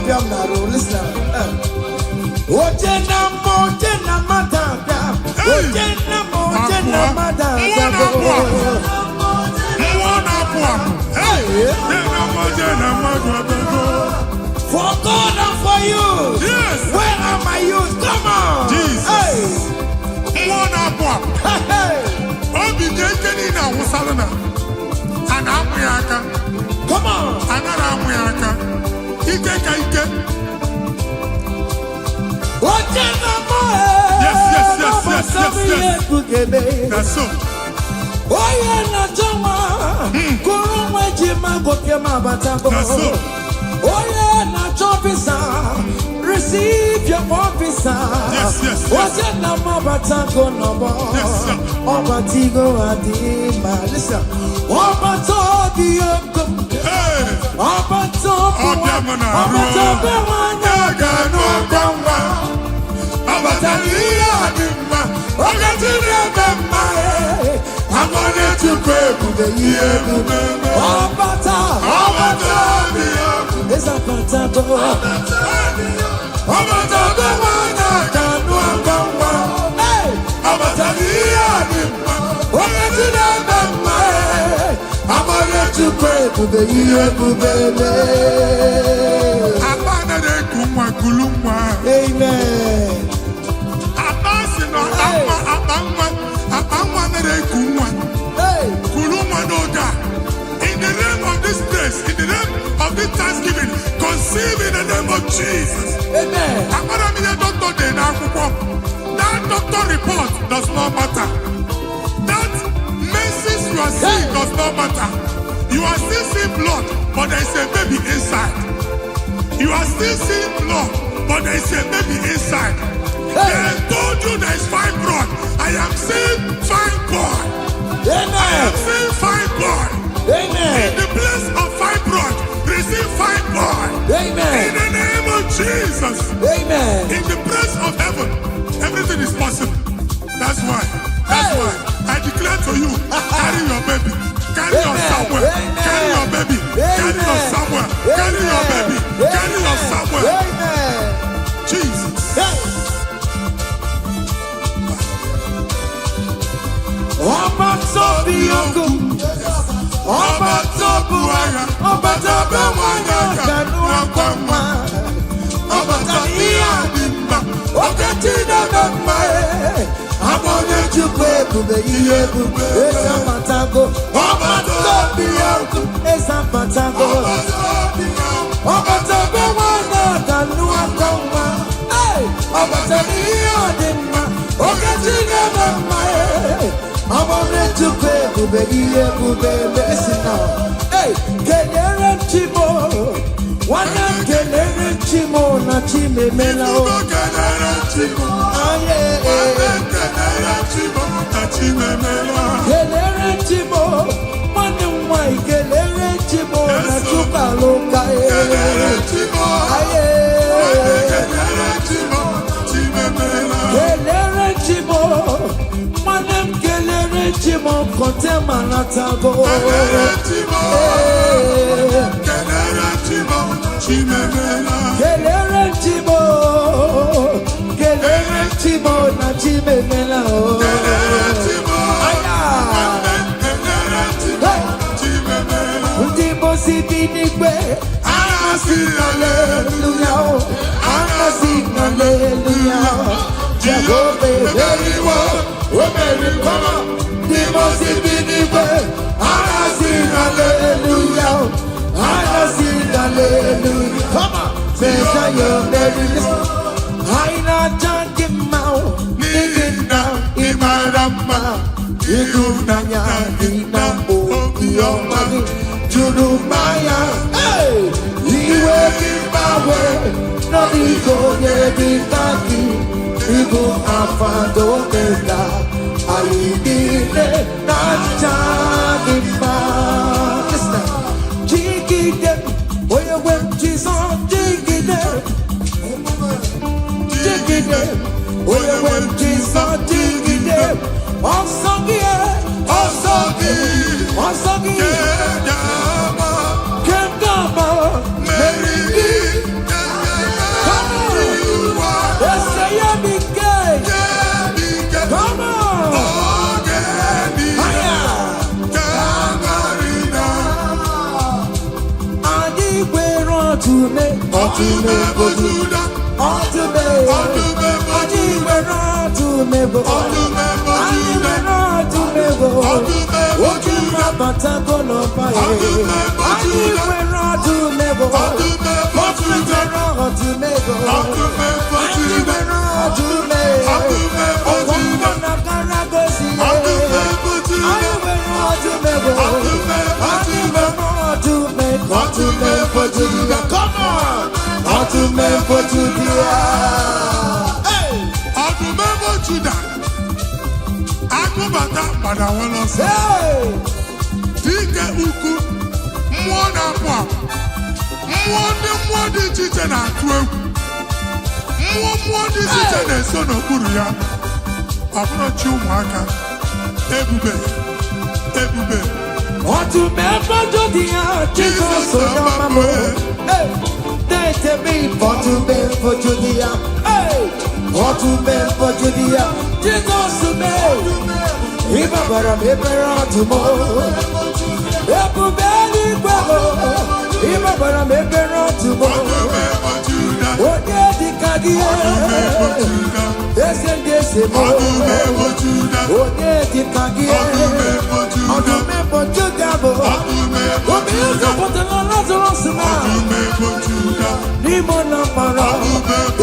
Listen. Ojena madada. Ojena madada. For God and for you. Yes. Where are my youth? Come on. Jesus. Hey. Come on. Yes. That's so. That's so. Receive your officer. Yes. Yes, listen. I'm gonna to pray for the year. It's a patago. To pray for the year, amen. In the name of this place, in the name of this Thanksgiving, conceive in the name of Jesus. Amen. That doctor report does not matter. That message you are seeing does not matter. You are still seeing blood, but there is a baby inside. You are still seeing blood, but there is a baby inside. They told you there is fibroid. I am seeing fibroid. Amen. I am seeing fibroid. Amen. In the place of fibroid, receive fibroid. Amen. In the name of Jesus. Amen. In the place of heaven, everything is possible. That's why. I declare to you, carry your baby. Carry your somewhere. Carry your baby. Carry your somewhere. Carry your baby. Carry your somewhere. Amen. Jesus. I wanted to pay listen now. Hey, Kelere Chimo, one Kelere Chimo, na Chime Mela. Kelere Chimo, one way Kelere Chimo, na Chukaloka. Kelere Chimo, Chimo kontema natago. Kelere Chimo, na chimemela. Ndipo sibinigwe, anasi hallelujah, anasi hallelujah. Jehovah very well, very well. Ndipo sibinigwe, anasi hallelujah, anasi hallelujah. Come on, say your very listen. Haina jangimao, nigina imarama, igunanya inambo iyomani, jurumaya. Hey, iwe kibawe, no digo yeditaki, igu afado keda, ayidine na jangima. Listen, jigide, oye wem Jesus, jigide. Oye wem Jesus digide, Osagi, Kendama, Meridi, ọtụme ọtụme bụ Juda ọtụme ọtụme bụ anyị nwere ọtụme bụ ọtụme bụ anyị Juda nwere ọtụme bụ ọtụme bụ oke Juda mmabatago n'ọba ya ọtụme bụ anyị Juda nwere ọtụme bụ ọtụme bụ Juda ọtụme bụ ọtụme bụ anyị Juda nwere ọtụme ọtụme bụ Juda na karagosi ọtụme bụ Juda anyị nwere ọtụme bụ ọtụme bụ anyị Juda nwere ọtụme ọtụme bụ Juda come on ọtụme bụ Juda ọtụme bụ Juda agụbata gbada nwere ọsọ dike ukwu mmụọ na-apụ apụ mmụọ dị iche iche na-atụ egwu mmụọ dị iche iche na-eso n'okpuru ya ọ bụrụ chi ụmụaka ebube ọtụme bụ Juda Jizọs onye ọma m na-etebe ọtụme bụ Juda ọtụme bụ Juda Jizọs mee ịbabara m ebere ọtụm ebube eluigwe ịbabara m ebere ọtụm onye dịka gị eze ndị eze m onye dịka gị ọtụme bụ Juda bụ obi ụzọpụtara Lazarus na n'ime ụlọ mkpọrọ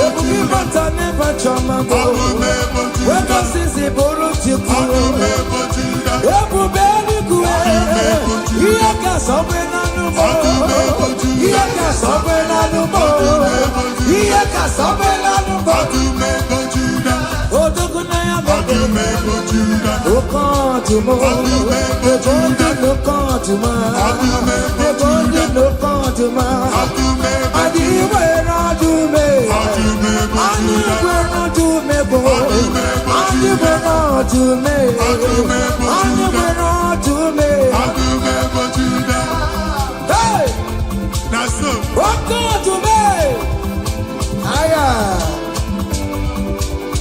ebube ịbata n'ebe chọma bụ wegosizi bụrụ Chukwu ebube eluigwe ihe ga-asọgbe n'anụmọ ihe ga-asọgbe n'anụmọ ihe ga-asọgbe n'anụmọ odogo na ya bụ oke ọdụm ebe onye n'oke ọdụm ebe onye n'oke ọdụm anyị nwere ọdụme anyị nwere ọdụme bụ anyị nwere ọdụme anyị nwere ọdụme oke ọdụme aya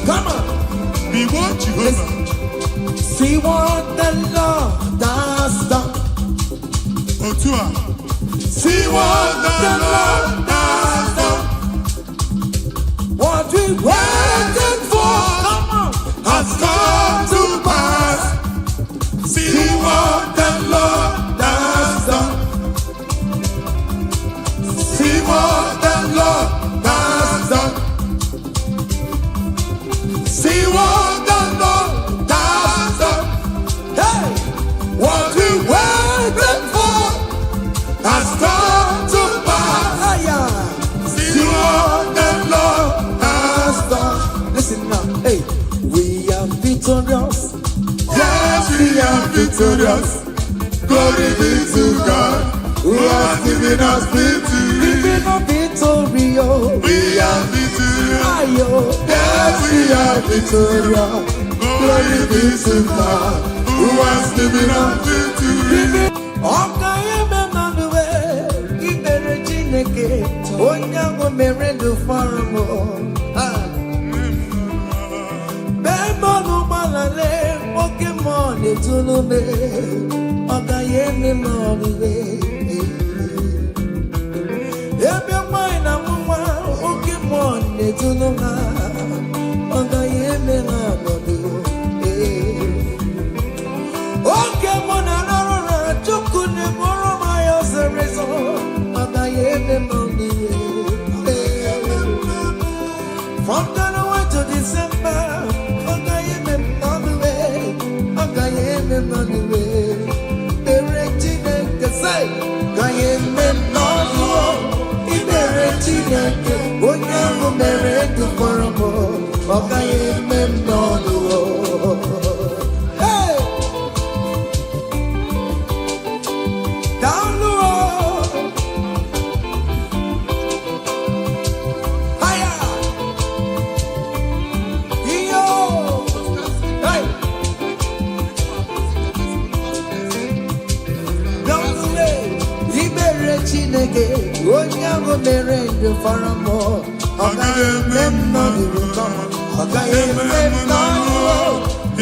come on see what the Lord has done see what the Lord has done what we waited for has come to pass. See what the Lord has done. See what the Lord has done. See what the Lord has done. hey What we waited for has come to pass. aya See what the Lord has done. listen now hey we are victorious Yes, we are victorious. Glory be to God, who has given us victory. even a victory oh We are victorious. ayo Yes, we are victorious. Glory be to God, who has given us victory. ọka eme mmadụ ikpere Chineke onye ahụ mere ndụ fọrọ m bemọnụ gbalale oke mmụọ na-etulu me ọ gaghị eme m ọrịre ebe nwanyị na nwa oke mmụọ na-etulu ha ọ gaghị eme ha ọnọdụ oke mụ na narụ na Chukwu na-eburu m ya ọzọrịzọ ọ gaghị eme m ọrịre from January to December ọ gaghị eme m ọrịre ọ gaghị eme m ọrịre ikpere Chineke say gaghị eme m n'ọrụ ikpere Chineke onye ahụ mere ndụ fọrọ m ọ gaghị eme m n'ọrụ hey down low higher yo hey down low ikpere Chineke onye ahụ mere ndụ fọrọ m ọ gaghị eme m n'ọrụ ọ gaghị eme m n'ọrụ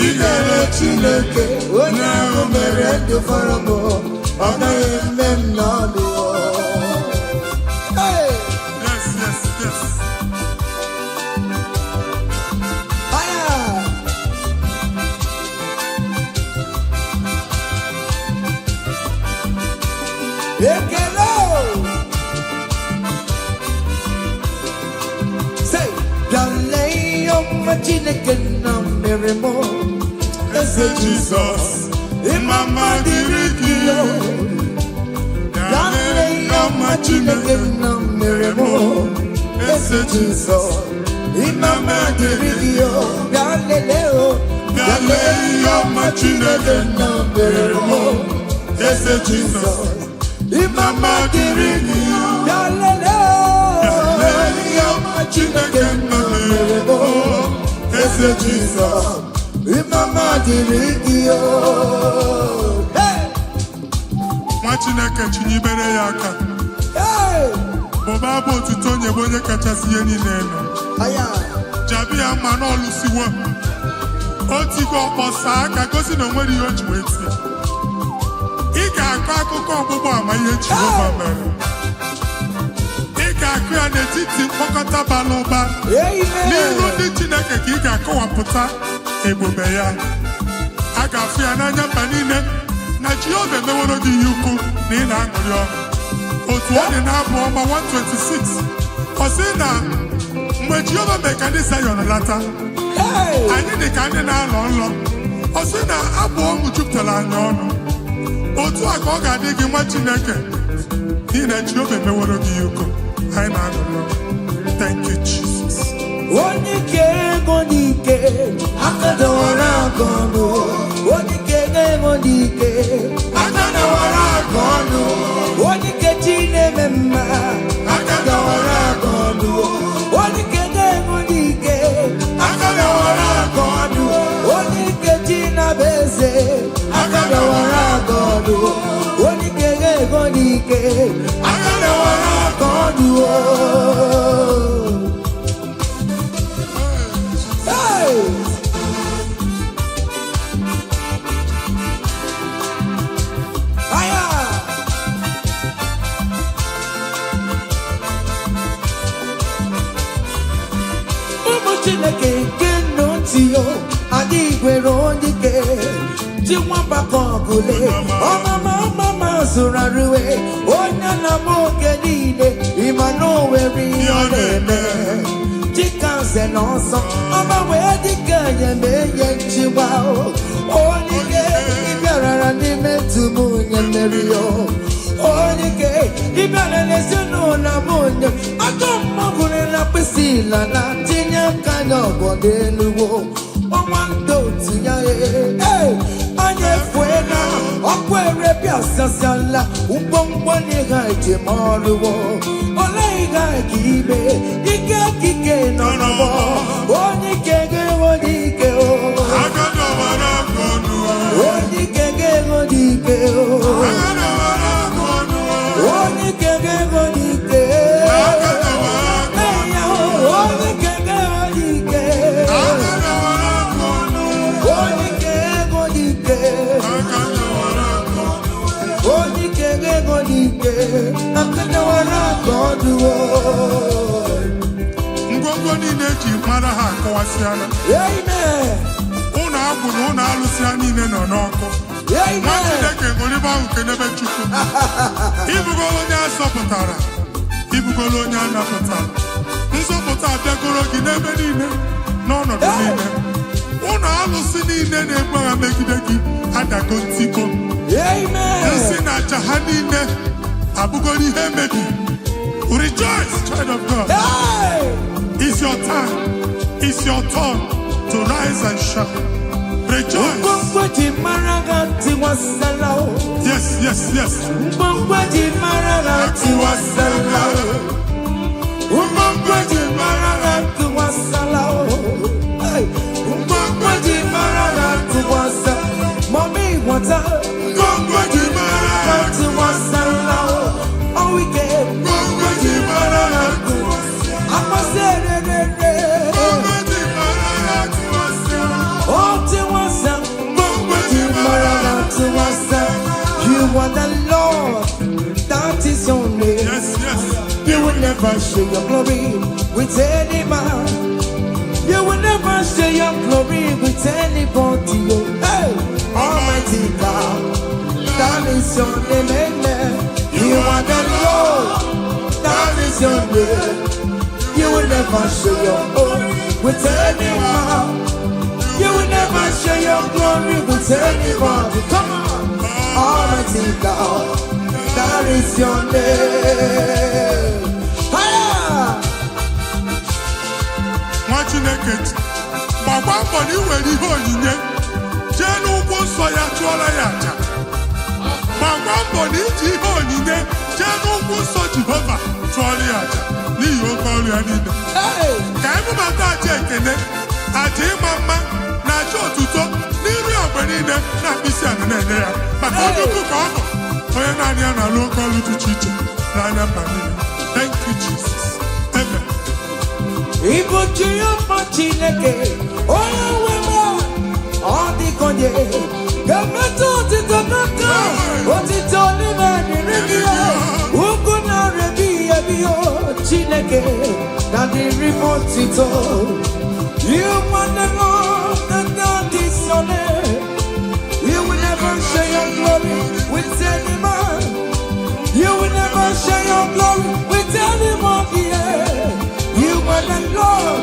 ikpere Chineke onye ahụ mere ndụ fọrọ m ọ gaghị eme m n'ọrụ hey Chineke na mere mo eze Jesus imama dịrị gị yo dale yọma Chineke na mere mo eze Jesus imama dịrị gị yo dale yọma Chineke na mere mo eze Jesus imama dịrị gị yo dale yọma Chineke na mere mo eze Jesus imama dịrị gị yo. Nwa Chineke chinyibere ya aka bụba abụ otuto onye bụ onye kachasị ihe niile elu jabi ya mma n'ọlụsiwo otigo ọkpọsa aka gosi na onwere ihe o ji wee tie ị ga-akọ akụkọ ọgbụgbọ ama ihe Jehova mere ị ga-akụ ya n'etiti mkpọkọta bara ụba n'iru ndị Chineke ka ị ga-akọwapụta ebube ya a ga-afụ ya n'anya mba niile na Jehova emeworo gị ihe ukwu na ị na-aṅụrị ọṅụ otu ọ dị n'abụ ọma 126 ọ sị na mgbe Jehova mere ka ndị Zayọn lata anyị dị ka ndị na-alọ nlọ ọ sị na abụ ọṅụ jupụtara anyị ọnụ otu a ka ọ ga-adị gị nwa Chineke n'ihi na Jehova emeworo gị ihe ukwu anyị na-aṅụrị ọṅụ. Thank you Jesus. Onye ike ego n'ike aka dọwara aka ọnụ onye ike ego n'ike aka dọwara aka ọnụ onye ike chi na-eme mma aka dọwara aka ọnụ onye ike ego n'ike aka dọwara aka ọnụ onye ike chi na-abụ eze aka dọwara aka ọnụ onye ike ego n'ike aka dọwara aka ọnụ. Chineke nke nnọtio adịghị nwere onye ike ji nwamba ka ọgụle ọmama zụrụ arụwe onye na-ama oge niile ịma na o nwere ihe ọ na-eme dịka nze na ọzọ ọma wee dịka enye nchịgba onye ike ịbịarara n'ime tumu onye mmeri ya onye ike ịbịara n'ezinụlọ m onye aka mmagụrụ na mkpịsị ila na tinye aka ya ọgọdọ eluwo ọnwa ndị otu ya anya efue na ọkụ erebịa sasiala ngwongwo n'ihe ejem ọrụwo ole ihe ka ime ike kike nọ n'ọgbọ onye ike ga-enwe n'ike onye ike ga-enwe n'ike onye ike ga-enwe n'ike ngwongwo niile eji mara ha akọwasịala ụlọ agwụ na ụlọ alụsị ha niile nọ n'ọkụ nwa Chineke ngolibe ahụ kenebe Chukwu ibugolo onye azọpụtara ibugolo onye anapụtara nzọpụta abịagoro gị n'ebe niile n'ọnọdụ niile ụlọ alụsị niile na-egbu agha megide gị adago ntiko nsị na aja ha niile abụgoro ihe emebi. Rejoice, child of God. It's your time. It's your turn to rise and shine. Rejoice. Yes, yes, yes. Mommy, what's up? Oh, we get you are the Lord, that is your name. Yes, yes. You will never share your glory with any man. You will never share your glory with anybody. Hey, Almighty God, that is your name. Amen. You are the Lord, that is your name. You will never share your glory with any man. glory with anybody. Come on. Almighty God, that is your name. Higher. Chineke gbagba mbọ na iwere ihe onyinye jee n'ụkwụ nsọ ya chụọrọ ya aja. Gbagba mbọ na iji ihe onyinye jee n'ụkwụ nsọ Jehova chụọrọ ya aja n'ihi oke ọrụ ya niile. Ka ebubata aja ekele, aja ịma mma na aja otuto n'iru ogbe niile na mkpịsị ala na-enye ya maka onye ukwu ka ọ bụ onye naanị ya na-alụ oke ọrụ dị iche iche n'anya mba niile. Thank you, Jesus. Amen. Igbo Chioma Chineke, onye nwe m, ọ dịkonye ga-emetụ otito n'aka, otito n'ime dịrị gị ya, ugwu na-erebi ebi o Chineke, na dịrị m otito. You want the Lord, that God is your name. You will never share your glory with any man. You will never share your glory with anyone here. You are the Lord,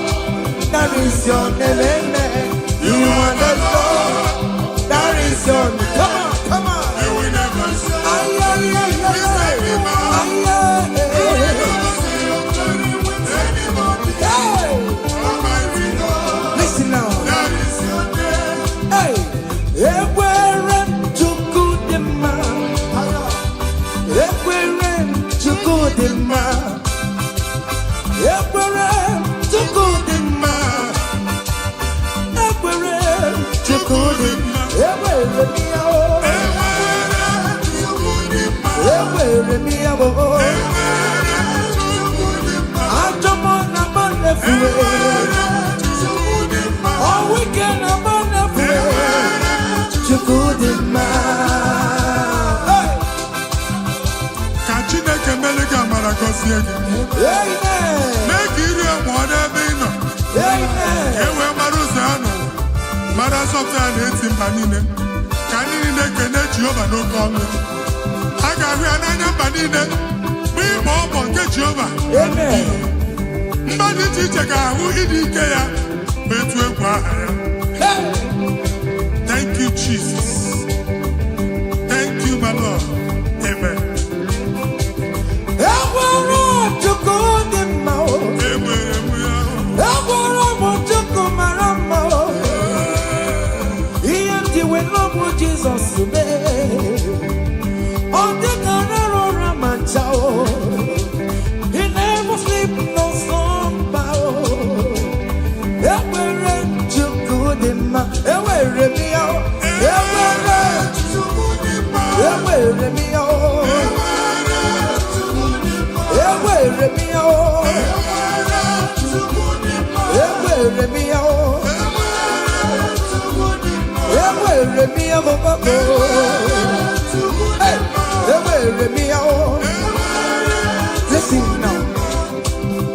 that is your name, amen. You are the Lord, that is your name. Come on, come on. You will never share. Aye, aye, aye, aye. Aye, aye, aye. Listen now. Hey, everywhere to good man. Everywhere to good man. Everywhere to good man. Everywhere to good man. Everywhere me oh. Everywhere me oh. I'm the one about the free. All weekend about the free. To good man. Ka Chineke mere gị amara gọzie gị. Amen. Mee ka iri amụọ n'ebe ị nọ. Amen. E wee mara ụzọ ya nọ. Mara asọpụrụ ya na-eti mba niile. Ka anyị niile kene Jehova n'oke ọnụ. A ga-ahụ ya n'anya mba niile. Mgbe ịgba ọgbọ nke Jehova. Amen. Mba dị iche iche ga-ahụ ịdị ike ya. Etu egwu aha ya. Hey. Thank you, Jesus. Thank you, my Lord. Amen. Everywhere to good man. Jesus on the Carrera Manchao, he never sleep no slumber. Everywhere to good man, everywhere me out, everywhere to good man, everywhere me out, everywhere me out, everywhere me out. Listen now.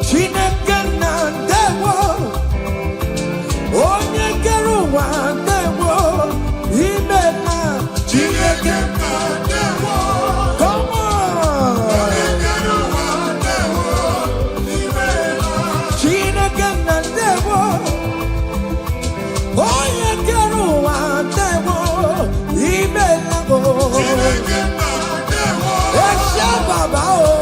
Chineke na ndewo, onye kere ụwa ndewo, imela. Chineke na ndewo, come on. Onye kere ụwa ndewo, imela. Chineke na ndewo, onye kere ụwa ndewo, imela. Chineke na ndewo, esha baba o.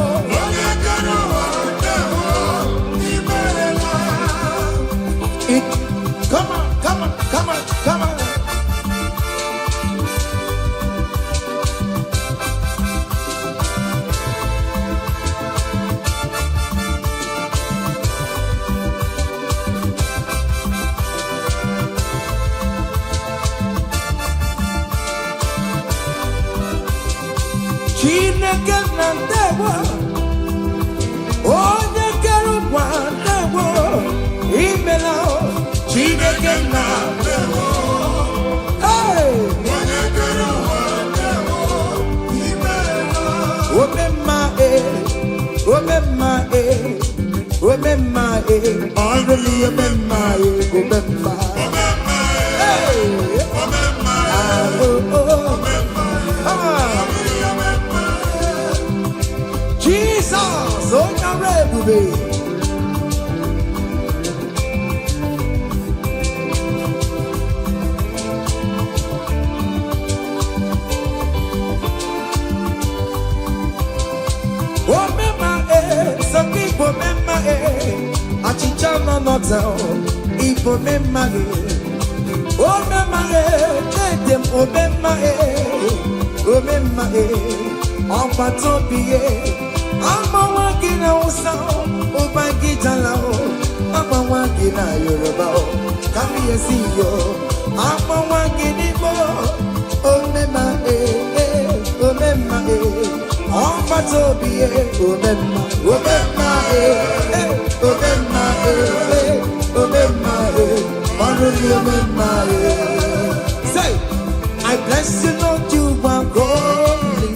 Come on, come on, come on, come on. Chineke na ndewo, onye kere ụwa ndewo, imela. Chineke na ndewo, hey, onye kere ụwa ndewo, imela. Omemma omemma omemma ọrụ mi omemma omemma, hey, omemma Jesus, onye ọrụ ebube. slaughter. Ipo me mage, oh me mage, let them obey my oh me mage, on patopie, I'm a walking out, oh my guitar, I'm a walking out, Yoruba, come here, see you, I'm a walking Igbo, oh me mage, oh me mage, on patopie, oh me mage, oh me mage. Say, I bless you, Lord, you are holy,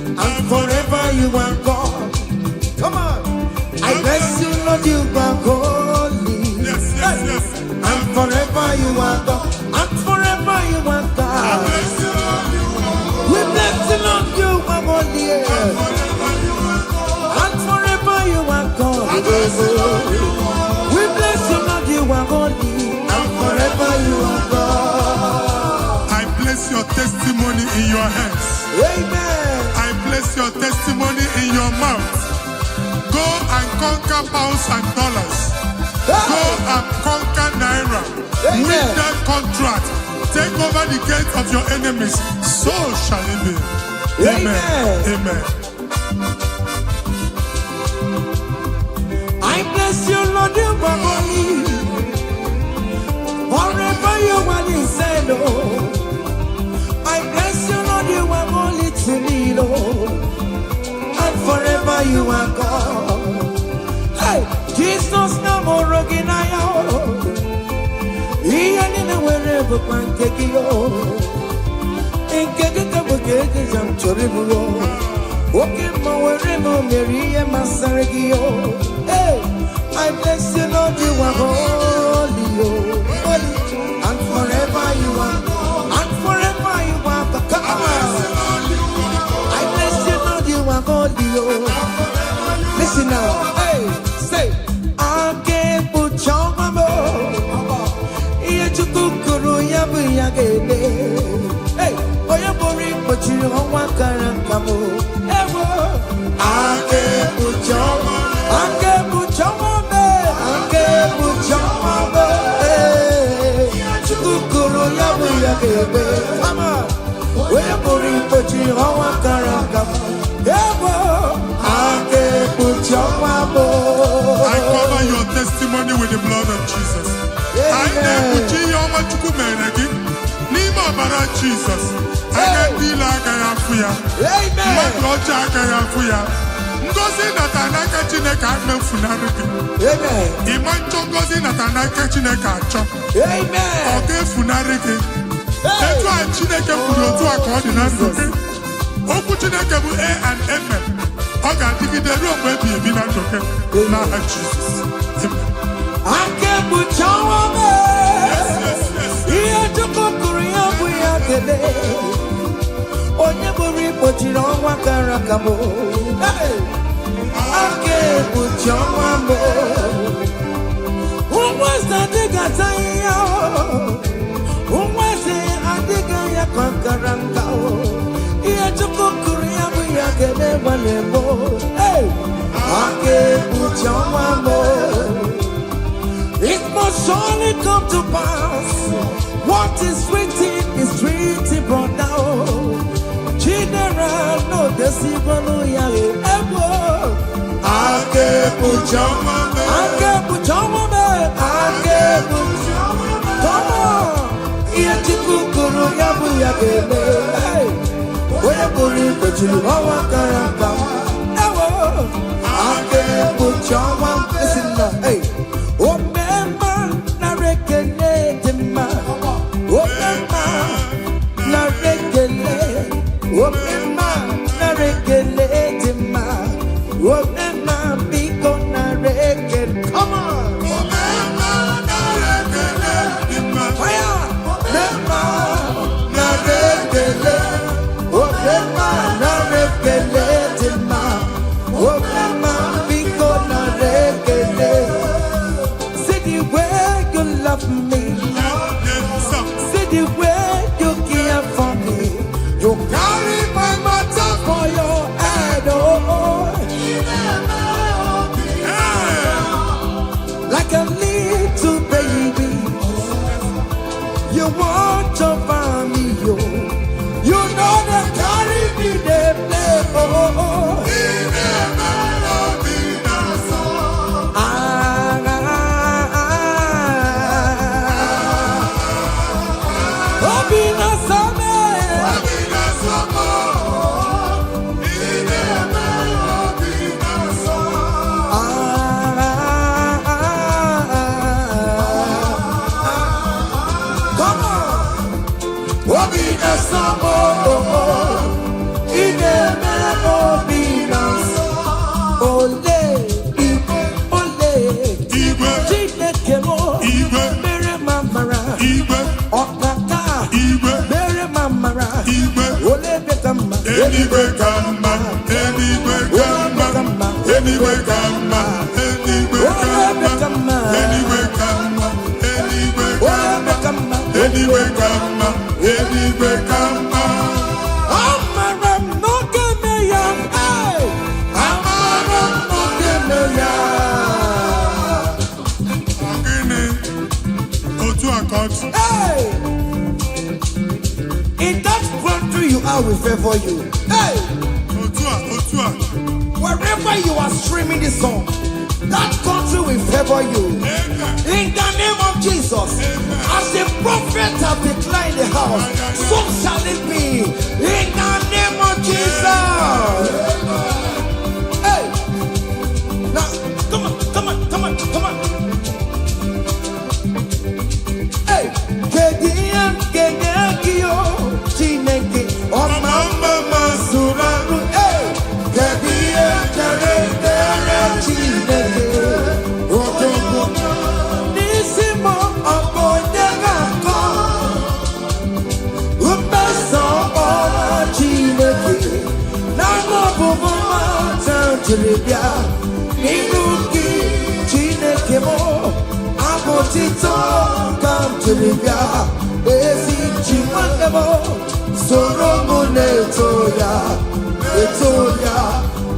and forever you are God. Come on, I bless you, Lord, you are holy. Yes, yes, yes. And forever you are God, and forever you are God. We bless you, Lord, you are holy, and forever you are God. We bless you, Lord, you are holy, and forever you are God. I place your testimony in your hands. Amen. I place your testimony in your mouth. Go and conquer pounds and dollars. Go and conquer naira. Amen. Win that contract. Take over the gates of your enemies. So shall it be. Amen. Amen. I bless you, Lord, you are holy. Forever you are inside, Lord. I bless you, Lord, you are holy to me, Lord. And forever you are God. Hey, Jesus, no more rocking I am. He ain't wherever one take you. In Kekabugate, I'm terrible. Walking my way, Mary and Masaragio. Hey, I bless you, Lord, you are holy, holy, and forever you are, and forever you are. Come on, I bless you, Lord, you are holy, listen now, hey, say, I can't put your mama. Yachukuru yabu yagele. Hey, oh you bori but you don't want karankamu. I can't put your mama. I can't put your mama. I can't put your mama. Hey, Yachukuru yabu yagele. Mama, oh you bori but you don't want karankamu. I can't put your mama. I cover your testimony with the blood of Jesus. I never see your Machukumenegi. Nima Bara Jesus. I can deal like I am for you. My God, I am for you. Ngozi Natanaka Chineka Funariki. Amen. Imancho Ngozi Natanaka Chineka Chop. Amen. Okay, Funariki. That's why Chineka Furotu are called in Africa. Oku Chineka A and M. Okay, give the room where be a binatoke. Now, Jesus. Amen. I can't put your woman. Yes, yes, yes. Here to Korea, we are today. On your body, but you don't want Karakamo. I can't put your woman. Who was that they got who was it? I think I am Kakarangao. Here to Korea, we are today. Hey, I can't put your woman. It must surely come to pass. What is written is written, brought down. General, no deceiver, no yare. I can't put your mama. I can't put your mama. I can't put your mama. Come on. Iachikukuru yabu yagele. Hey, where you believe that you are Karaka. I can't put your mama. Listen now, hey. Oh, come on! See the way you love me. See the way you care for me. You carry my matter for your head, oh. anyway come, anyway come, anyway come, anyway come, anyway come, anyway come, anyway come, anyway come. Amaram no kemeya, amaram no kemeya. Hey, in that country you are, will favor you. Hey, wherever you are streaming this song, that country will favor you. In the name of Jesus, as the prophet have declared in the house, so shall it be. In the name of Jesus. Hey, now come on. Hey, Kediakio, Chineke, oh mama Suraru. Hey, Kediakare, Chineke, Otomo, Nisimo, Oponegako, Upeso, Chineke, Nano Buma, Tantribia, Niruki, Chineke mo. Tito, come to the yard. Esi chimandemo, soromo netoya,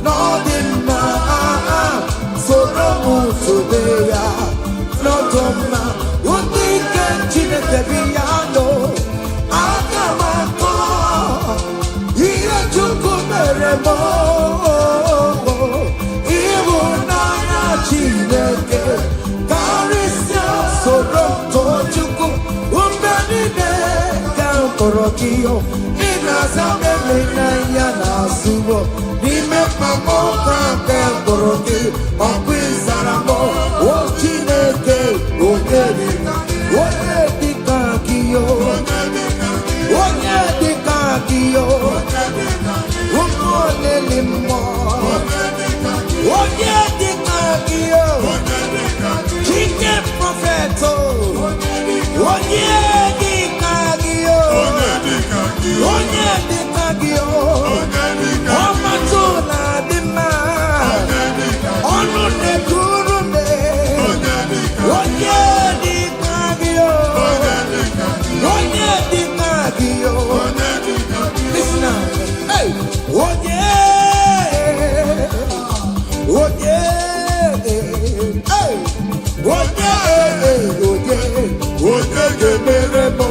nodima, soromo todeya, nodoma, unike chineke biyando, akamako, iya chukumeremo, ibunaya chineke. Tojuku, Umbanine, Kamporokiyo, Inazame, Yana Subo, Nime Mamo, Kamporoki, Okwizaramo, Ochineke, Ogedika, Ogedikakiyo, Umonelimo, Ogedikakiyo, King Propheto, Onyedikagio, Omatula Dima, Onune Kurune, Onyedikagio, listen now, hey, Oye, meremo,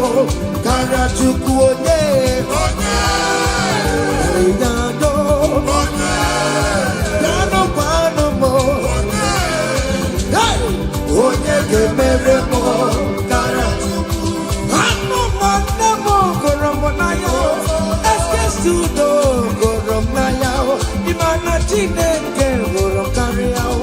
Karachuku, Oye, Yado, Yano Panomo, Oye, meremo, Karachuku, Hano Manamo, Koromonayo, Eskestudo, Koromonayo, Imana Chineke, Koromonayo.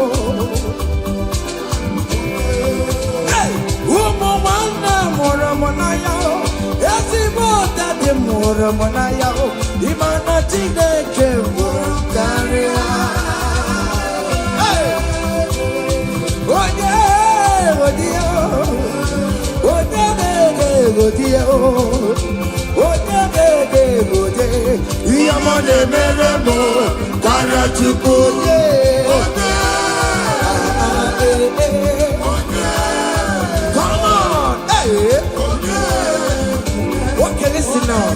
Moramonayao, Imana Chineke, Karia. Yamane Meremo, Karachukoye. Come on, hey. Okay, listen now.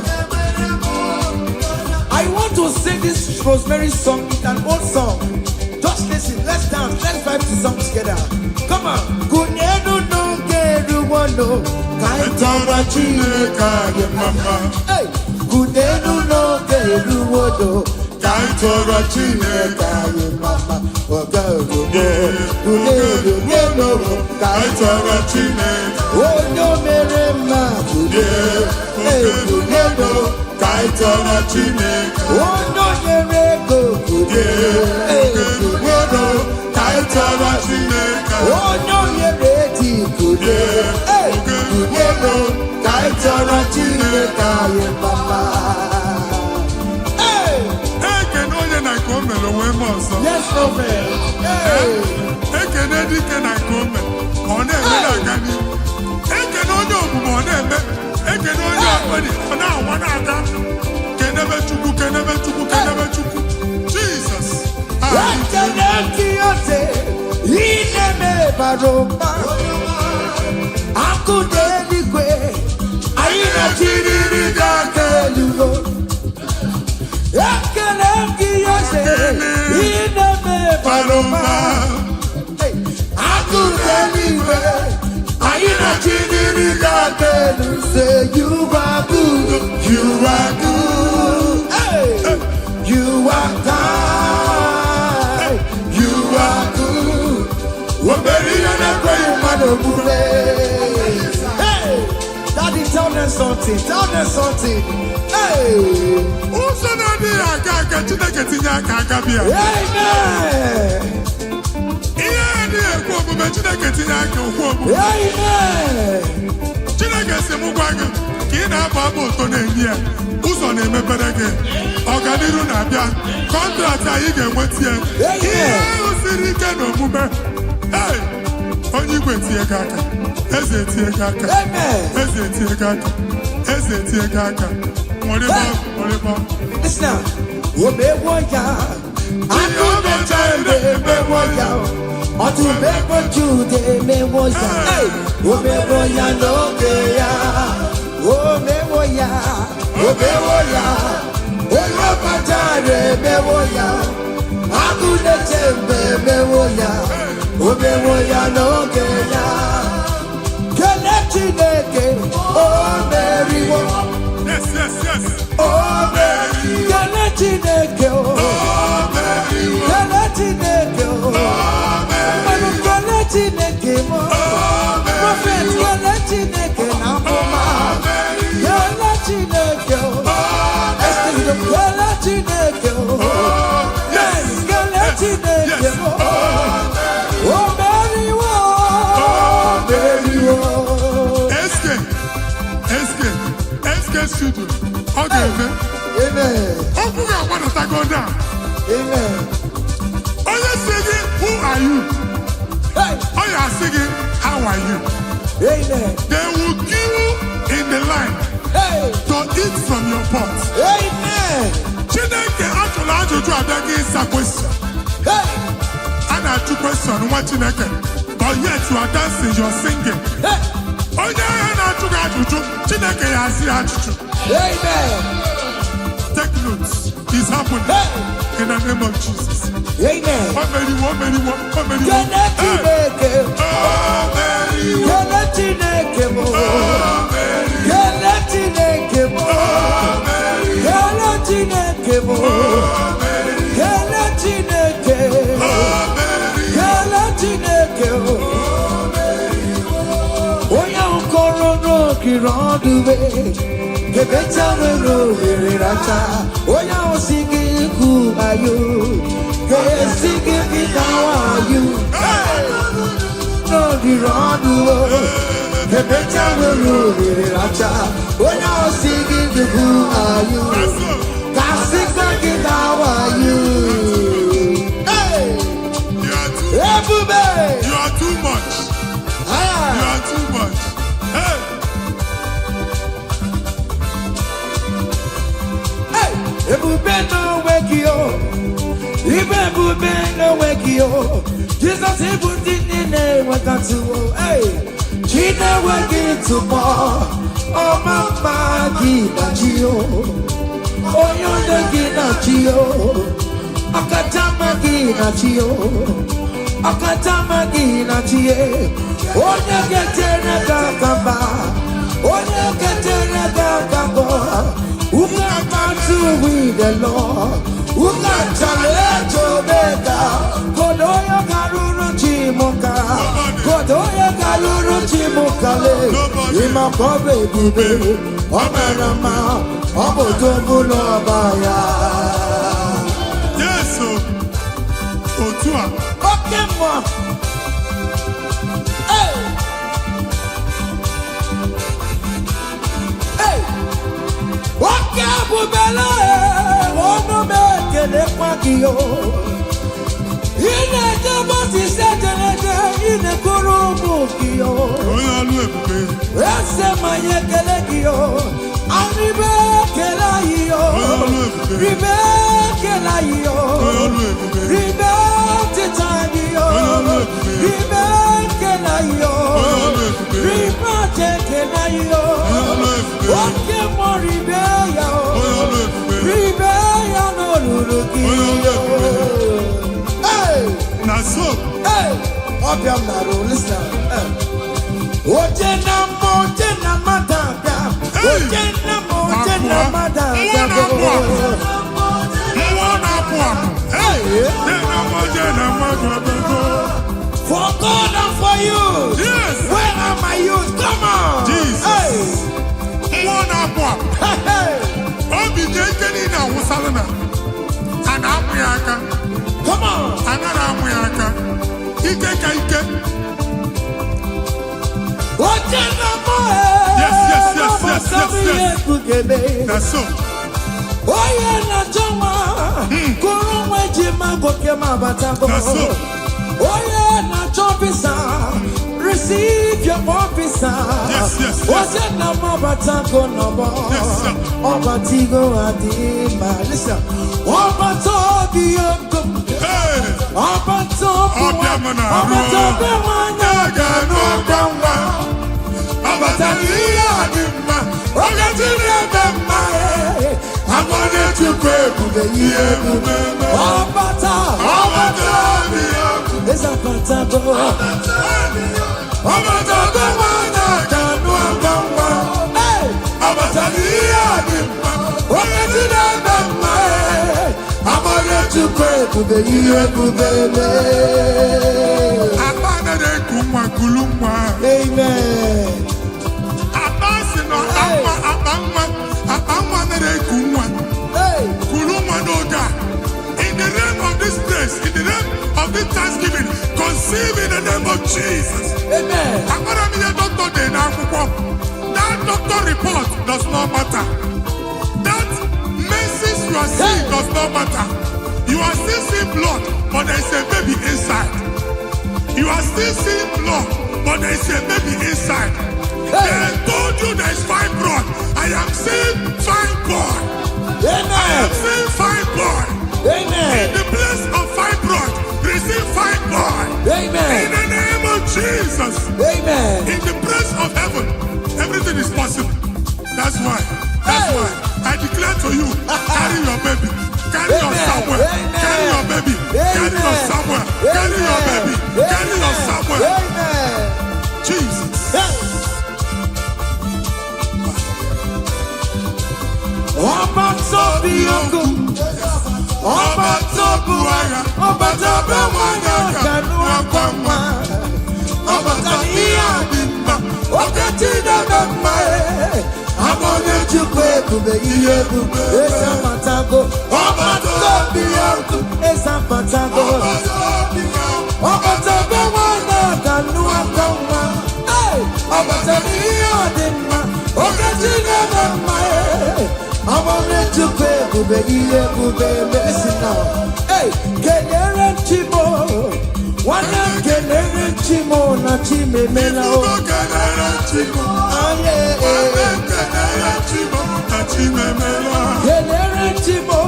I want to sing this Rosemary song. It's an old song. Just listen. Let's dance. Let's vibe the song together. Come on. Kunenu no geru wano. Kaitara chineka ye mama. Hey. Kunenu no geru wano. Kaitara chineka ye mama. Kunenu no kaitara chineka. Oh no mere ma kunenu. Hey kunenu. Kaitara chineka. Oh no mere go kunenu. Hey kunenu. Kaitara chineka. Oh no mere ti kunenu. Hey kunenu. Kaitara chineka ye mama. Yes, Prophet. Hey. Jesus. Say you are good, you are good, hey. You are kind, you are good. Hey, Daddy, tell them something, Hey, who's an idea? Chineke si mụ gwa gị ka ị na-abụ abụ ụtọ na-enye ya ụzọ na-emepere gị ọganiru na-abịa kọntraktị anyị ga-enweta ya ihe ahụ siri ike n'omume onye igwe tie gị aka eze tie gị aka eze tie gị aka eze tie gị aka nwere omewo ya akụmecha emewo ya ọtụmegbo Jude emewo ya omewo ya n'oge ya omewo ya onye ọbajara emewo ya akụmecha emewo ya omewo ya n'oge ya kele Chineke o meriwo o meriwo kele Chineke o kele Chineke o kele Chineke mo prophet kele Chineke na mama kele Chineke o kele Chineke o yes kele Chineke o meriwo studio ọ ga-eme okwu ga-agbanatago down onye si gị who are you onye asị gị how are you they will queue in the line to eat from your pot Chineke ajụrụ ajụjụ abịaghị ịza question a na-ajụ question nwa Chineke but yet you are dancing, you are singing onye ahịa na-ajụ gị ajụjụ Chineke ya asị ajụjụ take notes, it's happening in the name of Jesus. Amen. Who are you? How are you? No, the wrong the better when I was singing the who are you? How are you? Hey! You are too much. You are too much. Hey! Jesus put in the hey, China working to more. Oh, Mama, Gina Gio. Oh, you're the Gina Gio. Akatama Gina Gio. Akatama Gina Gio. Oh, you get in a gagaba. Oh, you get in a gagaba. Who got to with the Lord? Who got challenge Omega? Kodoya Garuru Chimoka. Kodoya Garuru Chimokale. Ima Kobe Bibe. Omerama. Obotobulo Baya. Yes, so. Otua. Okay, ma. Hey. Hey. Okay, Bubela. Ono mekele kwa kiyo. Ine jabo si sejenete Chine Kurumukio. Esemaye Kelegio. Aribe Kelaio. Ribe Kelaio. Ribe Titadio. Ribe Kelaio. Ribe Kelaio. Oke mo ribe ya. Ribe ya no lulukio. Hey! Naso. Hey! Obiam naro, listen. Ojena madanga. Ojena madanga. Hey! For God and for you. Yes. Where are my youth? Come on. Jesus. Hey! Hey! Come on. Yes. That's so. That's so. Receive your officer. Yes. Yes, sir. Listen. Hey! In the name of this place, in the name of this Thanksgiving, conceive in the name of Jesus. Amen. That doctor report does not matter. That menses you are seeing does not matter. You are still seeing blood, but there is a baby inside. You are still seeing blood, but there is a baby inside. They told you there is fibroid. I am seeing fine boy. Amen. I am seeing fine boy. Amen. In the place of fibroid, receive fine boy. Amen. In the name of Jesus. Amen. In the place of heaven, everything is possible. That's why I declare to you, carry your baby. Carry your somewhere. Carry your baby. Carry your somewhere. Carry your baby. Carry your somewhere. Amen. Jesus. Ọba tó bí ogun, ọba tó bu ara, ọba tó bẹ wọnyọ kanu akwamwa, ọba tó iya di mma, oke ti dada mma e, abonye chukwu ebube ihe ebube, esa patago, ọba tó bí ogun, esa patago, ọba tó bẹ wọnyọ kanu akwamwa, ọba tó iya di mma, oke ti dada mma e. I want to pay Bube, listen now. Hey, Kelere Chimo, one of Kelere Chimo, Nachime Melo. Kelere Chimo, Kelere Chimo,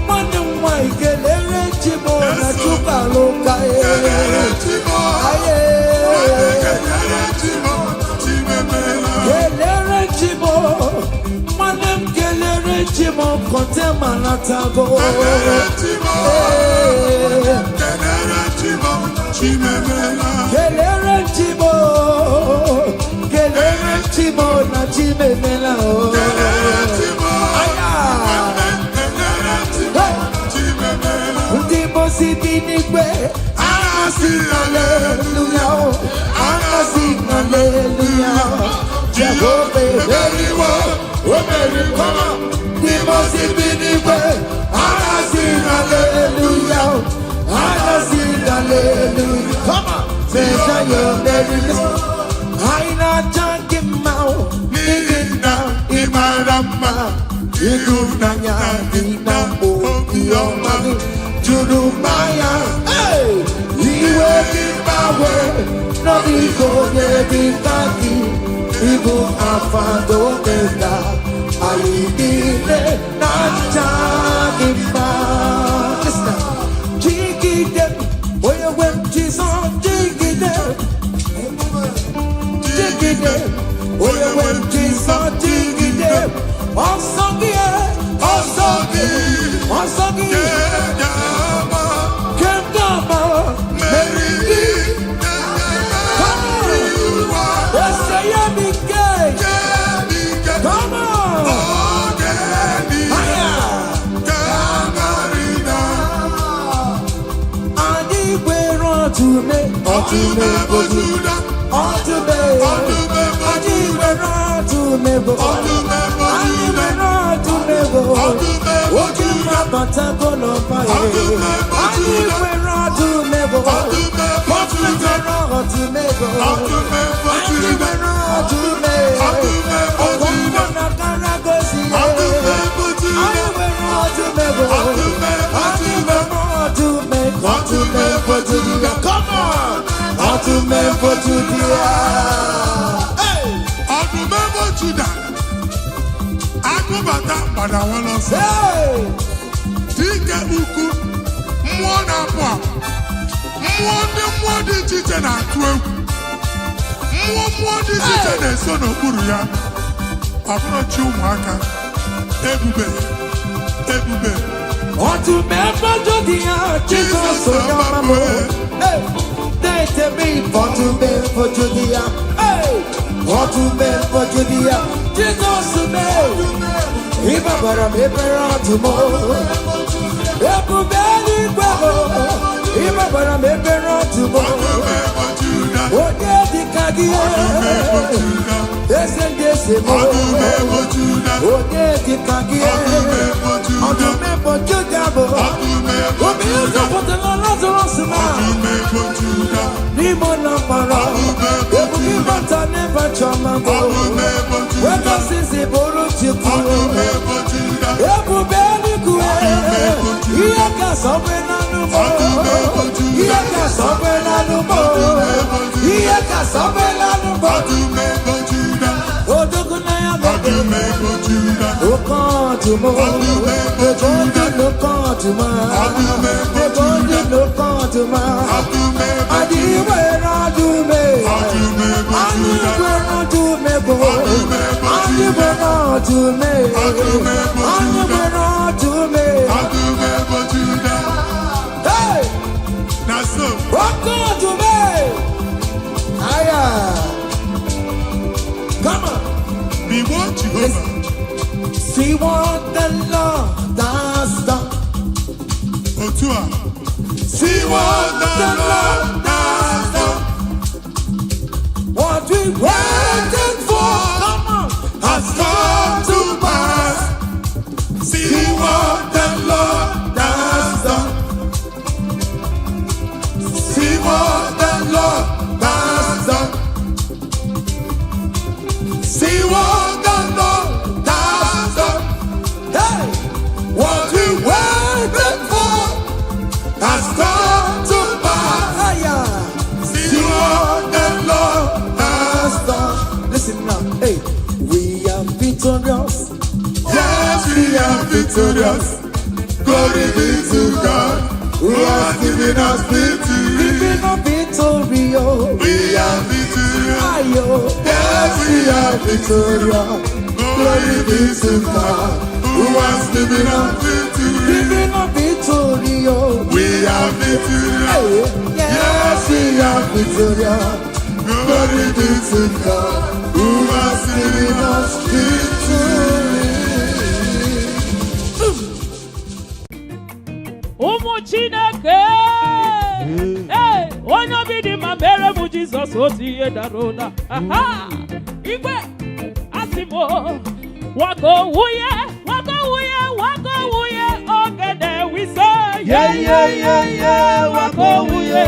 one of my Kelere Chimo, Nachuka Loka. Kelere Chimo, Kelere Chimo, Chimo kote manatago. Kelere Chimo, Kelere Chimo na chimemela. Kelere Chimo, Ndimo sibinigwe, anasi hallelujah, anasi hallelujah. Jehovah very well, very well. Ndimo sibinigwe, anasi hallelujah, anasi hallelujah. Come on, say your very listen. I not talking about digging down in my rama. You nanya ina o yomani judumaya. Hey, you will give my way. Nobiko Yedi Kaki, Ibu Afando Kenda, Ayidine Nanjagimba. Listen, Jiggy Dem, where you went, Jesus, Jiggy Dem. Jiggy Dem, where you went, Jesus, Jiggy Dem. Osogye, Osogye, Osogye, Kengama, Mary. Come on! Come on! To remember Judah. Hey! I remember Judah. I go back that, but I want to say, Tika Uku, Mwana Pwa, Mwadi Chichen and 12, Mwadi Chichen and Son of Kuruya. I'm not you, Maka. Ebube. Want to remember Judah, Jesus, so hey! To me, for to be for Judea, hey, for to be for Judea, Jesus to me, if I were a paper tomorrow, if I were a paper tomorrow, what did the Kagia? Yes, and yes, what did the Kagia? On the map of Judah, what is up with the Lazarus man? Nimona para, ebuki bata never chamago. Weka sisi boro chiku, ebu beli kue. Iyaka sobe na numo, iyaka sobe na numo, iyaka sobe na numo. Odogu na ya bebe, okantumo, ojondi no kantuma, ojondi no kantuma. Come on. Be what Jehovah. See what the Lord has done. See what the Lord has done. What we waited for, come on, has come to pass. See what the Lord has done. See what the Lord has done. See what the Lord has done. Hey, what we waited for has come to pass. See what the Lord has done. Listen now, hey, we are victorious. Yes, we are victorious. Glory be to God, who has given us victory. Giving us victory, we are victorious. Yes, we are victorious. Glory be to God, who has given us victory. Giving us victory, we are victorious. Yes, we are victorious. Glory be to God, who has given us victory. Chineke, hey, one of the mambere mu Jesus oti edaroda. Aha, Igwe, asimo, wako wuye, ogede we say, yeah, wako wuye,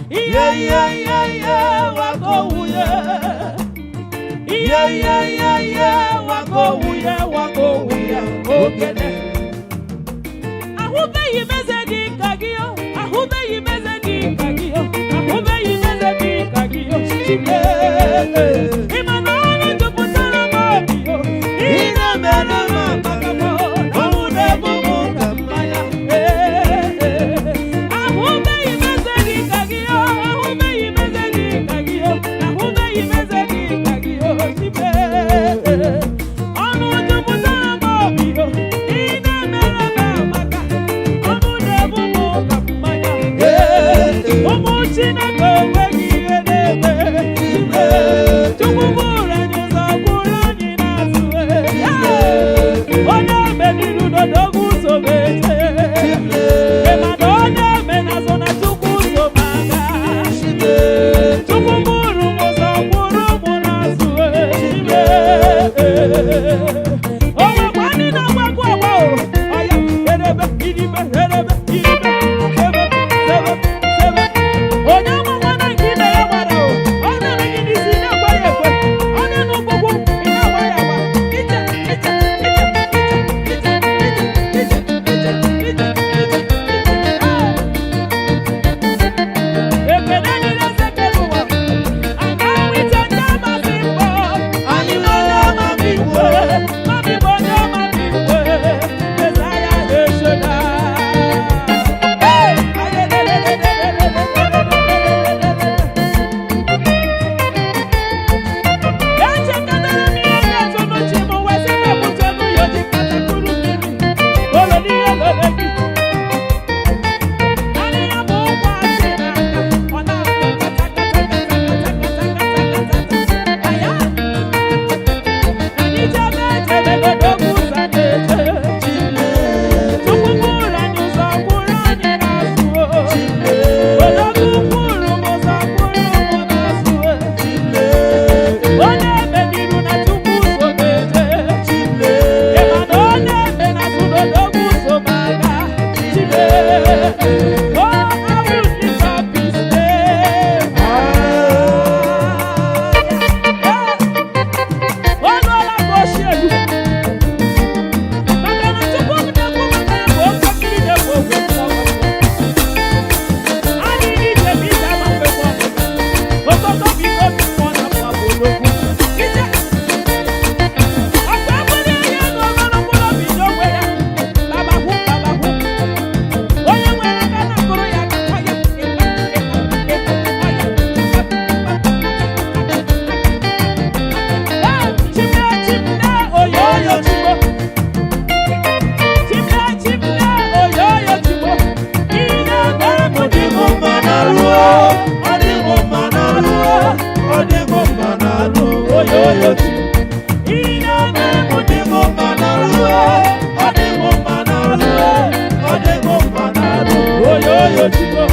yeah, wako wuye, yeah, wako wuye, ogede. Ahube yimeze di kagio, ahube yimeze di kagio, ahube yimeze Chineke onweghị ihe na-eme. Chukwu bụrụ anyị ụzọ kwụrụ anyị n'azụ. Onye meriri n'odogwu ụzọ meje. Ịma na onye eme n'azụ na Chukwu ụzọ ma aga. Chukwu bụrụ m ụzọ kwụrụ mụ n'azụ. O nwekwa ndị na-agbagwo agba o. Ọya erebe iribe erebe iribe ebe sebe sebe. Onye amụma na nke ide ya gbara o. Ọ na-eme gị n'isi na-agba ya ekwe. Ọ na-enu ụkwụkwụ ị na-agba ya agba. Ije ije ije ije ije ije ije ije ije ije. Ekele nyere eze kere ụwa. Aga nwite ndị amasị mbọ. Anyị na onye amami igwe. Mami bụ onye amami igwe. Mesaya Eshona. Echekọtara m ihe ga-ezo n'uche m wee sị na ebute ego ya ji katakuru mmiri. Olodi elode gị. Naanị ya bụ ụkwụ achị n'aka. Ọ na-akụ kata kata kata kata kata kata kata. Aya. Anyị jebe ejebe n'odogwu ụzọ na-eje. Chukwu bụrụ anyị ụzọ kwụrụ anyị n'azụ. Odogwu kwụrụ m ụzọ kwụrụ mụ n'azụ. Onye emeniru na Chukwu ụzọ meje. Ịma na onye eme n'azụ n'odogwu ụzọ ma aga. Oh, I will lift up his name. Oh, no, I go share you. Maka na Chukwu m na-ekwu maka ya bụ oke mmiri na-ekwo ekwo. Anyị ije bụ ije ama mgbekwa ọbụla. Okoko bụ ike obi mmụọ na mma bụ olokwu. Ije. Ọkwa ebuli ihe na ogolo mkpụrụ obi ji onwe ya. Babahụ, babahụ. Onye nwere aka na-akụrụ ya aka. Ọya, ịkpa, ịkpa, ịkpa, ọya. Chimne, chimne, oyoyo chimo. Chimne, chimne, oyoyo chimo. Ihe na-eme m dị m mma n'arụ. Ọ dị m mma n'arụ. Ọ dị m mma n'arụ. Oyoyo chimo. Ihe na-eme m dị m mma n'arụ. Ọ dị m mma n'arụ. Ọ dị m mma n'arụ. Oyoyo chimo.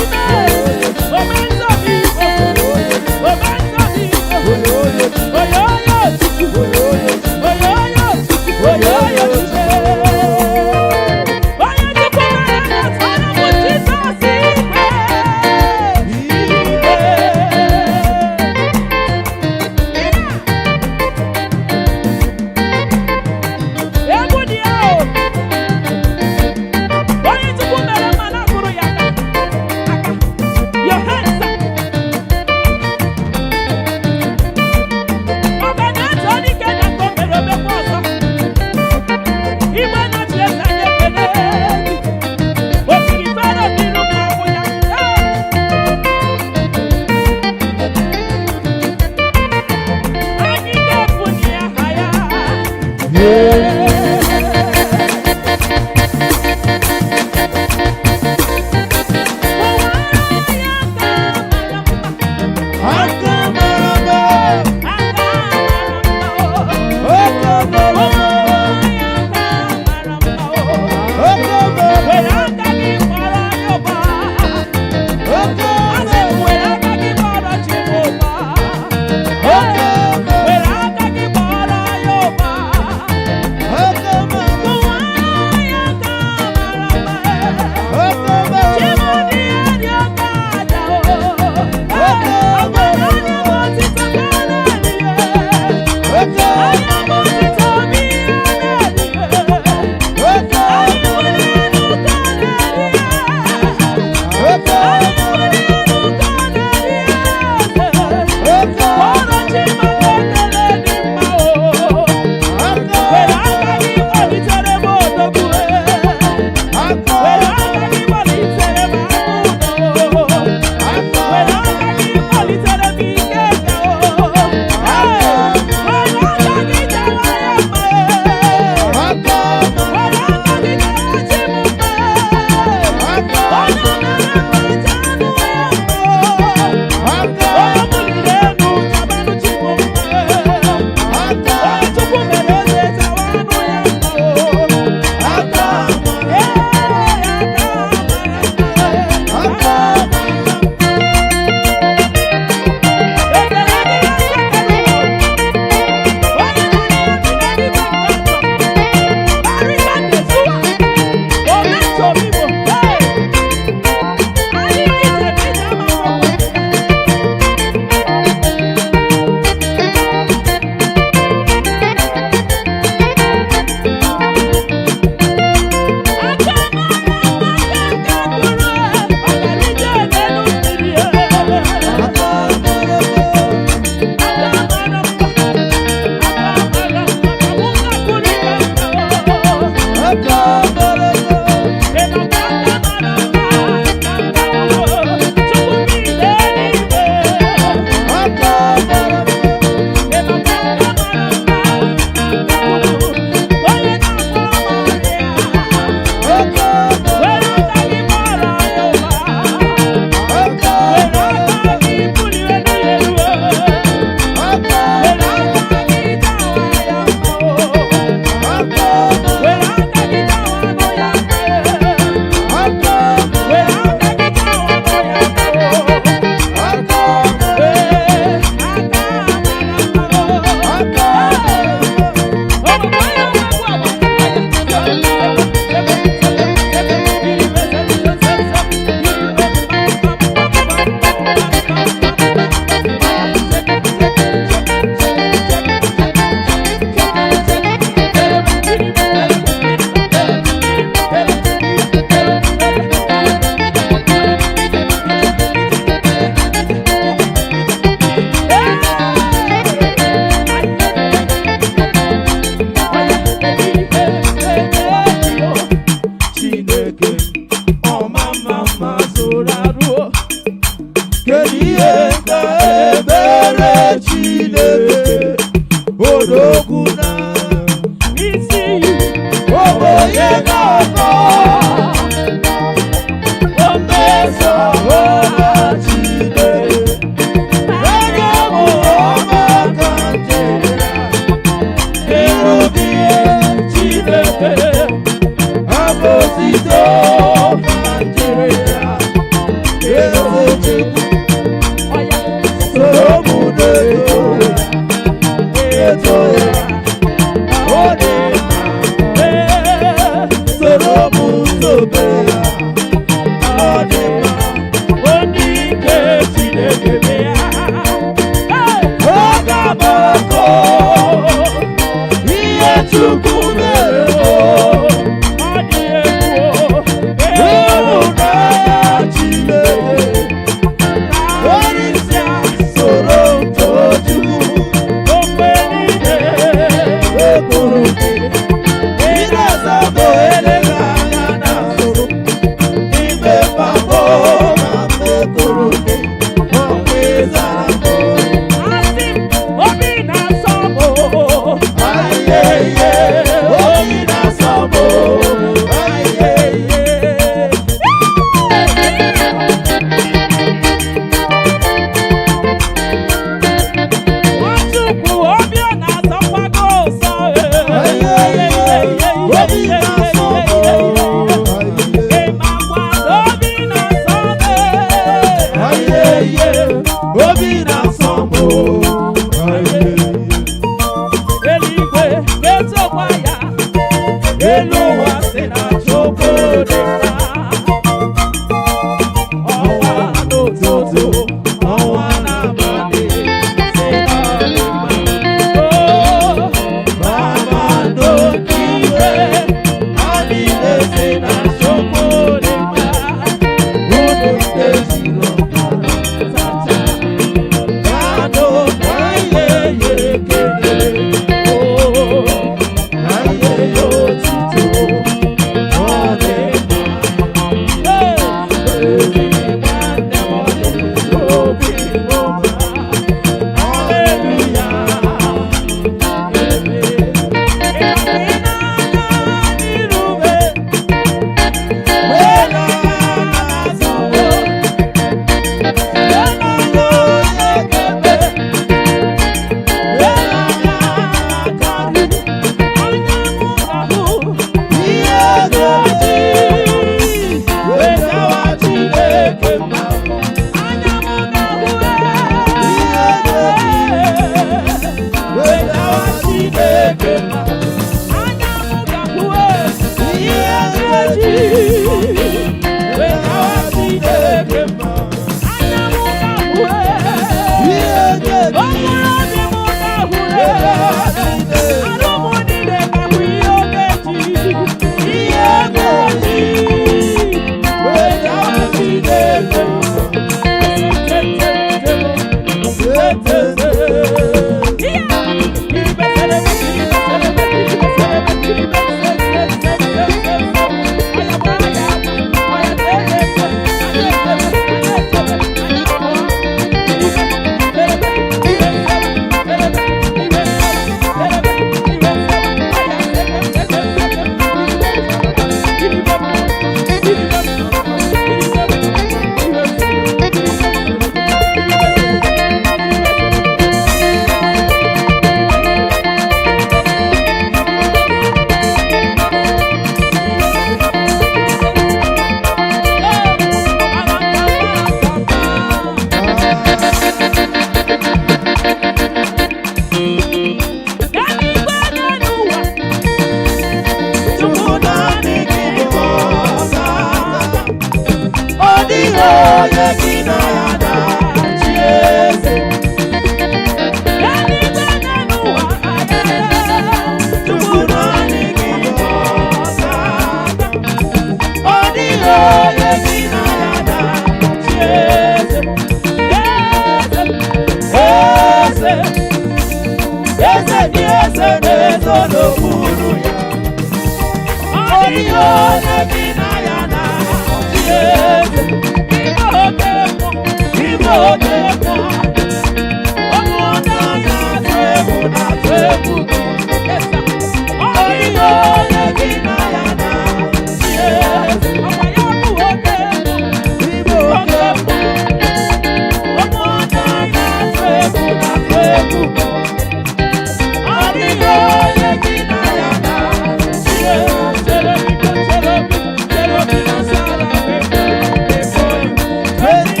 Hey!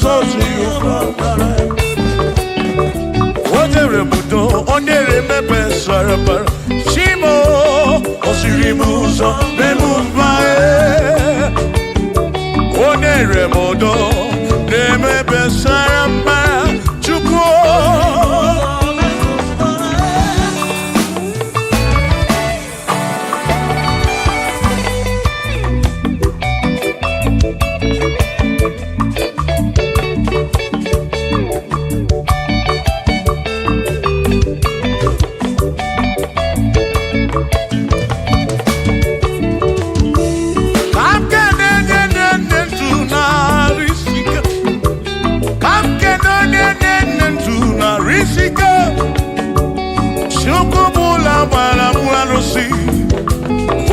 so Jehovah. Onere mudo, onere mepe sarabara. Shimo, osirimuzo, bemubae. Onere mudo, nemepe sarabara. Chukwo.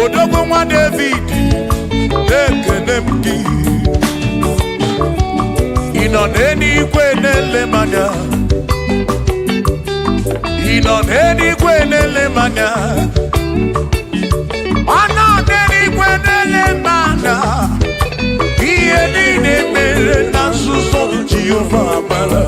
Odogwa David, ekenemgi. Inoneni kwenele manya. Inoneni kwenele manya. Anoneni kwenele manya. Iye ni mere na suso Jehovah mala.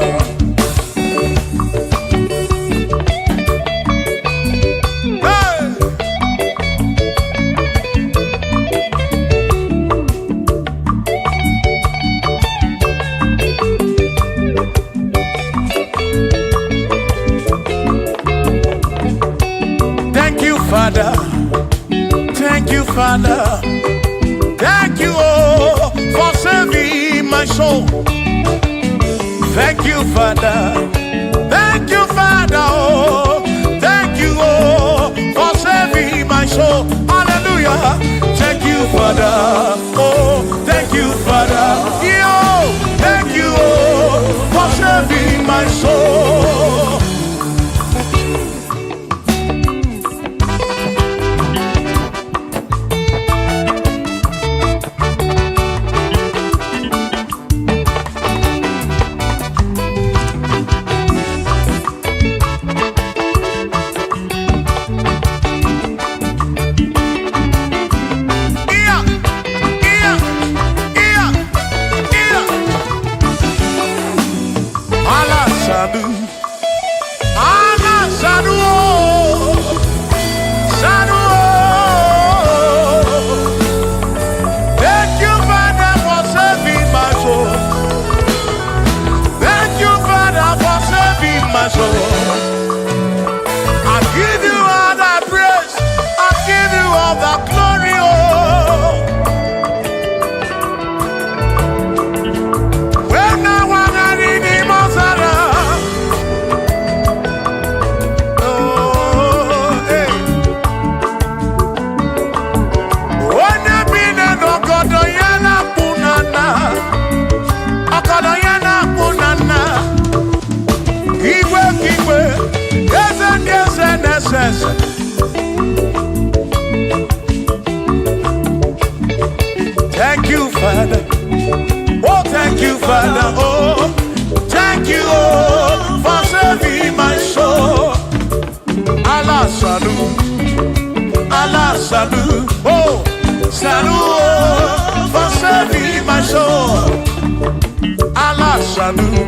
Father, thank you, Father, thank you, oh, for saving my soul. Thank you, Father, oh, thank you, oh, for saving my soul. Hallelujah. Thank you, Father, oh, thank you, Father, yo, thank you, oh, for saving my soul. Thank you, Father. Oh, thank you, Father. Oh, thank you, oh, for saving my soul. Allah salut, oh, salut, oh, for saving my soul. Allah salut,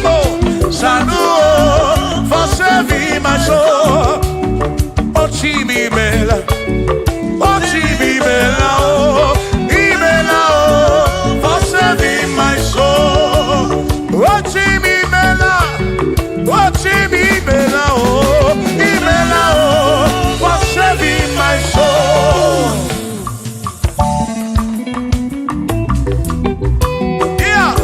oh, salut, oh, for saving my soul. Oh, Chimi Mela. Oh, for saving my soul. Oh, Jimmy Mela, oh, for saving my soul. Yeah.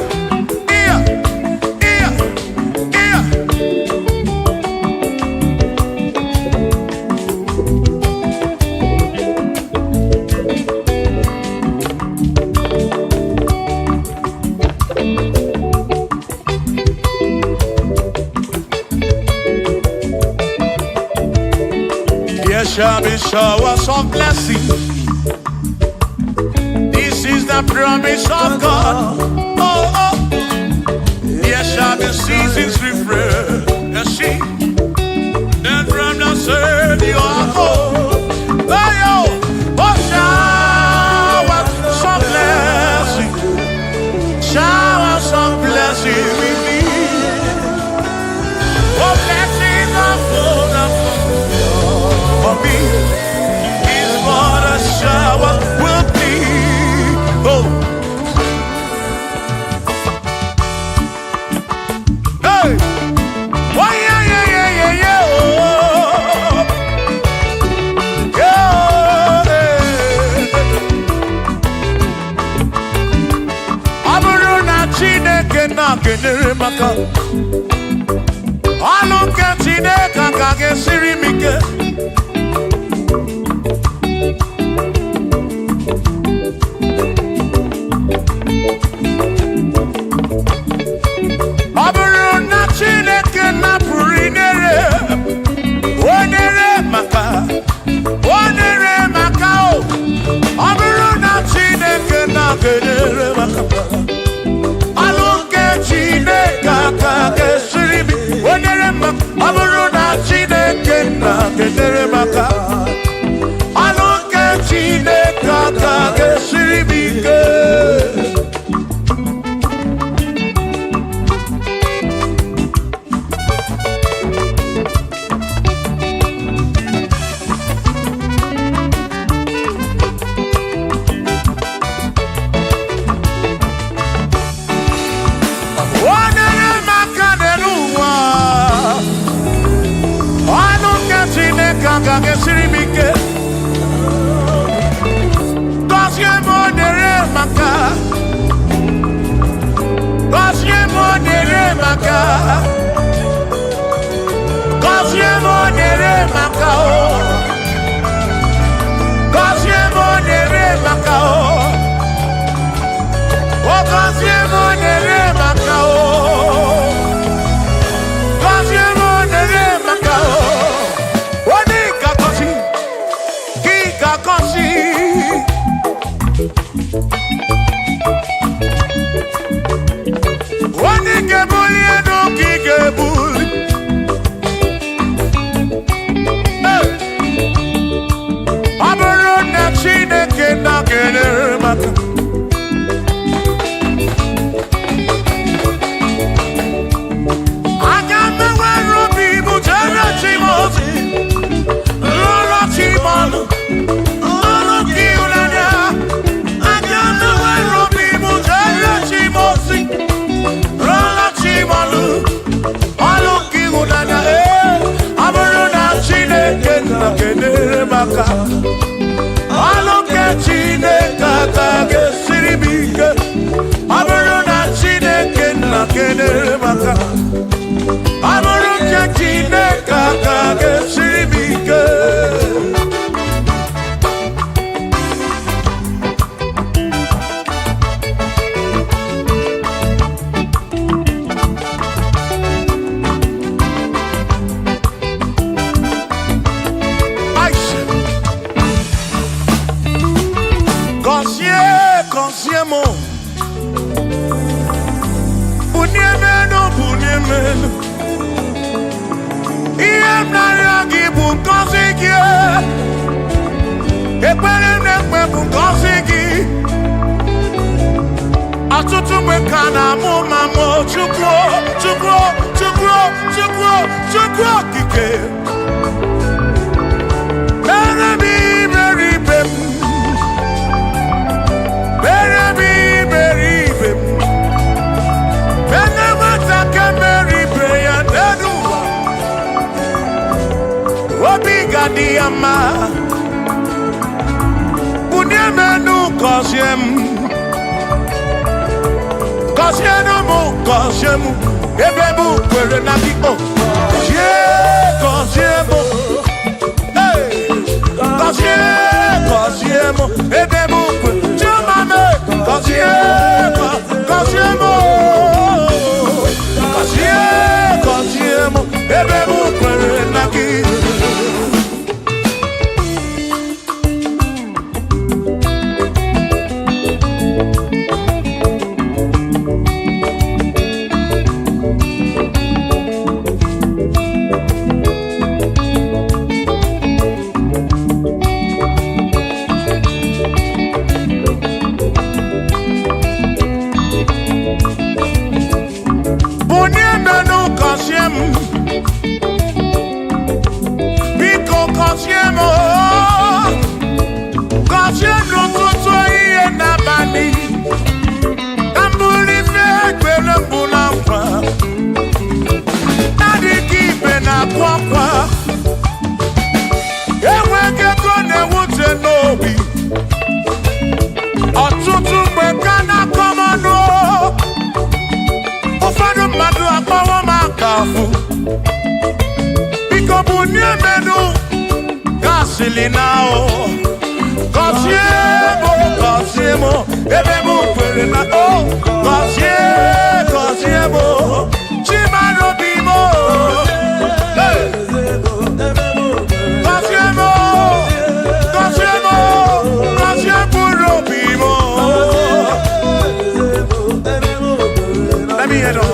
There shall be showers of blessing. This is the promise of God. Oh. There shall be seasons refreshing. Then from the sun you are home. Oh, showers of blessing. maka ọnụ nke Chineke ka ga-esiri m ike. Ọ bụrụ na Chineke napụrụ inere onere maka o, ọ bụrụ na Chineke na-enere maka ọnụ nke Chineke ka ga-esiri m onere maka. Ọ bụrụ na Chineke na-enere maka ọnụ nke Chineke ka ga-esiri m ike. Ka ga-esiri m ike. Gọzie m onere maka, gọzie m onere maka, gọzie m onere maka o, gọzie m onere maka o, gọzie m onere maka o, gọzie m onere maka o. Onye ga-ebuli elu ka ị ga-ebuli. Ọ bụrụ na Chineke na-enere maka aga m enwere obi m jere chi m ozi, lụrụ chi m ọnụ. Kenere maka ọlụ nke Chineke ka ga-esiri m ike. Ọ bụrụ na Chineke na-enere maka ọlụ nke Chineke ka ga-esiri m ike. Gọziemo bunyemenu bunyemenu, ihe m na-arịọ gị bụ ngọzi gị, ekpere m na-ekpe bụ ngọzi gị. Ọtụtụ mgbe ka na-amụ ma mụ Chukwu okike mere m iberibe m, mere m iberibe m, mere nwata ka mere ibe ya n'elu ụwa. Obi ga-adị ya mma, bunye m enu gọzie m, gọzienụ m, gọzie m ebe m kwere na gị. Gọzie m, gọzie m ebe m kwere. Gọzie m, ebe m kwere na gị. Biko gọzie m, gọzie n'ụtụtụ ihe n'abalị, ka m bụrụ ife ekpere mbụ na nkwa. Adịghị ibe na-akwa akwa, enweghị ego na-ewute n'obi. Ọtụtụ mgbe ka na-akọ m ọnụ, ụfọdụ mmadụ silinao. Cosiemo, ebemu perena oh. Cosiemo, chimano bimo. Cosiemo bimo. Let me hear on.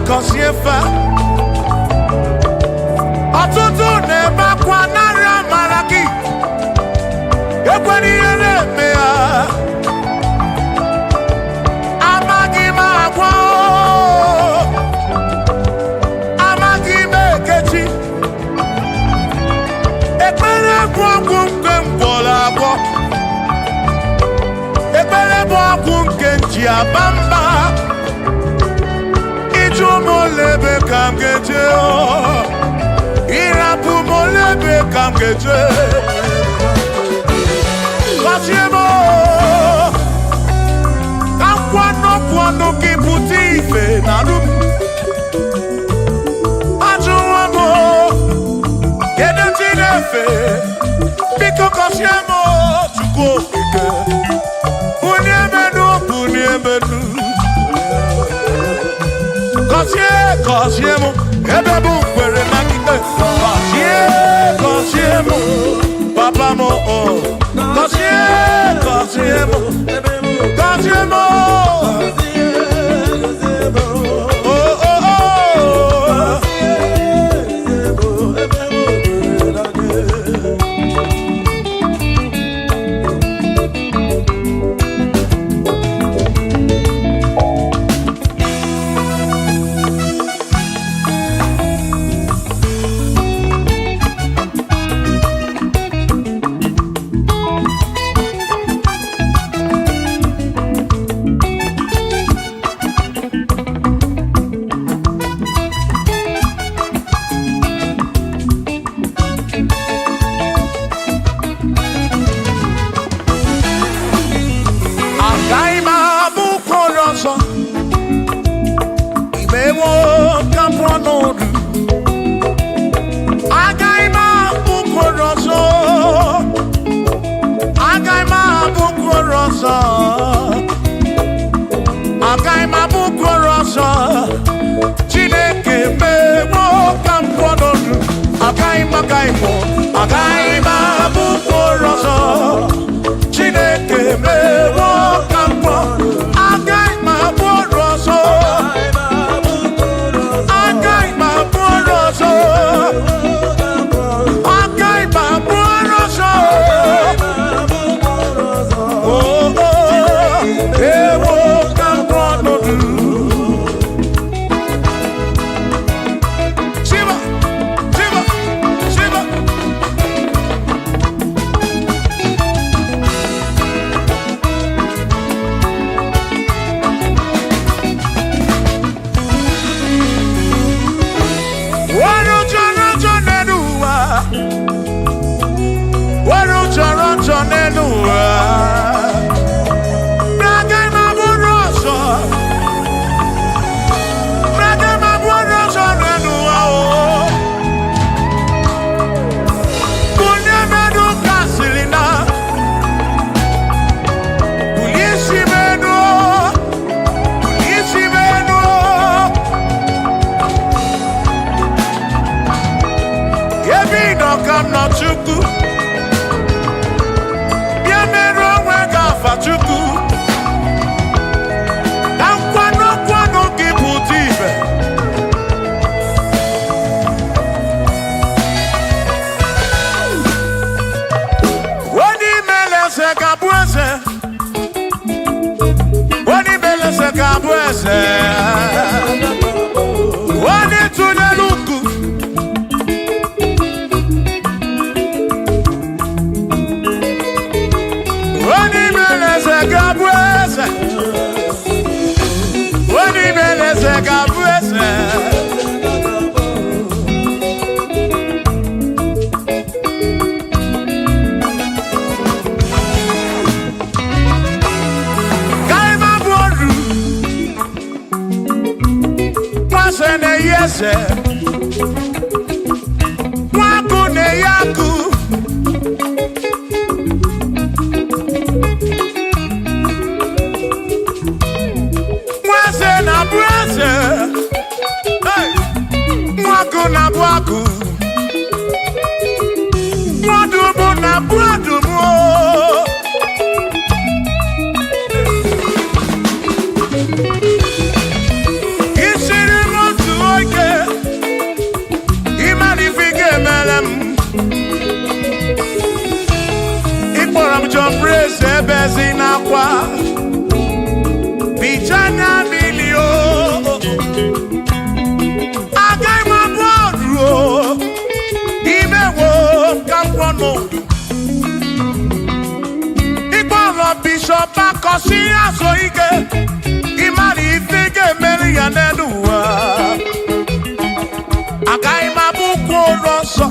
Kosiefa ọtụtụ na-ebe akwa narị amara gị ekwere ihe na-eme ya amaghị m agwa amaghị m ekechi ekpere bụ ọgwụ nke mgbọrọ agwọ ekpere bụ ọgwụ nke nji aba mba molebe kam geje irapu molebe kam geje Kosiemo kwano kiputi ife naru ajuwamo kedu tinefe biko Kosiemo chukwu okike uniemenu Kosiemo, ebebu kwere makite. Kosiemo, papa mo oh. Kosiemo, oh oh oh. eze ga-abụ eze. Eze nwaku na-eyi akụ nwaeze na-abụ eze nwaku na-abụ akụ nwadubu na-abụ adumu ebezi n'akwa bichanya milio agaghị m abụ ọrụ imewo ka mkpọnụ ịkpọrọ bishọp akọsi azụ ike ịmara ife ga-emeri ya n'elu ụwa agaghị m abụ ụkwụ ụlọ nsọ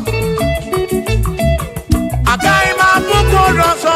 agaghị m abụ ụkwụ ụlọ nsọ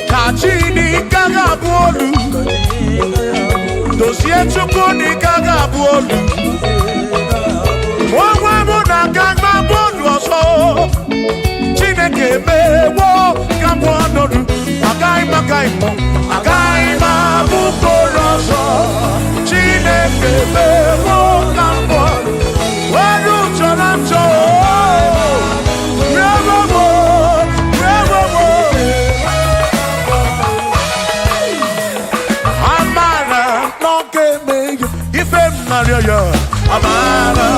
Kachini gaga bolu dosie chukwu ni gaga bolu Mwa muna gaga bolu oso Chineke mewo gambo anodu Agai ma bukoro oso Chineke mewo gambo Waru choramcho Amara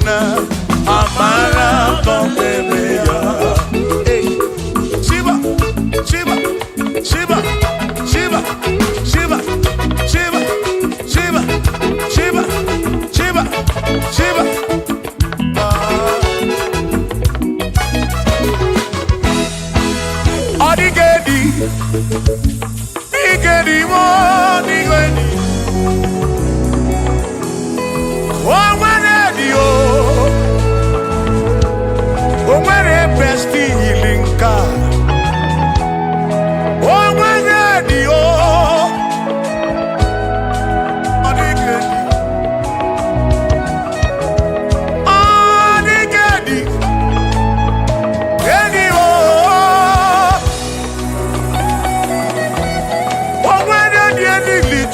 na amara kọmeme ya. Shiba, Shiba, Shiba, Shiba, Shiba, Shiba, Shiba, Shiba, Shiba, Shiba. Odigedi, Igedi mo, Igedi. Oh, when o, oh, when besti linka. Oh, when o, Odigedi, Odigedi, Edi o.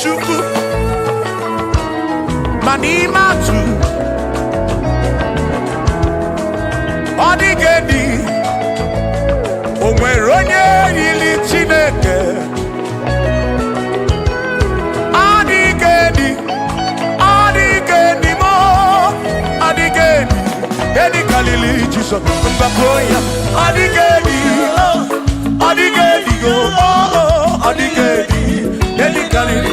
Chukwu manima tu odigedi onwere onye yili Chineke odigedi odigedi mo odigedi edi kalili Jesus mbakoya odigedi odigedi go oh odigedi edi kalili.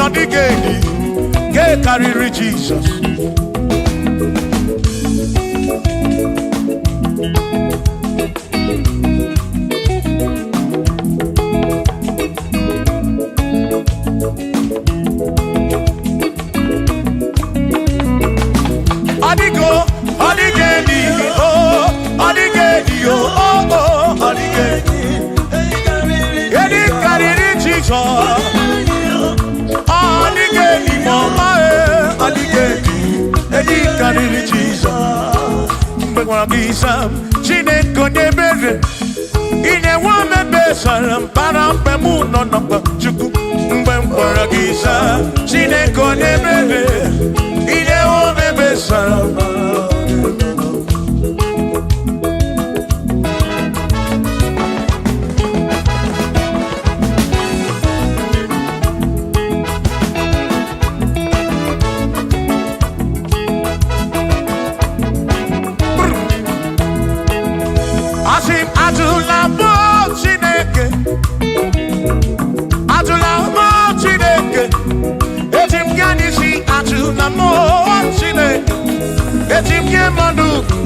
Odigedi, get carry Jesus. Odigo, Odigedi, oh, Odigedi, oh, oh, Odigedi, get carry Jesus. Odigedi mama odigedi edi kariri Jesus mbegwa gisa Chineke onye bere ine wa mebe salam para mpemu no no Chukwu mgbe mkpọrọ gisa Chineke onye bere ine wa mebe salam.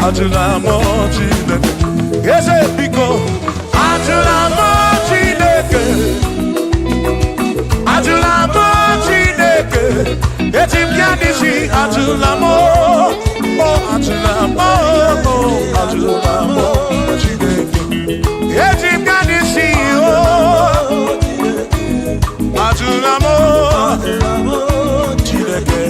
Atula mo Chineke, ese biko. Atula mo Chineke, atula mo Chineke. Etim kanisi atula mo, oh atula mo, oh atula mo Chineke. Etim kanisi oh, atula mo Chineke.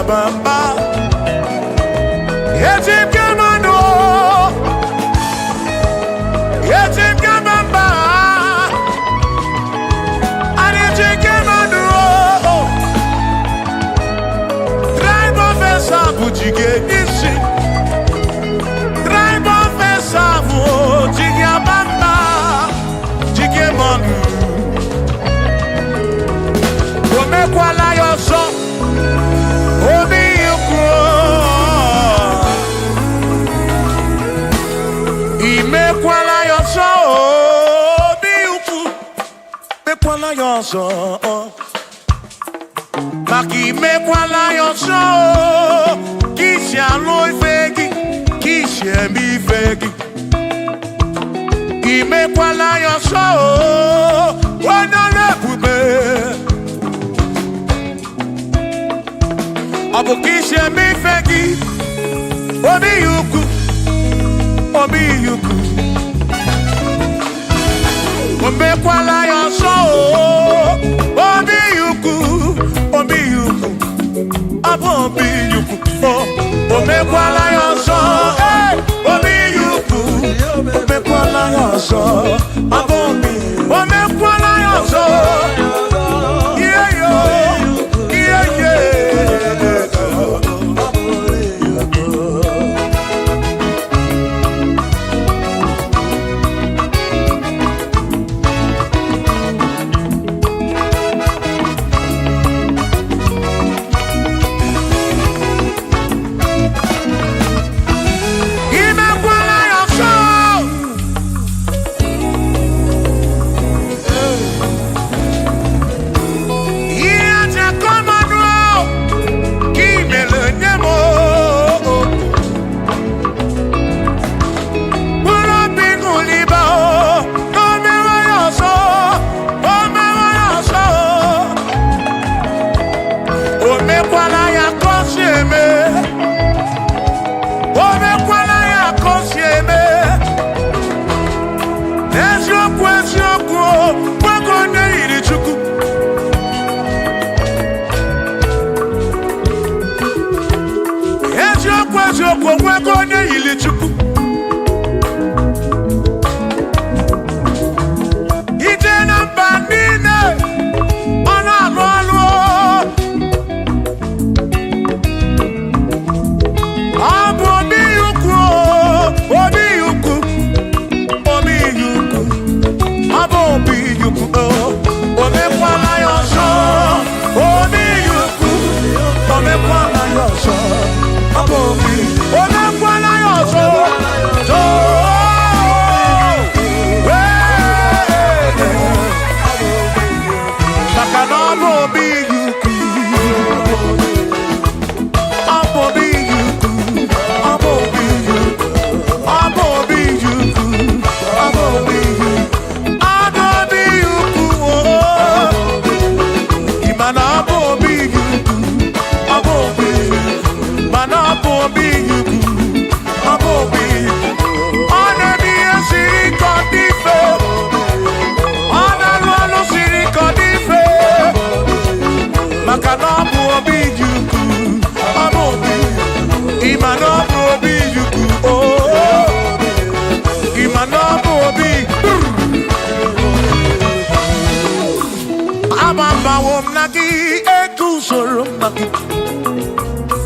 bamba. Yetim kamano, yetim kamamba. Yetim kamano, drive off a sabu jige isi, drive off a sabu jige bamba, jige manu. Ome kwala yoso, obi yukro. Ime kwala yoso, obi yukro. Me kwala yoso, maki me kwala yoso. Kishi aloi fegi, kishi emi fegi. Ime kwala yoso, wana lepube. Abukishe mi fegi, obi yuku, obi yuku. Ombe kwala yoso, obi yuku, obi yuku. Abo obi yuku, ombe kwala yoso, obi yuku. Ombe kwala yoso, abo obi, ombe kwala yoso. Yeah yo, yeah yeah.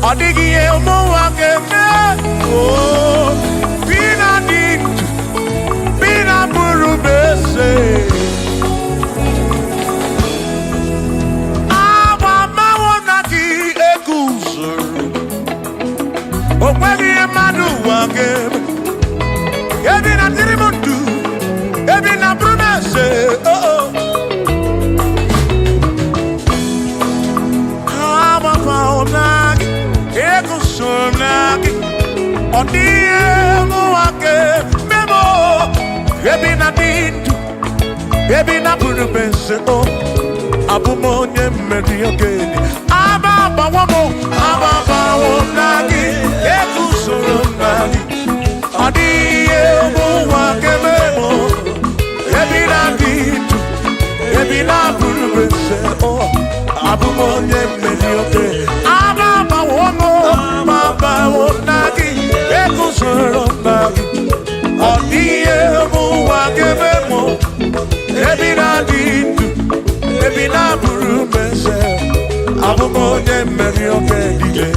Odigi emo wakeme, oh, bina dintu, bina burubese. Aba mawonaki ekusuru, okwegi emadu wakeme. Ebina tirimundu, ebina burubese, oh oh. Aba mawonaki. Ekusonaki, odiemu wake memo, ebina dintu, ebina burubense o, abumonye mediokeni, ababa wonaki, ekusonaki, odiemu wake memo, ebina dintu, ebina burubense o, abumonye mediokeni, ababa ebi na dị ndụ, ebi na bụrụ meze, abụ m onye mmeri oge niile.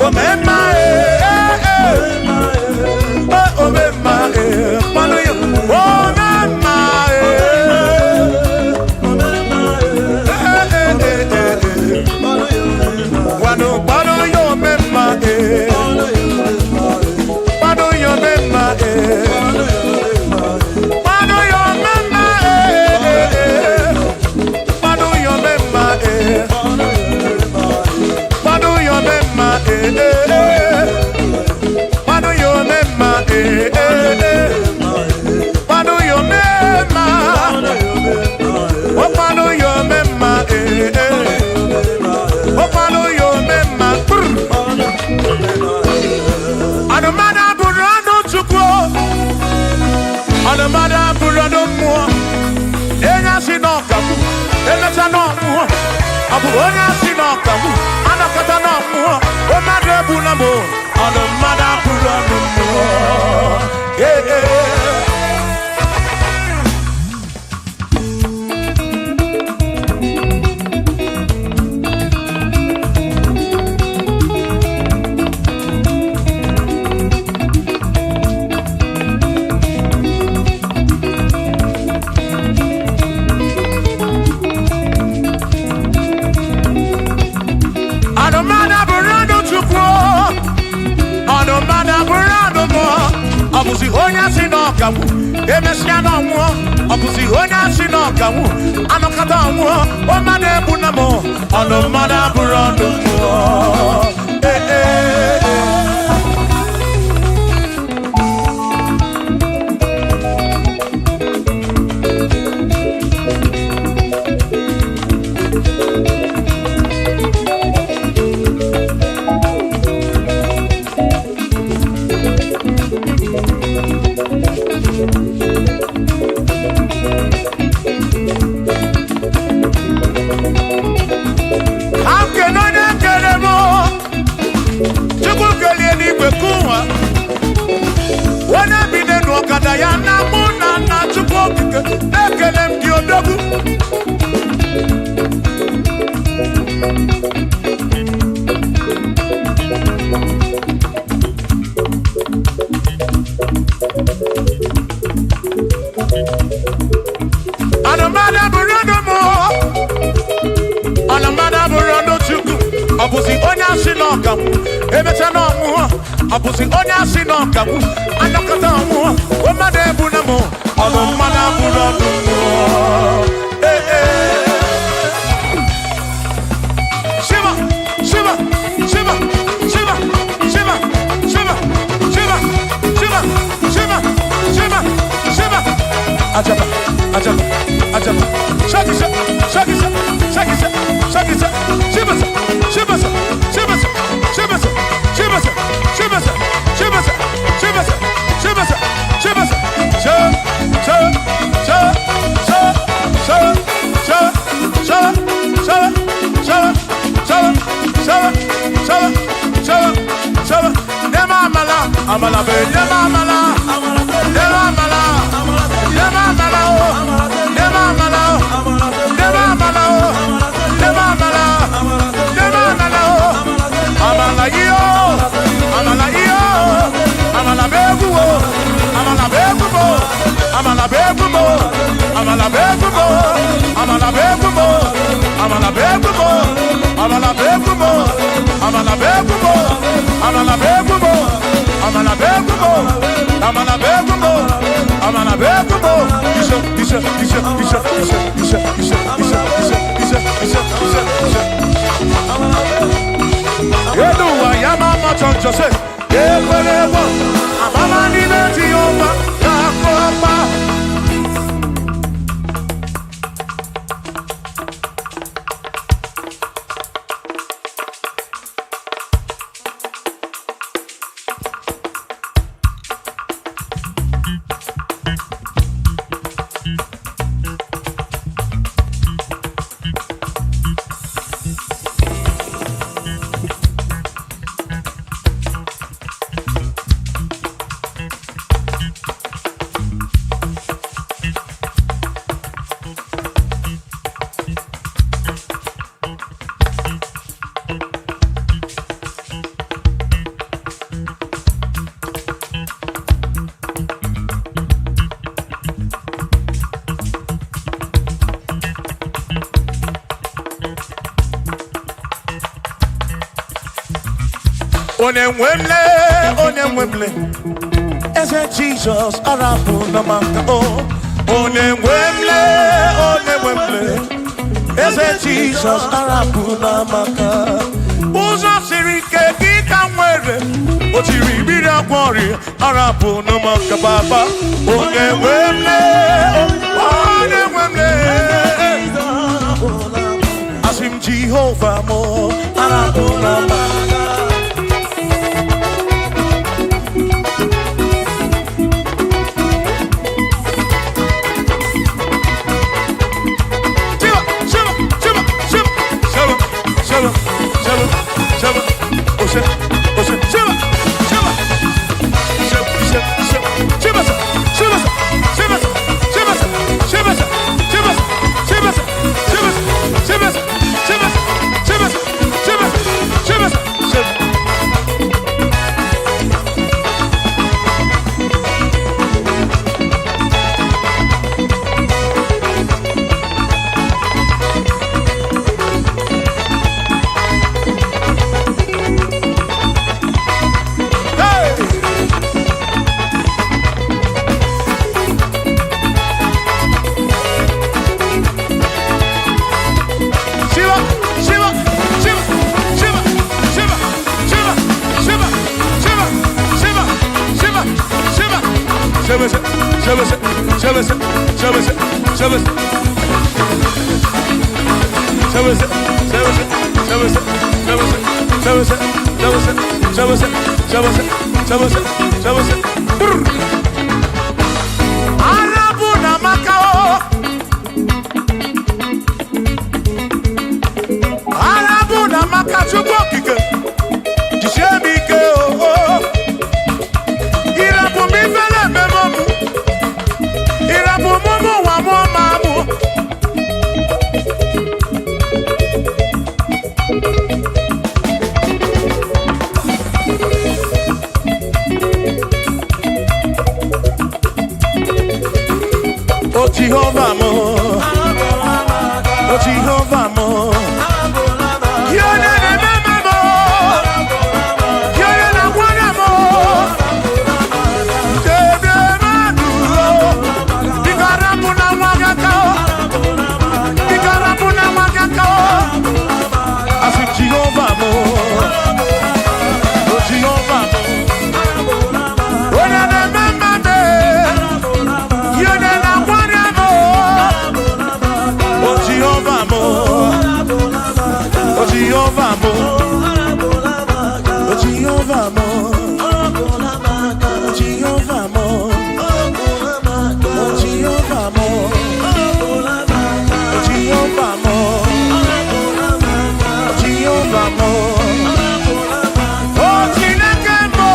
Omemma, emecha n'ọmụọ ọ bụ onye asị n'ọkagbu anọkọta n'ọmụọ o mmadụ ebula m ọnụ mmadụ abụrụ ọnụ mmụọ ọ bụzi onye asị n'ọkagbu emesịa n'ọnwụọ ọ bụzi onye asị n'ọkagbu anọkọta ọnwụọ o mmadụ ebu na m ọnụ mmadụ abụrụ ọnụ mmụọ ya na mụ na nna Chukwu okike na-ekele m gị odogwu anụmanụ bụrụ ọnụ mụ anụmanụ bụrụ ọnụ Chukwu ọ bụzi onye asị n'ọkagbu emecha n'ọnwụọ ọ bụzi onye asị n'ọkagbu anọkọta ọnwụọ o mmadụ ebu na m ọnụ mmadụ abụrụ ọnụ mmụọ Shiva Shiva Shiva Shiva Shiva Shiva Shiva Shiva Shiva Shiva Shiva Ajaba Ajaba Ajaba Shakisa Shakisa Shakisa Shakisa Shiva Shiva Shiva Shiva Shiva Shiva Shiva Shiva Amala be nema amala nema amala nema amala nema amala nema amala nema amala nema amala amala yo amala yo amala begu amala begu amala begu amala begu amala begu amala begu amala begu amala begu amala begu amana begumo amana begumo amana begumo isha yedu wa yama machonjo se yekwelewa amama ni beti yoma yakoma Onemwemle, ese Jesus arapu na maka Onemwemle, ese Jesus arapu na maka. Uzo sirike kika mwere, otiri bira kwori arapu na maka baba. Onemwemle, asim Jehovah mo arapu na maka. Shiva, Oh Jehovah mo, oh Jehovah mo, you're the remember mo, you're the one mo. I said Jehovah mo, oh Jehovah mo, oh the remember me, you're the Jehovah mo, oh Jehovah mo, oh Jehovah mo, oh Jehovah mo, oh Jehovah mo, oh Jehovah mo, oh Jehovah mo, oh Chineke mo.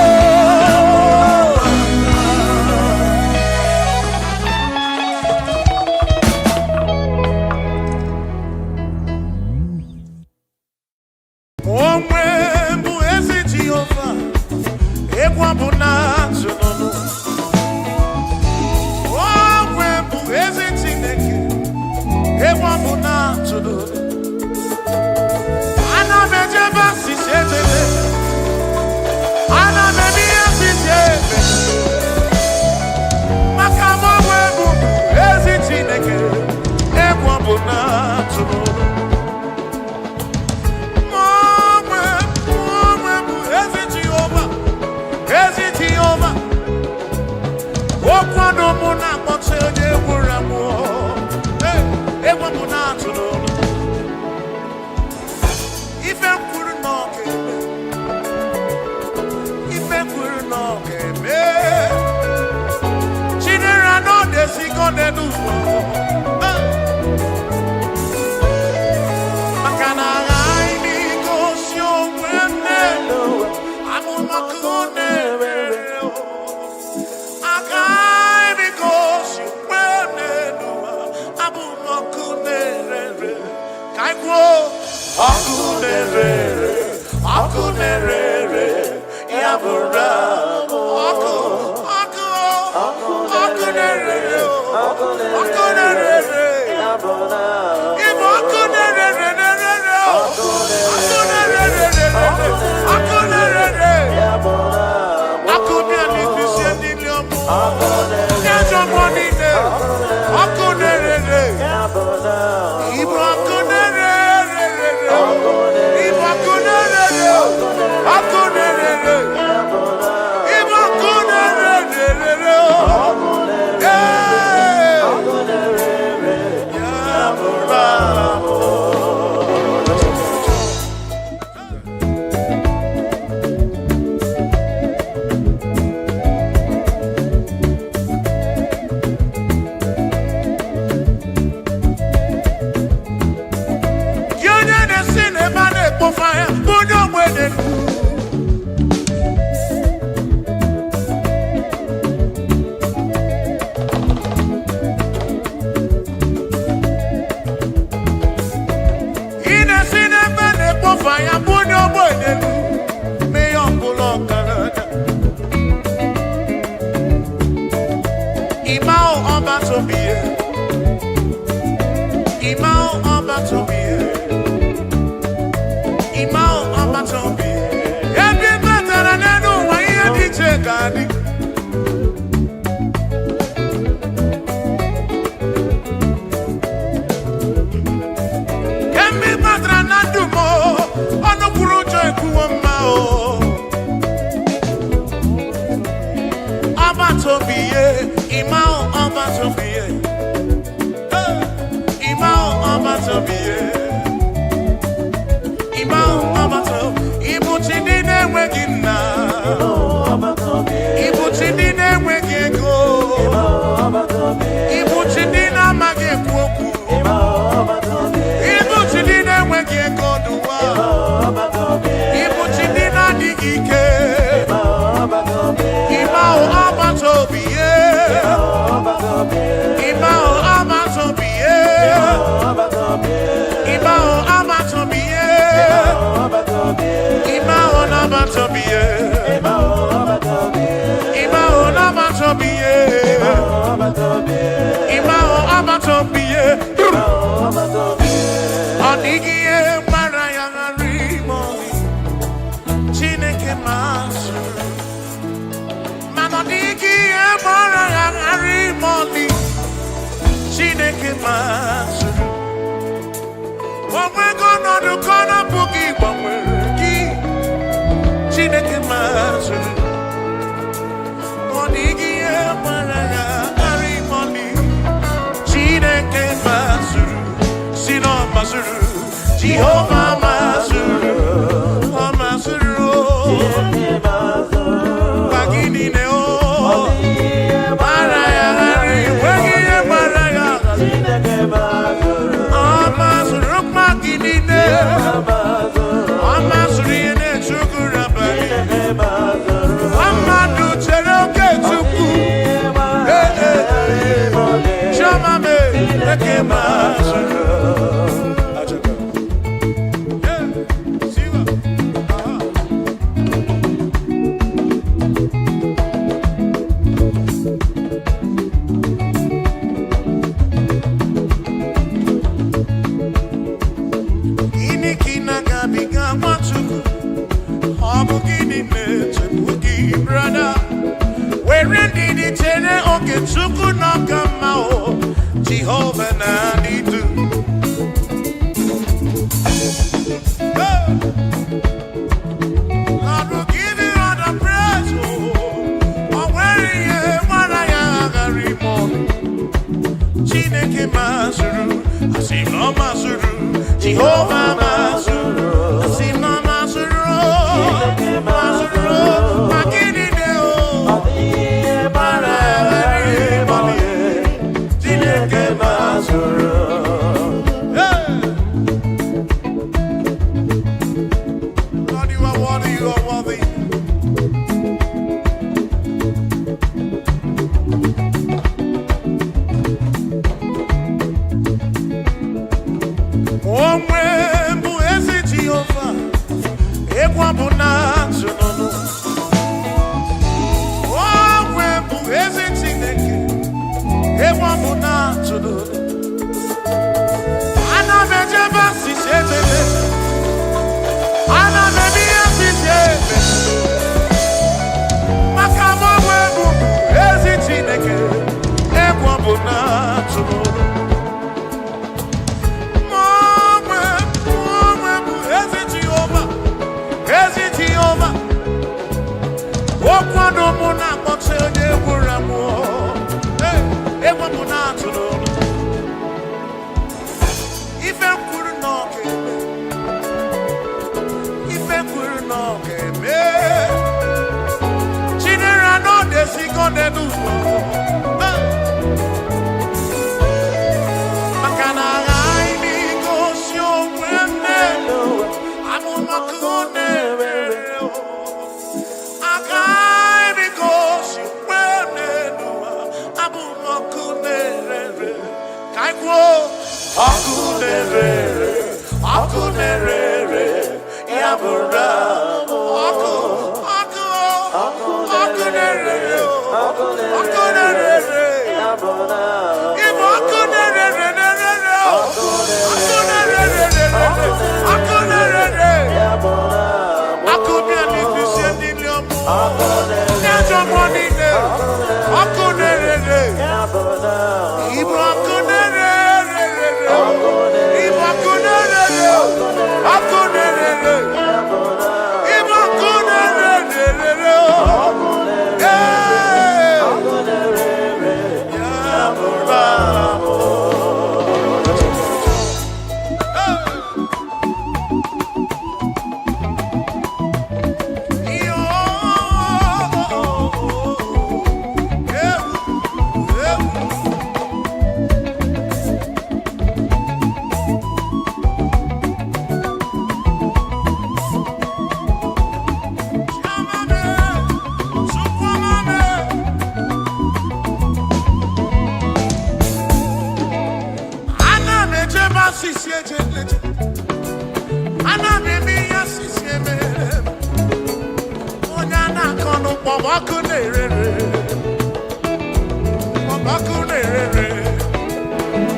Imao Wazobia. Onigie Maraya Rimoli. Chineke Masu. Manonigie Maraya Rimoli. Chineke Masu. One we're gonna do, gonna boogie, one we're Chineke Masu. Onigie Maraya Rimoli. Chineke Masu. Sino Masuru. Jehovah Masuru. Masuru. Bagini Neo. Maraya Rimoli. Maraya. Masuru Magini Neo. Masuru Yene Chukurabani. Amadu Cheroke Chuku. Shamame Eke Masuru. Jehovah Nanidu. Lord will give you all the praise. Oh, where you Maraya Chineke Masuru. Asim no Masuru. Jehovah Masuru. Asim no Masuru. Masuru. Magini Deo. Lord, you are worthy, you are worthy. Omwe mbu ezi Jehovah, ekwa buna tsunono. Omwe mbu ezi Chineke, ekwa buna tsunono. Ana mejeba sisebebe, ana mebiya sisebe. Makama webu ezi Chineke, ekwa buna tsunono. Okwado muna kpọtụ onye gwụrụ amụ. Egwu mụ na-atụrụ. Ife kwuru na ọ ga-eme. Ife kwuru na ọ ga-eme. Chinere na ọ na-esikọ n'elu ụwa. Maka na aghaghị m igosi onwe m n'elu. Amụmakụ na-ewere. Akunerere, yabura, akunerere, yabura, ibo akunerere, akunerere, yabura, akunerere, bisendiliamu, nejomodine, akunerere, yabura, ibo akunerere.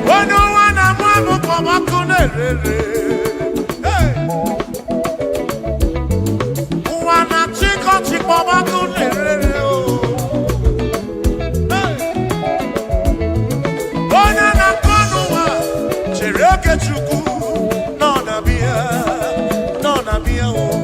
Ono wana mwamu koma kunerere. Wana chiko chiko makunerere. Ona na kono wa chereke chuku. Nona bia o.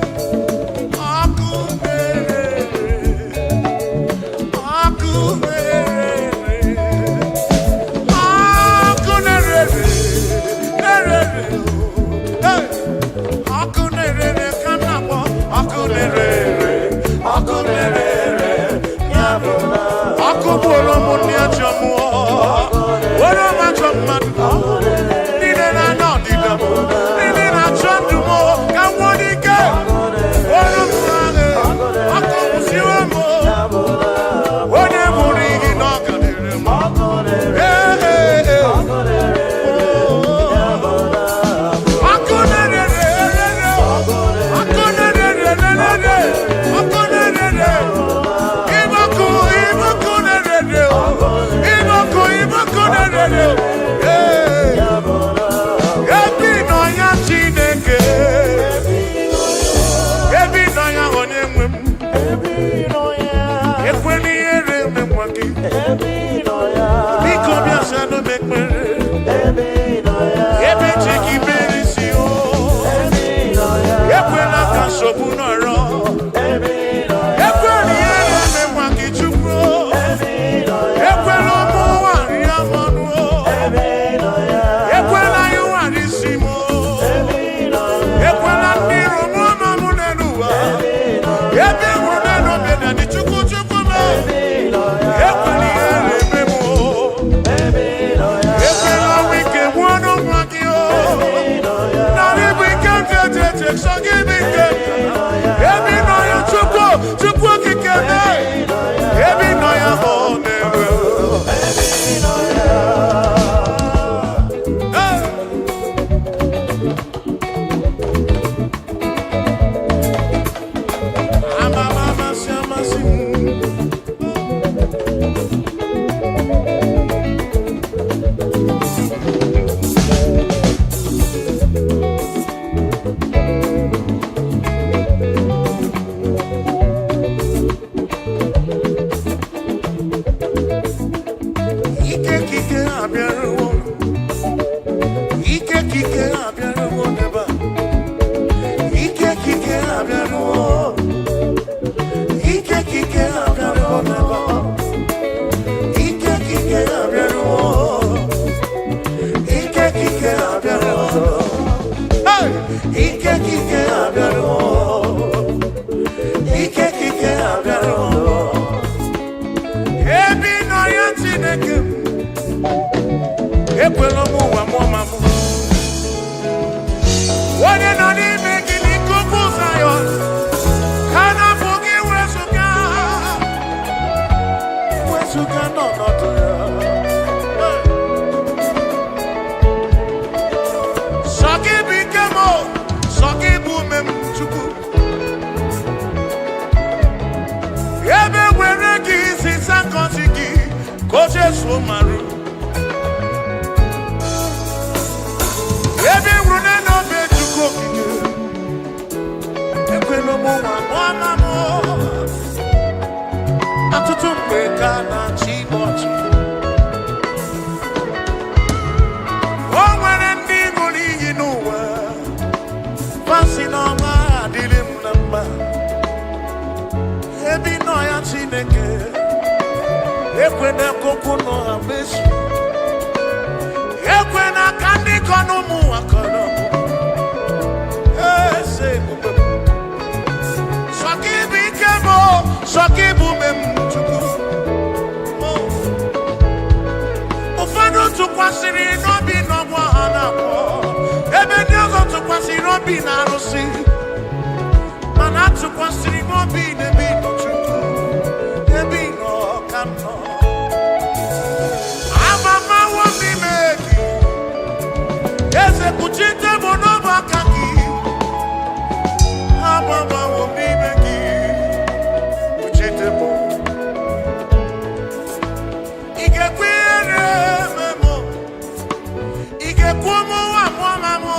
Ekuomo wa mwamamo.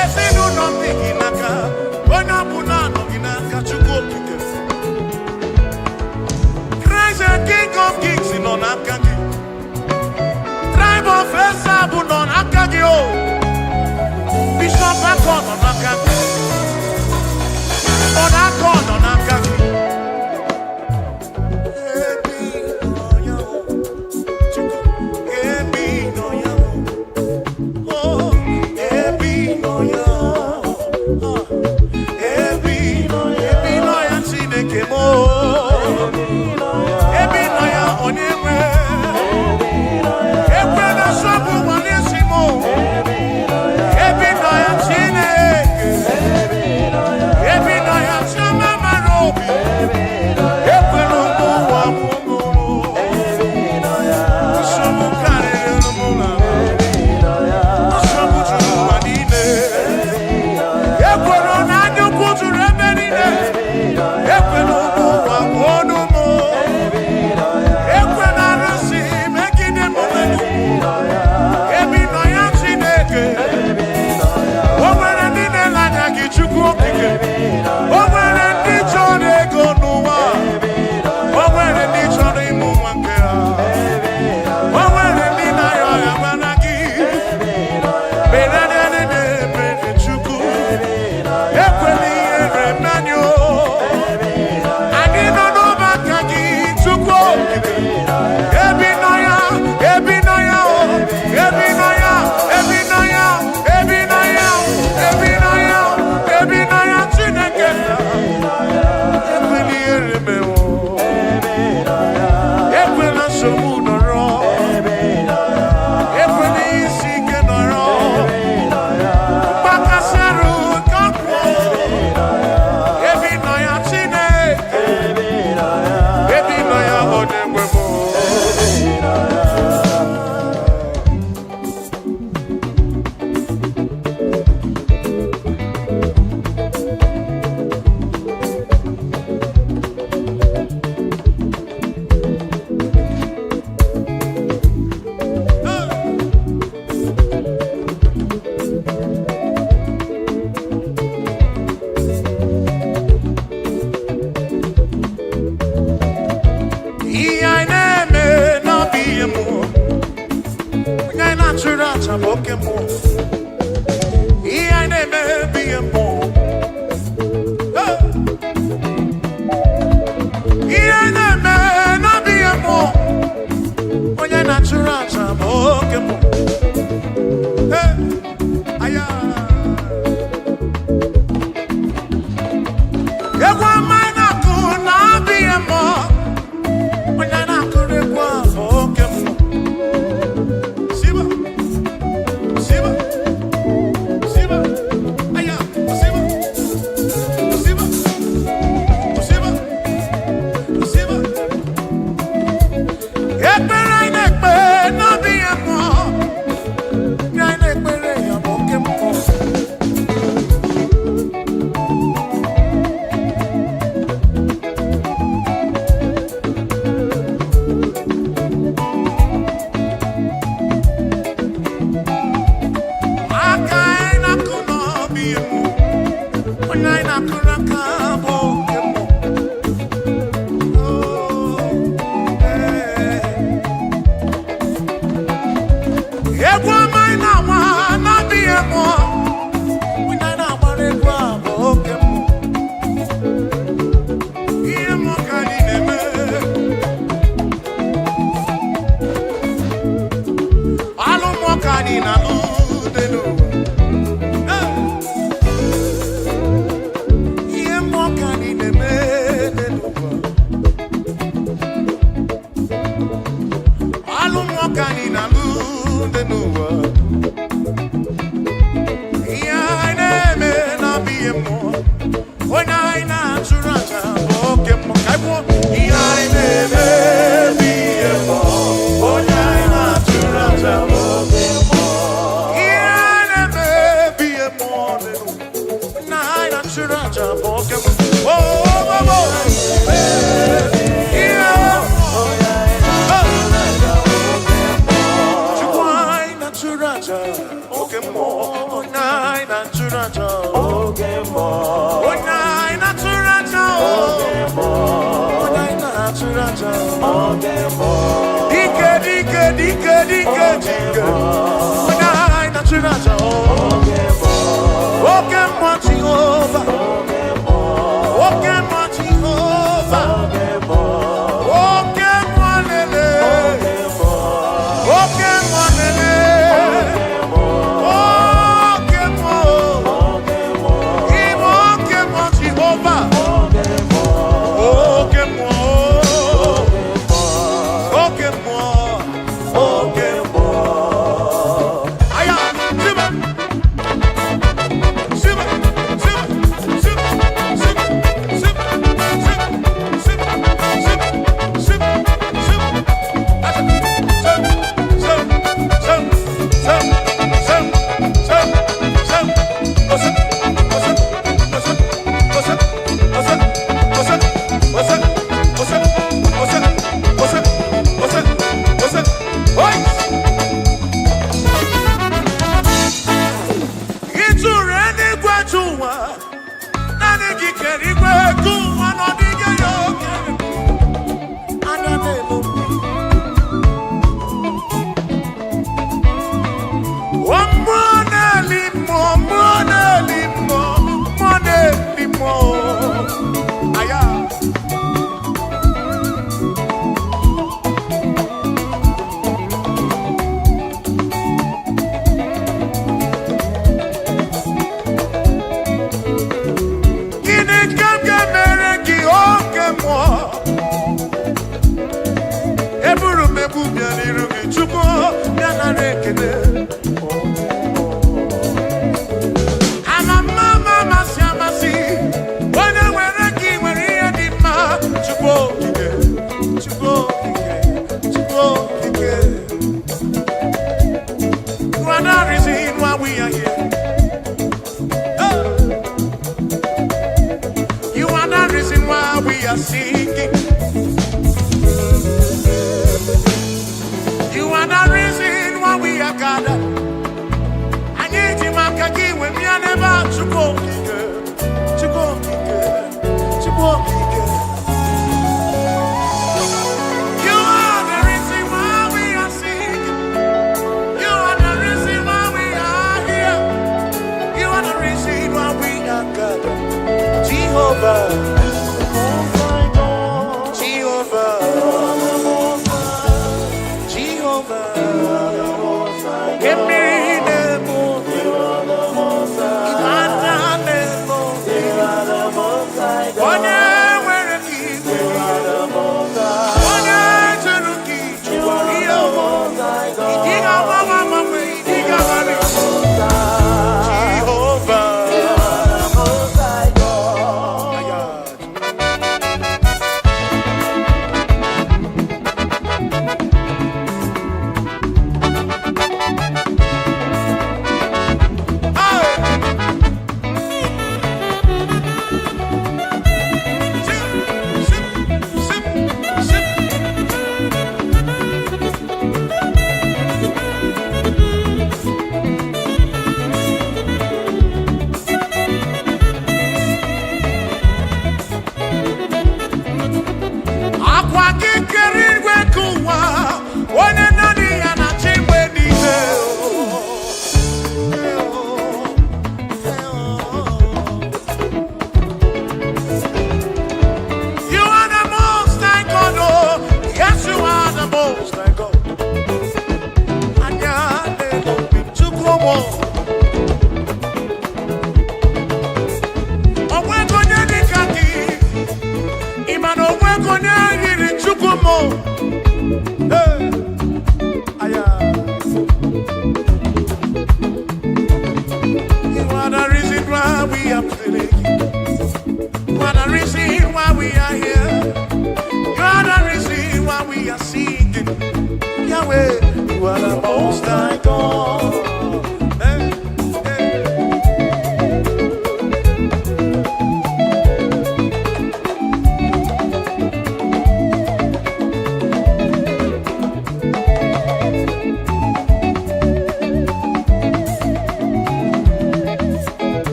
Esinu no pikinaka. Ona bunano ginaka chukokike. Christ the King of Kings in on akagi. Tribe of Esabu non akagi o. Bishop Akon on akagi. On Akon on akagi. Ebi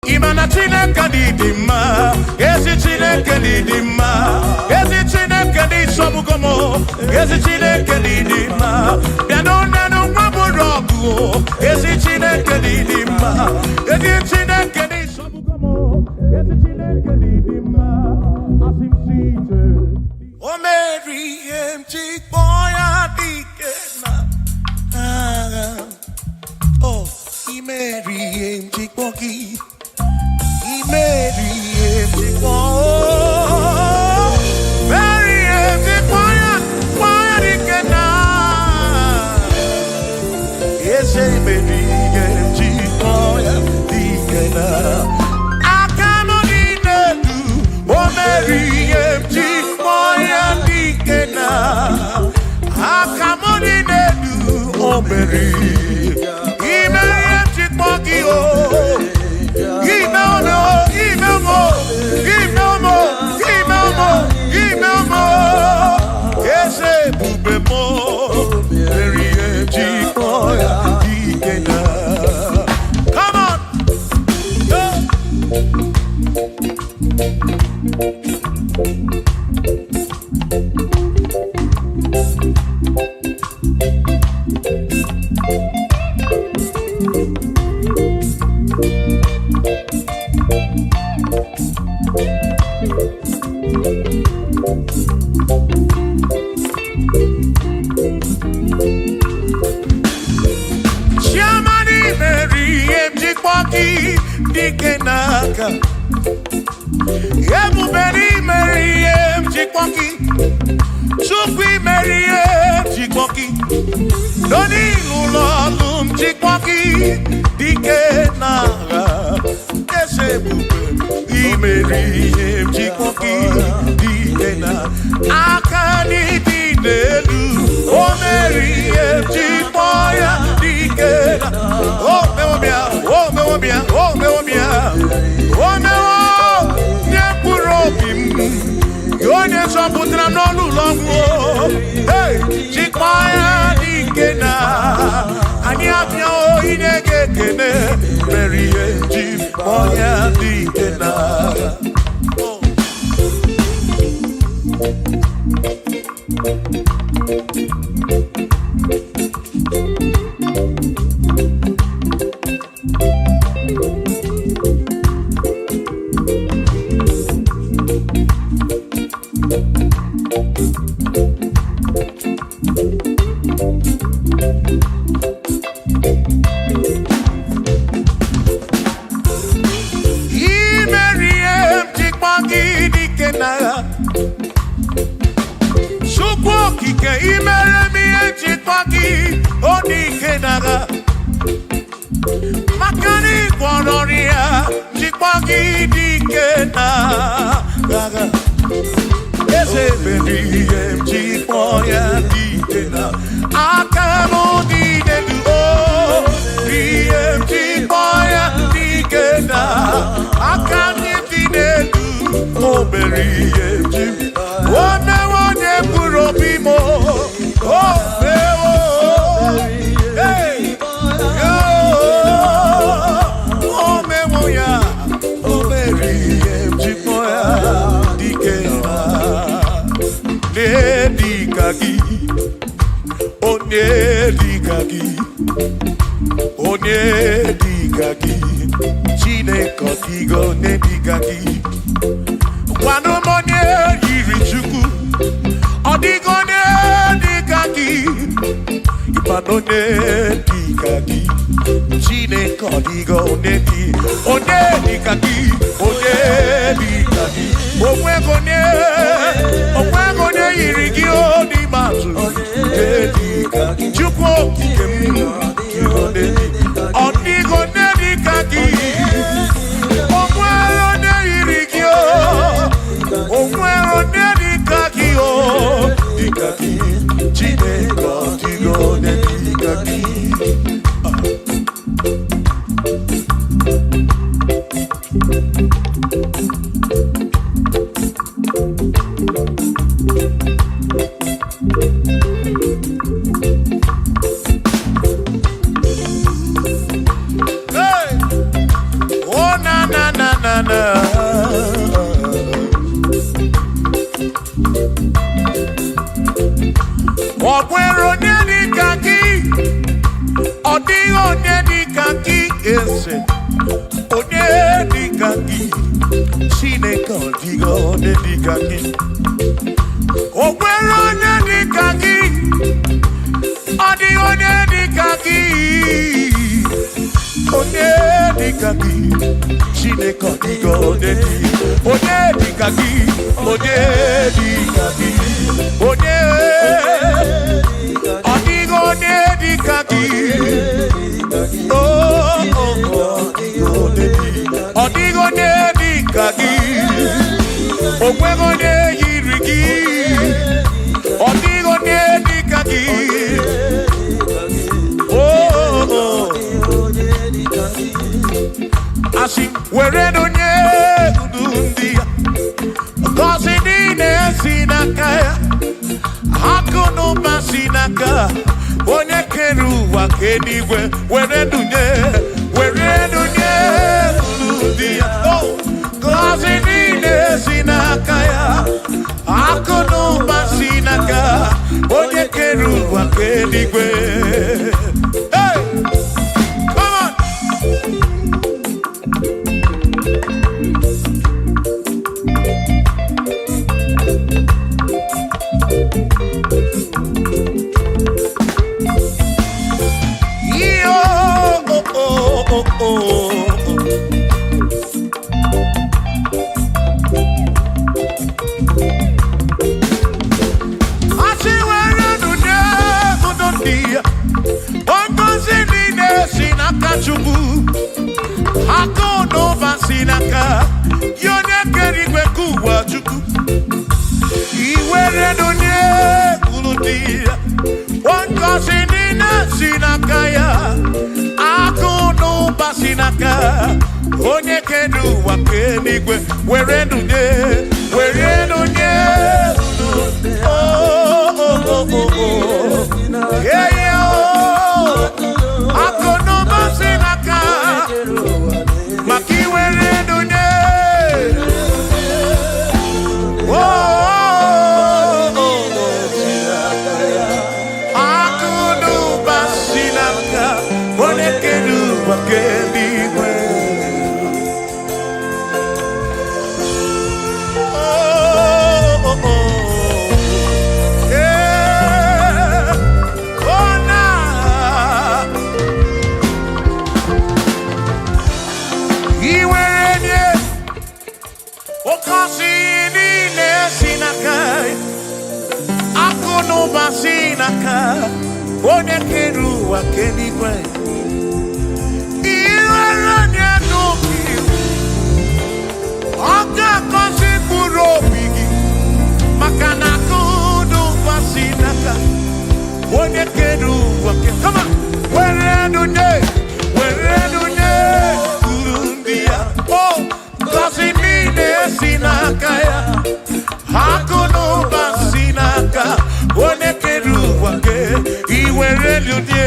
Imana Chineke di mma, ezi Chineke di mma, ezi Chineke di sobugomo, ezi Chineke di mma. Bianona no maborogu, ezi Chineke di mma, ezi Chineke di sobugomo, ezi Chineke di mma. Asim site. O Mary empty boy adikena. Oh, Mary empty boy. Mary, Mary, yes, Mary, I cannot eat oh Mary, I cannot eat oh Mary, give no more, give no more, give no more, give no more, give no more. Yes, bube mo, very cheap boy, come on, Dikenaka Ebuberi Meriem Chikwoki Chukwi Meriem Chikwoki Doni Lulolum Chikwoki Dikenaka Esebube Meriem Chikwoki Dikenaka Akani Dinelu O Meriem Chikwoya Dikenaka Oh Meobia Oh Meobia Oh Meobia Oh Meo Nyepurobim Yone Soputra Nolu Longo Hey Chikmaya Dikena Anyapia O Inegekene Merie Chikmaya Dikena Makani Kwanoria, Chikwagi Dikena, Gaga, Ese Baby, Chikwoya Dikena, Akamo Dinedu, Chikwoya Dikena, Akani Dinedu, Oh, Berry, One Purobimo, Oh, hey. Onedikaki Chineke digo nedikaki Kwanu monye yiri chukwu Odigo nedikaki Ipano nedikaki Chineke digo onedikaki Onwegone yiri gi odimatu Chukwu okike Odigo nedikaki Onwegone yiri gi Onwegone nedikaki Dikaki Chineke ọdịgo onye dịka gị. Hey! Oh na na na na na. Ọ nwere onye dịka gị, ọ dịghị onye dịka gị eze, onye dịka gị, Chineke ọ dịghị onye dịka gị. O nwere onye dịka gị, ọ dịghị onye dịka gị, onye dịka gị, Chineke ọ dịghị onye dịka gị, onye dịka gị, onye ọ dịghị onye dịka gị, ọ dịghị onye dịka gị, o nweghị onye yiri gị, ọ dịghị onye dịka gị, asị were onye ndu ndị ya, ngọzi niile si n'aka ya, akụ na ụba si n'aka onye kere ụwa ka eluigwe, were dunye ndị ya, ngọzi niile si n'aka ya, akụ na ụba si n'aka onye kere ụwa ka eluigwe. Hey! Come on! onye kere ụwa ka eluigwe were ndụnye akụ n'ụba si n'aka maka iwere ndụnye akụ n'ụba si n'aka onye kere ụwa ka eluigwe. Sinaka, onye kere ụwa ka eluigwe, iwere onye n'obi, ọ ga-akọzi mkpụrụ obi gị, maka na akụ n'ụwa sinaka, onye kere ụwa ka come on, were ndụnye uru ndị ya, ngọzi niile si n'aka ya, akụ n'ụba si n'aka onye kere ụwa ke iwere ndụnye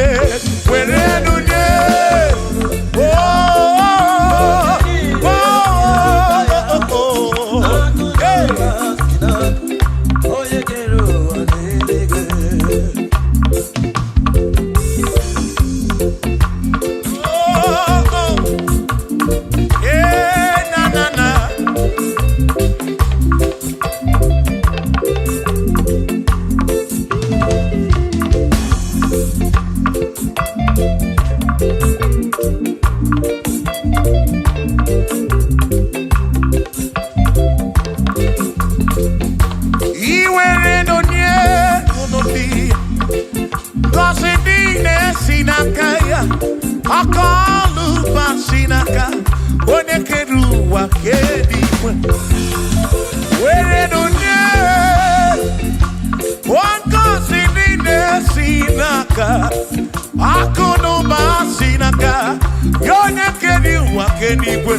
n'igwe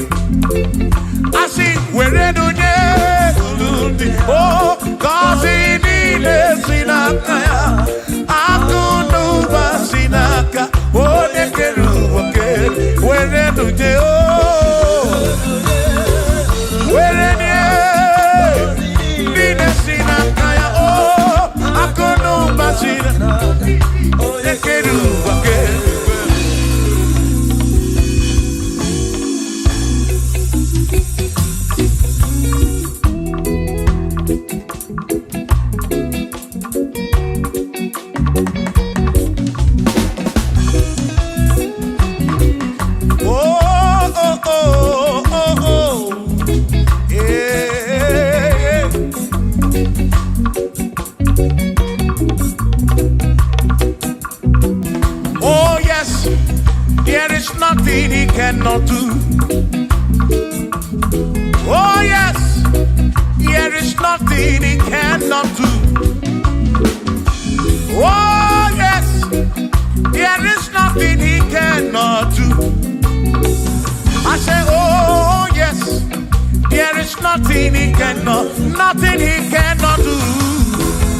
asị were n'onye ndị o gọzi niile si n'aka ya akụ n'ụba si n'aka onye kere ụwa were n'onye o were nye niile si n'aka ya o akụ n'ụba si n'aka onye kere ụwa nothing he cannot do. Oh yes, there is nothing he cannot do. Oh yes, there is nothing he cannot do. I say, oh yes, there is nothing he cannot do.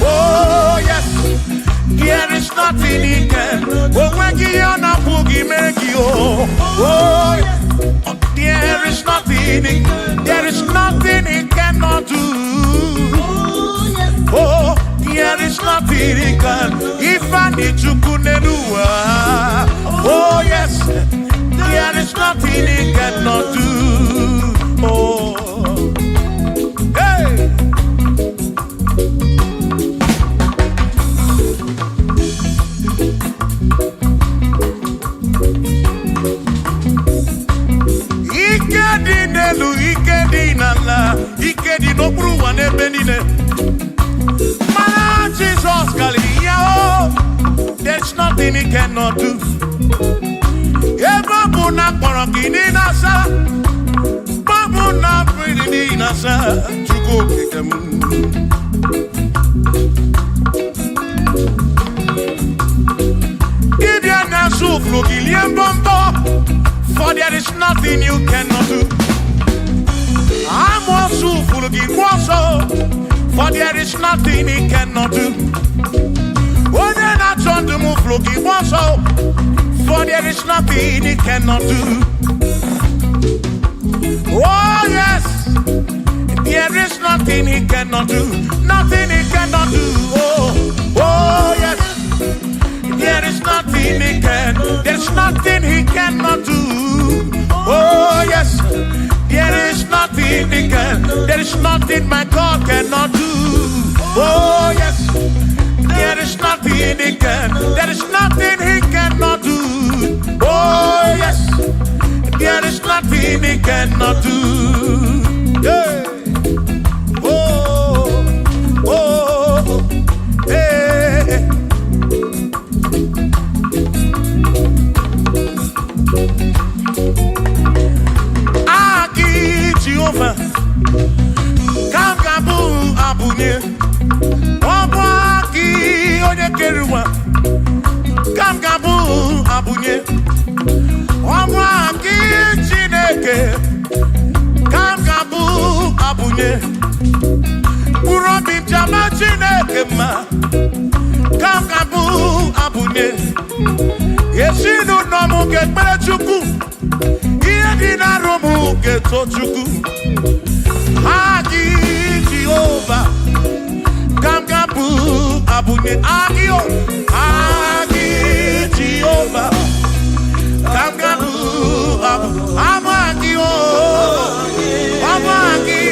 Oh yes, there is nothing he can. Oh, when you on a boogie, make you. Oh, there is nothing he cannot do. Oh, there is nothing he can. If I need to kunenua. Oh yes, there is nothing he cannot do. Oh, hey. Ike di n'okpuru ụwa n'ebe niile. Mana Jesus Galilea, oh, there's nothing he cannot do. Ebe ọ bụ na kpọrọ gị n'ịnasa, ọ na pịrị n'ịnasa, Chukwu okike m. Ịbịa na-asụ ụfụrụ gị lie mbọmbọ, for there is nothing you cannot do. I'm also full of also, for there is nothing he cannot do. Oh, then I turn to move looking also, for there is nothing he cannot do. Oh, yes, there is nothing he cannot do. Nothing he cannot do. Oh yes, there is nothing he can. There's nothing he cannot do. Oh, yes. There is nothing he can. There is nothing my God cannot do. Oh yes, there is nothing he can. There is nothing he cannot do. Oh yes, there is nothing he cannot do. Yeah. Oh, oh, hey. Jehovah, Kangabu Abunye, Obaki Oyekeruwa, Kangabu Abunye, Obaki Chineke, Kangabu Abunye, Urobi Jama Chineke ma, Kangabu Abunye, Yesinu Nomu Gekpere Chukwu. Romu geto chuku Agi Jehovah Kamgabu Abunye Agio Agi Jehovah Kamgabu Amagio Amagi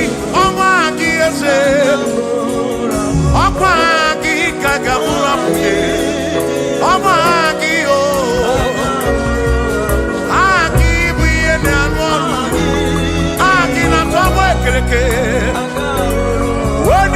ese Amagi Kagabu Abunye Amagio When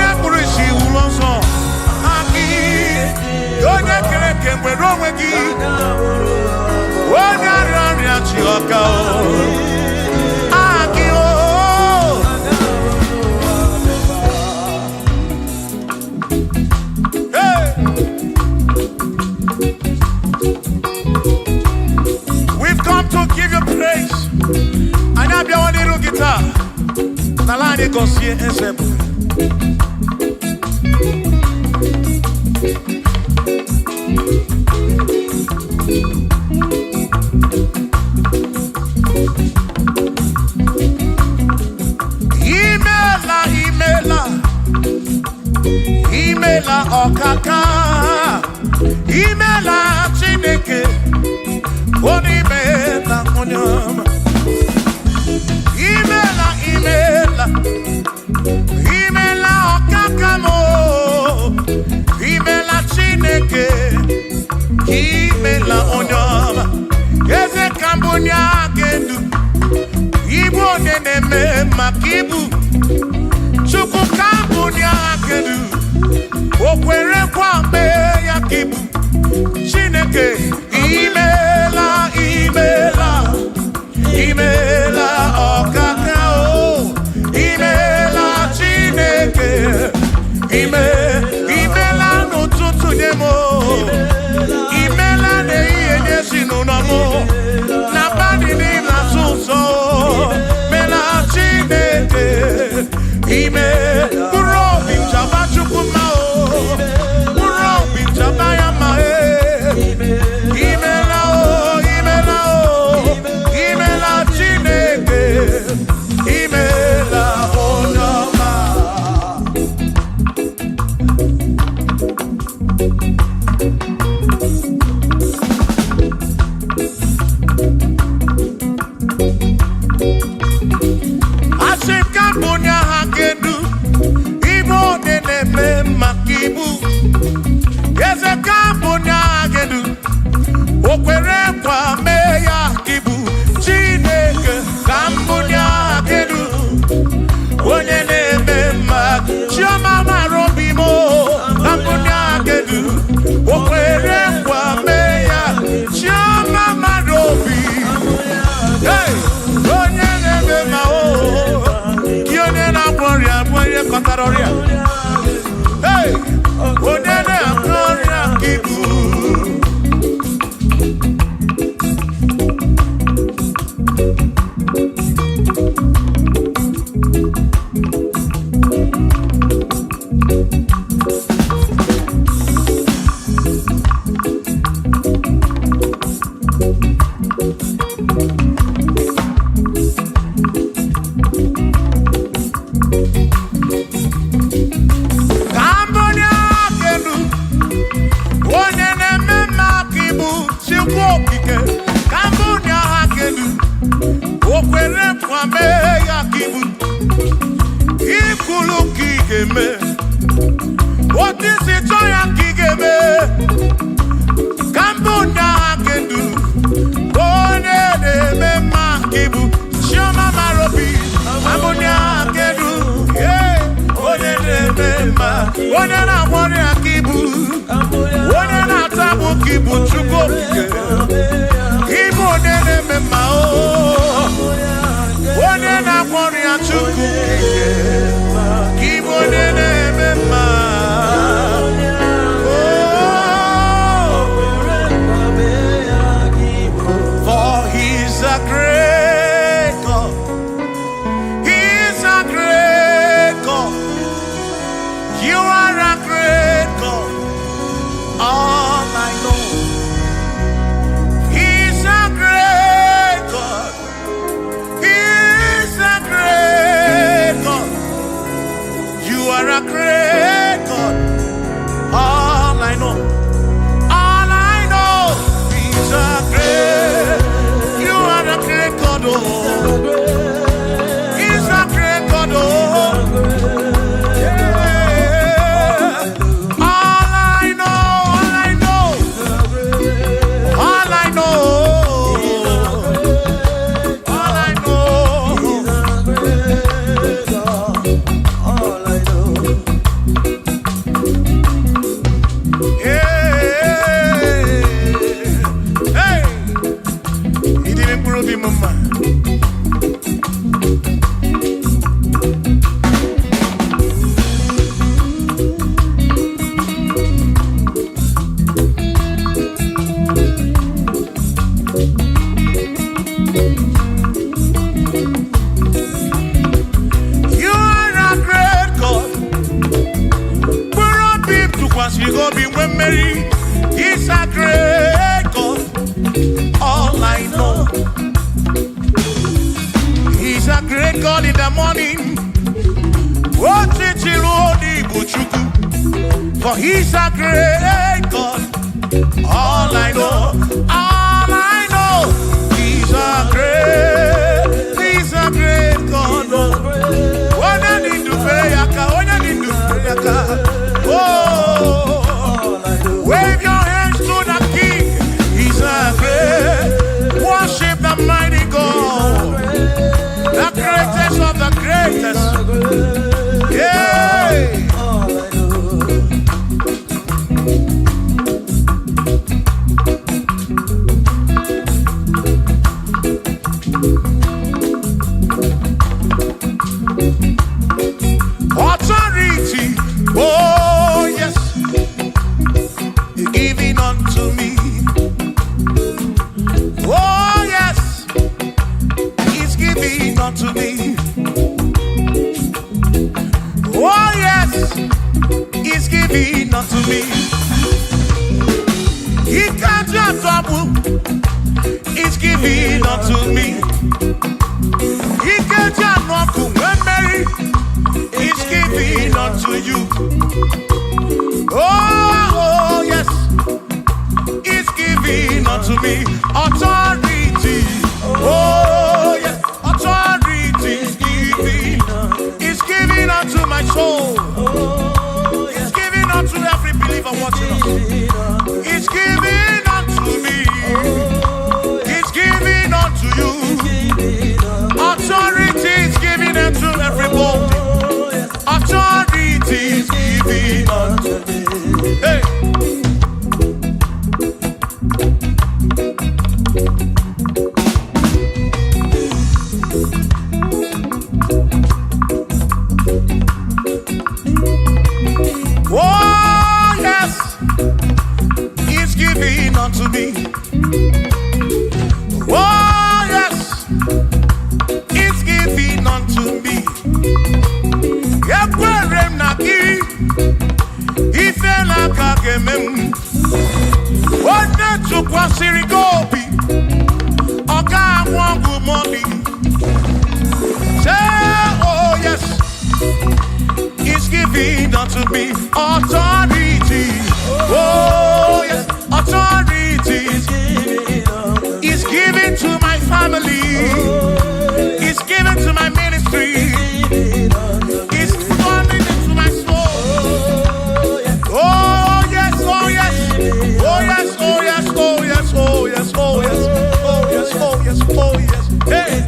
Kanye gosie esebu. Imela okaka, imela Chineke, onimela onyama. Imela okaka mo, imela Chineke, imela onyama. Eze kambunya gendu, Igbo neneme makibu, chuku kambunya gendu. Okwere kwambe ya kibu Chineke imela okaka o imela Chineke imela n'ụtụtụ nye mo imela n'ihe nye si n'ụlọ mo na bani n'ịla sụsọ mela Chineke mkpụrụ obi nchaba Chukwu ma o mkpụrụ obi nchaba ya ma imela Chineke imela onye ọma. Asị ka mbunye ha kedu Igbo na-eme maka ibu eze ka mbunye ha kedu o kwere kwa mee ya kibu Chineke ka mbunye ha kedu onye na-eme maka chioma mara obi mo ka mbunye ha kedu o kwere kwa mee ya chioma mara obi onye na-eme ma o gị onye na-agwọ ọrịa bụ onye kọtara ọrịa onye na-agwọ ọrịa ka ibu onye na-agwọ ọrịa ka ibu onye na-atabụ ka ibu Chukwu okike ibu onye na-eme mma onye na-agwọ ọrịa Chukwu okike ibu onye na-eme mma for he's a great God. He's a great God. You are a great God, all I know. was you go be when Mary. He's a great God. All I know. He's a great God in the morning. For he's a great God. All I know, he's a great God. When I need to pray, oh, wave your hands to the King. He's a great. Worship the mighty God, the greatest of the greatest. Yeah. Authority, oh yes, you're giving unto me. Oh yes, he's giving unto me. Oh yes, he's giving unto me. He can't just trouble. He's giving unto me. He can't just walk when Mary. He's giving unto you. Oh yes, he's giving unto me. Authority. Oh yes, authority is giving. He's giving unto my soul. He's giving unto every believer watching us. He's giving unto me. He's giving unto you. Authority is giving unto everybody. Authority is giving unto me. Hey. Oh yes, he's giving unto me. Oh yes, he's giving unto me. Yakwere naki, ife na kakemem. Ode chukwa sirigobi, oga wangu money. Say oh yes, he's giving unto me authority. Oh yes, authority is given to my family. It's given to my ministry. It's falling into my soul. Oh yes, oh yes, oh yes, oh yes, oh yes, oh yes, oh yes, oh yes, oh yes, oh yes. Hey.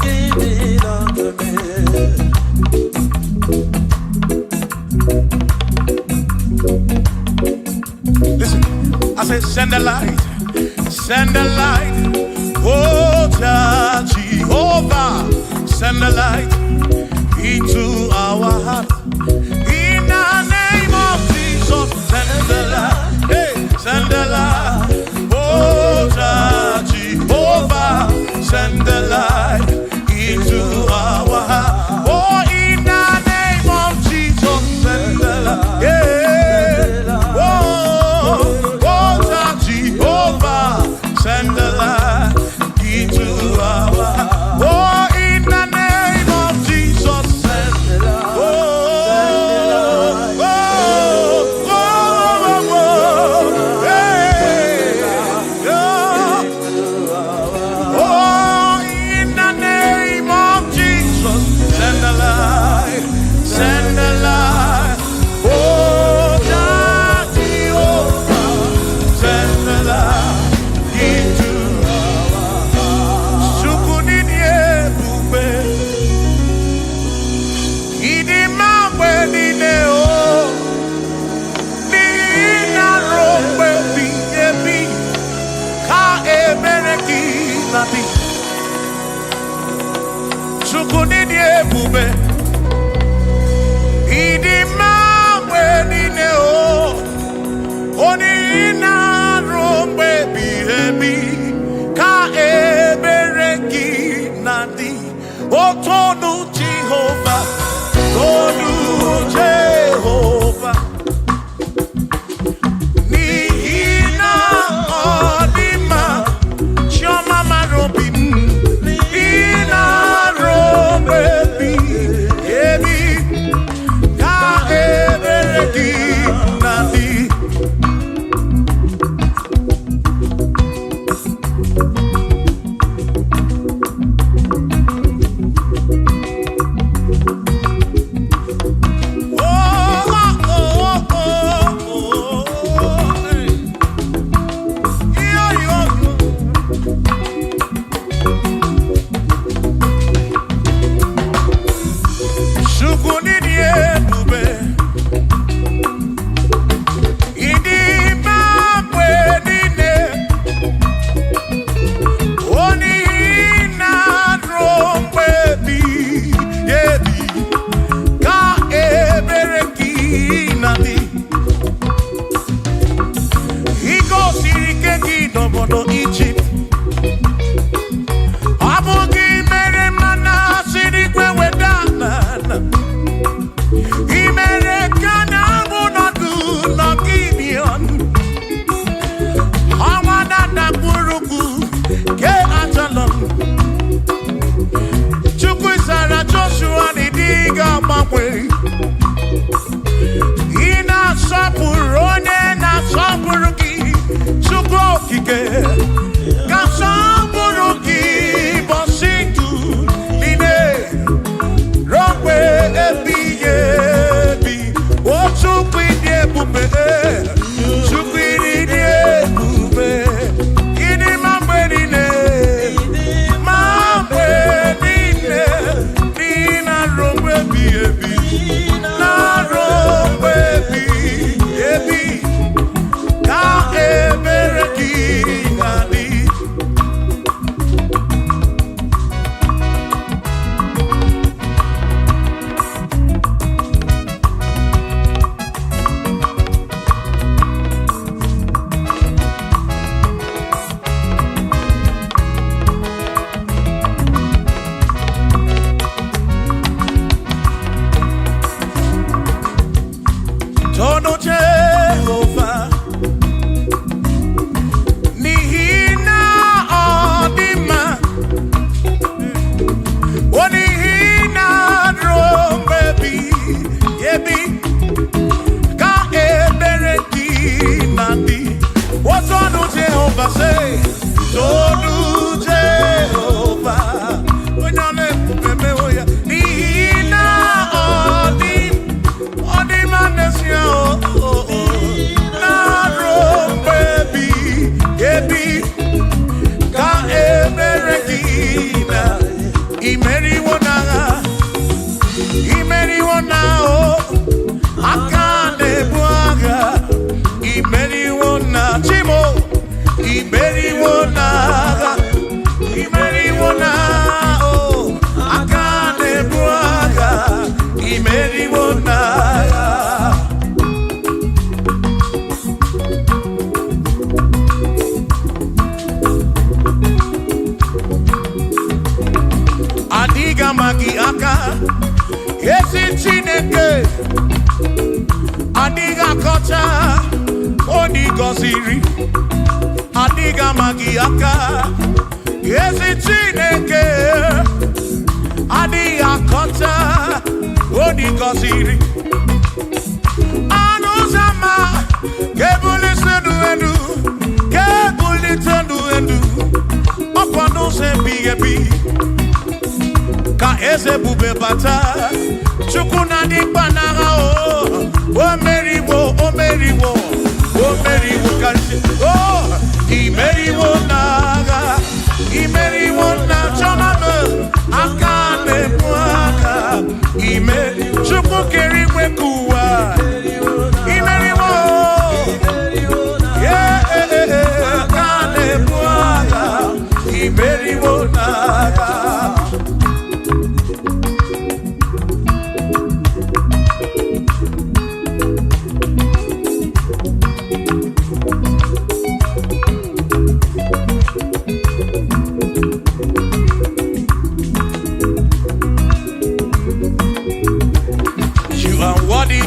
Listen, I said send the light, send the light. Oh Jehovah, send the light into our heart. In the name of Jesus, send the light. Hey, send the light. Oh Jehovah, send the light into our heart. Oh, in the name of Jesus, send the light. Yeah. Send the light into our heart. Oh, in the name of Jesus, send the light. Oh, oh, oh, oh, oh, hey, oh, in the name of Jesus, send the light, send the light. Oh, Jehovah, send the light. Chukunini ebube, idima wenine o, oni ina rombe bihebi, ka ebereki nadi, otonu Jehovah, tonu Jehovah. Nadi. He goes Sirikegi Nobodo Egypt. Abugi mere mana Sirikwe Wedaman. He mere Kana Bunadu Nogibion. Awana Naburugu Ke Atalon. Chukwizara Joshua Nidiga Mabwe. Ina Sapurone na Sapuruki. Chukokike. Kasapuruki. Bositu. Line. Romwe ebi ebi. Ochukwide bube. Chukwide bube. Ini mamwe nine. Mamwe nine. Nina romwe ebi ebi. Na romwe ebi ebi. Ka ebereki nadi. Tono Jehovah, Nihina Odima, Onihina drum baby, yebi, ka ebereki nandi. What Tono Jehovah say? Tono Jehovah, when you let me oya, Nihina Odima nesia naro baby yebi ka eberekina imeri wona o akane buaga imeri wona chimo imeri wona o akane buaga imeri wona. Adiga magi aka esi Chineke adiga kocha oni goziri adiga magi aka esi Chineke adiga kocha oni goziri anuzama kebuli senu kebuli tenu okwano se biyebi ka eze bube bata chukuna di banaga o meriwo kansi imeriwo na choname akane mwaka chuku keriwe kuwa imeriwo akane mwaka imeriwo naga.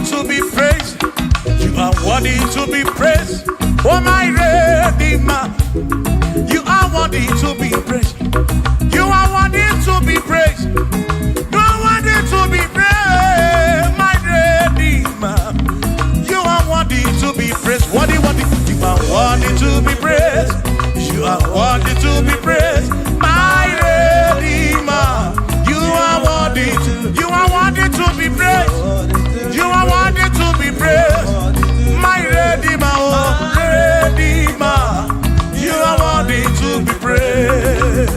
To be praised, you are worthy to be praised. Oh my Redeemer, you are worthy to be praised. You are worthy to be praised. You are worthy to be praised, my Redeemer. You are worthy to be praised. Worthy. You are worthy to be praised. You are worthy to be praised, my Redeemer. You are worthy to be praised. You are worthy to be praised, my Redeemer, oh Redeemer. You are worthy to be praised.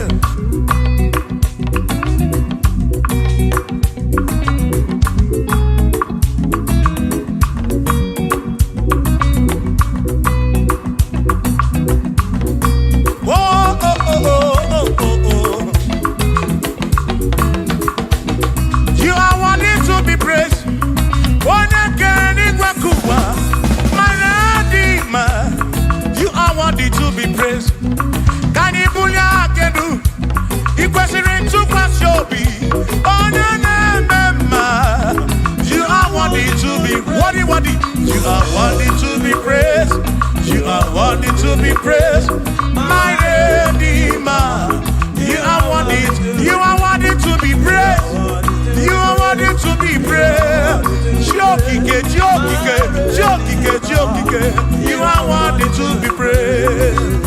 You are worthy to be praised. One again, worthy to be praised. My Redeemer, you are worthy. You are worthy to be praised. You are worthy to be praised. Jokike, jokike, jokike, jokike. You are worthy to be praised.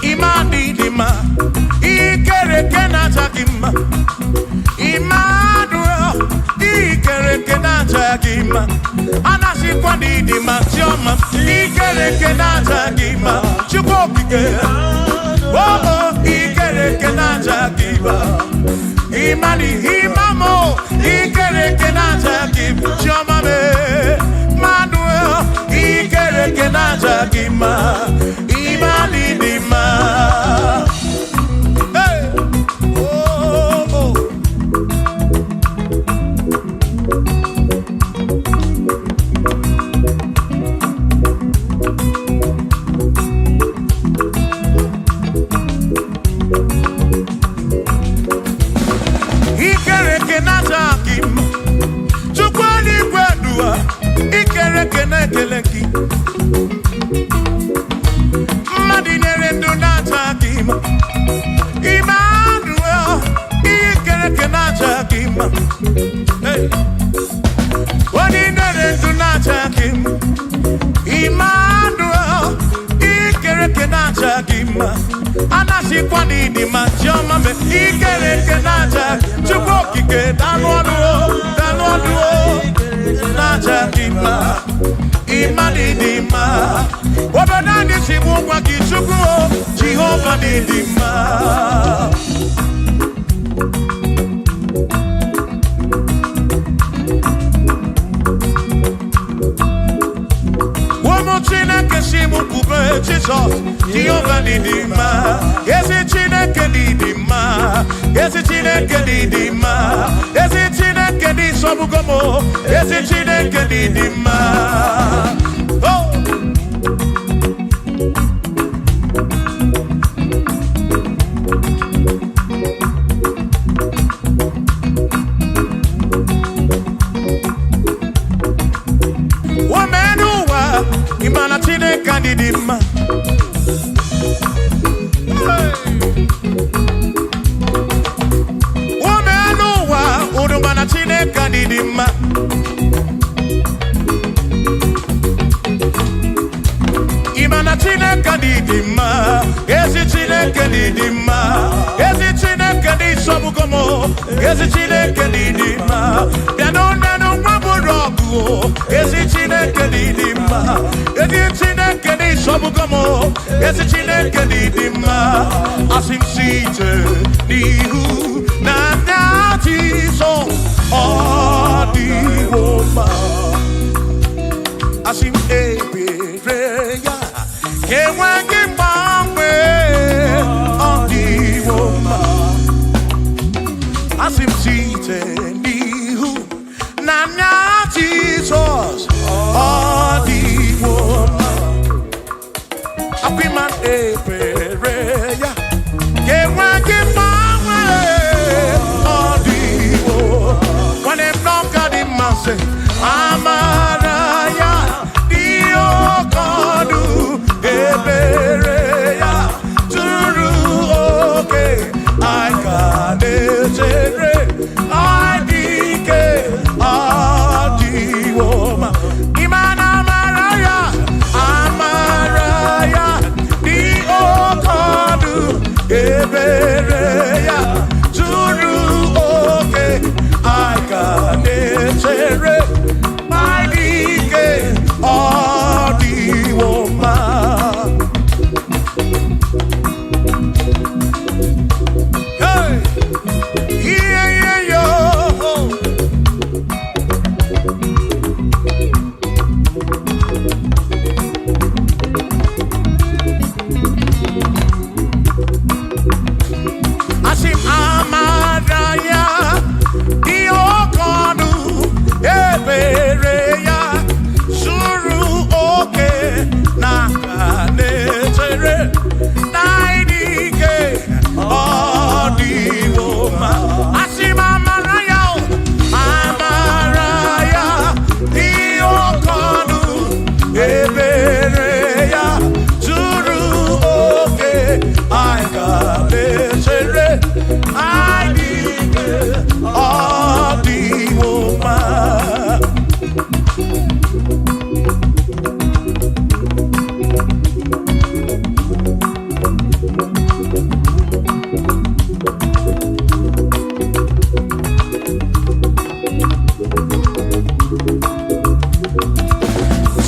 Imani dima, ikere kena chakima. Immanuel, ikere kena chakima. Anasi kwa dima choma, ikere kena chakima. Chukokike, oh, ikere kena chakima. Imani imamo, ikere kena chakima. Choma me, Manuel, ikere kena chakima. Imani dima. Hey, oh, oh. Ikere kena chakima. Chukwani kwedua, ikere kena keleki. Madinere ndo na chakima. Emmanuel, ikere kena chakima. Hey, Madinere ndo na chakima. Emmanuel, ikere kena chakima. Anasi kwa nini machoma me ikere kena chakima. Chukokike danwaduo, danwaduo na chakima. Imani dima. Obanani simugwa kichukuo. Jehovah dima. Womochina kesimu kube Jesus. Jehovah dima. Yesi chine kedidima. Yesi chine kedidima. Yesi chine kedi sobugomo. Yesi chine kedidima. Oh. Womenuwa imana chine kedidima. Womenuwa udumana chine kedidima. Imana chineke didima, ezi chineke didima, ezi chineke di sobugomo, ezi chineke didima. Biano nenu maburogu, ezi chineke didima, ezi chineke di sobugomo, ezi chineke didima. Asim site nihu na nati so odiwoma. Asim ebereya. Kewangi mamwe odi woman. Asim site nihu nanya Jesus odi woman. Apiman epere I got it. I need all the woman.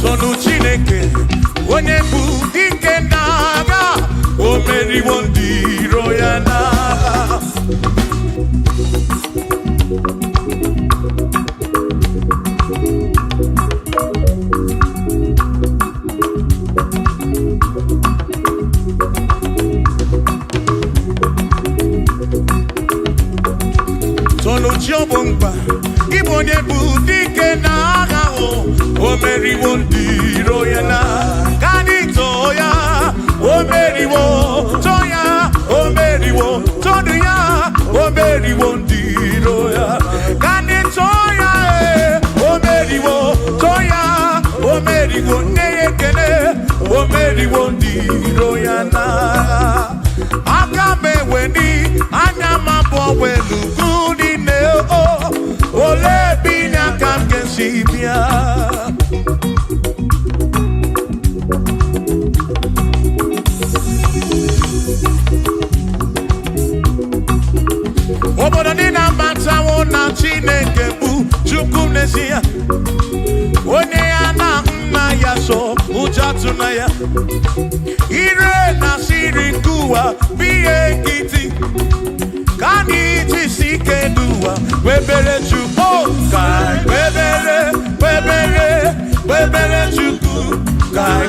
Sonu Chineke, onye bụ dike n'agha, o meriwo ndị iro ya n'agha. Sonu Chiobomba, ịbụ onye bụ dike n'agha, o meriwo ndị iro ya n'agha. Kanitoya, o meriwo, toya, o meriwo, toduya, o meriwo ndị iro ya. Kanitoya, o meriwo, toya, o meriwo neyekele, o meriwo ndị iro ya n'agha. Aka m eweni, anya m abụọ welu gudi ne o, ole bi n'aka m ga-esi bịa. Obodo dị na-abatawo na Chineke bụ Chukwu n'ezie. Onye ya na nna ya so ụjọ atụna ya. Ire na siri nke ụwa bụ ihe nkịtị. Ka anyị jisi ike n'ụwa webere Chukwu. Ka anyị webere Chukwu. Ka anyị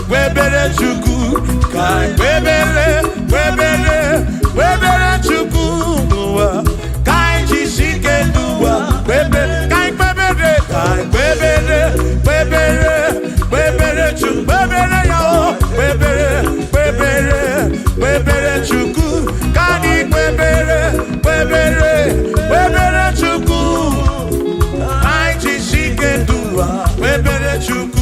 webere Chukwu. Ka anyị webere Chukwu n'ụwa. Ka anyị jisi ike n'ụwa webere. Ka anyị webere Chukwu. Webere ya o. Webere Chukwu. Ka anyị webere Chukwu. Anyị jisi ike n'ụwa webere Chukwu.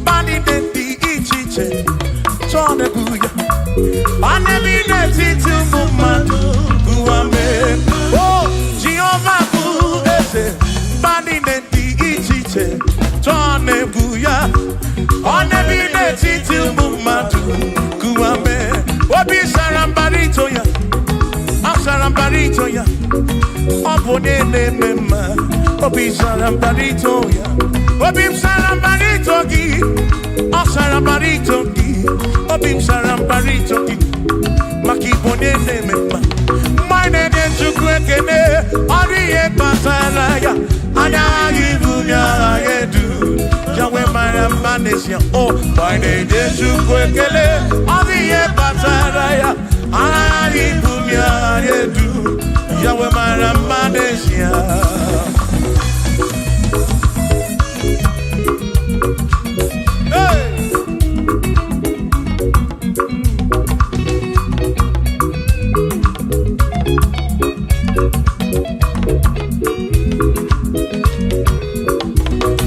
Bani de ichiche, chone buya. Bani de titu mumadu, guame. Oh, Jehovah bu ese. Bani de ichiche, chone buya. Bani de titu mumadu, guame. Obi sarambarito ya, asarambarito ya. Obone ne mema, obi sarambarito ya. Obim sarambarito gi, o sarambarito gi, obim sarambarito gi, maki bone ne mema. Mine de Chukwu ekene, oriye pasaraya, anya ibunya yedu, Yahweh marampanesia. Oh, mine de Chukwu ekene, oriye pasaraya, anya ibunya yedu, Yahweh marampanesia.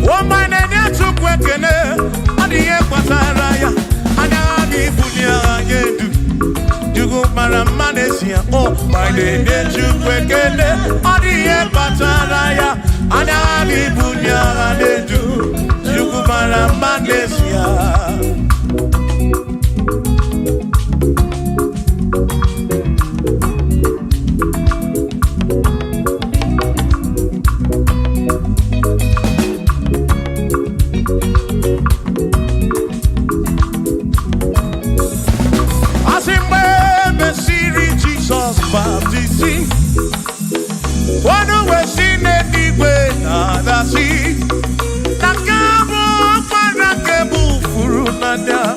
Oh, my name is Chukwekele, Odiye Pataraya, Anani Bunya Adedu, Chukwumara Manesia. Baptisi, wanu wesine igwe na dasi, nakabu para kebu furu nada,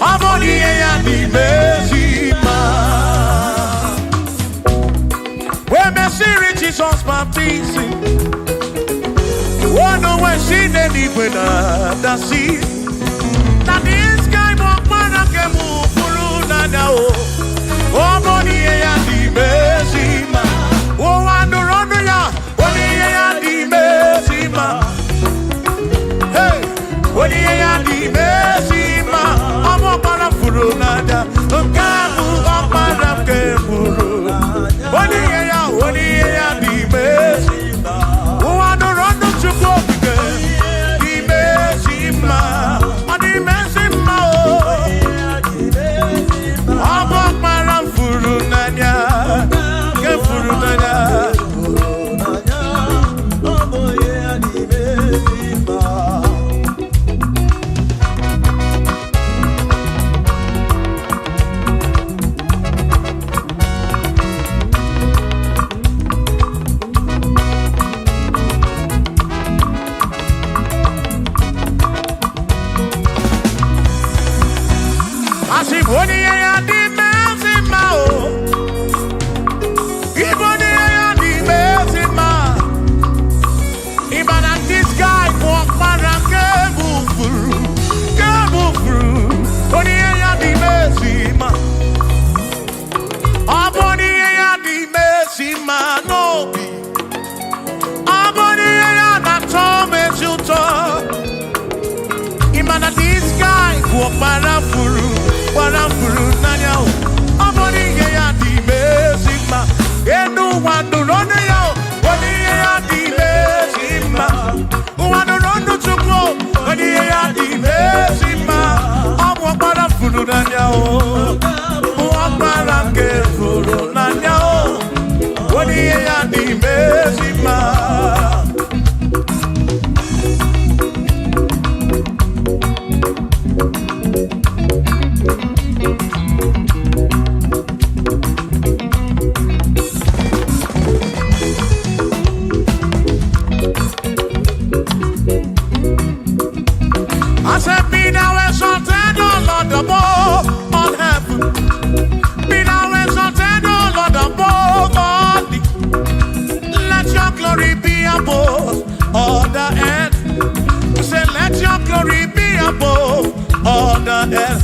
amoni ya di bezima. We mesiri Jesus baptisi, Oh no, when she did it when I see that this guy walk man I can move for now. Oh money and the mesima. Oh I don't run ya. Money and the mesima. Hey, money and the mesima. I'm up on a furu nada. Kamu up on a kemuru. Money and the mesima. Oh I don't run to go again. The mesima. The mesima. I'm up on a furu nada. Kemuru nada.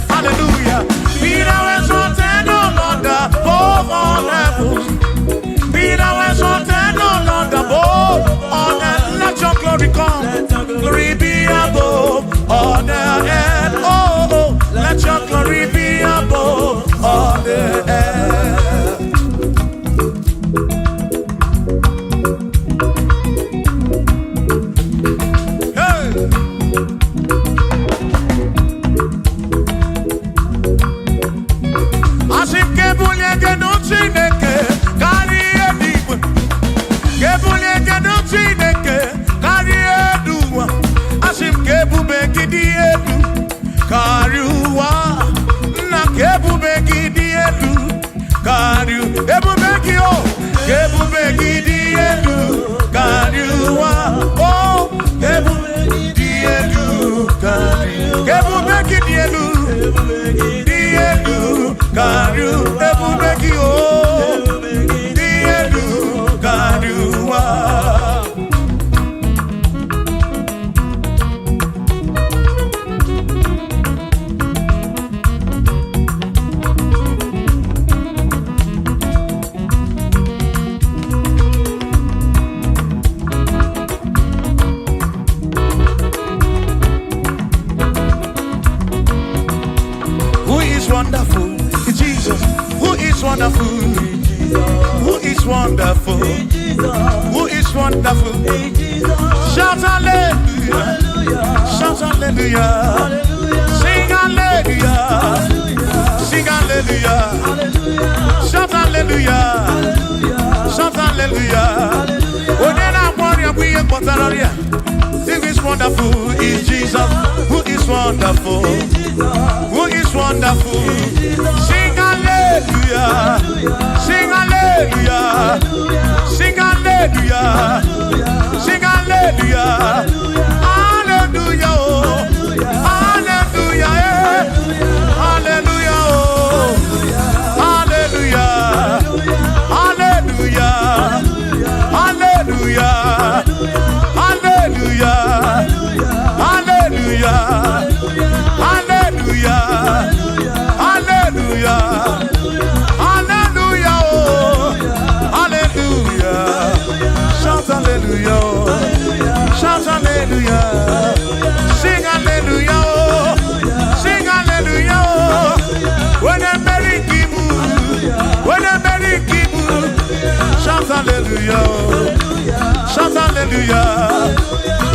Hallelujah. Be thou exalted, O Lord, above all heavens. Be thou exalted, O Lord, above all earth. Let your glory come. Glory be above all the earth. Oh, oh, let your glory be above all the earth. Wonderful, Jesus. Who is wonderful? Who is wonderful? Who is wonderful? Shout hallelujah! Shout hallelujah! Sing hallelujah! Sing hallelujah! Shout hallelujah! Shout hallelujah! Oh, then I worry, we ain't got that. Who is wonderful is Jesus. Who is wonderful? Who is wonderful? Sing hallelujah! Sing hallelujah! Sing hallelujah! Sing hallelujah! Hallelujah! Oh. Hallelujah! Hallelujah! Oh. Hallelujah! Hallelujah! Hallelujah! Hallelujah! hallelujah.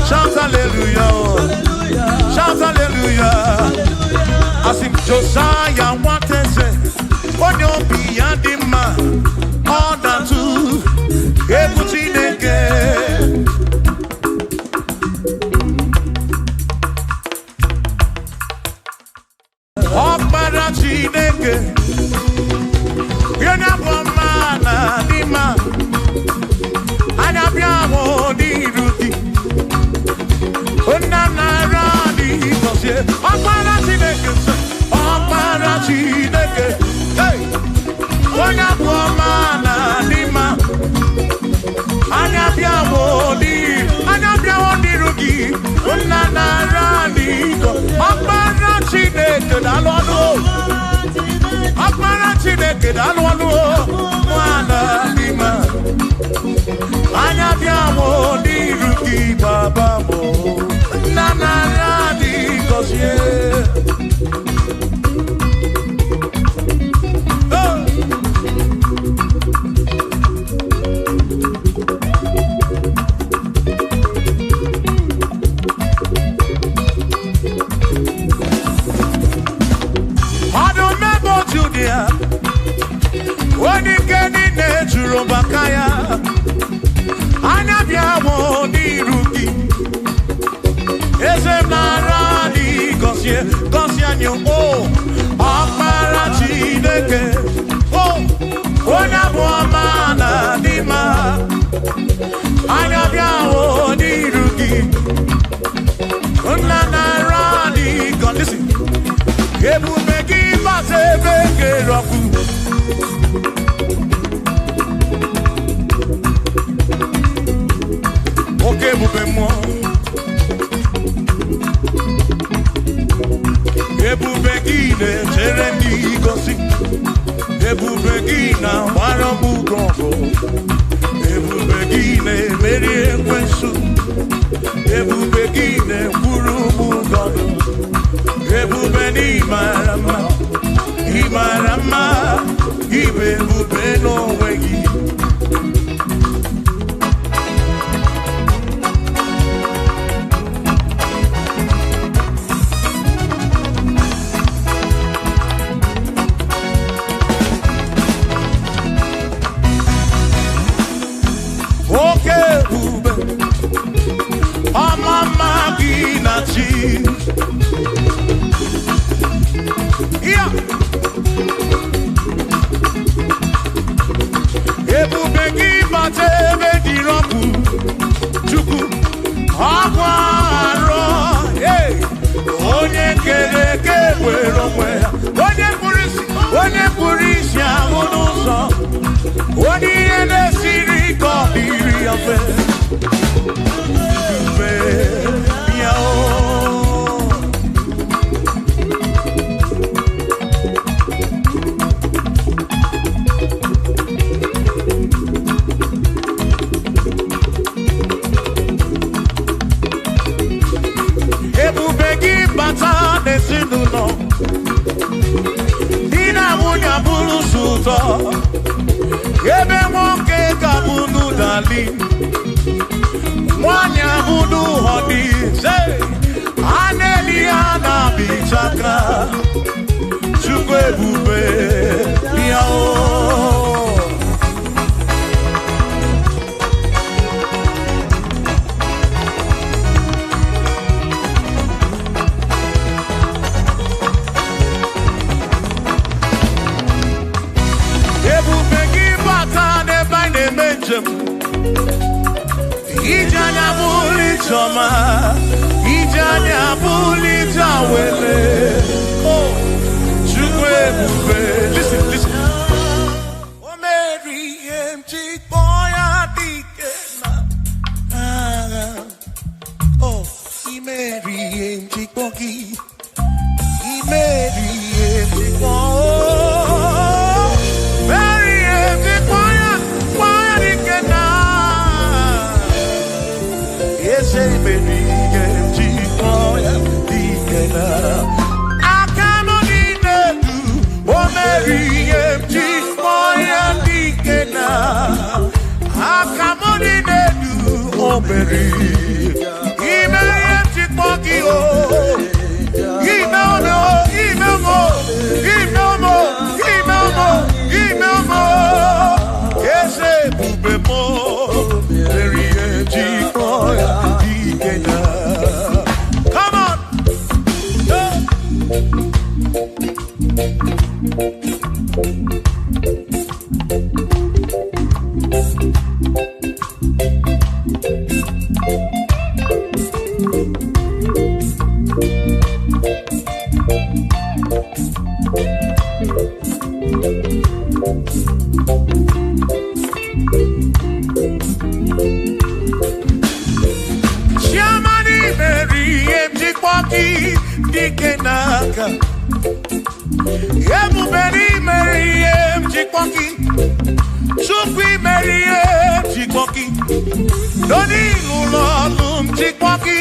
Shout hallelujah. Shout hallelujah. I sing Josiah what they say. On your beyond the man. All that too. Everything again. Ọkpara Chineke. Yena boma na dima. Anya biamo di ruti. Ona na radi kosie. Ọkpara Chineke. Ọkpara Chineke. Hey. Ona boma na dima. Anya biamo di ruti. Ona na radi kosie. Ọkpara Chineke da lolo. Ọkpara Chineke da lolo. Mwana dima. Anya biamo di ruki baba mo. Na na radi kosie. When you get in there, Bakaya, Anabiamo di Ruki, Esemnaradi, Gosianyo, oh, Aparachi deke, oh, Onabuamana Dima, Anabiamo di Ruki, Onanaradi, God, listen, Ebu Megi Bate Beke Roku. Okay, mouvez-moi. Ebubegine, Jeremy Gossi. Ebubegina, Warabu Gongo. Ebubegine, Mary Wensu. Ebubegine, Kurubu Gondo. Ebubeni Marama. Imarama. Ibebubeno Wegi. Yeah. Ebubegi batebe diroku chuku agwaro hey onye keleke wero mwe onye purisi ahunuso onye ene siri kobiri afe Ebe moke kabunu dali Mwanya budu hodi Say Aneli ana bichaka Chukwe bube Yao Ijanya buli choma Ijanya buli jawele Oh, chukwe bube Listen Oh, Mary empty boy adikena Oh, Mary empty bogi Mary empty boy Mary empty boy adikena Say baby, get G-boy, dikena. I cannot need you, oh Mary, G-boy, dikena. I cannot need you, oh Oberi Imeri Chikmoki o Imelmo Ese Bubemo Meri Chikmoya Dikena. Come on. Shamani Mary Mjikwaki Dikenaka Yemuberi Mary Mjikwaki Shukwi Mary Mjikwaki Doni Lulolum Mjikwaki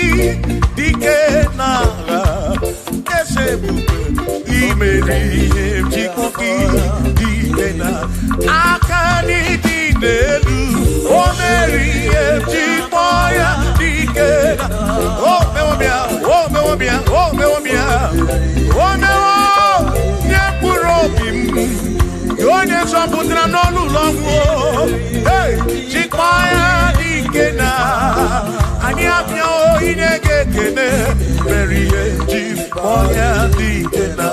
Dikenaka Kesebube Mary Mjikwaki Dikenaka Akani Dinelu O Mary Mjikmoya Dikena Oh mewomia Nyepurobim Yonye Saputra Nolu Longo Hey Chikmoya Dikena Anyapnya O Inegekene Mary Mjikmoya Dikena.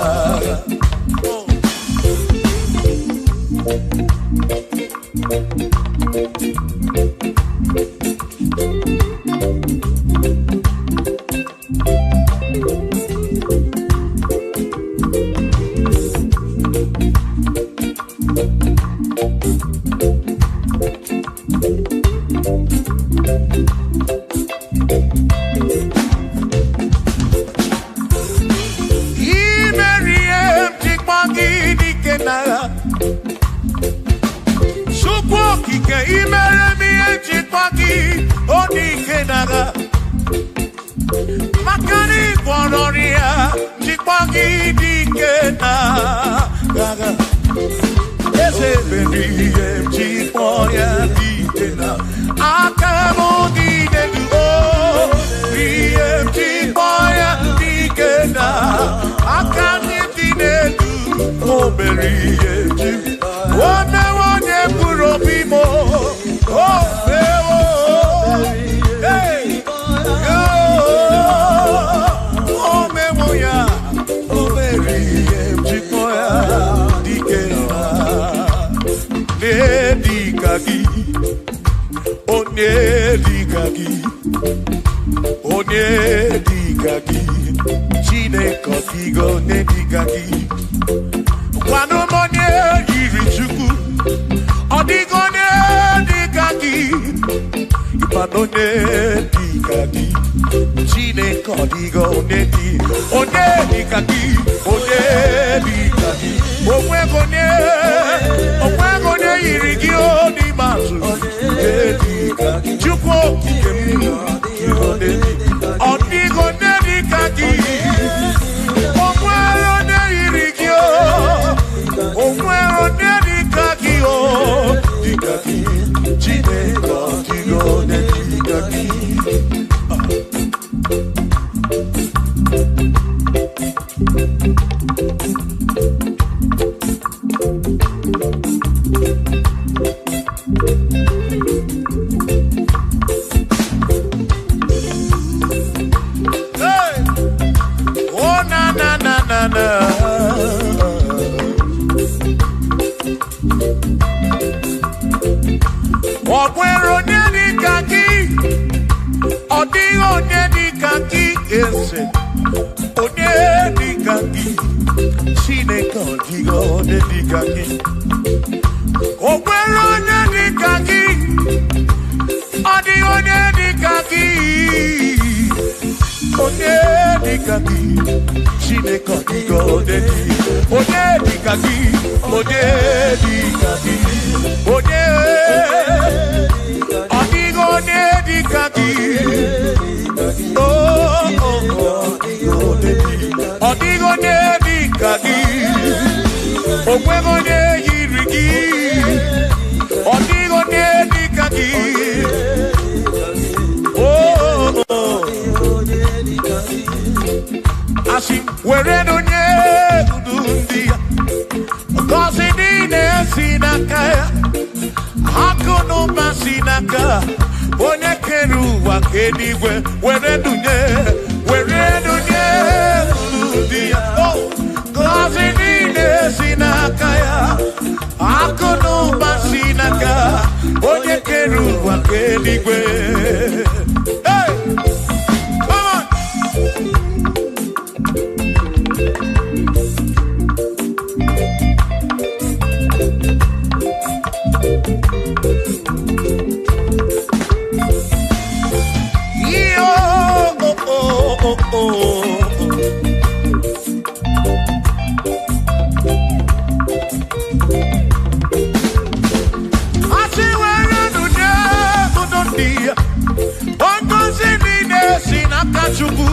n'aka onye kere ụwa ka eluigwe were dunye ụdị ya. Ngọzi niile si n'aka ya, akụ na ụba si n'aka onye kere ụwa ka eluigwe. Hey! Come on! Chukwu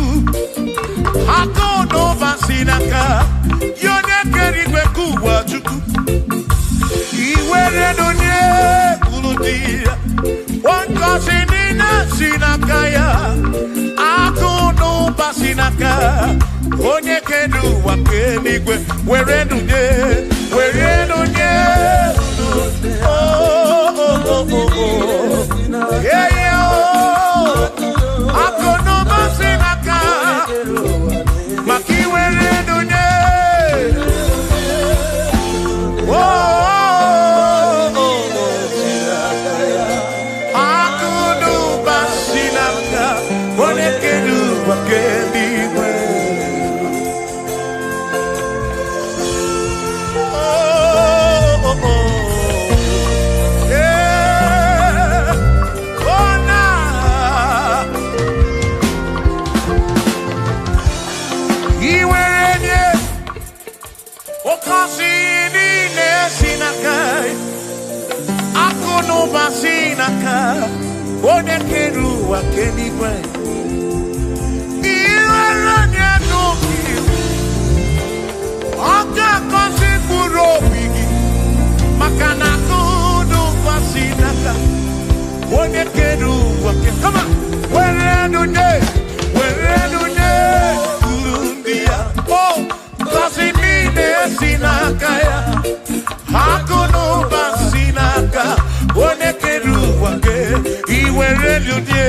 akụ n'ụba si n'aka ya onye kere igwe ka ụwa Chukwu iwere n'onye kwuru dị ya ngọzi niile si n'aka ya akụ n'ụba si n'aka onye kere ụwa ka eluigwe were n'onye akụ n'ụba si n'aka maka iwere n'onye akụ n'ụba si n'aka onye kere ụwa ka eluigwe. Onye kere ụwa ka eluigwe iwere onye n'obi ọ ga-agọzi mkpụrụ obi gị maka na akụ n'ụba si n'aka onye kere ụwa kama were nunye uru ndị ya ngọzi niile si n'aka ya akụ n'ụba si n'aka onye kere ụwa ke iwere nunye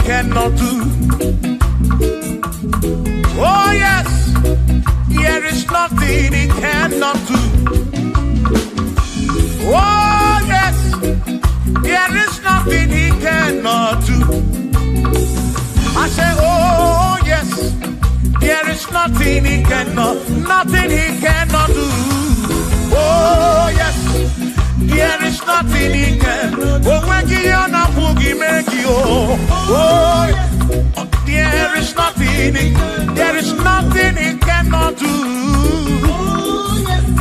Cannot do. Oh yes, there is nothing he cannot do. Oh yes, there is nothing he cannot do. I say, oh yes, there is nothing he cannot do. Oh yes, there is nothing he can. Oh, when he on a boogie make you. Oh, there is nothing he cannot do.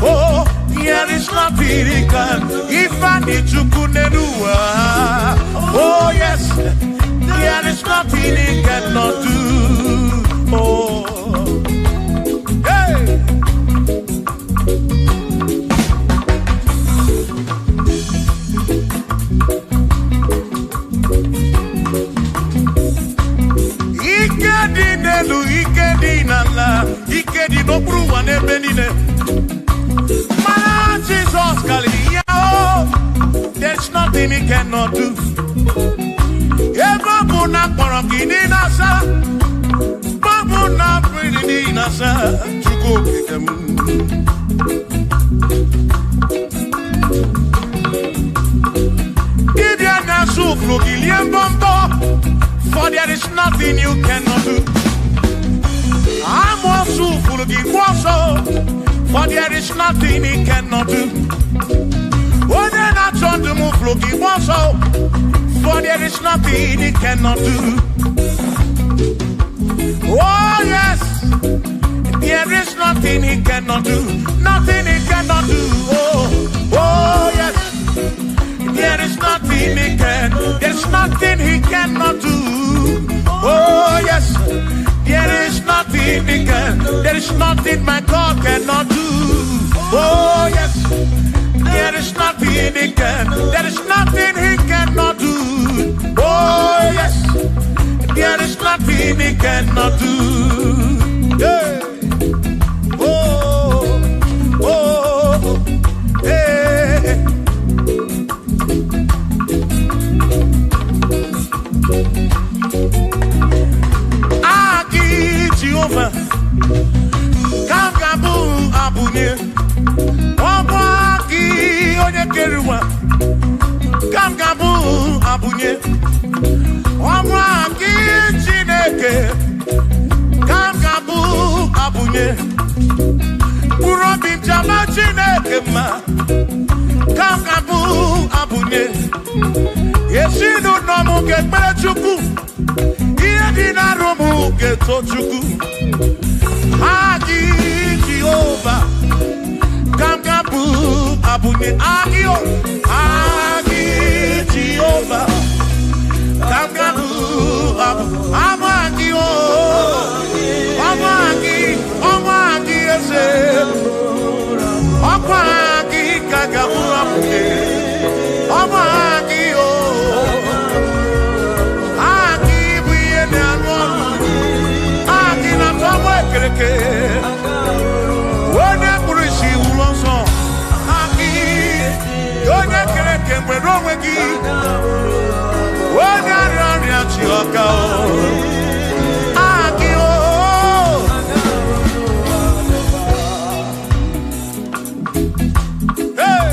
Oh, there is nothing he can. If I need to kunenua. Oh yes, there is nothing he cannot do. Oh, hey. Ikedi nala, ikedi no pruwa ne benine. Man, Jesus, there's nothing he cannot do. Eva buna korokini nasa, babuna pretty nasa, chuko kitem. Ibya nasu flogilian bombo, for there is nothing you cannot do. I'm also full of for there is nothing he cannot do. Oh, then I turn to move looking also, for there is nothing he cannot do. Oh, yes, there is nothing he cannot do. Nothing he cannot do. Oh, yes, there is nothing he can. There's nothing he cannot do. Oh, yes. There is nothing he can. There is nothing my God cannot do. Oh yes. There is nothing he can. There is nothing he cannot do. Oh yes. There is nothing he cannot do. Yeah. Oh, oh, hey. Jehovah, Kangabu Abunye, Obaki Onyekeruwa, Kangabu Abunye, Obaki Chineke, Kangabu Abunye, Urobin Jama Chineke ma, Kangabu Abunye, Yesinu Nomu Ketmechuku. Romu geto chuku Agi Jehovah Kamgabu Abune Agio Agi Jehovah Kamgabu Amagio Amagi ese Amagi Kagabu Abune Amagio Wone kurishi ulonso Aki Yone kereke mweromwegi Wone arari achioka Aki Hey.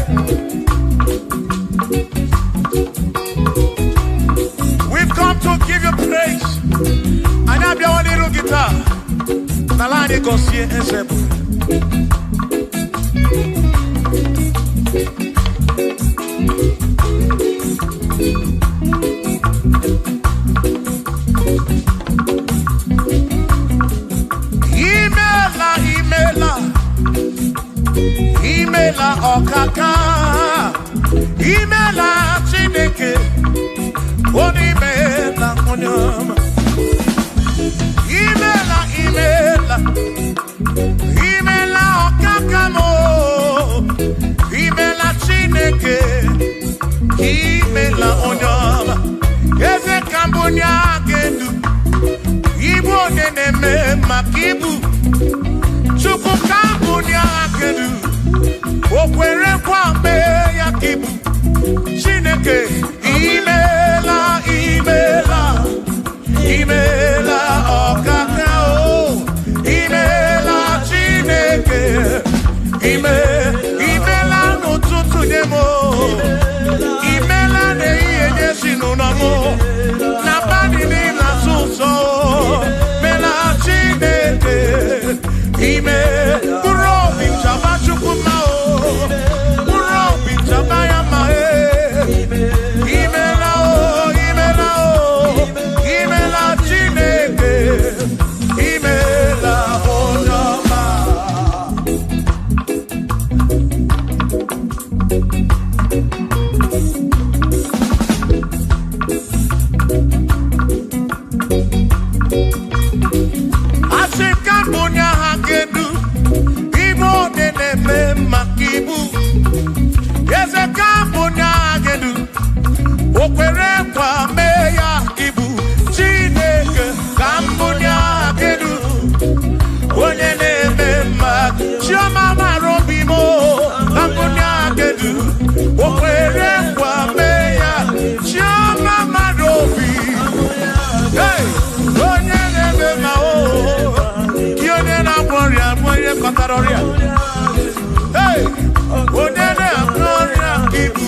We've come to give you praise. And I have your little guitar. Nalani Gosie Esebu. Imela Okaka. Imela Chineke. Onimela Onyama. Imela Okakamo. Imela Chineke. Imela Onyama. Eze Kambunya Gendu. Ibo Neneme Makibu. Chuku Kambunya Gendu. Okwere Kwame Yakibu. Chineke. Imela Okakao. Imela Chineke. Imela n'ụtụtụ nyemo. Imela n'ihe nyesi n'ụnọmụ. Na bani n'ịla tụtụ. Mela Chineke. Mkpụrụ obi nchaba Chukwu ma o. Mkpụrụ obi nchaba ya ma e. Saroria. Hey, Onene Gloria Kibu.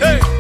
Hey!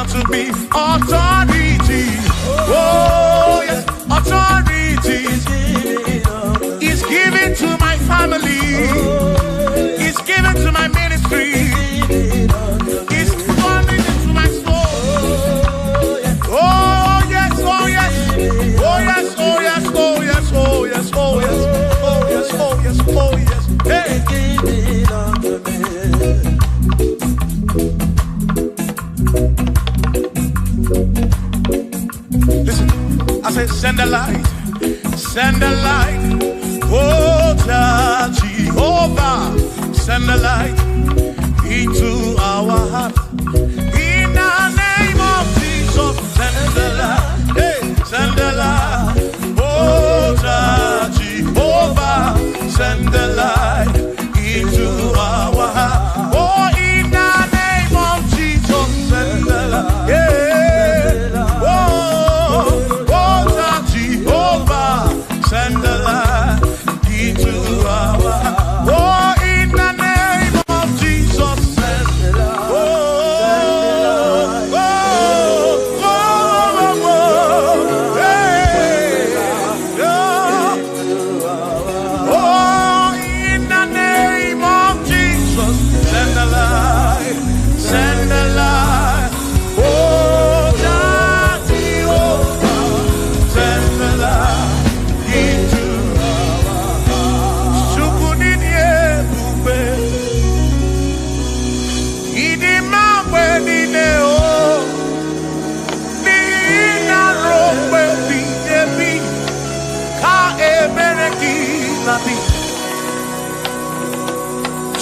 unto me authority. Oh, yes, authority is given to my family, is given to my ministry, is coming into my soul. Oh, yes, oh, yes, oh, yes, oh, yes, oh, yes, oh, yes, oh, yes, oh, yes, oh, yes, oh, yes. Hey. Listen, I said, send a light, oh Jehovah, send a light into our heart. In the name of Jesus, send a light, hey, send a light, oh Jehovah, send a light into our heart. Oh, in the name of Jesus, send a light, yeah. Send the light into our heart. Oh, in the name of Jesus, send the light. Oh, hey, oh, in the name of Jesus, send the light, send the light. Oh, Jehovah, send the light.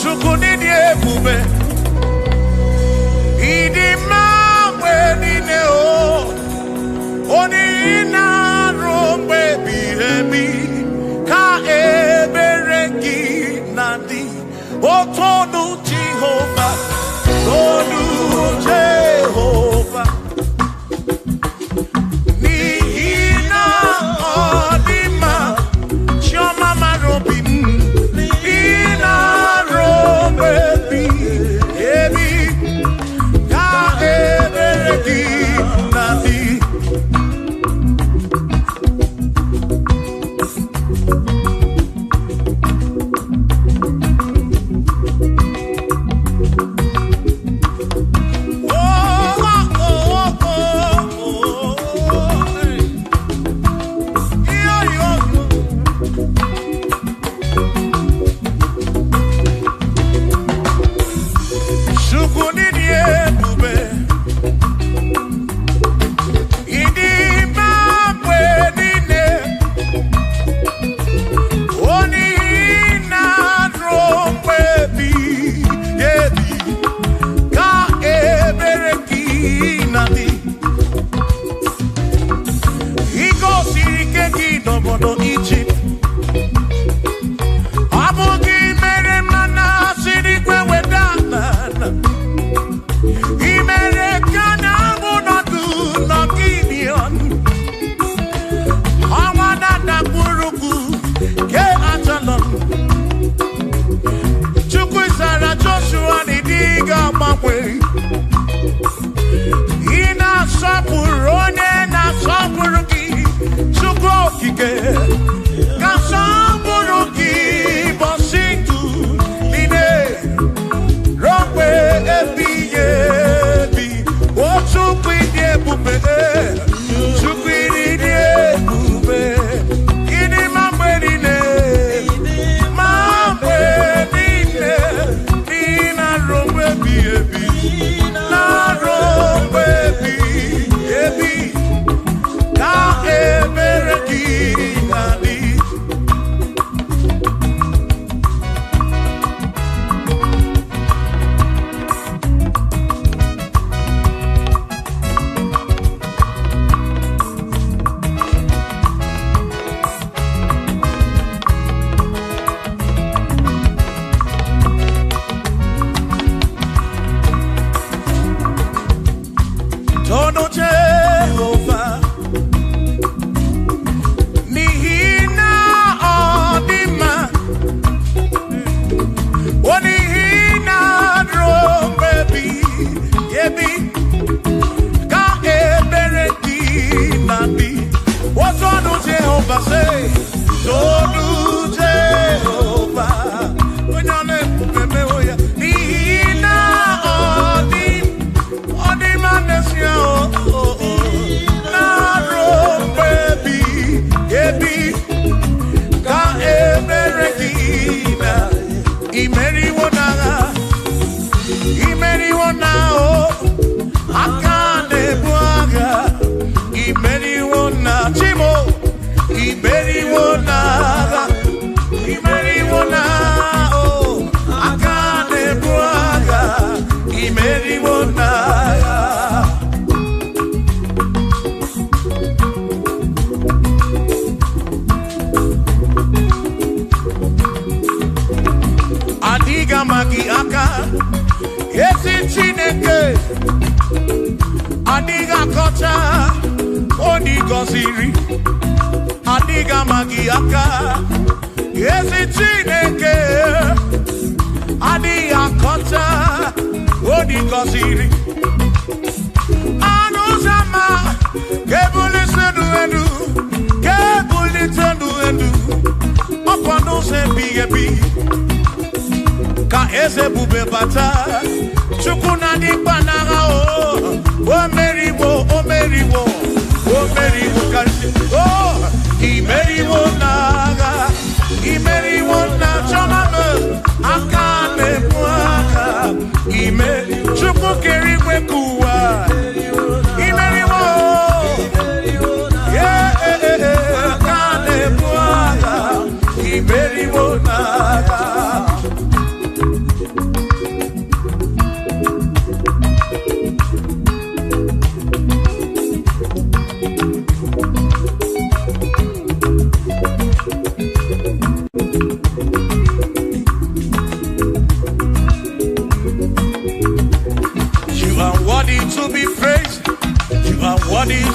Chukunini ebube, idima wenine o, oni ina rombe bihebi, ka ebereki nadi, otonu Jehovah, tonu Jehovah. Ni ina odima, chioma marobi. Ebi, ka ebere ki nadi. Jehovah say, Tolu Jehovah. When your name oya, Nina Odi Manesia, Naro baby, Ebi, Ka Eberekina, Imeri Wona, Akane Buaga, Imeri Wona, Chimo, Imeri Wona, oh, Akane Buaga, Imeri Wona. Adiga Magi Aka, Yesi Chineke, Adiga Kocha, Onigo Siri, Adiga Magi Aka, Yesi Chineke, Adiga Kocha, Onigo Siri, Anusama, Kebuli Sedu, Kebuli Sedu, Opano Se Bigebi. Ka eze bube bata chukuna di banaga o meriwo kasi imeriwo na chomame akane muaka imeri chuku keri kwekuwa imeriwo akane muaka imeriwo na.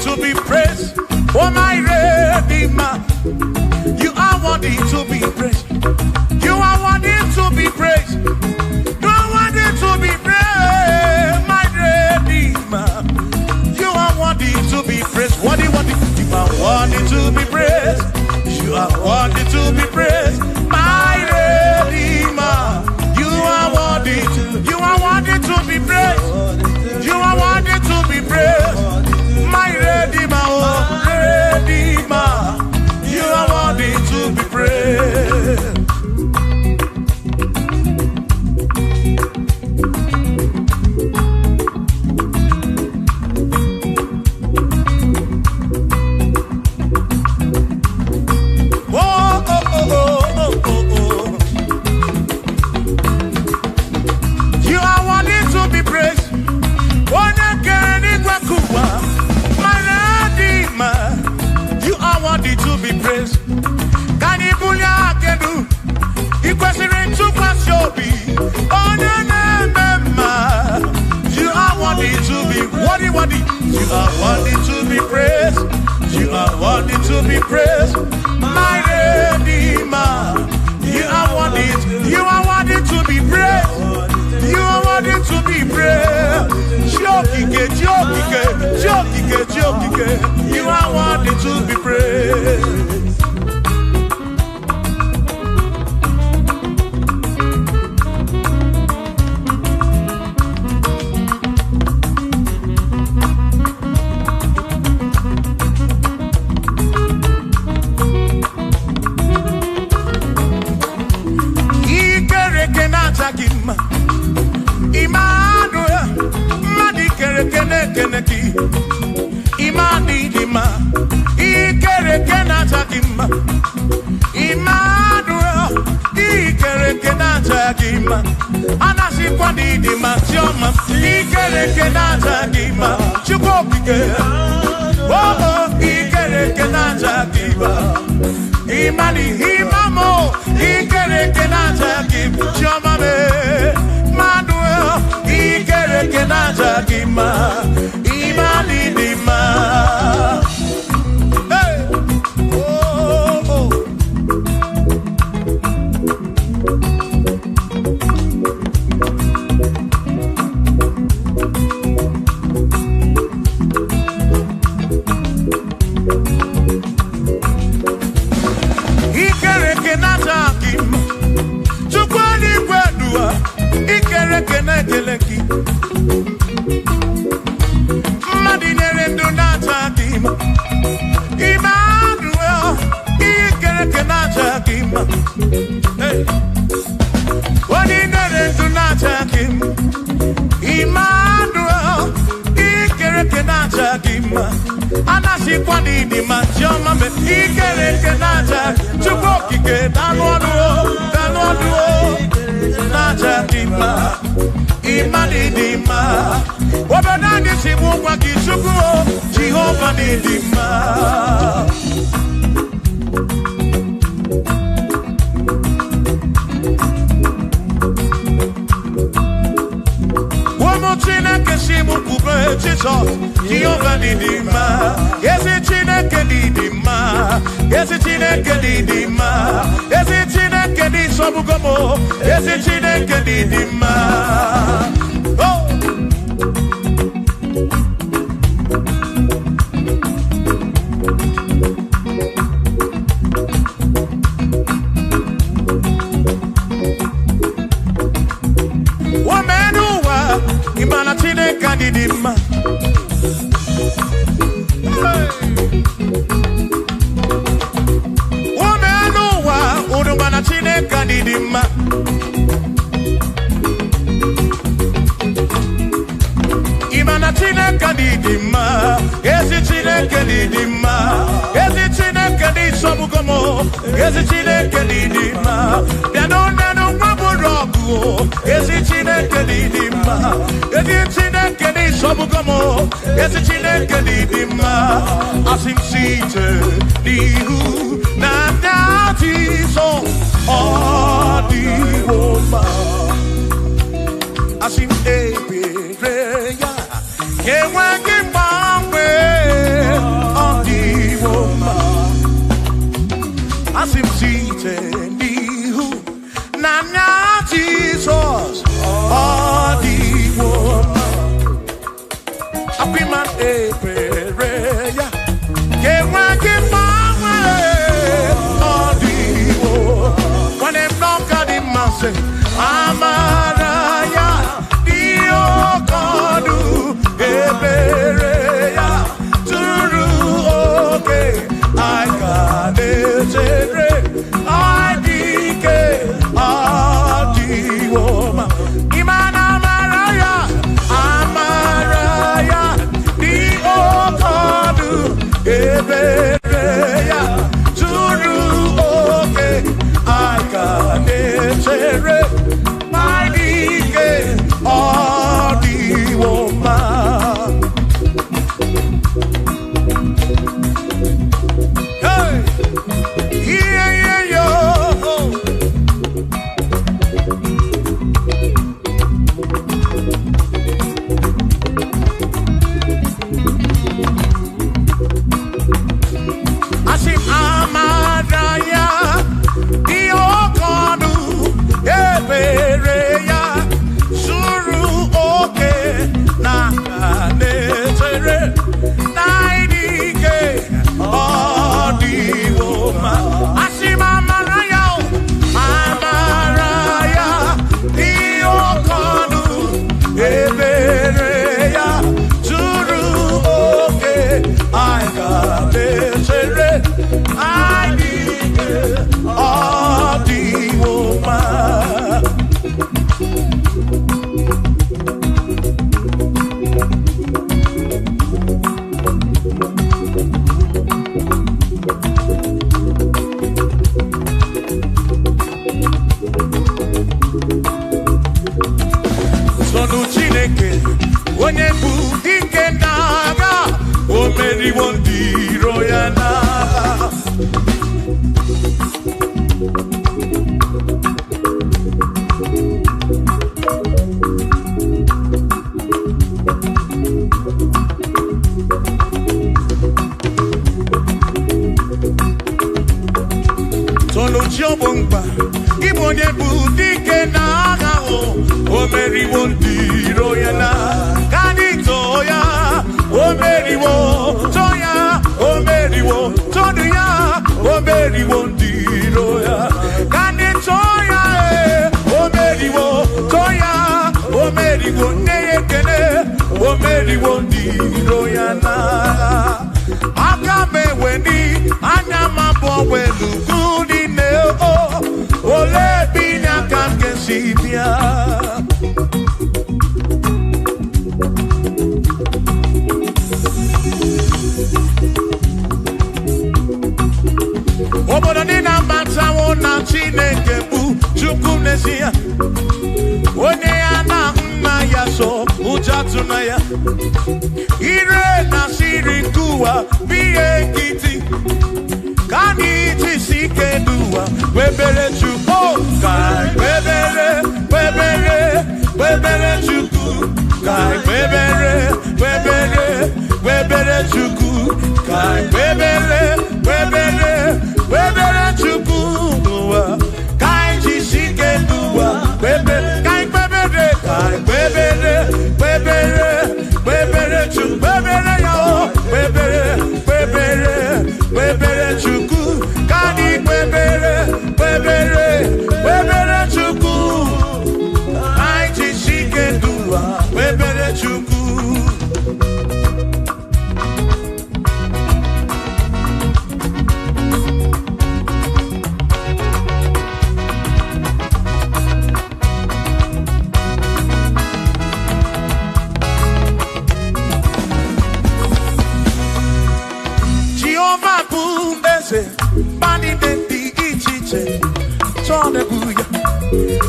To be praised, oh my Redeemer. You are worthy to be praised. You are worthy to be praised. You are worthy to be praised, my Redeemer. You are worthy to be praised. Worthy. You are worthy to be praised. You are worthy to be praised, my Redeemer. You are worthy to be praised. You are worthy to be praised. My Redeemer, oh Redeemer, you are worthy to be praised. You are worthy to be praised. You are worthy to be praised. Can you pull your canoe? You question to pass your be. Oh, no. You are worthy to be worthy. You are worthy to be praised. You are worthy to be praised. My Redeemer. You are worthy to be praised. You are worthy to be praised. Jokike. You are worthy to be praised. Imani dima, ikere kenata gima. Immanuel, ikere kenata gima. Anasi kwani dima choma, ikere kenata gima. Chukopike, oh, ikere kenata gima. Imani himamo, ikere kenata gima. Choma me, Manuel, ikere kenata gima. Imani dima. Hey, oh. chikwani di machoma me ikere kenaja chukwu kike danodu naja dima imani dima obodo ni simu kwa kisuku Jehovah ni dima Chineke simu kube Jesus Jehovah ni dima Yesi Chineke ni dima Yesi Chineke ni dima Yesi Chineke ni sobugomo Yesi Chineke ni dima Oh Imana Chineke ni dima Womenuwa Udumana Chineke ni dima Imana Chineke ni dima Yesi Chineke ni dima Yesi Chineke ni sobugomo Yesi Chineke ni dima Bianonenu mwaburogu Yesi Chineke ni dima Yesi Chineke ni sobugomo Yesi Chineke ni dima Asimsite nihu na dati so Odiwoma Asim ebereya Yewangi mamwe Odiwoma Asimsite nihu na Jesus Odiwoma Apiman ebereya Yewangi mamwe Odiwoma When them knock at the massive Amaraya Dio Kodu Ebereya Turu okay I got it I dike Adiwoma Imana Amaraya Dio Kodu Ebereya Turu okay I got it my dike Adiwoma Hey yeah yo Asim Amaraya Diokodu Ebereya Suru oke Nakanetere Naidike Odiwoma Asim Amaraya Diokodu Ebereya Suru oke Nakanetere Naidike Odiwoma Sonu Chineke onye bụ dike n'agha o meriwo ndị iro ya n'agha Sonu Chiobongba Ibo onye bụ dike n'agha o meriwo ndị iro ya n'agha Kanito ya o meriwo Toya o meriwo Todu ya o meriwo ndị iro ya Kanito ya o meriwo Toya o meriwo Neyekene o meriwo ndị iro ya n'agha Aka meweni anya mabọ welu kudi ne ole binya kanke sibia Manesia. Oneana Maya so Ujatunaya. Ire Nasiri Kua Bie Kiti. Kaniti Sike Dua. Webere Chuko. Kai Webere. Webere Chuku. Kai Webere. Webere Chuku. Kai Webere Chuku. Kai Sike Dua. Kai Webere Chuku. Webere Chuku. Kani Webere Chuku. Kai Sike Dua. Webere Chuku. Bani denti ichiche Chone guya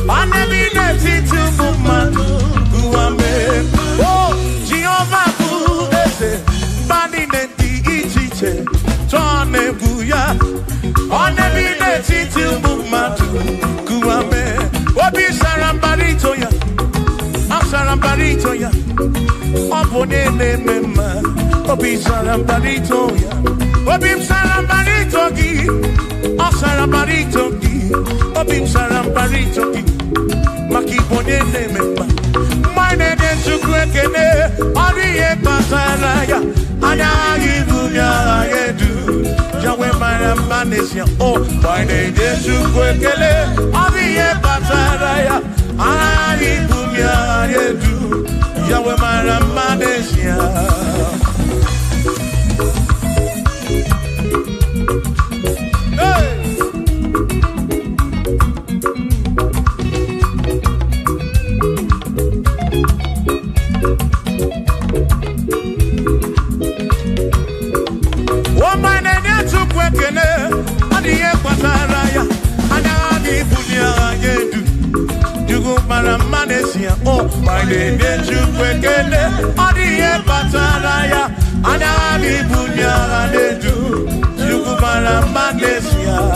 Anemi neti tumumanu Guame Oh, Jehovah Budese Bani denti ichiche Chone guya Anemi neti tumumanu Guame Obi sarambarito ya Sarambarito ya Opone mema Obi sarambarito ya Obim sarambarito ki, o sarambarito ki, obim sarambarito ki, makibone nememba. Mine den chukwekene, oriye pasaraya, anya ibunya yedu, jawe maramanesia. Oh, mine den chukwekene, oriye pasaraya, anya ibunya yedu, jawe maramanesia. Oh, my name is Jukwekele, Adi Pataraya, Anabi Bunya, Anedu, Jukumara Manesia.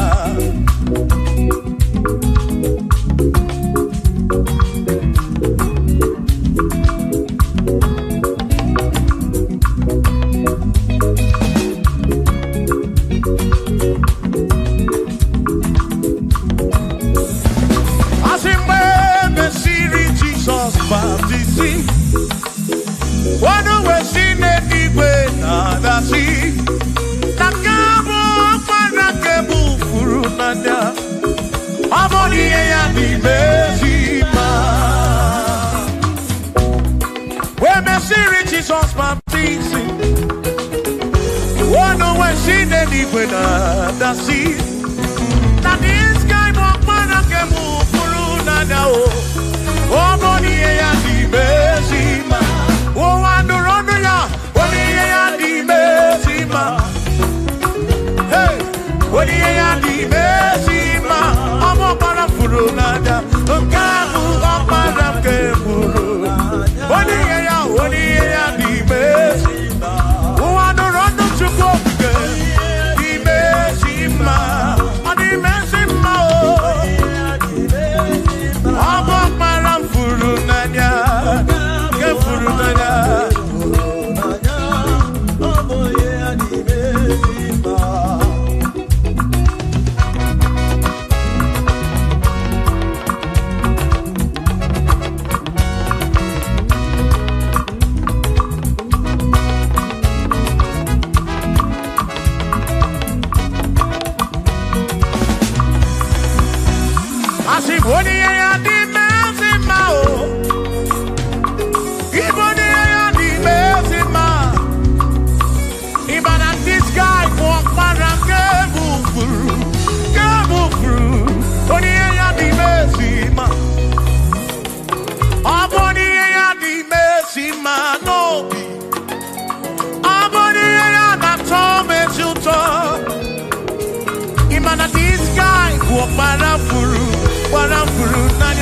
This guy walk para furu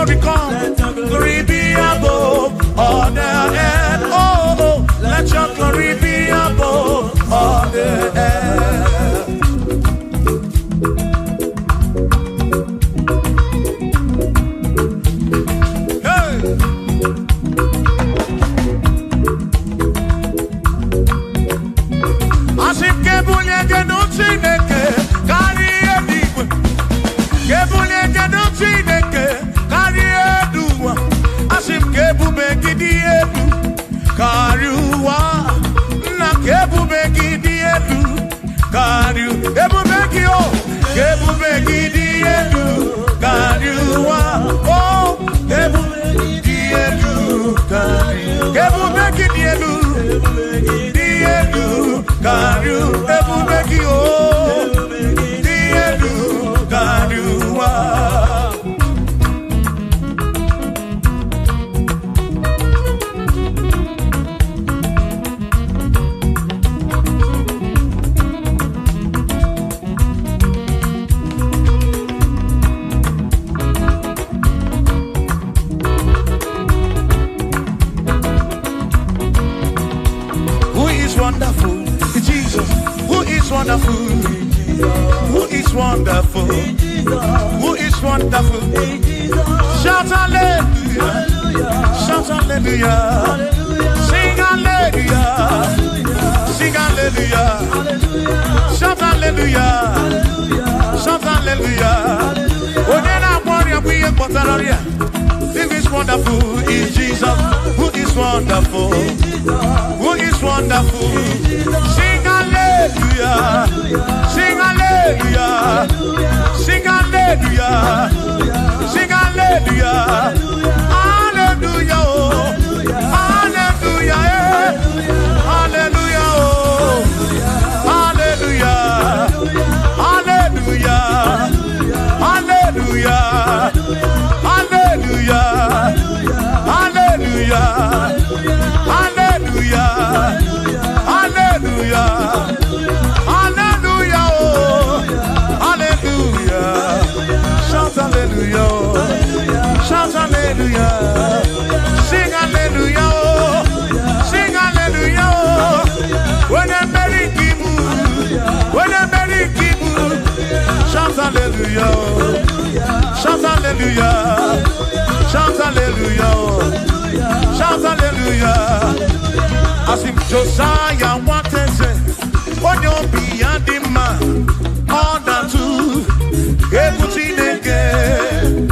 glory come. Glory be above all the earth. Oh, oh, let your glory be above all the earth. Josiah wanted to on your beyond the man all that to everything again.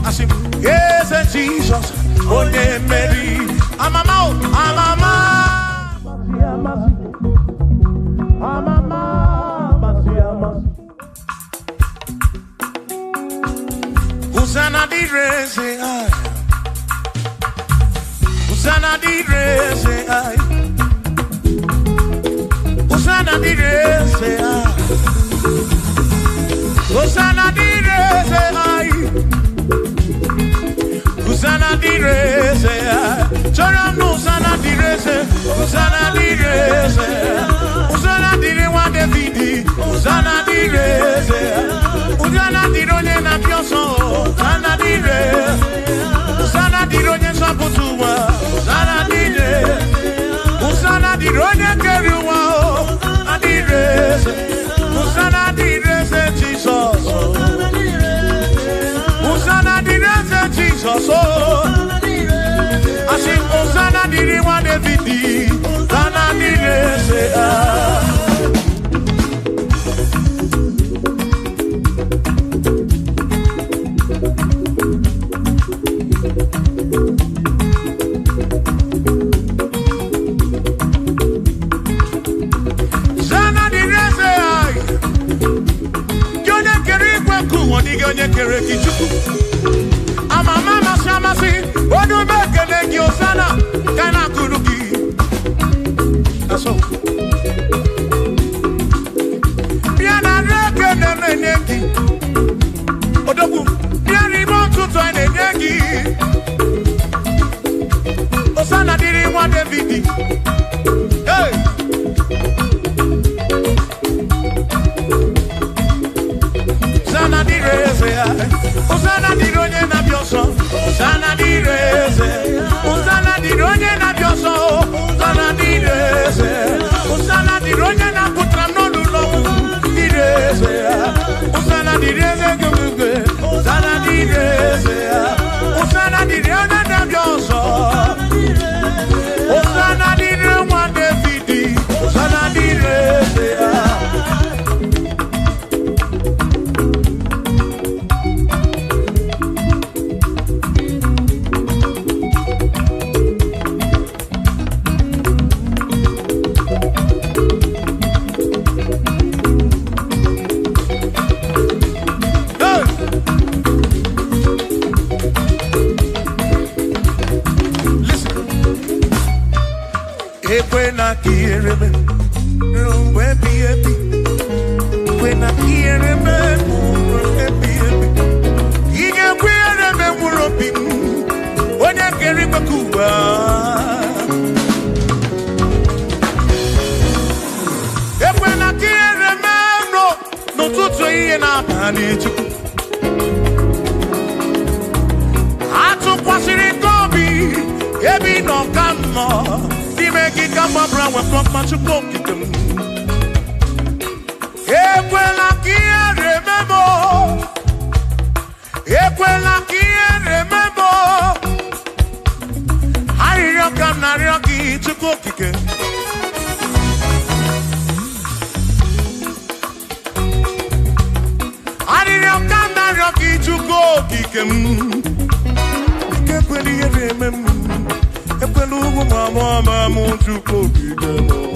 I say, yes, Jesus, oh, yeah, Mary. I'm a Hosanna di rese ai, Hosanna di rese ai, Hosanna di rese ai, Hosanna di rese ai, Hosanna di rese ai, Chora Hosanna di rese, Hosanna di rese, Hosanna di rewa Davidi, Hosanna di rese, Hosanna di ronye na pioso, Hosanna di rese, Hosanna di ronye saputuwa, Hosanna di rese, Hosanna di ronye keruwa, Hosanna di rese, Hosanna di rese Jesus, Hosanna di rese Jesus, I sing Hosanna di rewa Davidi, Hosanna di rese. Usana direze, usana dironye na bioso, usana direze, usana dironye na putra no lulo, direze, usana direze gumbe, usana direze, usana dironye na bioso, usana dironye na David, usana direze. When I hear him, when I hear him, he can queer him and we're up when I carry my Cuba. When I hear him, no, to say and I need to. I took what's in it, Gobi, Ebi no come more. Make it come up around with from much of them. Equela kia remember. Equela kia remember. I come na rocky to cook again. I come na rocky to cook again. Equela remember. Mama, to cookie demo.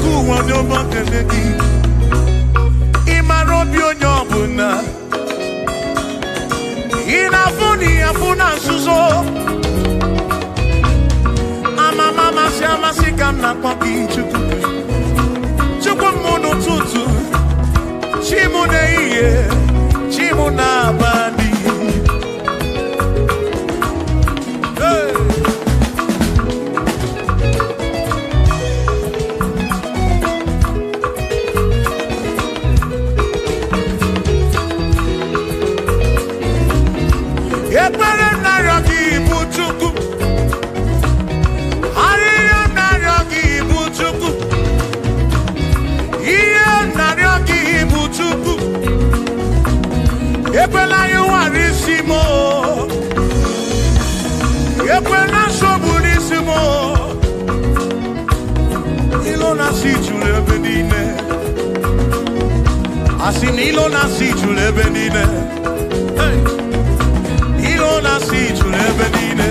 kuwa nyoba kenegi. Imarobi onyobuna. Inafuni afuna suzo. Mama siama sikam na kwaki chuku. Chuku mono tutu. Chimu na iye. Chimu na bandi. Hey. Ekwere na yogi buchuku. Ekwela yuwarisimo. Ekwela soburisimo. Ilona si chulebenine. Asin ilona si chulebenine. Ilona si chulebenine.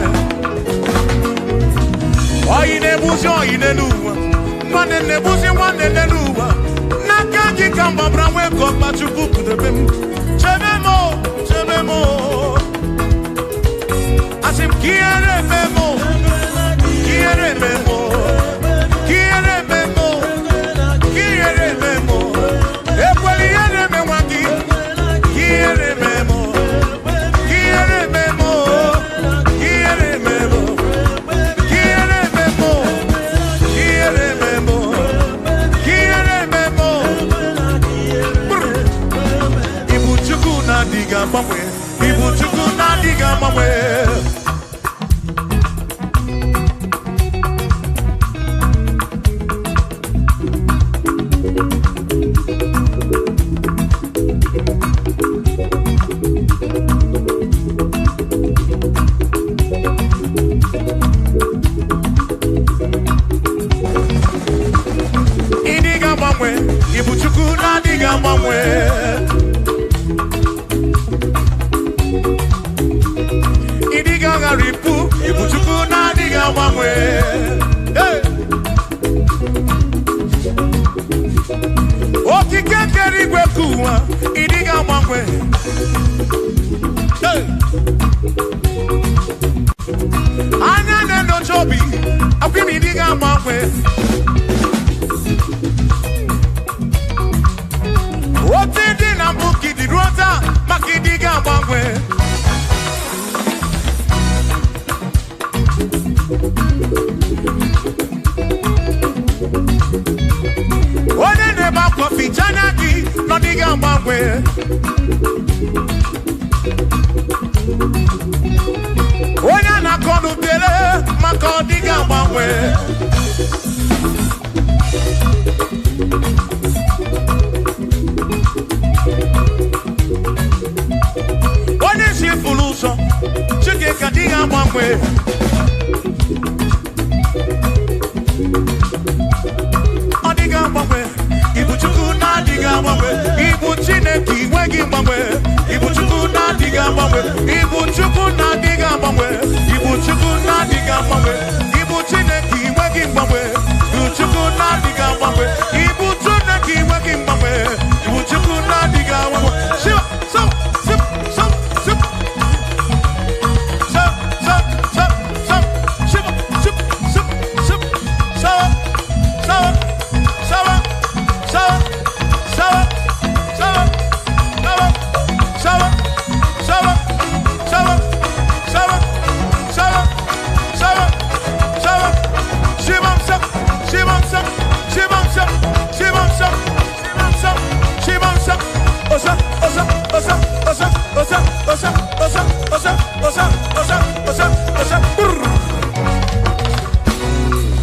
Oyine buzi oyine luwa. Mwane ne buzi mwane ne luwa. Nakaji kamba brawe koma chupuku debem. Chememo, asim quiere memo, quiere memo, quiere memo, quiere memo, quiere memo aquí, quiere memo, quiere memo, quiere memo, quiere memo, quiere memo, quiere memo. Diga mamwe, ibu chuku na diga mamwe. Idiga mamwe, ibu chuku na diga mamwe. Ripu, ibuchuku na diga mamwe. Hey. Okike kerigwe kuwa, idiga mamwe. Hey. Anya neno chobi, akwimi idiga mamwe. Otidi na mbuki di rota, makidiga mamwe. One neba kofi chanaki no diga mbangwe. One na konu tele mako diga mbangwe. One si fuluso chike kadiga mbangwe. Ibu chuku na diga mamwe. Ibu chineki wegi mamwe. Ibu chuku na diga mamwe. Ibu chuku na diga mamwe. Ibu chuku na diga mamwe. Ibu chineki wegi mamwe. Ibu chuku na diga mamwe. Ibu chineki wegi mamwe. Ibu chuku na diga mamwe. Shiva, so, sip, so, sip. So, so, so, so, shiva, sip, sip, sip, so, so.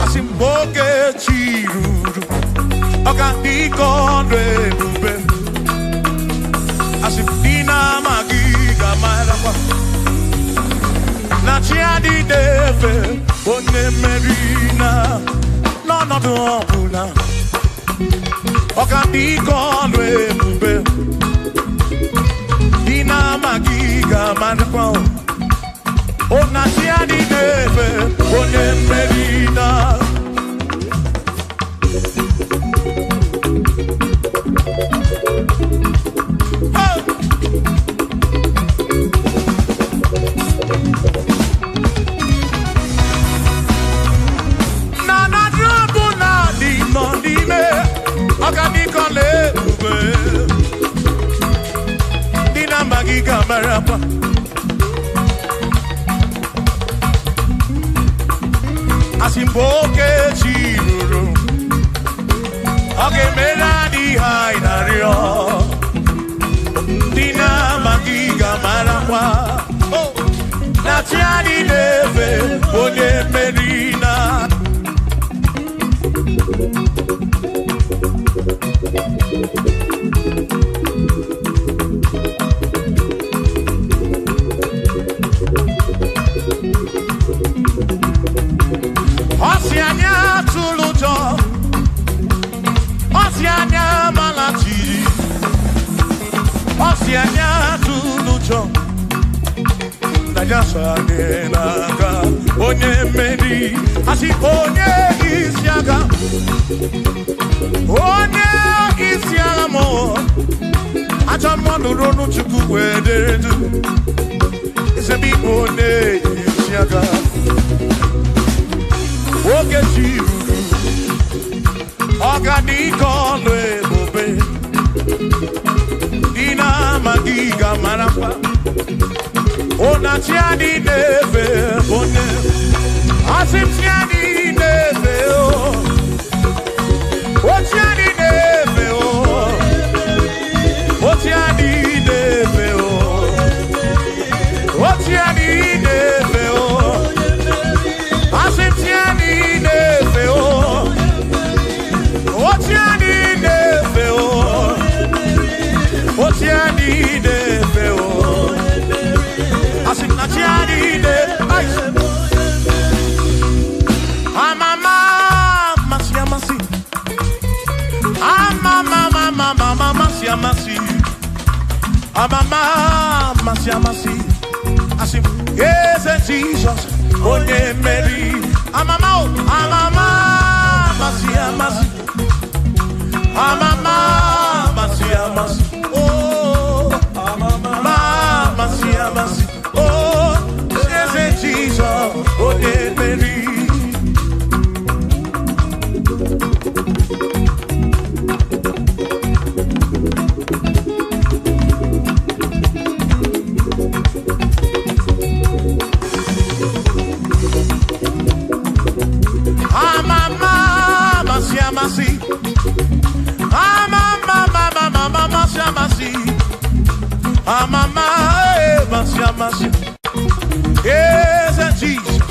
Asimboge chiruru, okandiko ndwebube. Asimdina magiga marakwa. Na chiadi defe, one merina, no no do. Okandiko ndwebube. Dina magiga marakwa. Ona chiadi defe, one merina. asimboke chiruru oge merani hainario dina magiga marakwa na tiani neve onye merina Osianya tulujo Osianya malati Osianya tulujo Najasane naga onye meri asi onye isiaga mo acha mmadụ ronu chukwu wederedu isebi onye isiaga oge chiruru ọganike ọlụ ebube dị na magiga marakwa Onachi ani neve onye Asimchi ani neve o Ochi ani neve o Ochi ani neve o Ochi ani neve o Asimchi ani neve o Ochi ani neve o Ochi ani neve o Yes, Jesus, onye Mary. Amama, masia, oh, masia, oh, yes, Jesus, onye Mary. Yes, Jesus.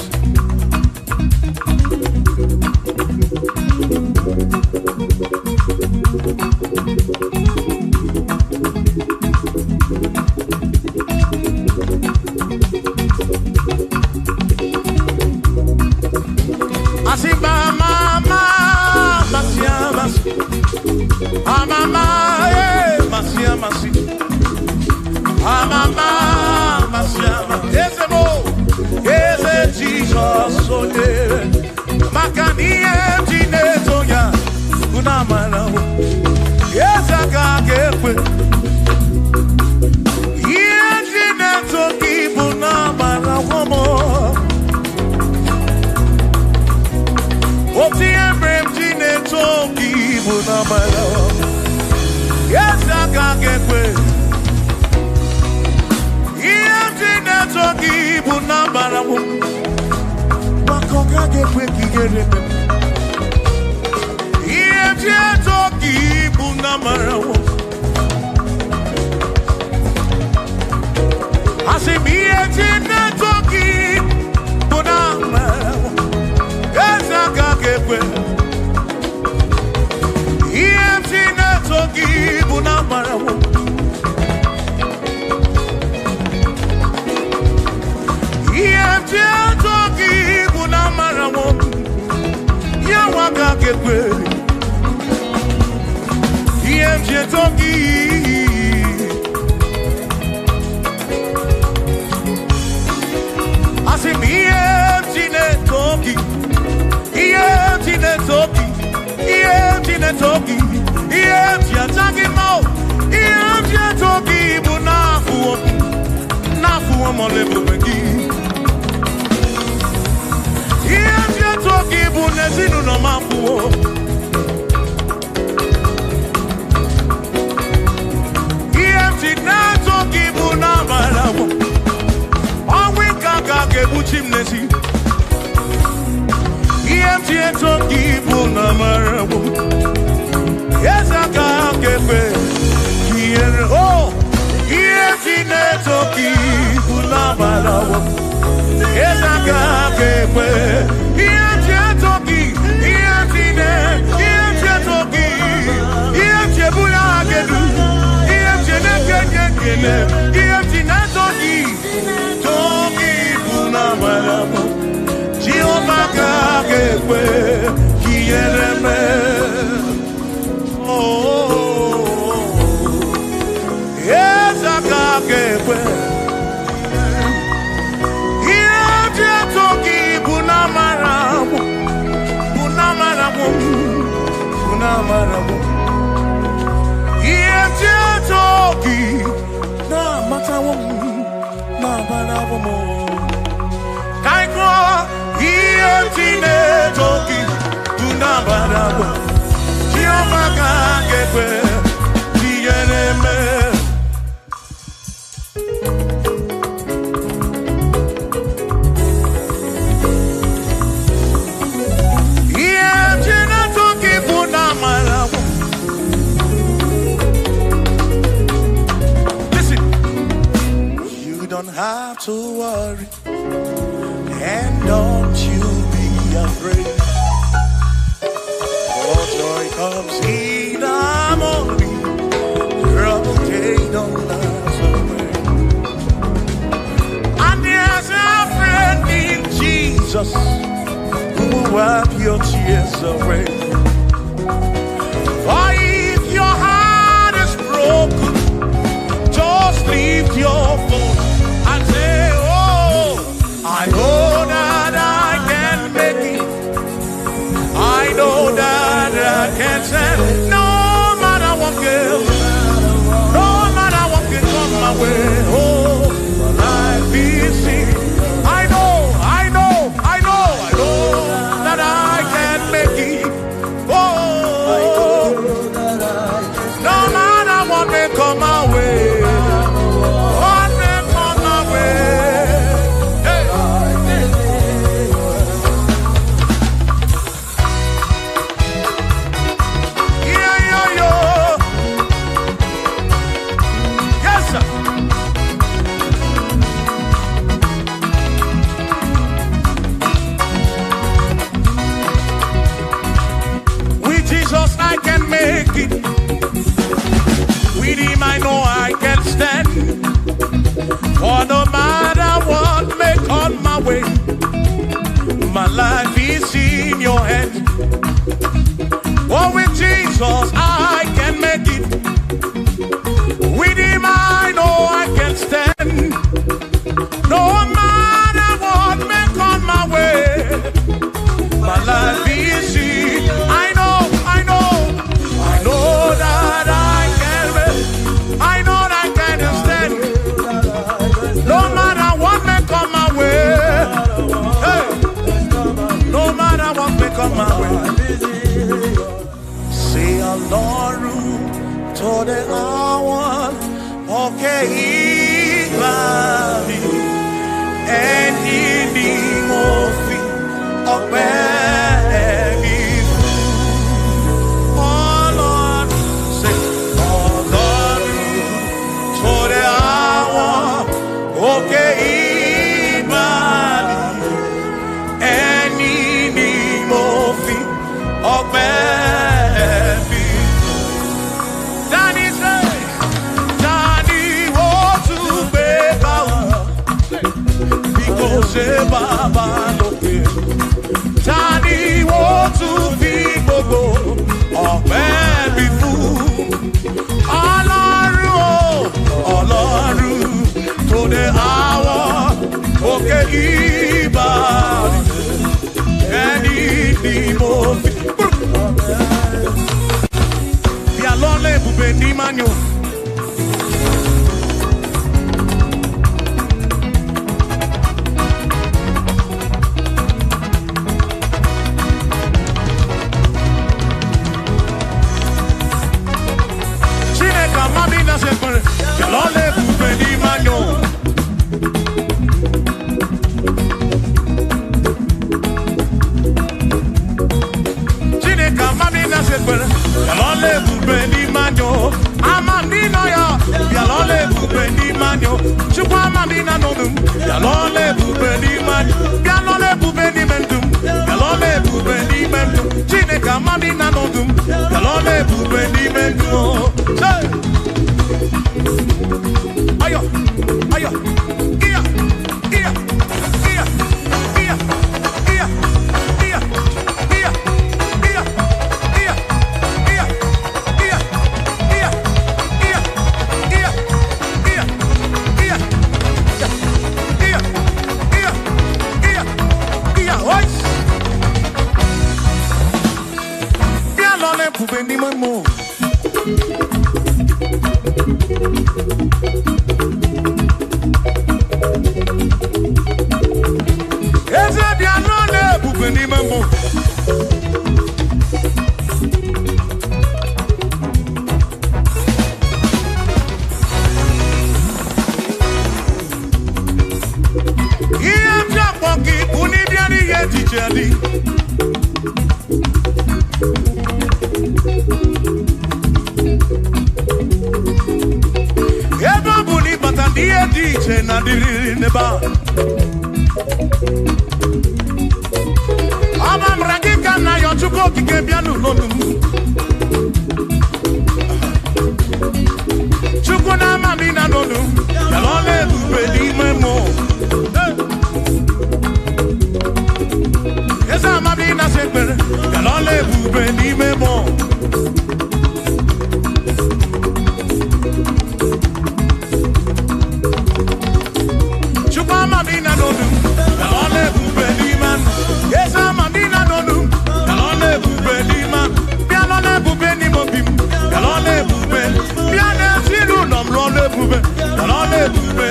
Jesus, oh yeah, Makanie Tinetoya, Unamana, yes, I can't get with Yejineto Kibunamana, woman. What's the emblem Jineto Kibunamana? Yes, I can't get with Yejineto Kibunamana. Makonga gekwe kigereme Iye toki bunamarawo Asimiye toki bunamarawo Ezaka gekwe Iye toki bunamarawo Iye toki bunamarawo Yawaka gekwe Iye toki Asimiye toki Iye toki Iye toki mo Iye toki bunafu Nafu molebu bengi Iye toki bunezinu no mafu Iye toki bunamalawo Onwe kaka kebuchim nesi Toki Bunamarabu. Yes, I can't get back. Oh, yes, Toki Bunamarabu. Yes, I can't get back. Yes, Toki. Yes, Toki. Yes, Bulagedu. Yes, Naked. Yes, Toki. Toki Bunamarabu. Jehovah Gagwe, Kiereme. Oh, yes, Gagwe. Here, Toki, Bunamarabu, Bunamarabu, Bunamarabu. Here, Toki, Namatawu, Namarabu. Kaiko. Tine Toki, Tunabarabu, Chiomaka Gepe, Tieneme. Tina Toki, Punamarabu. Listen, you don't have to worry, and don't you afraid, for joy comes in the morning, trouble day don't last away. And there's a friend in Jesus who will wipe your tears away. For if your heart is broken, just lift your voice and say, oh, I know that I know that I can stand. No matter what comes, no matter what can come my way. Oh, life is seen. I know that I can make it. Oh, no matter what may come my way. What may come my way. With him I know I can stand. For no matter what may come my way, my life is in your hands. For with Jesus I can make it. With him I know I can stand. No matter what may come my way, my life is in. I know that I can stand. No matter what may come my way. Hey. No matter what may come my way. Say Allahu to the hour. Okay, Ibadi. And in the Mofi of Baba lókè, tani wọ́n tún fi gbogbo ọ̀pẹ bí fún. Ọlọ́run tó dé àwọ̀ òkè Ìbàdàn, ẹni ni mo fi. Bí alọ́lẹ̀ ibùgbé ní Mánio. Piano le bube ni mendum. Piano le bube ni mendum. Chine kamami na nodum. Piano le bube ni mendum. Say. Ayo, ayo. Iya, iya, iya, iya, iya, iya, iya, iya, iya, iya, iya, iya, iya, iya, iya, iya, iya, iya, iya, iya, oi. Piano le bube ni mendum. Eze piano le bube ni mendum. Iye mjapoki unidiani ye ticheli. Eba buni batandi ye tiche na diri neba. Ama mragika na yo chuko kike bianu nonu. Chuko na mami na nonu. Kalole bube ni memo. Esa mami na sekber. Kalole bube ni memo. Chuko mami na nonu. Kalole bube ni man. Esa mami na nonu. Kalole bube ni man. Piano le bube ni mobim. Kalole bube. Piano silu nom lole bube. Kalole bube.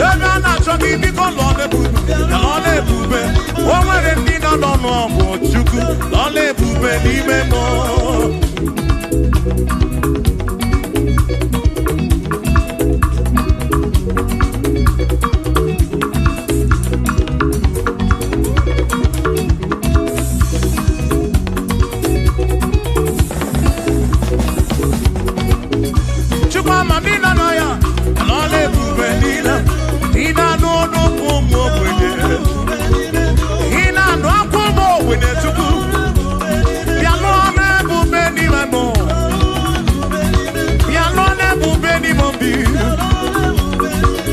Ega na choki biko lole bube. Kalole bube. Omere ndi na nono bo chuku. Lole bube ni memo. Chukwa mamina na ya. Kalole bube nina. Ina no no kumo bwede. Ina no kumo bwede chuku. Piano le bube ni memo. Piano le bube ni mobi.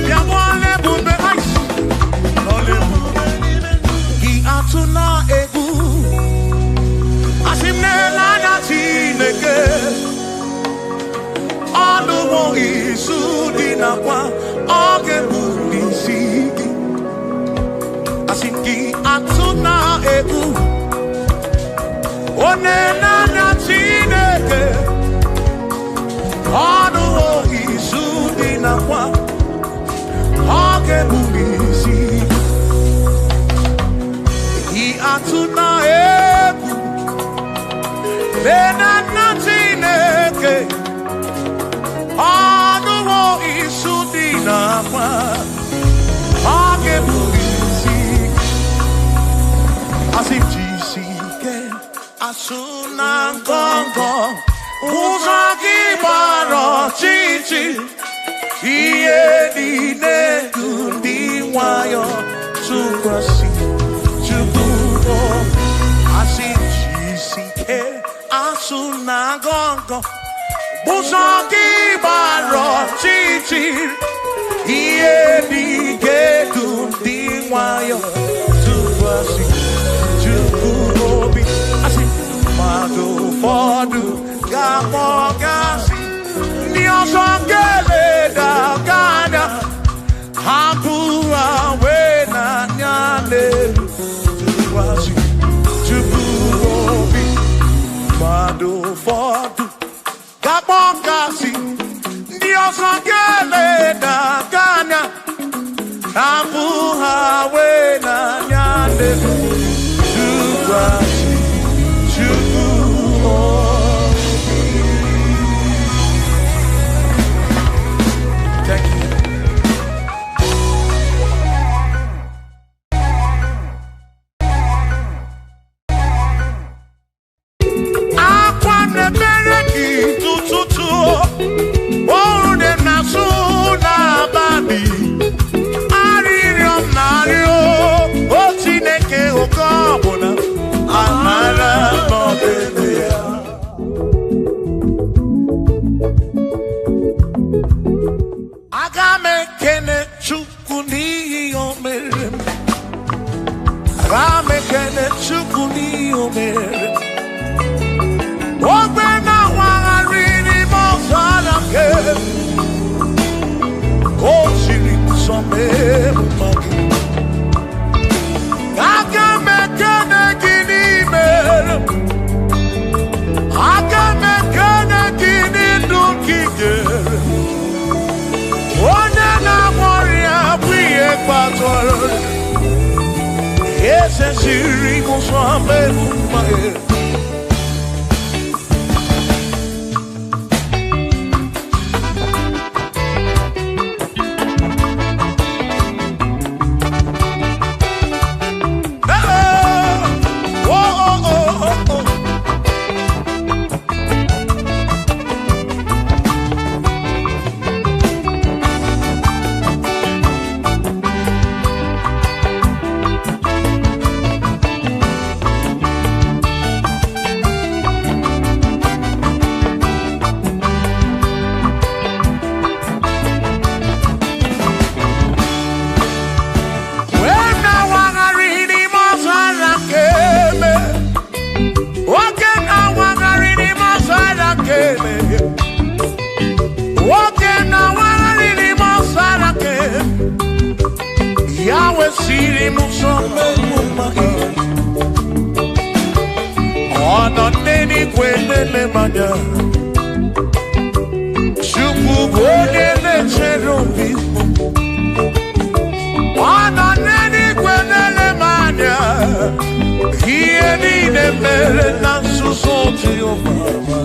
Piano le bube ice. Kalole bube. Ki atuna egu. Asimne la na chineke. Alumo isu dinakwa oge bunisiki. Asinki atuna egu. Onena na chineke. Alumo isu dinakwa oge bunisiki. Ki atuna egu. Nena na chineke. Anuwo isudina kwa age bulisi asijisike asuna ngongo uzagi baro chichi iye dine kundi wayo tukwasi chubuo asijisike asuna ngongo Buzogi baro chichi iye bigedu dingwayo tuwasi jukuobi asi madu fodu gamogasi niosongele da gana hampura wena nyane tuwasi jukuobi madu fodu Kapokasi, Dios angele da gana, Abu hawe na nyande, Chukwasi, Thank you. Oh, kene chukuni omere. Ogbe na wangari ni mozala ke. O siri some magi. Aga me kene gini mere. Aga me kene gini dunkige. One na moria bwiye patoro. Yes, and she goes on my head. Yahweh siri musome mumae. Ona neni kwenele manya. Shuku bonele cherubi. Ona neni kwenele manya. Hieni ne mere nansu soti ofama.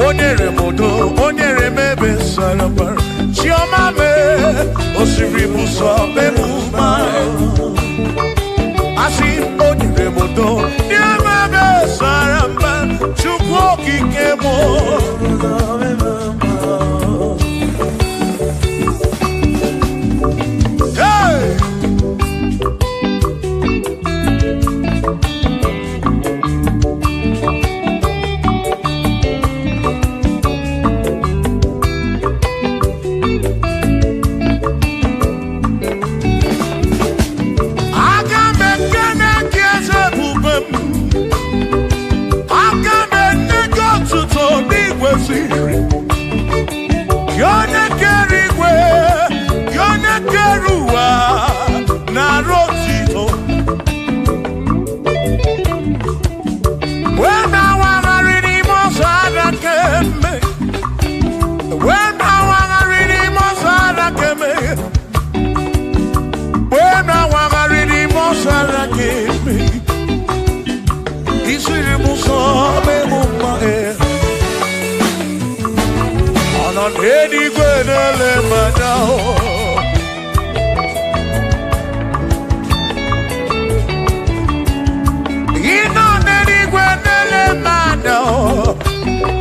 Onyere modo, onyere mebe sarapar. Chioma me, osiri muso me mumae. Asi onyere modo, nieme be saramba. Chukwu kikemo. Hey! Edi gwenele manao. Ino nedi gwenele manao.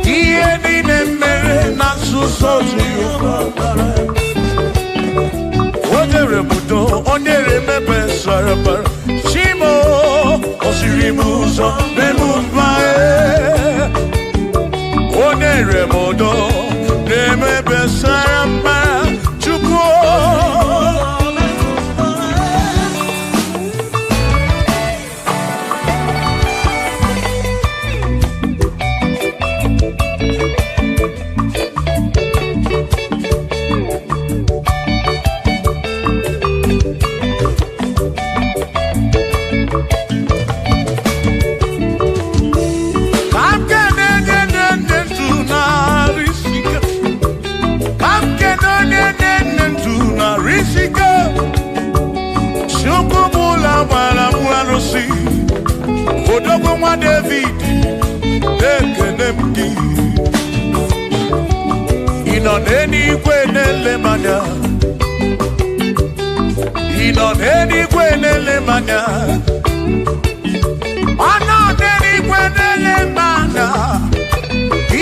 Iedi ne mere na susozi ukapara. Onere mudo, onere mebe sarabar. Shimo, osiri muso, memumae. Onere mudo. Neme besaramba chukwu. Odogo nwa David ekene m gị. Ị nọ n'eluigwe na-ele m anya. Ị nọ n'eluigwe na-ele m anya. Ọ nọ n'eluigwe na-ele m anya.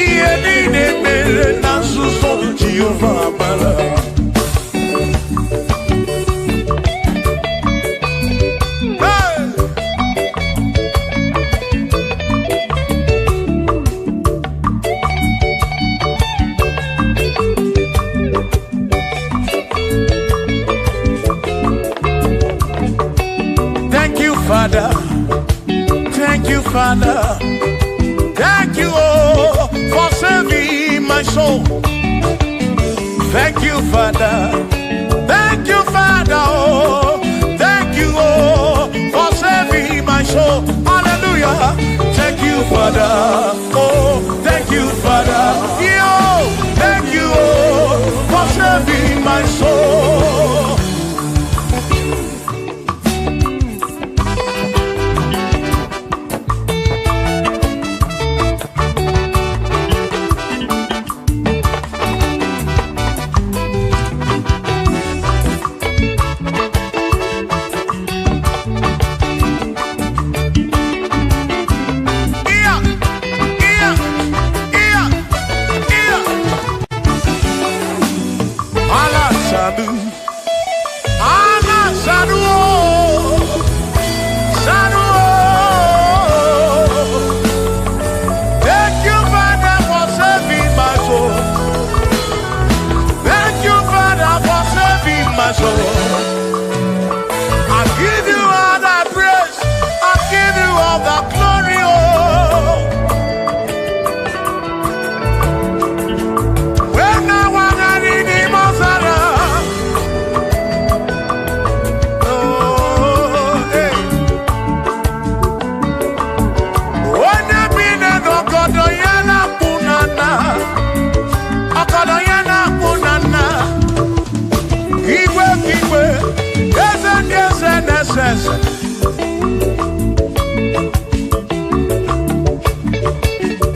Ihe niile mere na nzuzo Jehova amara. Father. Thank you, Father. Thank you, oh, for saving my soul. Thank you, Father. Thank you, Father. Oh, thank you, oh, for saving my soul. Hallelujah. Thank you, Father. Oh, thank you, Father. Yo, thank you, oh, for saving my soul.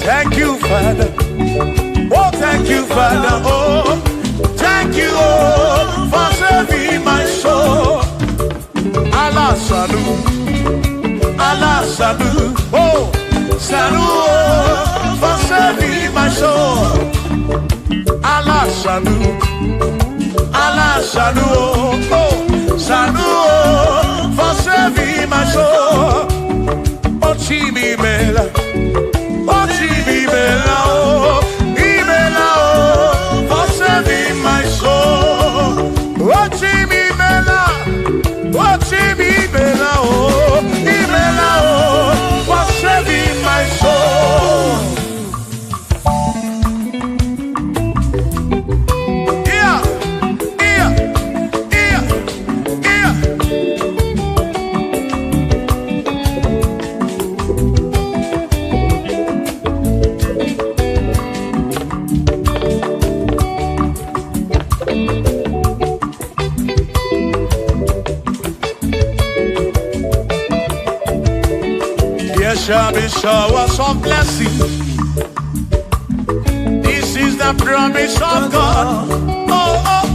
Thank you, Father. Oh, thank you, Father. Oh, thank you, oh, for saving my soul. Allah salut, Allah salut. Oh, salut, oh, for saving my soul. Allah salut, Allah salut. Oh, salut, oh, for saving my soul. Oh, Chimi Mela. Oh, Ibela, oh, for saving my soul. Oh, Ibela, oh, Ibela, oh, for saving my soul. Yeah. Shall be showers of blessing. This is the promise of God. Oh, oh.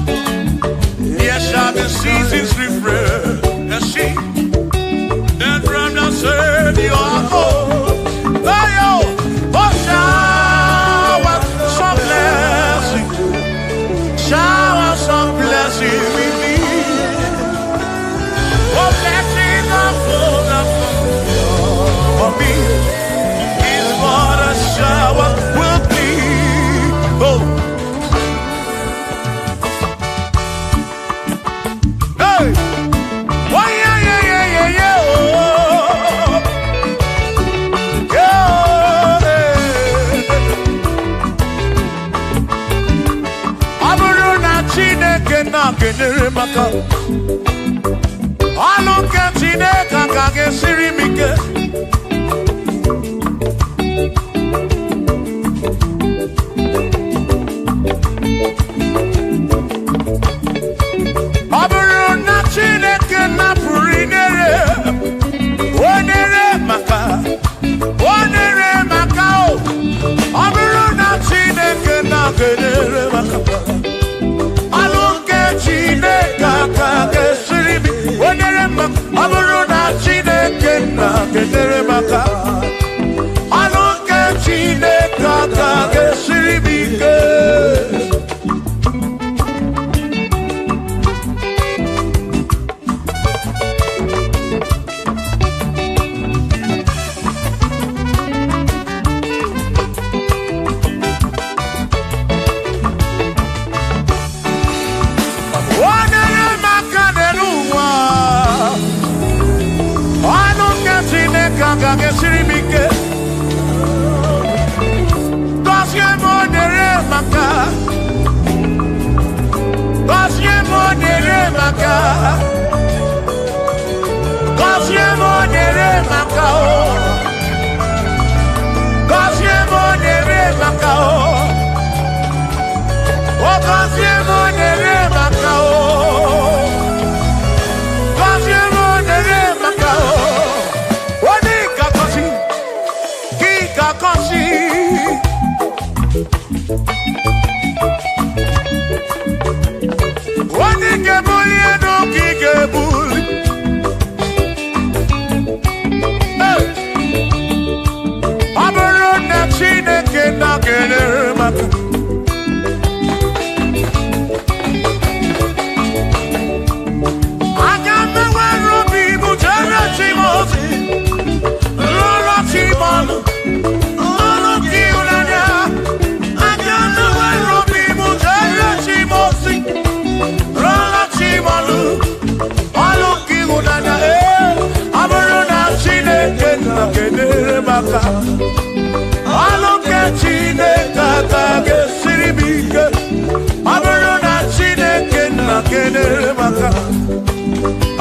There shall be seasons refreshing. Then from the earth you are home. Oh, showers of blessing. Showers of blessing with me. Oh, blessing of for me is what a shower will be. Oh, hey, oh yeah. Oh, yeah. Aburu na Chineke na kenere maka. Alonke Chineke kage siri mike. Chineke ya. Gọzie m onyere maka o. Gọzie m onyere maka o. O gọzie m onyere maka o. Gọzie m onyere maka o. Onye ga-agọzi, gị ga-agọzi. Onye ga-ebuli elu ka ị ga-ebuli. Ọ bụrụ na Chineke na-enyere maka aga m enwere obi m jere chi m ozi lụrụ chi m ọnụ ọnụ ka ịhụnanya. Aga m enwere obi m jere chi m ozi lụrụ chi m ọnụ ọnụ ka ịhụnanya. Ọ bụrụ na Chineke na-enyere maka ọnụ nke Chineke aka ga-esiri m ike. Ọ bụrụ na Chineke na-enyere maka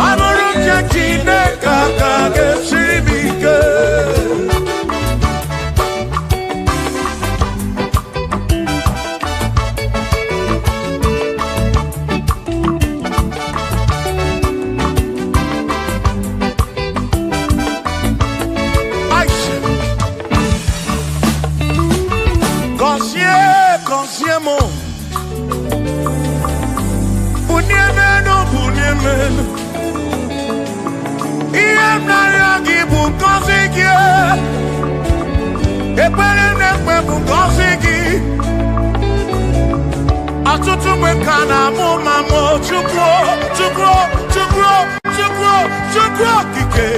ọ bụrụ nke Chineke aka ga-esiri m ike. Gọzie m bunie menu ihe m na-arịọ gị bụ ngọzi gị. Ekpere na-ekpe bụ ngọzi gị. Ọtụtụ mgbe ka na-amụ ma mụ Chukwu okike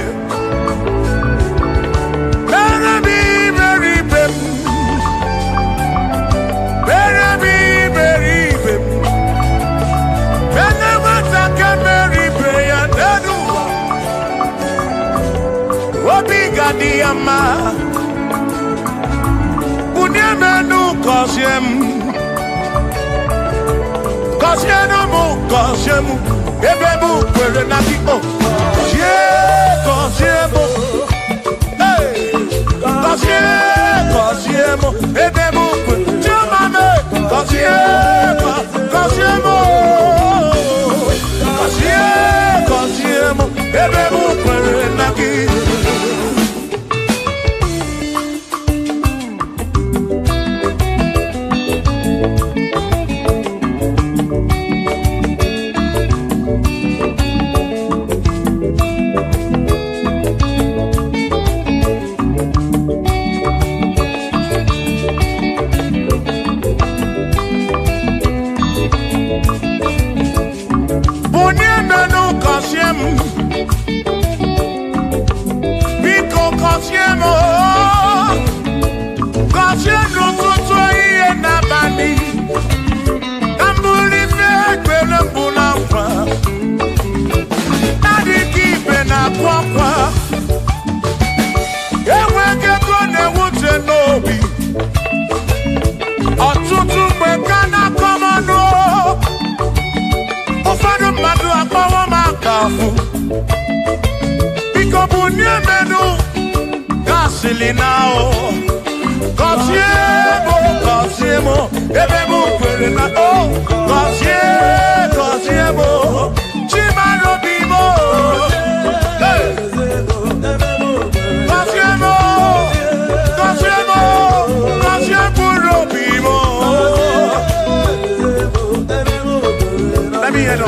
mere m iberibe m. Obi ga-adị ya mma. Bunie menu gọzie m. Gọzienụ m, gọzie m ebe m kwere na gị. Gọzie m. Gọzie m ebe m kwere. Chioma m gọzie m. Gọzie m ebe m kwere na gị. Ọtụtụ mgbe ka na-akọm ọnụ, ụfọdụ mmadụ akpọrọ m akafụ. Biko bunie menu gasịlị na o. Gọzie m ebe m kwere na o. Gọzie m Chimarobi m. Gọzie mkpụrụ obi m. Let me hear it.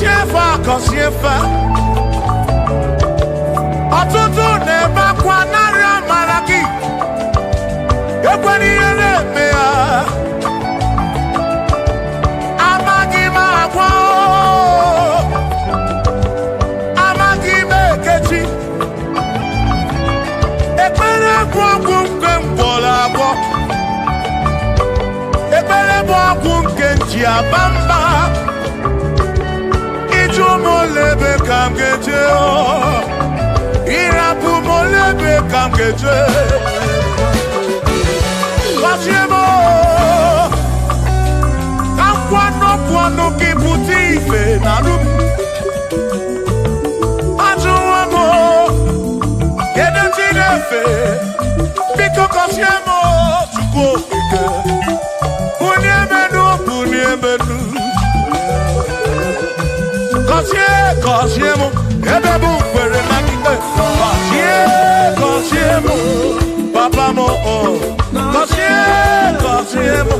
kosiefa ọtụtụ na-ebe akwa narị amara gị ekwere ihe na-eme ya amaghị m agwa amaghị m ekechi ekpere bụ ọgwụ nke mgbọrọ agwọ ekpere bụ ọgwụ nke nji aba mba ịjụ m olebe ka m ga-eje ịrapụ m olebe ka m ga-eje gọzie m ka nkwọnọpụ ọnụ gị pụta ife na alụ m ajụwa m kedu chi na-efe biko gọzie m Chukwu okike bunye menu bunye menu gọzie m ebe bụ kwere na ikpe gọzie m papa m gọzie m gọzie m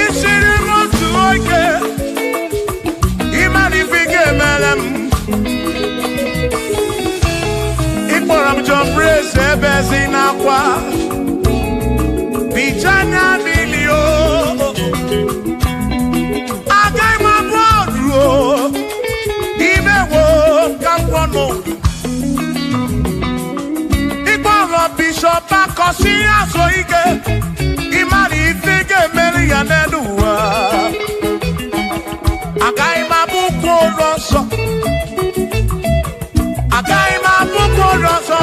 Isi si aso ike imari ifike meri ya n'eluwa agaghị m abụ kwụrụ ọsọ agaghị m abụ kwụrụ ọsọ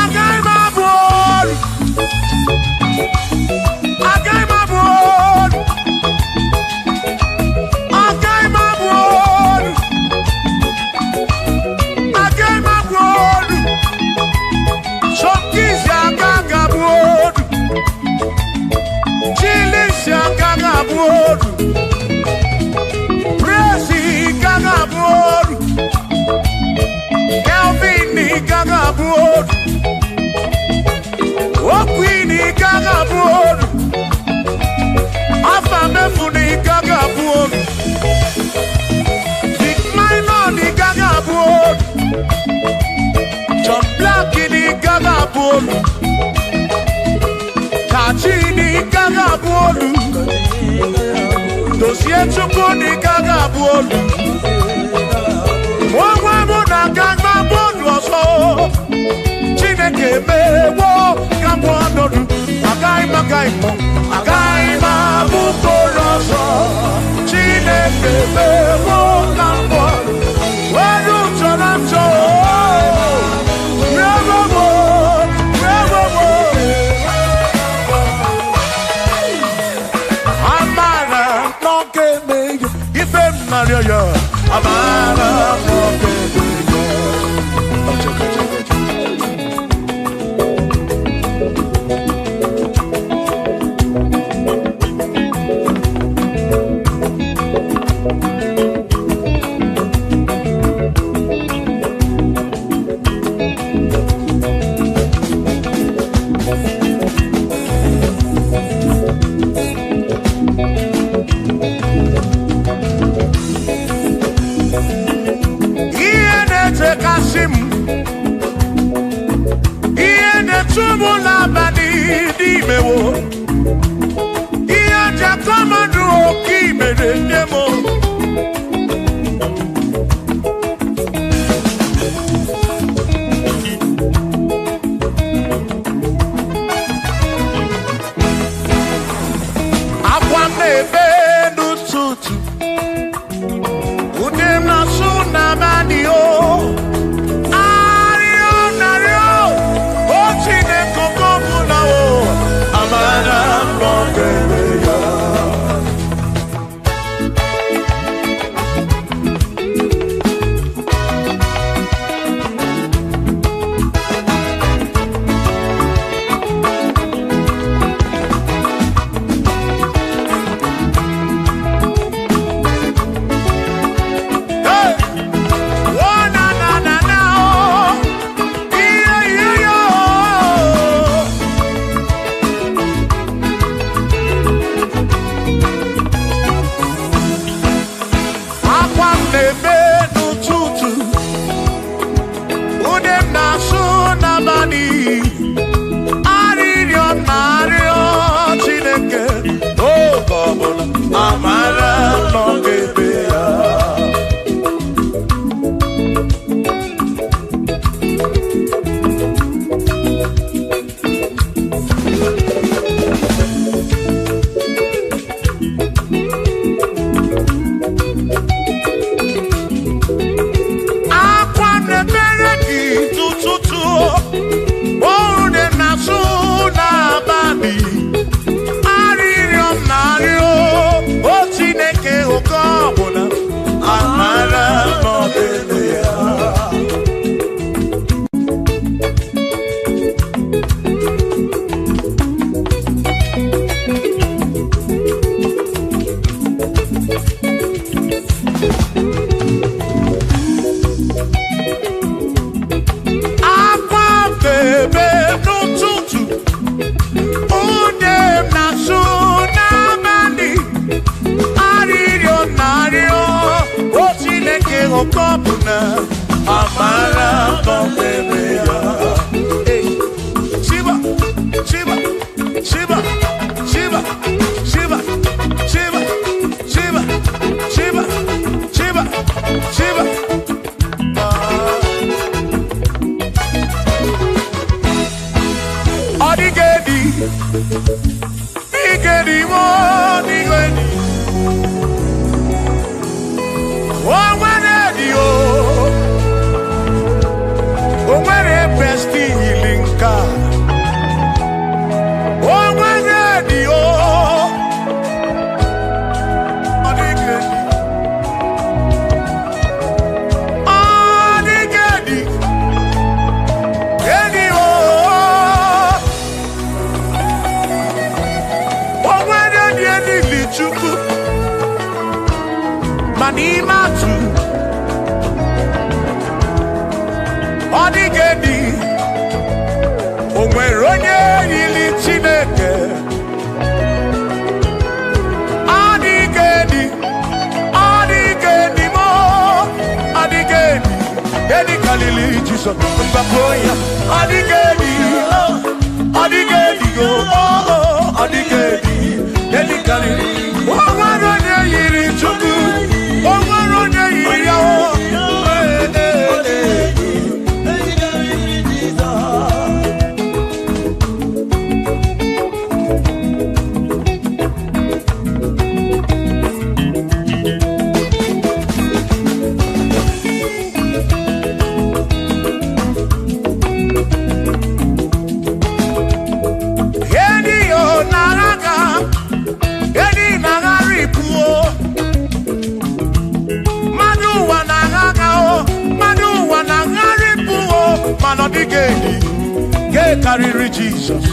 agaghị m abụ olu agaghị m abụ olu agaghị m abụ olu agaghị m abụ olu sọkisi agaghị abụ olu chilisi agaghị abụ olu presi agaghị abụ olu Kelvin agaghị abụ olu Okwin agaghị abụ olu Afamefuni agaghị abụ olu Big Minor agaghị abụ olu John Black agaghị abụ olu Kachi agaghị abụ olu Dozie Chukwu agaghị abụ olu Onwe mụ na agaghị abụ olu ọzọ Chineke mewo ka mụ ọnọdụ agaghị m abụ olu ọzọ Chineke mewo ka mụ ọnọdụ were ụjọ na njọ amara n'oge emeghe ife m narịọ ya amara n'oge emeghe Chukwu ma n'ime atụ ọ dịghị dị o nwere onye yiri Chineke ọ dịghị dị mo ọ dịghị dị edi kalili Jizọs mbapụ ya ọ dịghị dị ọ dịghị dị ọ dịghị dị edi kalili o nwere onye yiri Chukwu o nwere onye yiri ya man of the gate carry Jesus.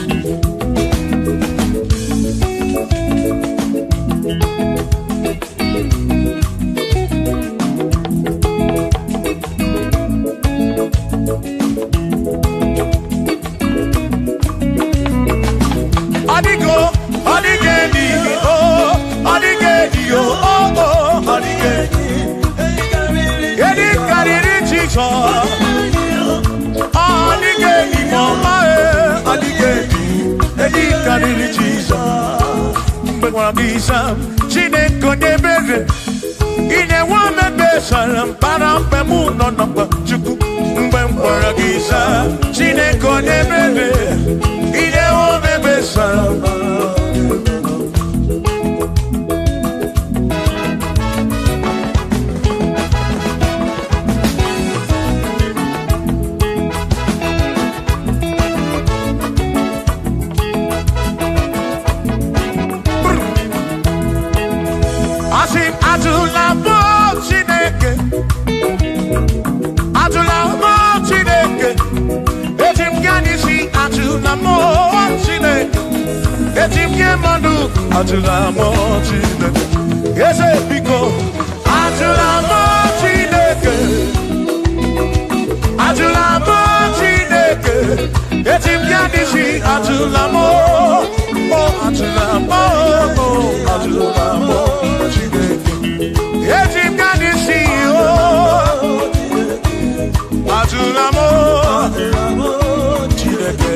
Chineke onye mere ine nwa mebe sara mpara mpemu nọ n'ọkpa Chukwu mgbe m gwara gị saa Chineke onye mere ine nwa mebe sara Atula mo Chineke, ese biko. Atula mo Chineke, atula mo Chineke. Etim kanisi atula mo, oh atula mo, oh atula mo Chineke. Etim kanisi oh, atula mo Chineke.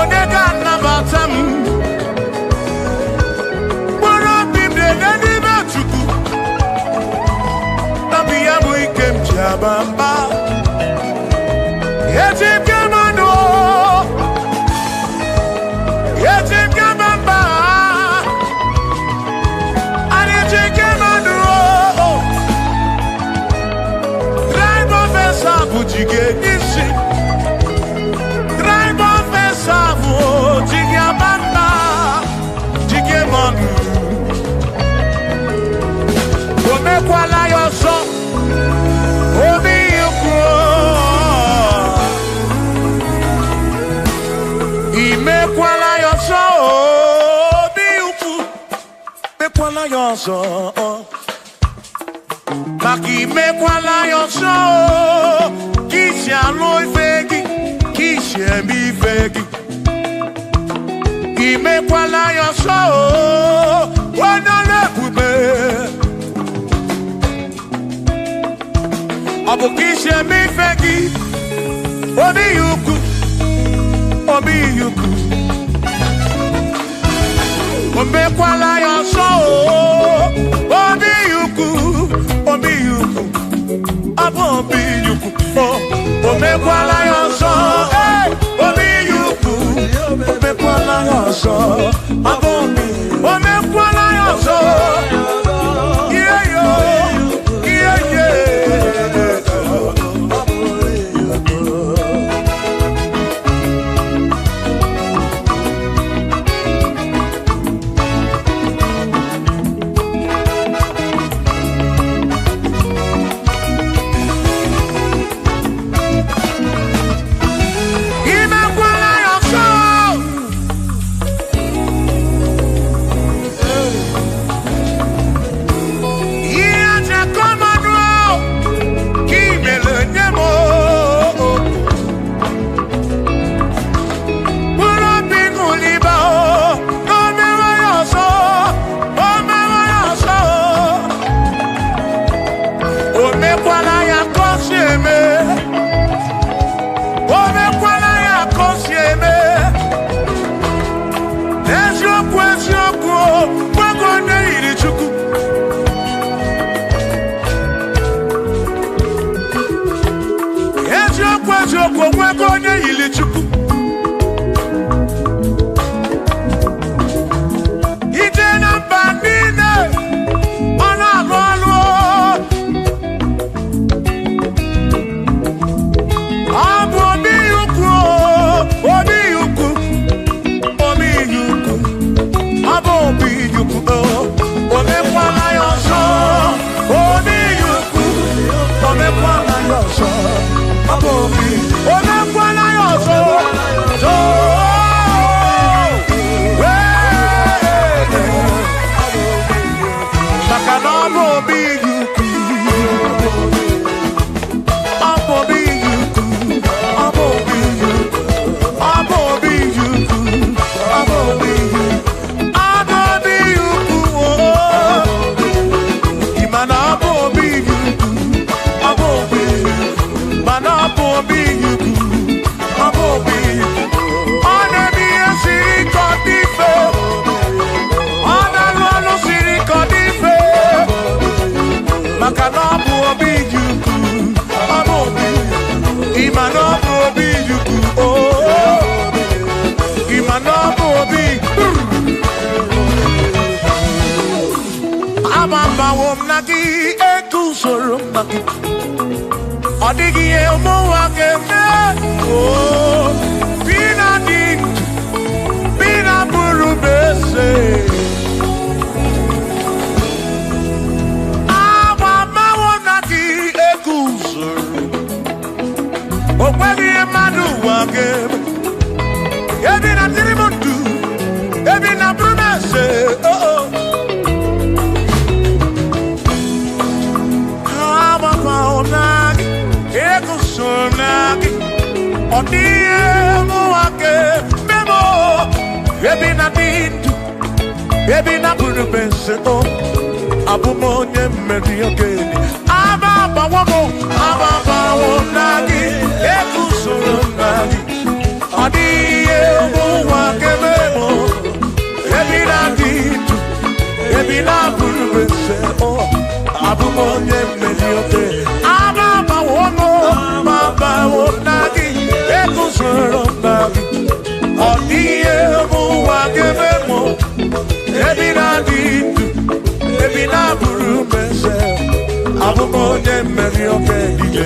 Onega nabatam. Moro bimde nani machuku. Nabiya muikem chabamba. Yetim kamando. Yetim kamamba. Yetim kamando. Drive of a sabu jige nisi. Drive of a sabu jige bamba. Jige manu. Ome kwala yoso. Omi yukro. Ime kwala yoso. Omi yukro. Me kwala yoso. Maki me kwala yoso. Kishi aloi fegi. Kishi mi fegi. Ime kwala yoso. Wana lepube. Abu kishi mi fegi. Obi yuku. Obi yuku. Ome kwala yoso. Obi yuku. Obi yuku. Abu obi yuku. Ome kwala yoso. Obi yuku. Ome kwala yoso. Abu obi. Ome kwala yoso. Yeah yo. Yeah yeah. Baby na buru bense o abumo nye mmeri ogeni aba bawo nagi ekusoro nagi odiye mo Ebinadi, Ebinaburu Mese, Abumone Merioke DJ.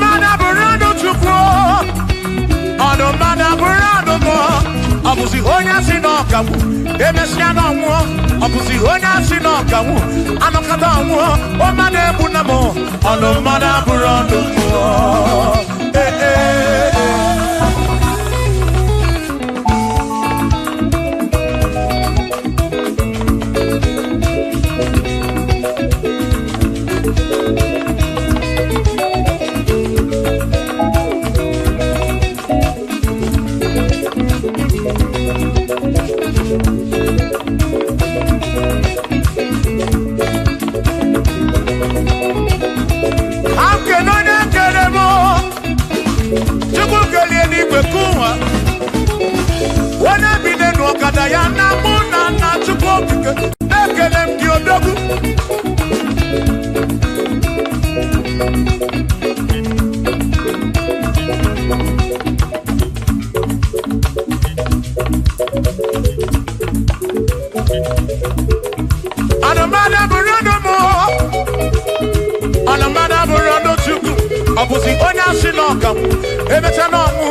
mana burando chukwu ono mana burando mo obuzi honya sinokamu emesia no nwo obuzi honya sinokamu anokata nwo o mana ebunamo ono mana burando mo Abusi onya sinokamu emecha no mu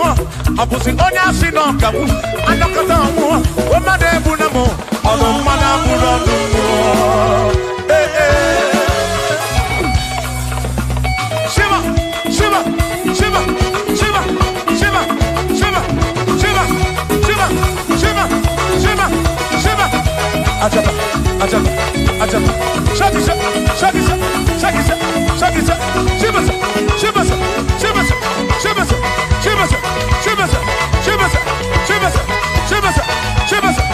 abusi onya sinokamu anokata mu o made bunamo ono mana burodo Shiva Shiva Shiva Shiva Shiva Shiva Shiva Shiva Shiva Shiva Shiva Ajaba Ajaba Ajaba Shakisa Shakisa Shakisa Shakisa Shiva Shiva Shiva Shiva Shiva Shiva Shiva Shiva Shiva Shiva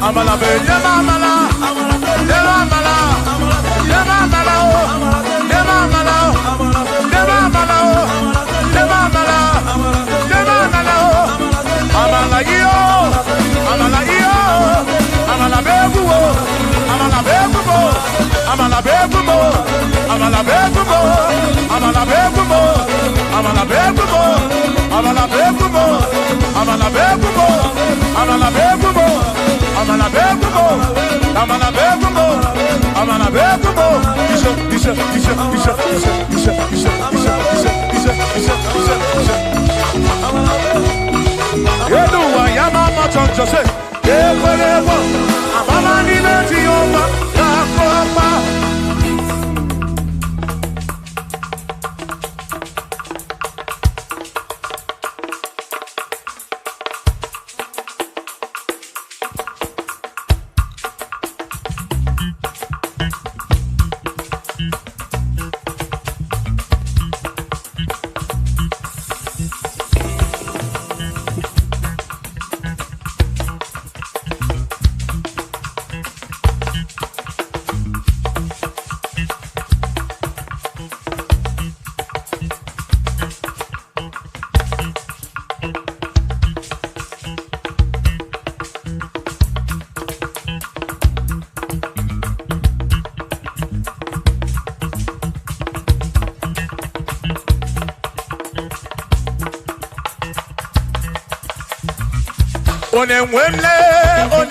Amala be amala amala amala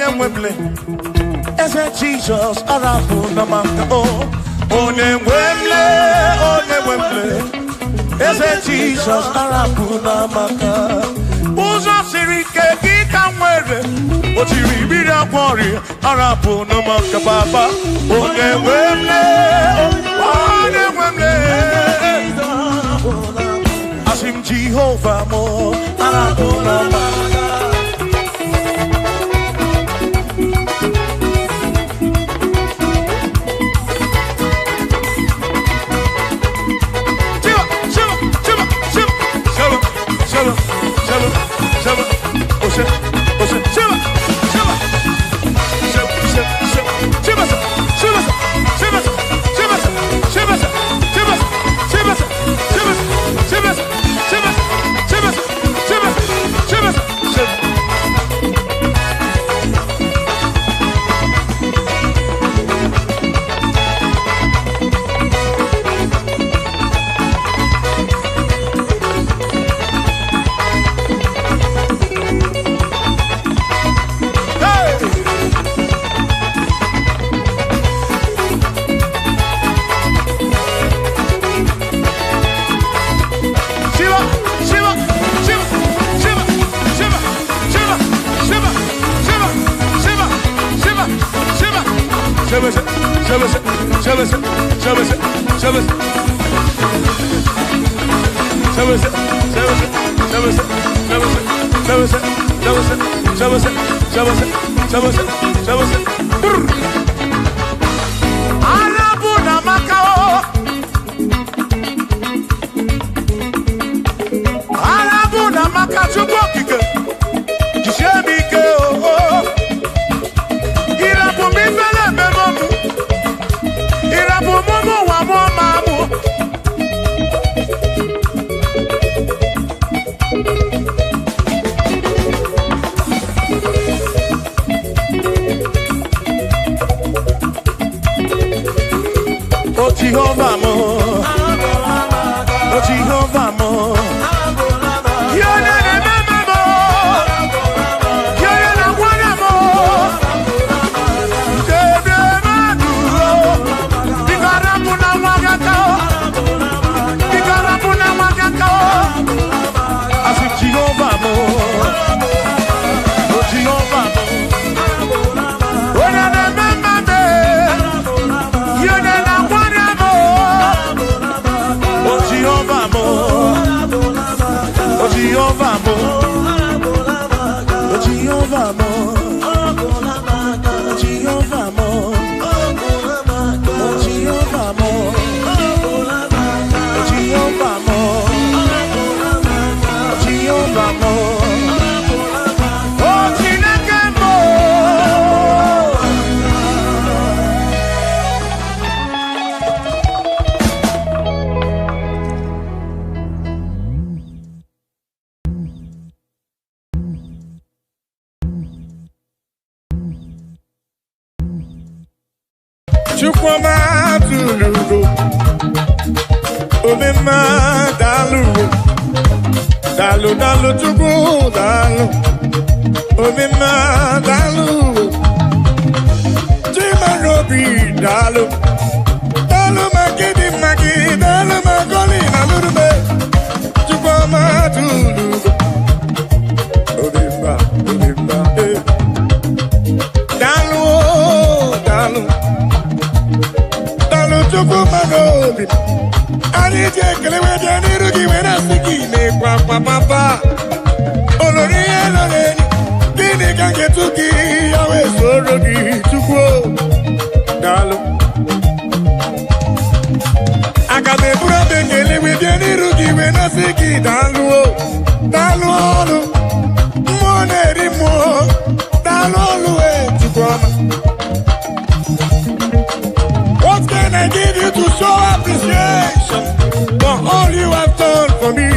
Onemwemle, ese Jesus arabu namaka oh. Onemwemle, ese Jesus arabu namaka. Uzo sirike kikamwere, otiri bira kwori arabu namaka baba. Onemwemle, asim Jehovah mo arabu namaka. Jehovah mo, oh Jehovah mo, you're not a mama mo, you're not a one mo, I said Jehovah mo, oh Jehovah mo, you're not a mama mo, you're not a one mo. Jehovah mo, oh Jehovah mo, oh Jehovah mo, oh Jehovah mo, oh Jehovah mo, oh Jehovah mo, oh Jehovah mo, oh Chineke mo. Chukwuma tulugo, omema dalu, dalu dalu chukwu dalu, omema dalu, chimarobi dalu, dalu magidi magi, dalu magoli nalurube, Chukwuma tulugo, omema dalu dalu. Chukwuma Melodies. I need you to let me know when I see you. Papa, Olori Eloreni, Dini can get to give away so ready to go. Dalo, I got the brother with any rookie when I see you. Dalo, Dalo, more, Dalo, to come. What can I give you to show appreciation for all you have done for me?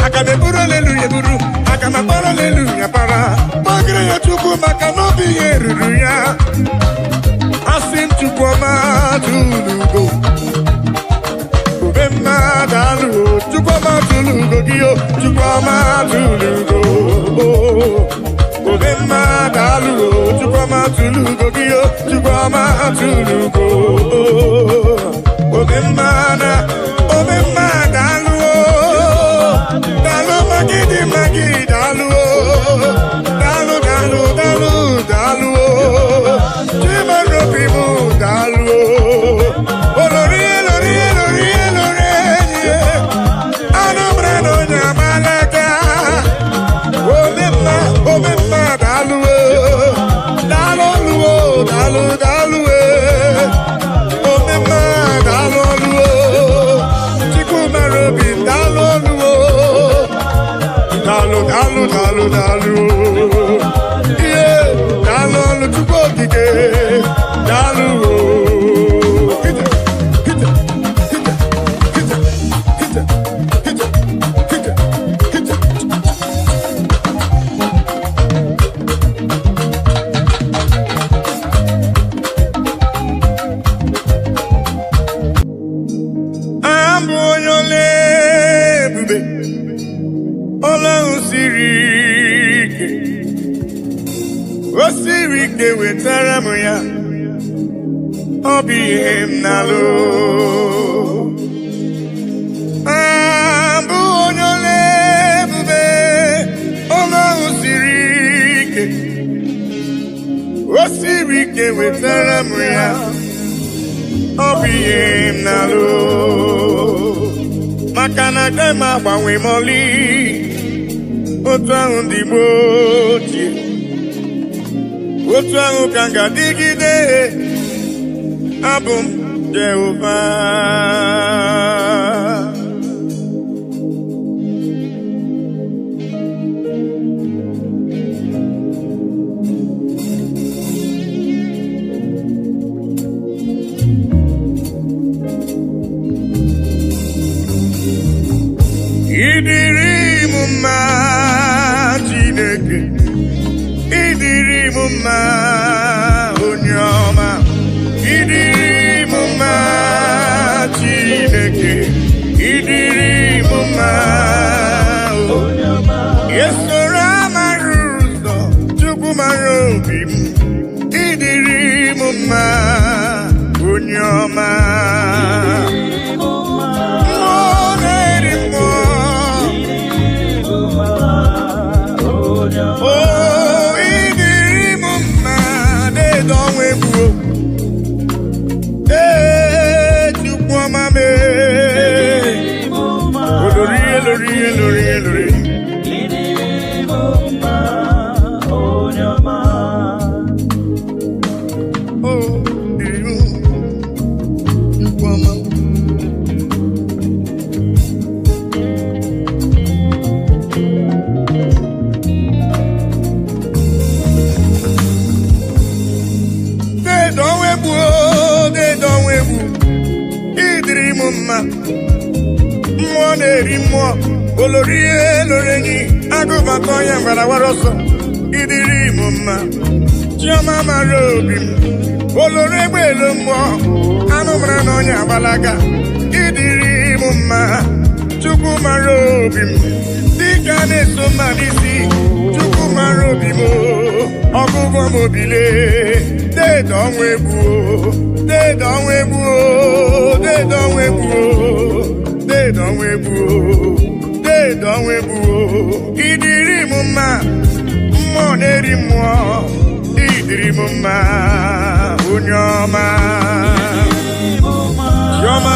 I can be put hallelujah, guru. I can be put hallelujah, para. Magre ya chuku makanobi yeruya. I seem to come out to go. Ubema dalu, to come out to go, gio, to come out to go. Ubema dalu, to come out to go, gio, to come out to go. Ubema dalu, dalu magi dalu, dalu, chimarobi mu dalu, olori, anombre no nyamalaka, obema dalu, obema dalu, chikumarobi dalu, yeah, dalu chukokike, dalu. Osirike wetara m ya, ọ bụ ihe m na-alụ. Abụ onye ole ebube, ọlụ ahụ siri ike. O siri ike ga-ewetara m ya ọ bụ ihe m na-alụ maka na agaghị m agbanwe m ọlị otu ahụ ndị Igbo ochie otu ahụ ka m ga-adịgide abụ m Jehova ịdịrị m mma Chineke ịdịrị m mma onye ọma ịdịrị m mma Chineke ịdịrị m mma onye ọma esoro amara ụzọ Chukwu mara obi m ịdịrị m mma onye ọma mmụọ na-eri mmụọ olori elorenyi agụbata ọnya mgbarawara ọsọ ịdịrị m mma chiọma mara obi m olori egbe elu mmụọ anụ mara na ọnya agbalaga ịdịrị m mma Chukwu mara obi m dịka na-eso mma n'isi Chukwu mara obi m ọgụgụ m obile deede ọnwa egbu deede ọnwa egbu deede ọnwa egbu deede ọnwa egbu deede ọnwa egbu ịdịrị m mma mmụọ na-eri mmụọ ịdịrị m mma onye ọma chiọma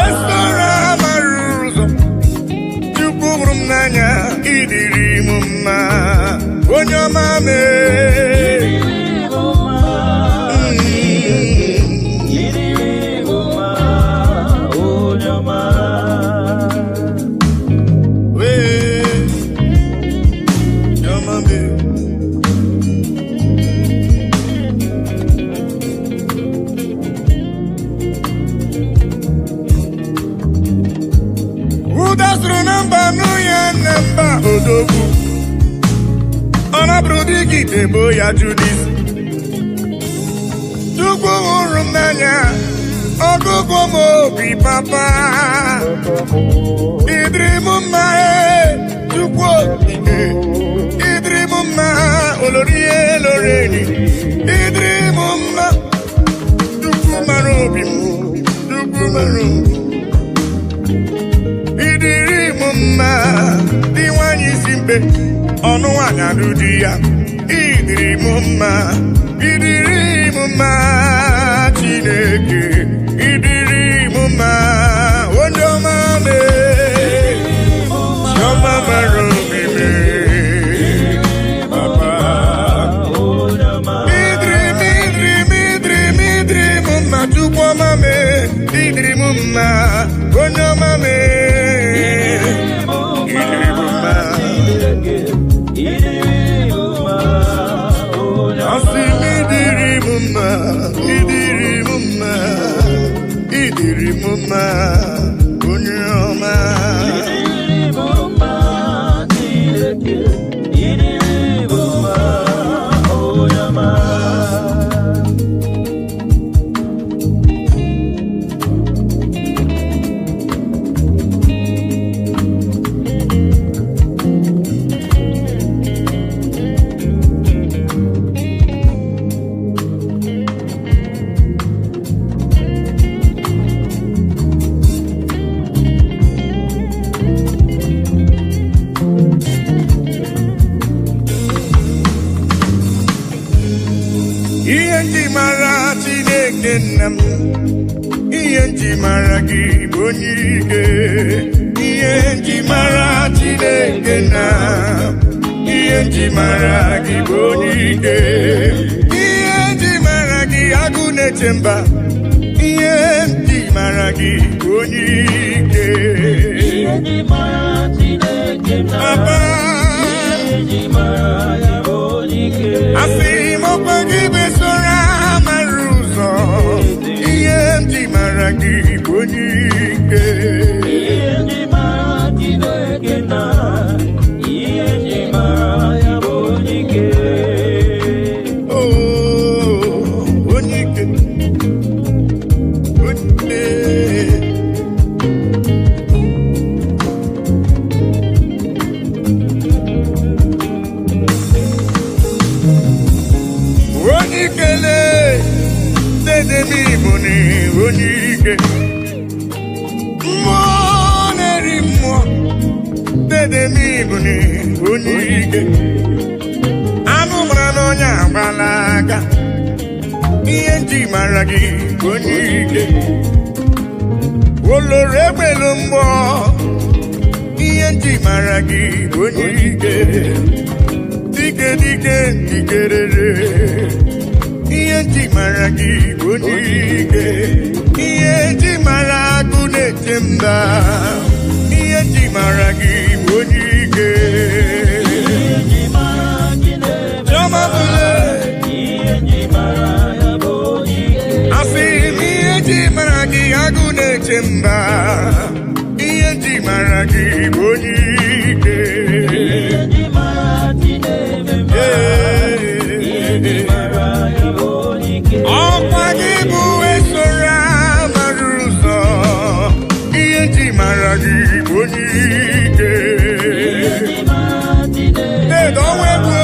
esoro amara ụzọ Chukwu hụrụ m n'anya ịdịrị m mma onye ọma ụdasụrụ na mba nụ ya na mba odogwu ọ nabụrụ dịka itebo ya Judis Chukwu hụrụ m n'anya ọgụgụ m obi papa ịdịrị m mma Chukwu okike ịdịrị m mma olori eloreni ịdịrị m mma Chukwu mara obi m Chukwu mara obi ịdịrị m mma dị nwanyị isi mkpe ọnụ nwanyị alụ di ya ịdịrị m mma ịdịrị m mma Chineke ịdịrị m mma onye ọma chiọma mara obi m papa ịdịrị m mma Chukwu ọma m ịdịrị m mma onye ọma m ịdịrị m mma onye ọma nwanne nna m ihe nji mara gị bụ onye ike ihe nji mara Chineke na ihe nji mara gị bụ onye ike ihe nji mara gị agụ na-eche mba ihe nji mara gị bụ onye ike ihe nji mara Chineke na Papa ihe nji mara ya bụ onye ike asị m ọkwa gị besoro amara ụzọ ihe nji mara gị bụ onye ike ihe nji mara Chineke na ihe nji mara ya bụ onye ike onye ike onye ikele dede m Igbo na onye ike mmụọ na-eri mmụọ dede m Igbo na onye ike anụ mara n'onye agbala aka ihe nji mara gị onye ike oloro egbelu mgbọ ihe nji mara gị onye ike dike dike dikerere ihe nji mara gị onye ike ihe nji mara agụ na-eche mba ihe nji mara gị onye ike ihe nji mara Chineke Chioma bụle ihe nji mara ya bụ onye ike asị m ihe nji mara gị agụ na-eche mba ihe nji mara gị bụ onye ike ihe nji mara Chineke ihe nji mara ya bụ onye ike ọkwa gị bụ esoro amara ụzọ ihe nji mara gị bụ onye ike ihe nji mara Chineke dedo ọnwa egwu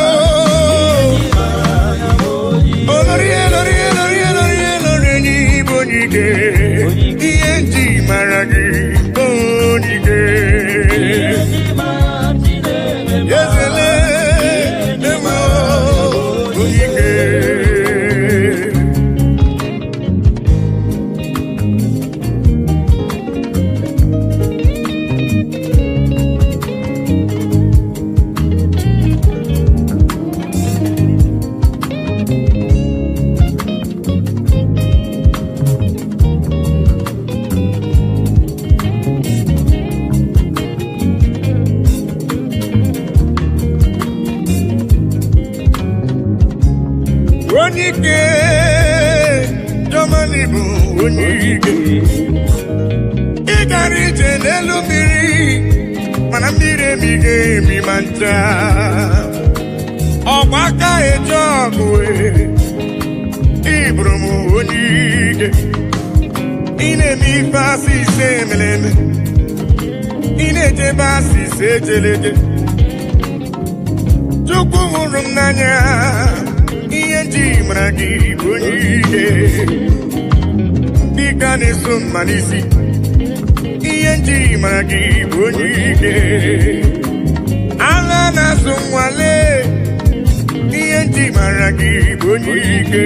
olori elori elori elori elori enyi bụ onye ike ihe nji mara gị bụ onye ike ihe nji mara Chineke ezele eme onye ike onye ike Germany bụ onye ike ị gara ije n'elu mmiri mana mmiri emighị emi ma ncha ọgba aka eji ọgụ ịbụrụ m onye ike ị na-eme ife asị ise emere eme ị na-ejebe asị ise ejeleje Chukwu hụrụ m n'anya ihe nji mara gị bụ onye ike dịka na-eso mma n'isi ihe nji mara gị bụ onye ike agha na-azụ nwale ihe nji mara gị bụ onye ike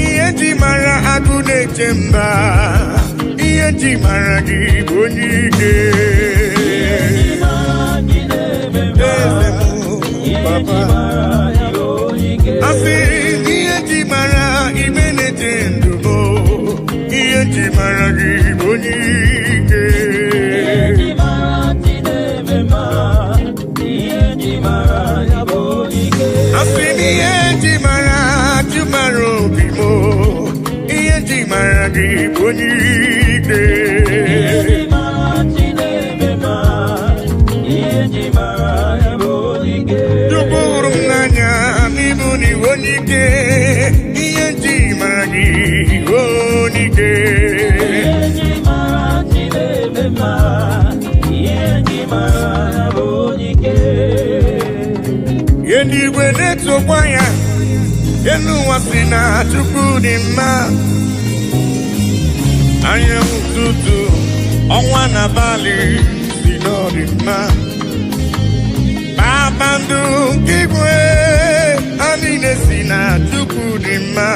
ihe nji mara agụ na-eche mba ihe nji mara gị bụ onye ike eze m papa asị ihe nji mara ime na-eche ndụ m ihe nji mara gị bụ onye ike asị m ihe nji mara jụ mara obi m ihe nji mara gị bụ onye ike Chukwu hụrụ m n'anya n'ịbụ n'iwe onye ike ihe nji mara gị onye ike ihe ndị igwe na-etokwa ya elu ụwa si na Chukwu dị mma anyanwụ ụtụtụ ọnwa na abalị si n'ọdị mma kpakpando nke igwe ha niile si na Chukwu dị mma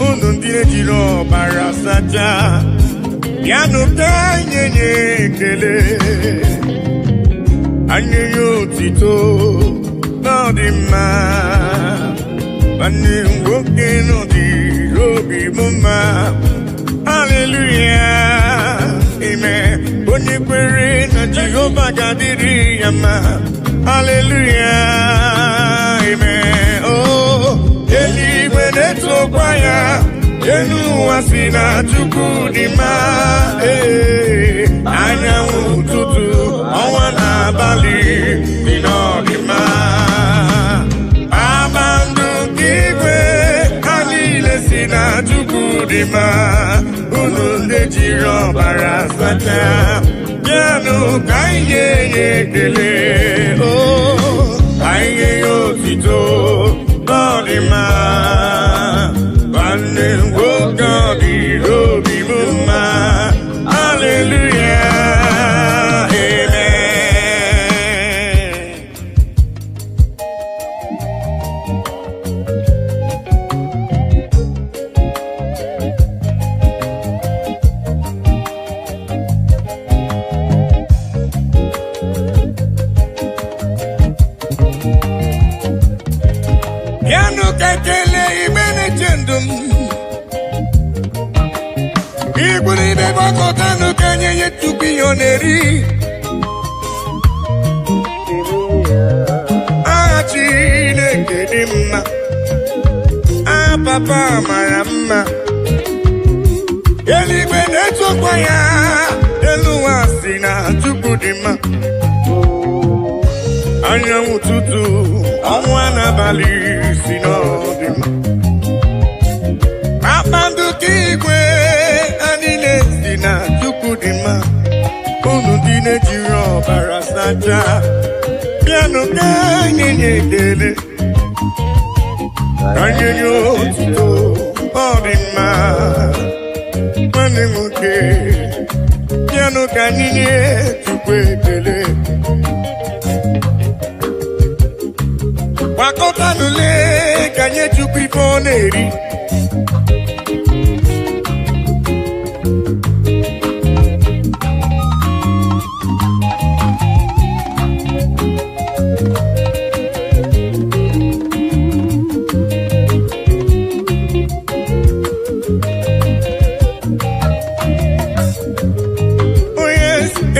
unu ndị niile jiri ọbara sacha ya nụta anyị nye ekele anyị nye otito n'ọdị mma nwanne nwoke n'ọdịrị obi m mma haleluya amen onye kwere na Jehova ga-adịrị ya mma haleluya amen oh eluigwe na-etokwa ya elu ụwa si na Chukwu dị mma anyanwụ ụtụtụ ọnwa na abalị dị n'ọdịmma kpakpando nke igwe ha niile si na Chukwu dị mma unu ndị jiri ọbara sacha bịanụ ka anyị nye ya ekele ka anyị nye ya otito n'ọdịmma nwanne nwoke ọ dịrị obi m mma haleluya amen bịanụ ka ekele igbe na-eche ndụ m igburu ibe gbakọtanụ ka nye nye Chukwu ihe ọ na-eri aha Chineke dị mma aha papa mara mma eluigwe na-etokwa ya elu ụwa si na Chukwu dị mma anyanwụ ụtụtụ ọnwa n'abalị si n'ọdị mma kpakpando nke igwe ha niile si na Chukwu dị mma unu ndị na-ejiri ọbara sacha bịanụ ka anyị nye ekele ka anyị nye otito ọ dị mma nwanne nwoke bịanụ ka anyị nye Chukwu ekele gbakọtanụle ka nye Chukwu ife ọ na-eri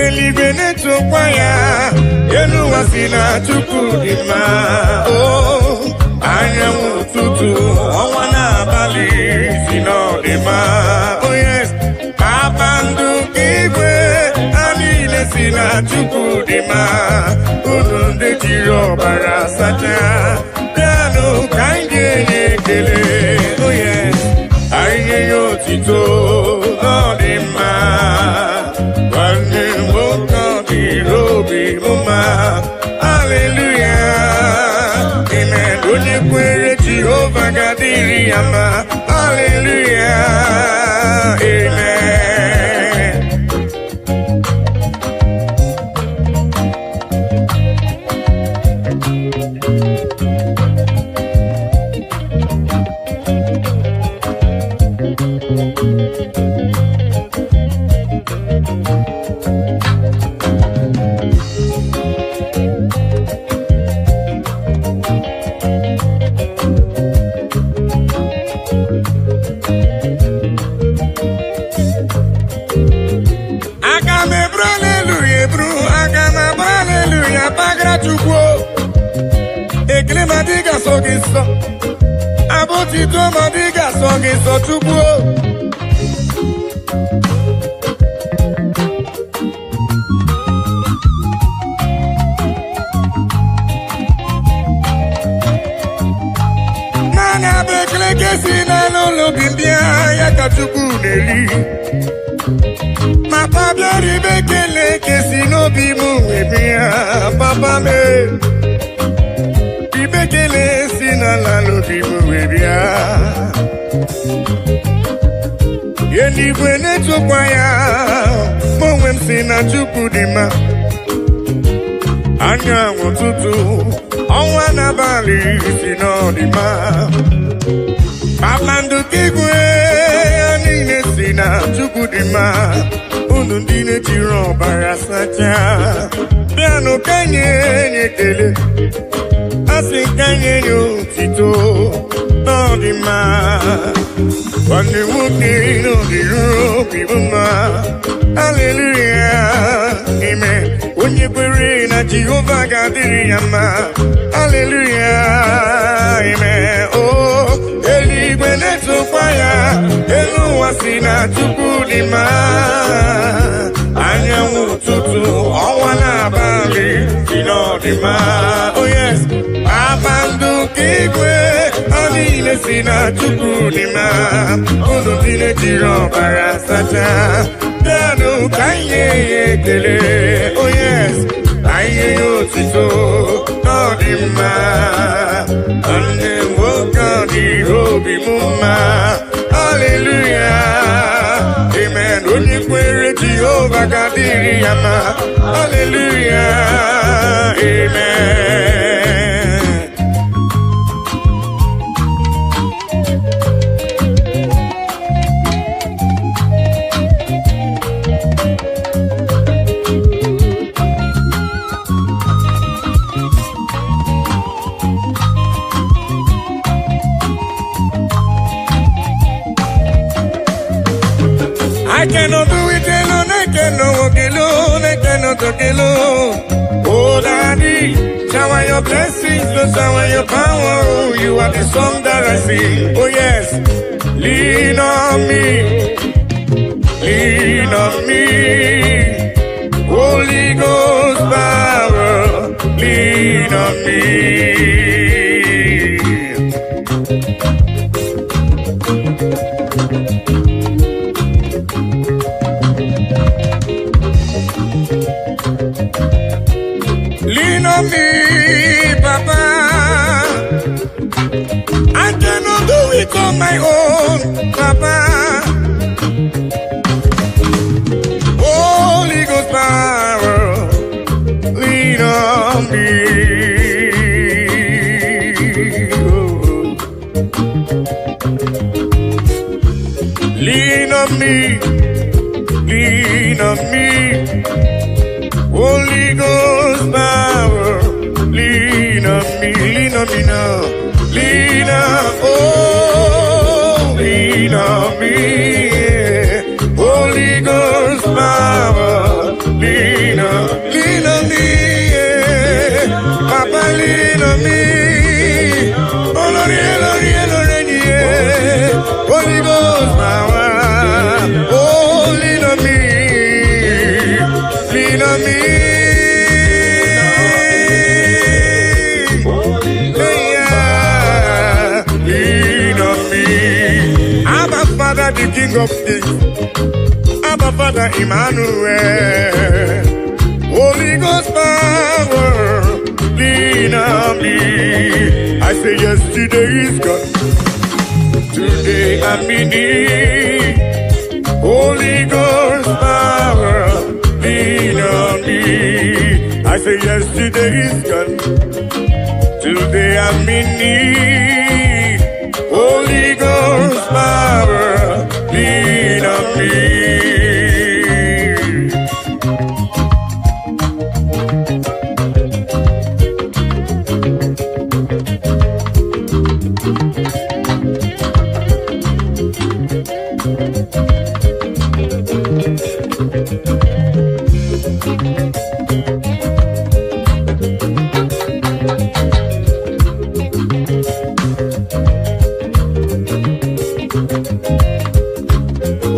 eluigwe na-etokwa ya elu ụwa si na Chukwu dị mma anyanwụ ụtụtụ ọnwa na-abalị si n'ọdịmma kpakpando nke igwe ha niile si na Chukwu dị mma unu ndị jiri ọbara sacha bịanụ ka anyị ga-enye ekele anyị nye ya otito ọ dị mma nwanne nwoke ọ dịrị obi m mma haleluya amen onye kwere Jehova ga-adịrị ya mma haleluya amen Chukwu ekele ma dị ga-asọ gị nsọ abụtito ma dị ga-asọ gị nsọ Chukwu naanị abụ ekele ka esi n'ụlọ obi ndị ya ka Chukwu na-eri papa bịara ibe ekele ka esi n'obi m webe ya papa me ibe ekele si n'ala n'obi m webe ya eluigwe na-etokwa ya ma onwe m si na Chukwu dị mma anyanwụ ụtụtụ ọnwa n'abalị si n'ọdịmma kpakpando nke igwe na Chukwu dị mma, unu ndị na-ejiri ọbara sachaa. Bịanụ ka anyị enye ekele, asị ka anyị enye otito n'ọdị mma. Nwanne nwoke n'ọdịru obi bụ mma. Hallelujah, amen. Onye kwere na Jehova ga-adịrị ya mma. Hallelujah, amen. Oh, eluigwe na-etokwa ya, elu ụwa si na Chukwu dị mma. Anyanwụ ụtụtụ, ọnwa na-abalị si n'ọdị mma. Oh yes, kpakpando nke igwe, ha niile si na Chukwu dị mma. Unu ndị na-ejiri ọbara sachaa. Bịanụ ka anyị nye ya ekele. Oh yes, anyị nye ya otito n'ọdị mma. Nwanne nwoke ọ dị obi m mma. Hallelujah, amen. Onye kwere Jehova ga-adịrị ya mma. Hallelujah, amen. I cannot do it alone, I cannot walk alone, I cannot talk alone. Oh, Daddy, shower your blessings, Lord, shower your power. Oh, you are the song that I sing. Oh, yes, lean on me, lean on me. Holy Ghost power, lean on me. Lean on me, Papa. I cannot do it on my own, Papa. Holy Ghost power, lean on me. Lean on me, lean on me. Holy Ghost power, lean on me now. Lean on, oh, lean on me. Yeah. Holy Ghost power, lean on me. Yeah. Papa, lean on me. Oh, Lord, yeah, Lord, yeah, Lord, yeah. Holy Ghost power, oh, lean on me. Lean on me. Yeah, lean on me. Abba Father, the King of Kings. Abba Father, Emmanuel. Holy Ghost power, lean on me. I say yesterday is gone. Today I'm in need. Holy Ghost power, lean on me. I say yesterday is gone. Today I'm in need. Holy Ghost power, lean on me.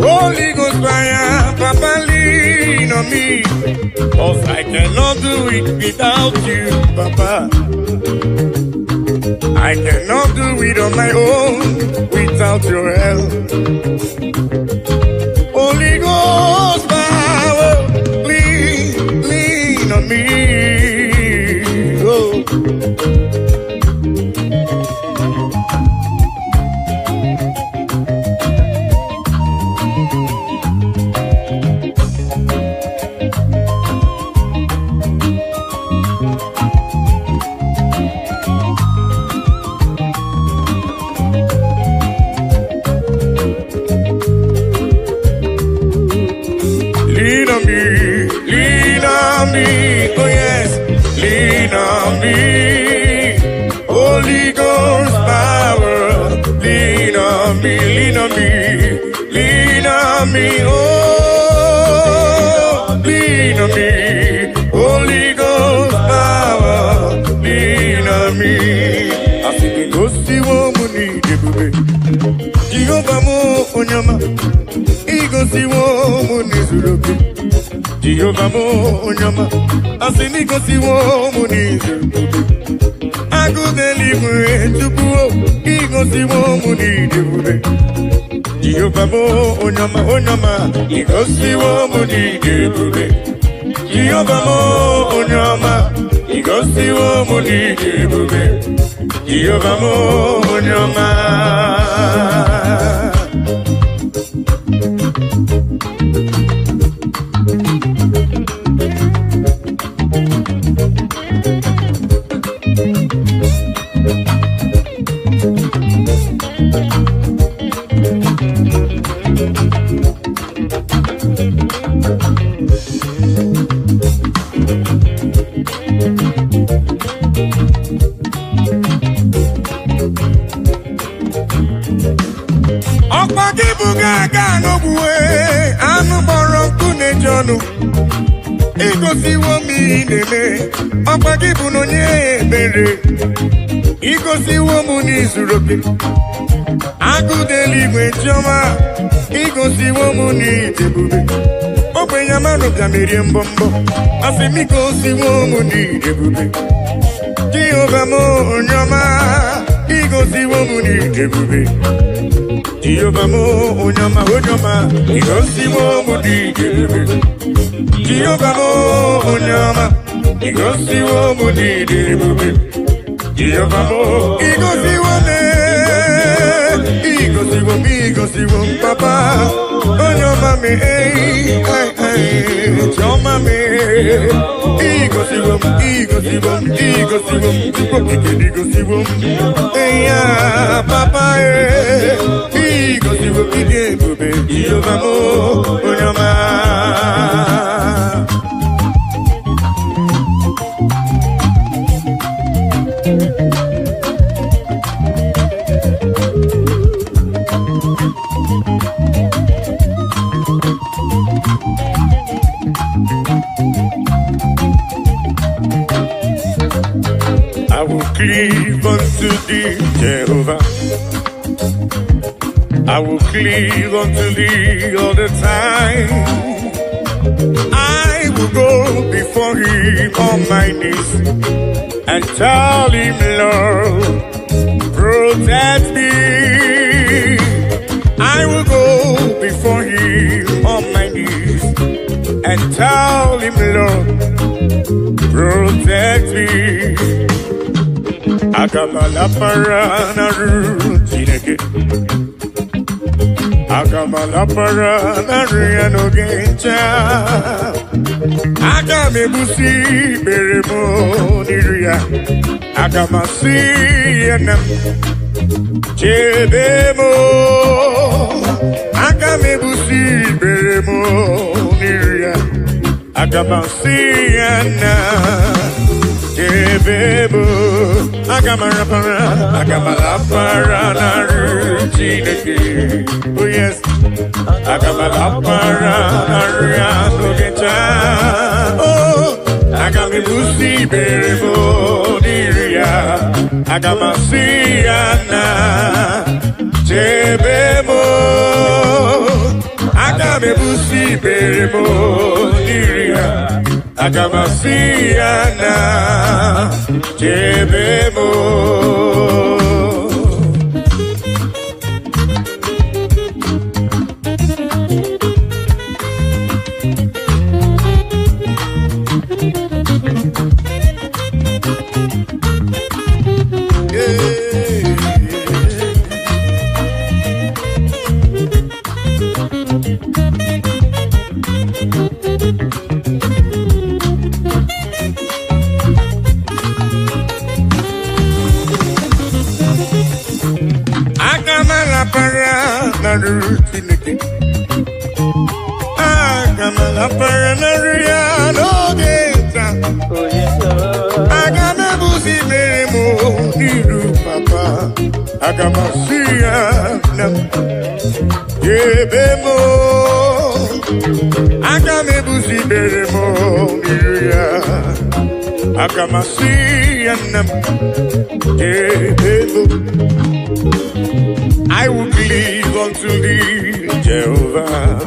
Holy Ghost fire, Papa, lean on me. 'Cause I cannot do it without you, Papa. I cannot do it on my own without your help. Holy Ghost power, lean on me. Oh. on me, lean on me, oh yes, lean on me. Holy Ghost power, lean on me, lean on me, lean on me, oh, lean on me. Holy Ghost power, lean on me. I think we go see woman need the baby. Jehovah mo onyama, he go see woman is ruby. Jehovah mo onyama, I say me go see woman is ruby. I go deliver to poor, he go see woman need the baby. Jehovah mo onyama, onyama, he go see woman need the baby. Jehovah mo onyama, he go see woman need the baby. Jehovah mo onyama. Ọkwagibu n'onye ebere igosiwo mụ n'izuru oke agụdeli igwe chiọma igosiwo mụ n'idebube ogbenye amanụ bịa merie mbọmbọ asị m igosiwo mụ n'idebube Jehova mụ onye ọma igosiwo mụ n'idebube Jehova mụ onye ọma igosiwo mụ n'idebube Jehova mụ onye ọma igosiwo mụ n'idebube Jehova mụ igosiwo igosiwo papa onye ọma me chiọma me igosiwo igosiwo ya papa igosiwo idebube Jehova mụ onye ọma. I will cleave unto thee, Jehovah. I will cleave unto thee all the time. I will go before him on my knees and tell him, Lord, protect me. I will go before him on my knees and tell him, Lord, protect me. Akamala parana rutineke. Akamala parana riano gencha. Akame busi beremo niria. Akamasi enam chebemo. Akame busi beremo niria. Akamasi enam. Bebo, agamala para na rutineke. Oh yes, agamala para na riano gencha. Oh, agami busi bebo niria. Agamasi ana chebebo. Agami busi bebo niria. Agamasiana Jebemo. Agamala lapara na ria n'oge nta. Aga m ebuzi mere m n'iru papa. Aga m asị ya na m ebe m. Aga m ebuzi mere m n'iru ya. Aga m asị ya na m ebe m. I will cleave unto thee, Jehovah.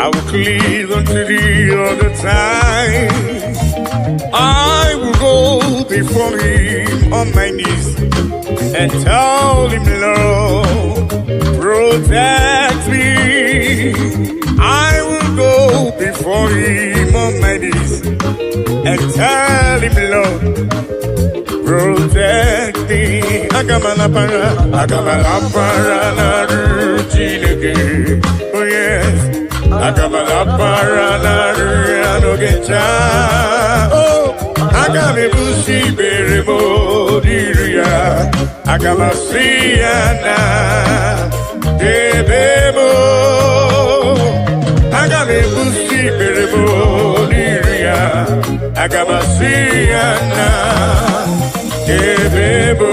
I will cleave unto thee all the time. I will go before him on my knees and tell him, Lord, protect me. I will go before him on my knees and tell him, Lord, protect me. Agamala para na ruchineke. Oh yes. Agamala para na ruanogecha. Oh, agame busi beremo diria. Agamasiana debemo. Agame busi beremo diria. Agamasiana debemo.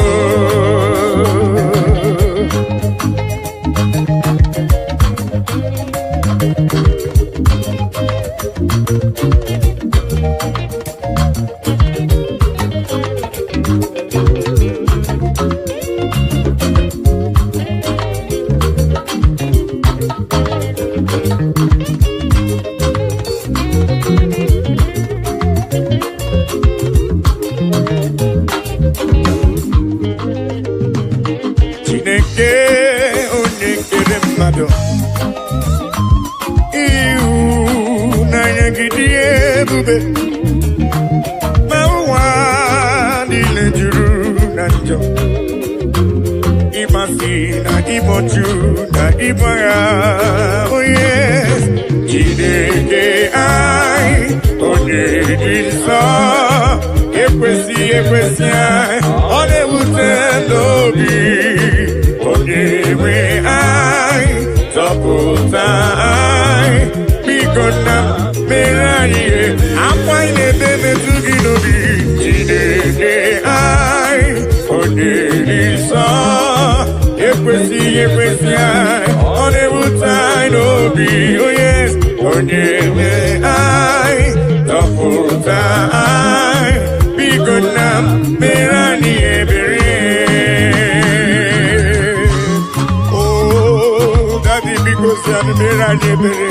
Oh yes, Chineke ai, onye dị nsọ, ekwesi ai, ọ na-ewute n'obi, onye nwe ai, zọpụta ai, biko na mere anyị akwa ị na-ebe metụ gị n'obi, Chineke ai, onye dị nsọ, ekwesi ai, ọ na-ewute anyị n'obi, oh yes, onye nwe anyị, zọpụta anyị, biko na mere anyị ebere. Oh, Daddy, biko si anyị mere anyị ebere.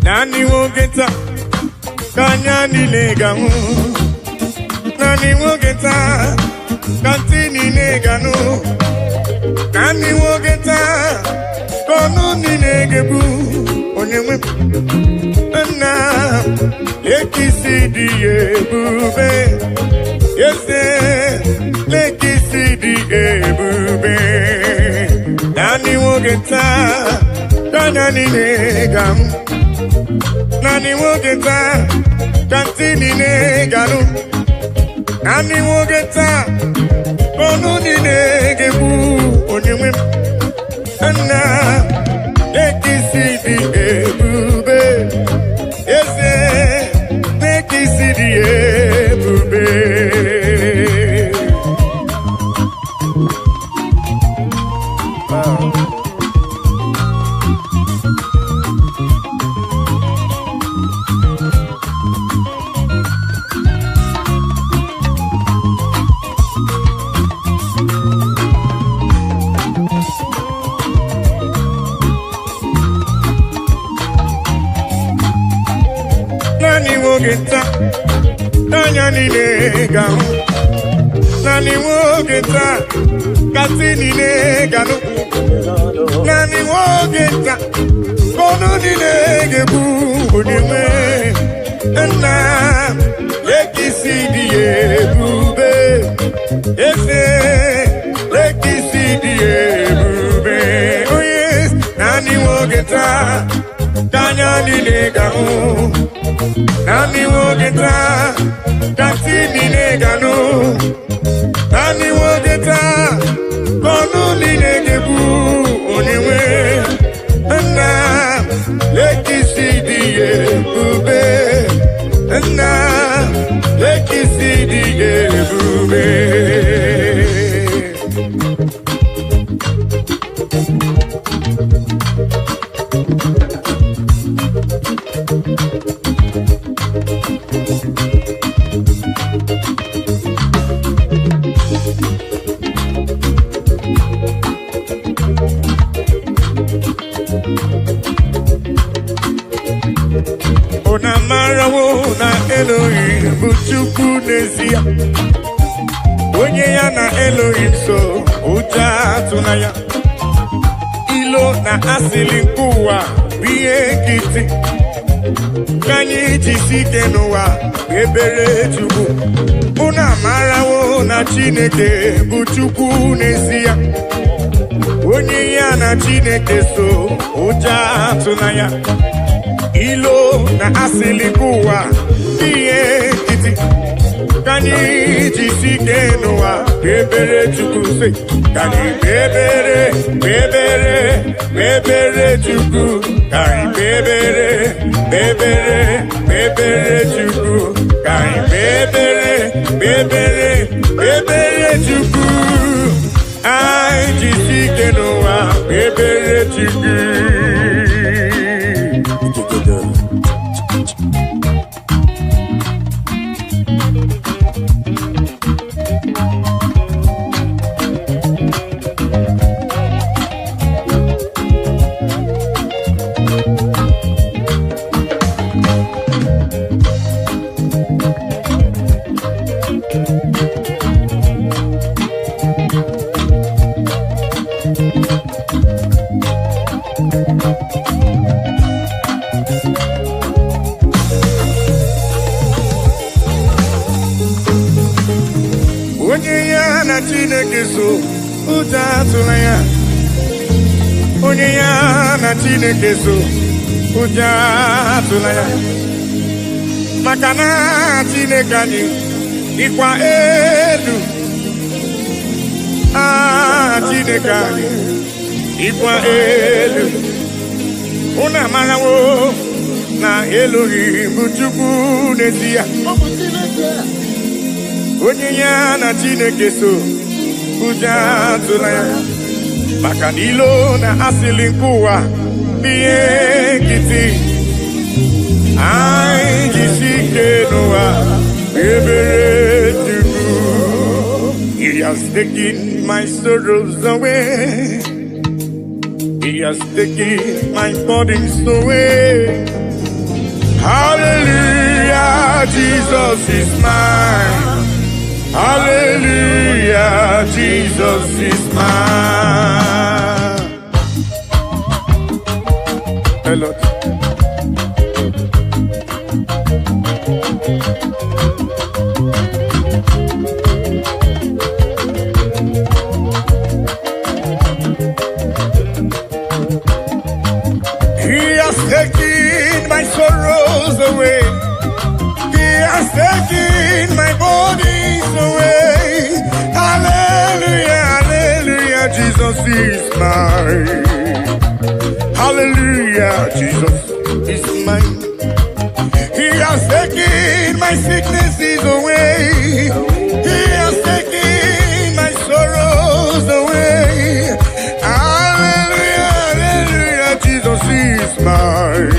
Nani wogeta kanya nileganu. Nani wogeta kantini neganu. Nani wogeta kono ninegebu. Onyewe na lekisi diebube. Yese lekisi diebube. Nani wogeta kanya nileganu. Nani wogeta kantini neganu. Nani wogeta kono ninegebu. Onyewe na lekisi diebube. Yese lekisi diebube. Nani wogeta tanya nileganu. Nani wogeta katini neganu. Nani wogeta kono ninegebu. Onyewe na lekisi diebube. Ese lekisi diebube. Oh yes, nani wogeta tanya nileganu. Nani wogeta kantini neganu. Nani wogeta kono ninegebu. Onyewe na lekisi diebube. Na lekisi diebube. Ona marawo na Elohim bụ Chukwu n'ezie. Onye ya na Elohim so ụjọ atụna ya. Ilo na asịlị nke ụwa bụ ihe nkịtị. Ka anyị jisi ike n'ụwa ebere Chukwu. Unu amarawo na Chineke bụ Chukwu n'ezie. Onye ya na Chineke so ụjọ atụna ya. Ilo na asịlị ụwa ihe nkịtị. Ka anyị jisi ike n'ụwa ebere Chukwu se. Ka anyị kpebere Chukwu. Ka anyị kpebere Chukwu. Ka anyị kpebere Chukwu. Anyị jisi ike n'ụwa ebere Chukwu. Onye ya na Chineke so ụjọ atụla ya. Onye ya na Chineke so ụjọ atụla ya. Maka na Chineke anyị dịkwa elu. Chineke anyị dịkwa elu. Unu amarawo na Elohim bụ Chukwu n'ezie. Onye ya na Chineke so ụjọ atụla ya. Maka na ilo na asịlị nke ụwa bụ ihe nkịtị. Anyị jisi ike n'ụwa ebere Chukwu. He has taken my sorrows away. He has taken my burdens away. Hallelujah, Jesus is mine. Hallelujah, Jesus is mine. Melodies. He has taken my sorrows away. He has taken my bodies away. Hallelujah, hallelujah, Jesus is mine. Hallelujah, Jesus is mine. He has taken my sicknesses away. He has taken my sorrows away. Hallelujah, hallelujah, Jesus is mine.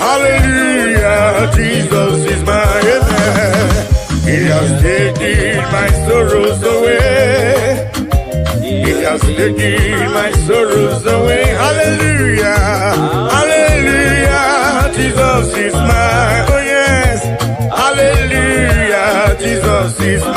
Hallelujah, Jesus is mine. He has taken my sorrows away. He has taken my sorrows away. Hallelujah, hallelujah, Jesus is mine. Oh yes, hallelujah, Jesus is mine.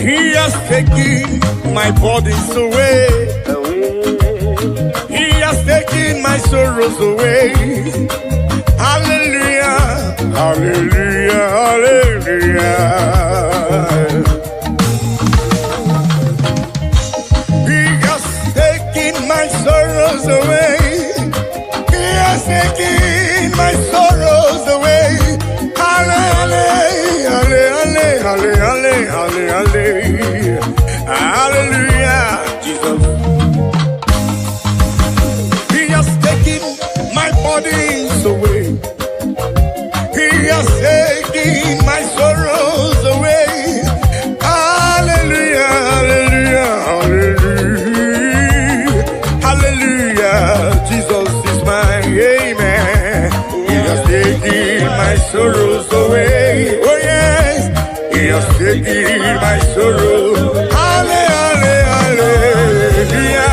He has taken my burdens away. He has taken my sorrows away. Hallelujah, hallelujah, hallelujah. He has taken my sorrows away. He has taken my sorrows away. Hallelujah, hallelujah, hallelujah, hallelujah, Jesus. He has taken my burdens away. He has taken my sorrows away. Hallelujah, hallelujah, hallelujah, hallelujah, Jesus is mine. Amen. He has taken my sorrows away. Oh yes, He has taken my sorrow. Hallelujah, hallelujah,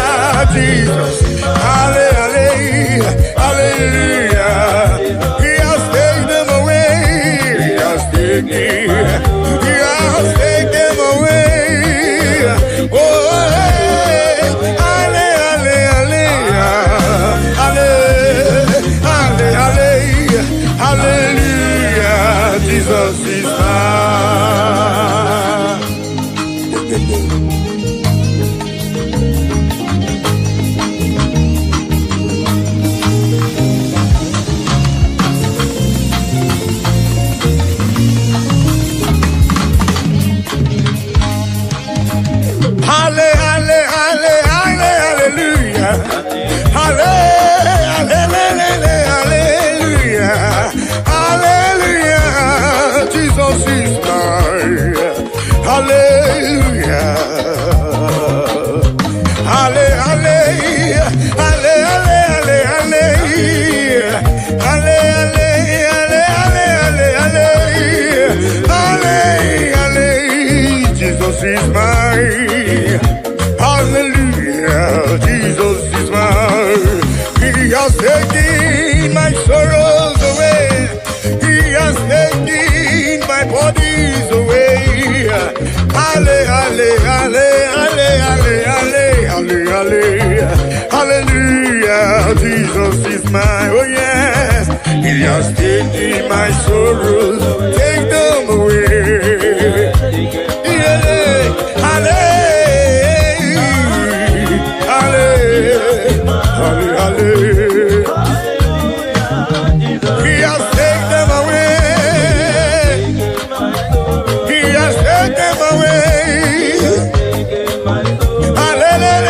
Jesus. Hallelujah, hallelujah. He has taken them away. He has taken them away. Oh, hey. Hallelujah, hallelujah, hallelujah, hallelujah, Jesus is mine. Hallelujah, hallelujah, hallelujah, Jesus is mine. Hallelujah, hallelujah, hallelujah, hallelujah, Jesus is mine. Hallelujah, Jesus is mine. He has taken my sorrows away. He has taken my bodies away. Hallelujah, hallelujah, Jesus is mine. Oh yes, He has taken my sorrows. Take them away. He has taken them away. He has taken them away. Hallelujah.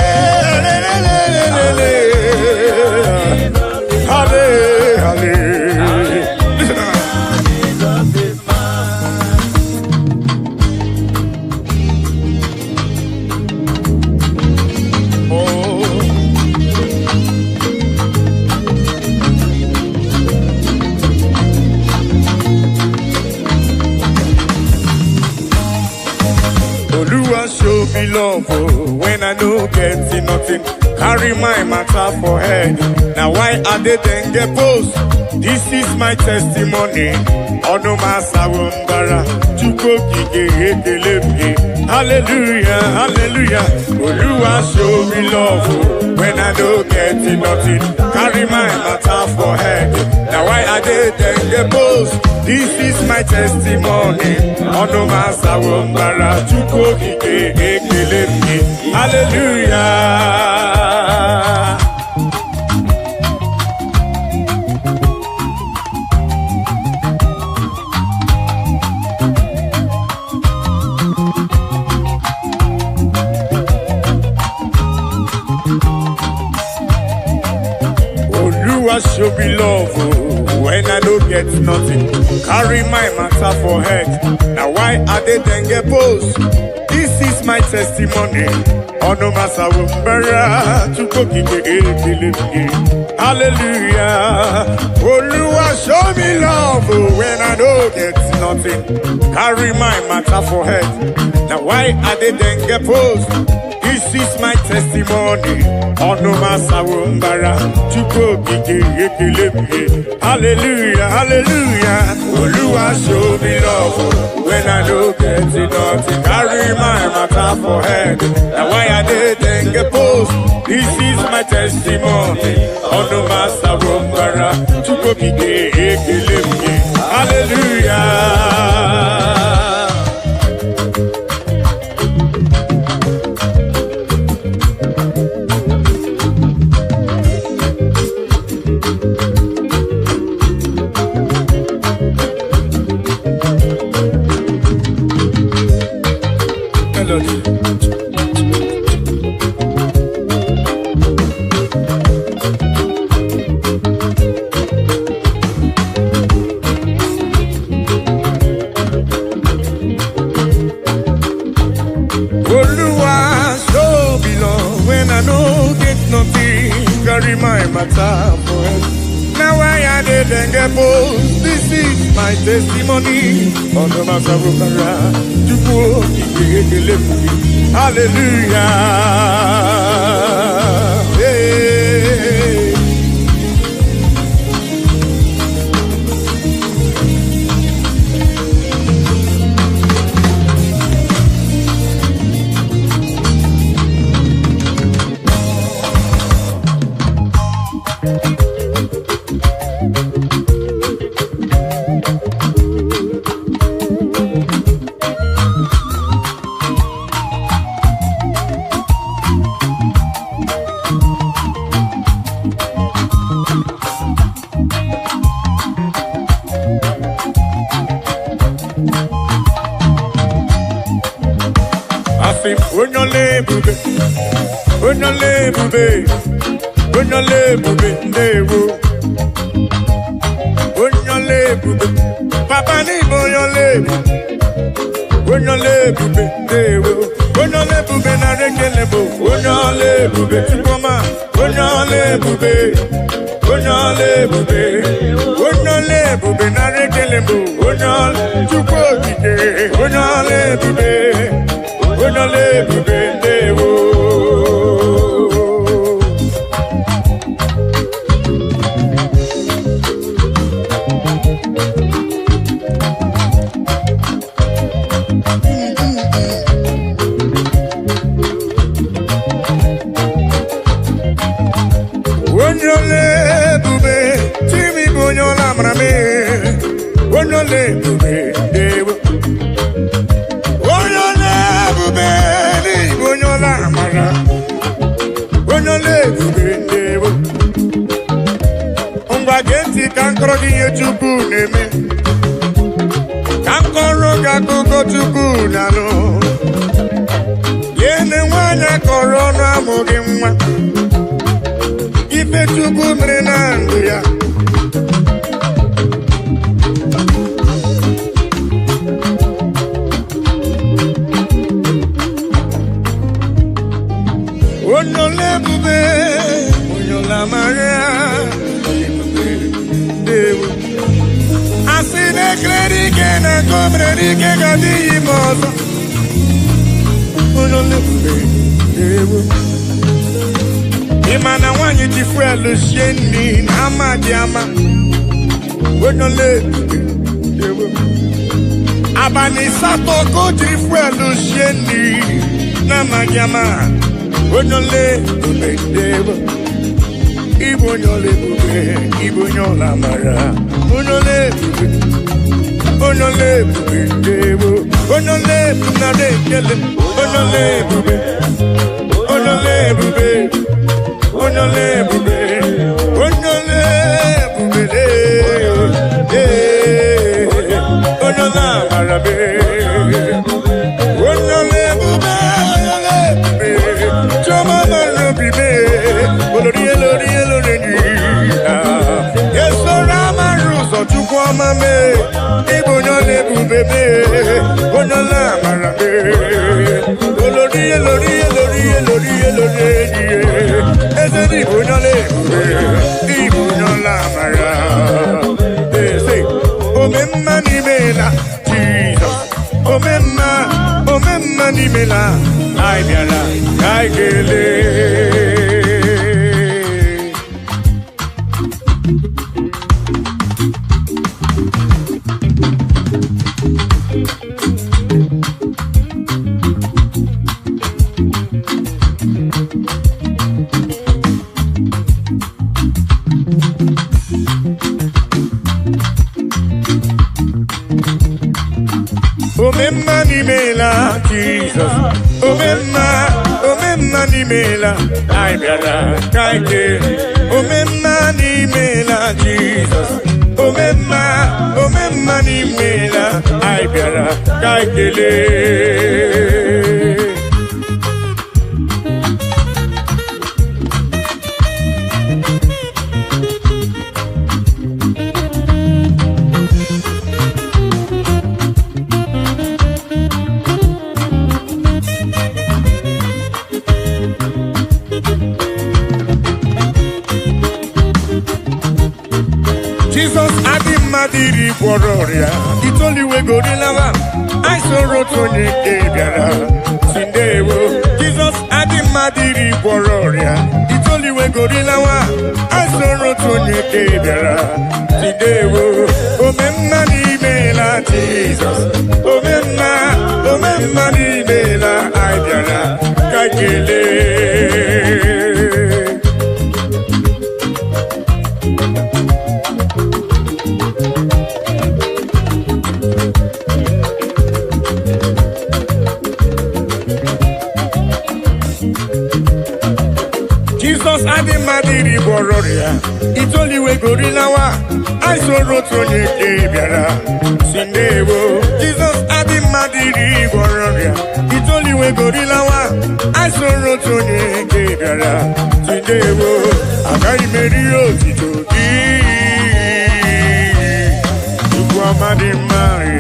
love oh, when I no get nothing. Carry my matter for head. Now why are they then get post? This is my testimony. Ono masawumbara chuko gige. Hallelujah, hallelujah. Oluwa show me love oh, when I no get nothing. Carry my matter for head. Now why are they then get post? This is my testimony. Ono masawumbara chuko gige. Hallelujah. Show me love oh, when I don't get nothing. Carry my matter for head. Now why are they then get post? This is my testimony. Ono masawumbara chuko gige. Hallelujah. Oluwa show me love oh, when I don't get nothing. Carry my matter for head. Now why are they then get post? This is my testimony. Ono masawumbara chuko gige. Hallelujah, hallelujah. Oluwa show me love when I don't get nothing. Carry my matter for head. Now why I didn't get post? This is my testimony. Ono masawumbara chuko gige. Hallelujah. Carry my matter for it. Now why I didn't get post? This is my testimony. On the masawumbara chuko gige. Hallelujah. Hey. Papa ni boyole, boyole bube, boyole bube na rekele bo, boyole bube, chukoma, boyole bube, boyole bube, boyole bube na rekele bo, boyole chukokike, boyole bube, boyole bube dewo. Kankoro giye chuku neme, kankoro gakuko chuku nano. Yene wanya korona mugimwa, ife chuku mrenanguya. Onole bube, onyola maria. Asine kredi ke na komredi ke gadi mozo. Imana wanyi tifwelu sheni ama diama Wenole Abani sato ko tifwelu sheni Nama diama Wenole Ibo nyole bube Ibo nyola mara Wenole Onole bube Onole nade kele Onole bube Onole bube Onole bube, onole bube, onola marabe, onole bube, choma marubime, olori, yeso rama ruso chukwa mame, ibonyole bube, onola marabe, olori. Ibunyola mara. Say, omemma ni mela, Jesus. Omemma ni mela, ai biara, ai gele. Omemma ni mela, Jesus. Omemma ni mela, ai biara, kaike. Omemma ni mela, Jesus. Omemma ni mela, ai biara, kaikele. Jesus Adimadiri Wororia, it's only we go to lava. I saw Rotoni Gabiara, Sindewo. Jesus Adimadiri Wororia, it's only we go to lava. I saw Rotoni Gabiara, Sindewo. Omemma ni mela, Jesus. Omemma ni mela, Aibiara, Kakele. Jesus Adimadiri Wororia, it's only we go to lawa. I saw Rotoni Gabiara, Sindewo. Jesus Adimadiri Wororia, it's only we go to lawa. I saw Rotoni Gabiara, Sindewo. Agai Merio Titoki, Ukwamadi Mari,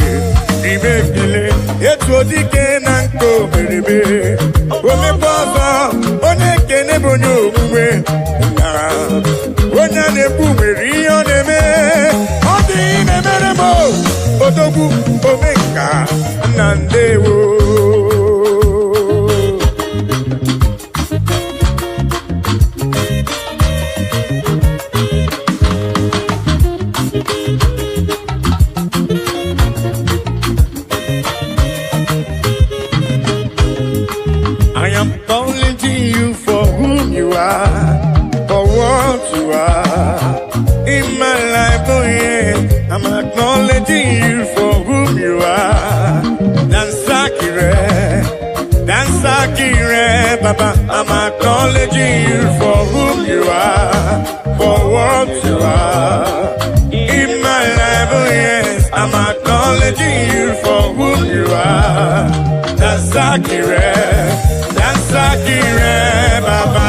Ibekele, Etodike Nanko Beribe, Omepozo. Bonyo uwe na wonya nebu meriyo neme odi nemere mo odogu omenka nandewo I am calling to you for whom you are, for what you are in my life. Oh yeah, I'm acknowledging you for whom you are. Dansakire, Baba. I'm acknowledging you for whom you are, for what you are in my life. Oh yes, I'm acknowledging you for whom you are. Dansakire, Baba.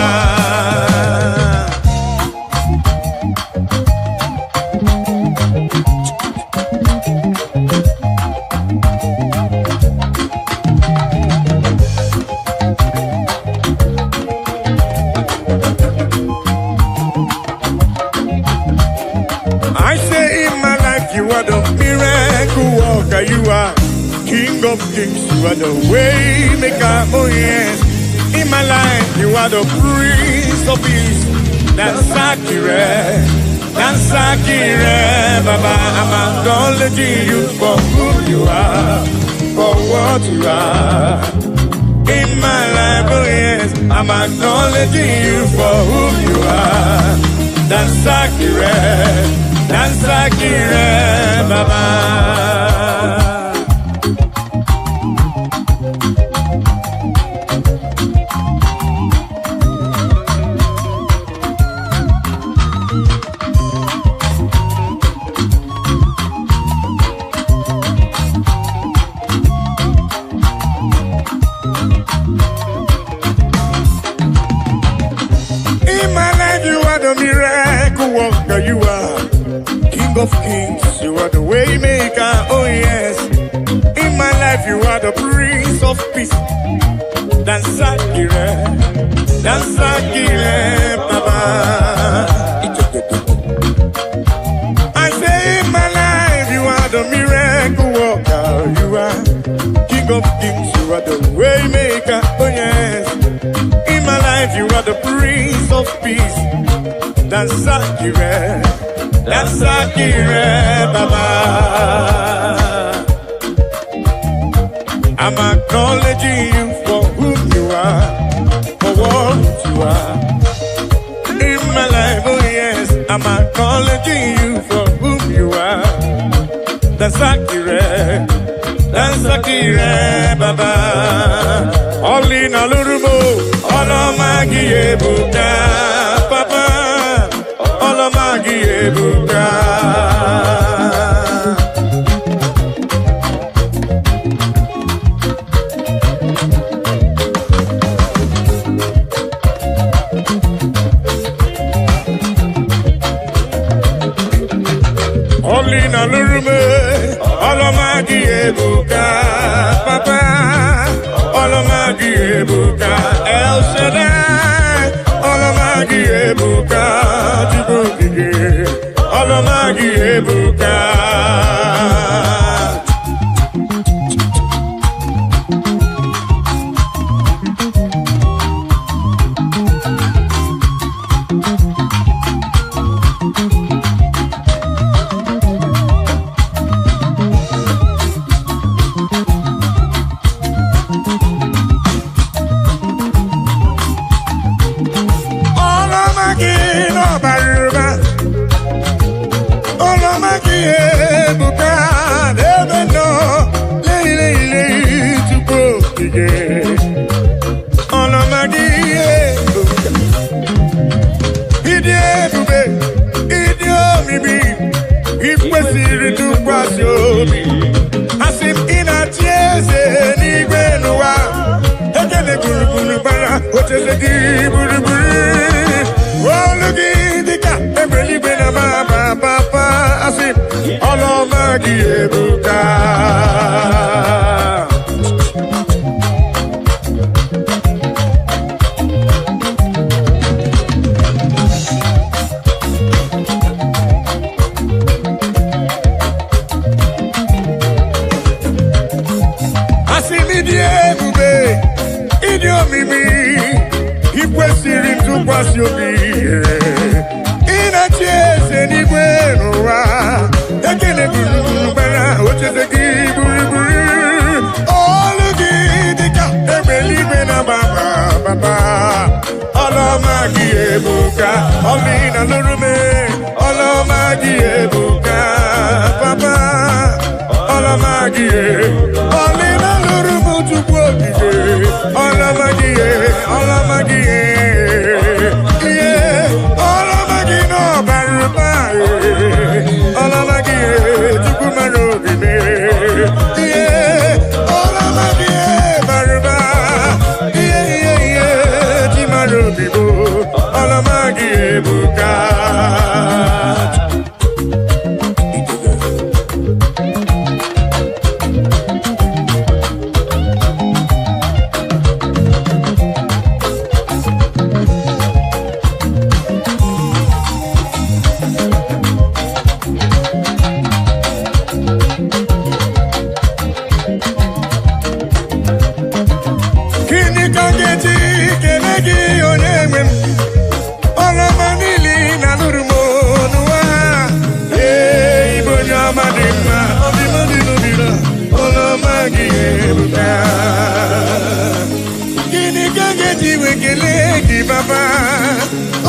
I say in my life you are the miracle worker, you are King of Kings, you are the way maker. maker, oh yes. In my life, you are the Prince of Peace. Dansakire, Baba, I'm acknowledging you for who you are, for what you are. In my life, oh yes, I'm acknowledging you for who you are. Dansakire, Baba. Miracle worker, you are King of Kings, you are the way maker, oh yes. In my life, you are the Prince of Peace. Dansakire, Baba. I say in my life, you are the miracle worker, you are King of Kings, you are the way maker, oh yes. In my life, you are the Prince of Peace. Dansakire, Baba. I'm acknowledging you for who you are, for what you are. In my life, oh yes, I'm acknowledging you for who you are. Dansakire, Baba. All in a little more, all of my Papa. Olamagi ebuka. Olina lurume, olamagi ebuka, Papa. Olamagi ebuka, El Shaddai. Olamagi ebuka, Jibogige. Olamagi ebuka. gị baba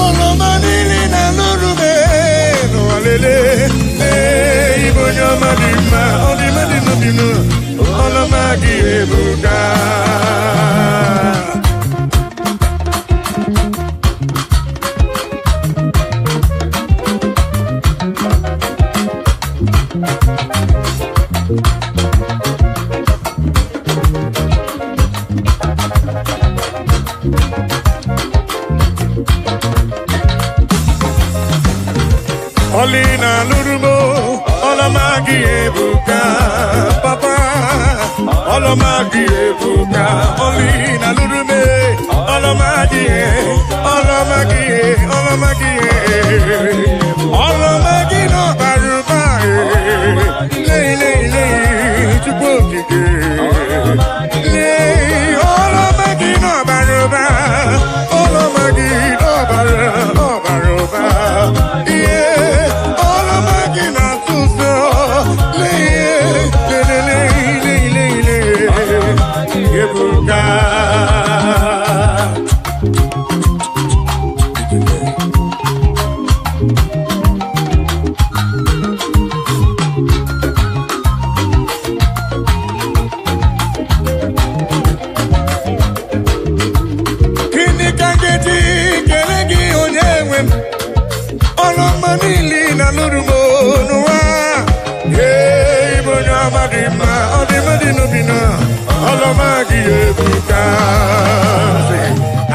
ọlọma niile na nụrụme n'ọlele ibe onye ọma dị mma ọdịmadịnụdịnụ ọlọma gị ebuka Olina Lurumo, Olamagi Ebuka, Papa, Olamagi Ebuka, Olina Lurume, Olamagi, Olamagi, Olamagi, Olamagi no Baruba, Lay, Chubuki, Lay, Olamagi no Baruba, Olamagi no Baruba,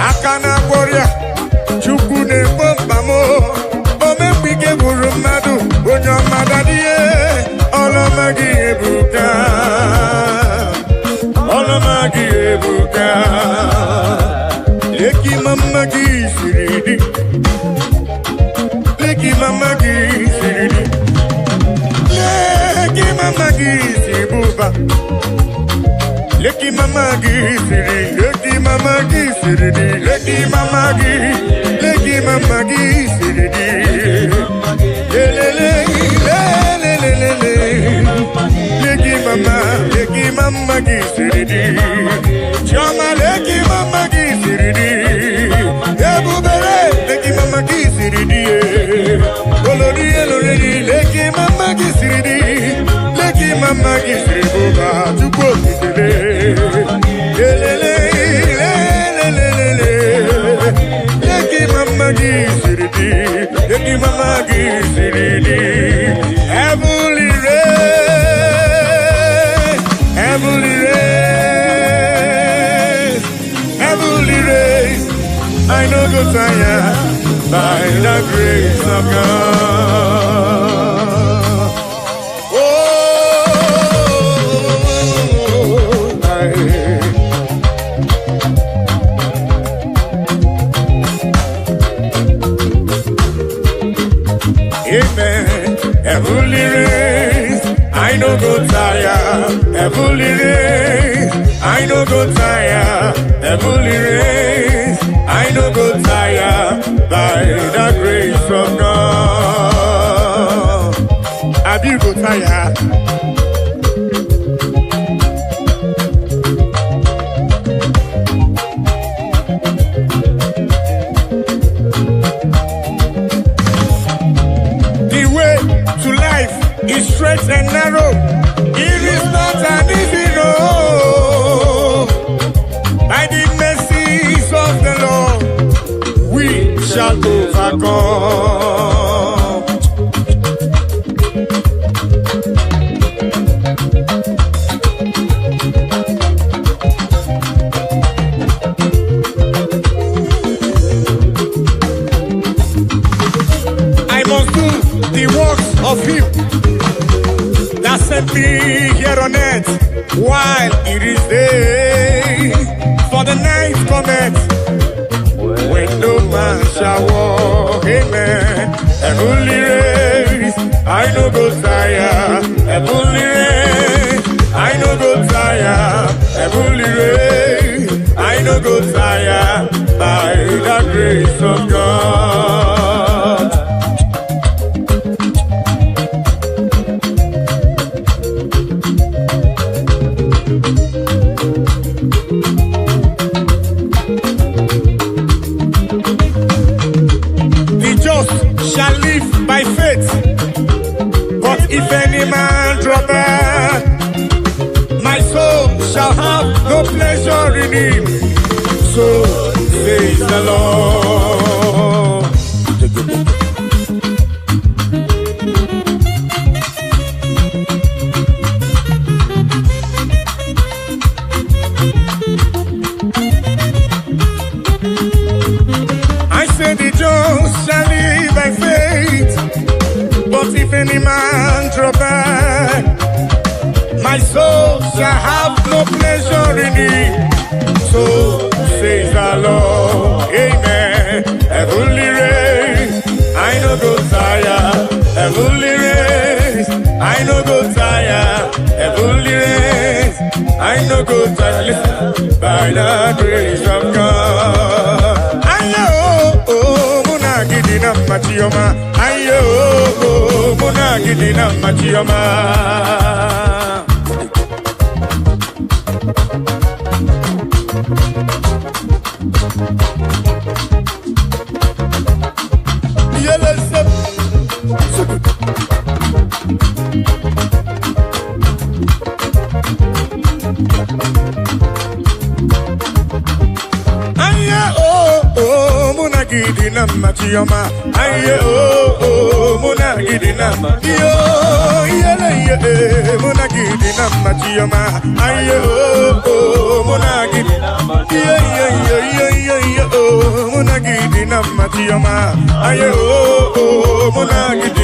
Akana Korea, Chukune Bombamo, Omepike Burumadu, Bunyo Madadie, Olamagi Ebuka, Olamagi Ebuka, Leki Mamagi Siridi, Leki Mamagi Siridi, Leki Mamagi Sibuba. Leki mamagi siri, leki mamagi siri, leki mamagi siri, leki mamagi siri, chama leki mamagi siri, ebubere leki mamagi siri, kolori elori leki mamagi siri, leki mamagi siri boba tuko kitele. Heavenly race, I know go tired by the grace of God. Amen. Heavenly race, I no go tire. Heavenly race, I no go tire. Heavenly race, I no go tire. By the grace of God, have you go tire? It's straight and narrow. It is not an easy road. By the mercies of the Lord, we shall overcome. I must do the works of Him that sent me here on earth while it is day. For the night cometh when no man shall walk. Amen. Heavenly race, I no go tire. Heavenly race, I no go tire. Heavenly race, I no go tire. By the grace of God. says the Lord. I say the just shall live by faith, but if any man draw back, my soul shall have no pleasure in it. So says the Lord, amen. Heavenly race, I no go tire. Heavenly race, I no go tire. Heavenly race, I no go tire. Listen, by the grace of God. Ayo, muna gidina machioma. Ayo, muna gidina machioma. Gidina machioma, aye oh muna gidina yo yele ye muna gidina machioma, aye oh muna gidina ye oh muna gidina machioma, aye oh muna gidina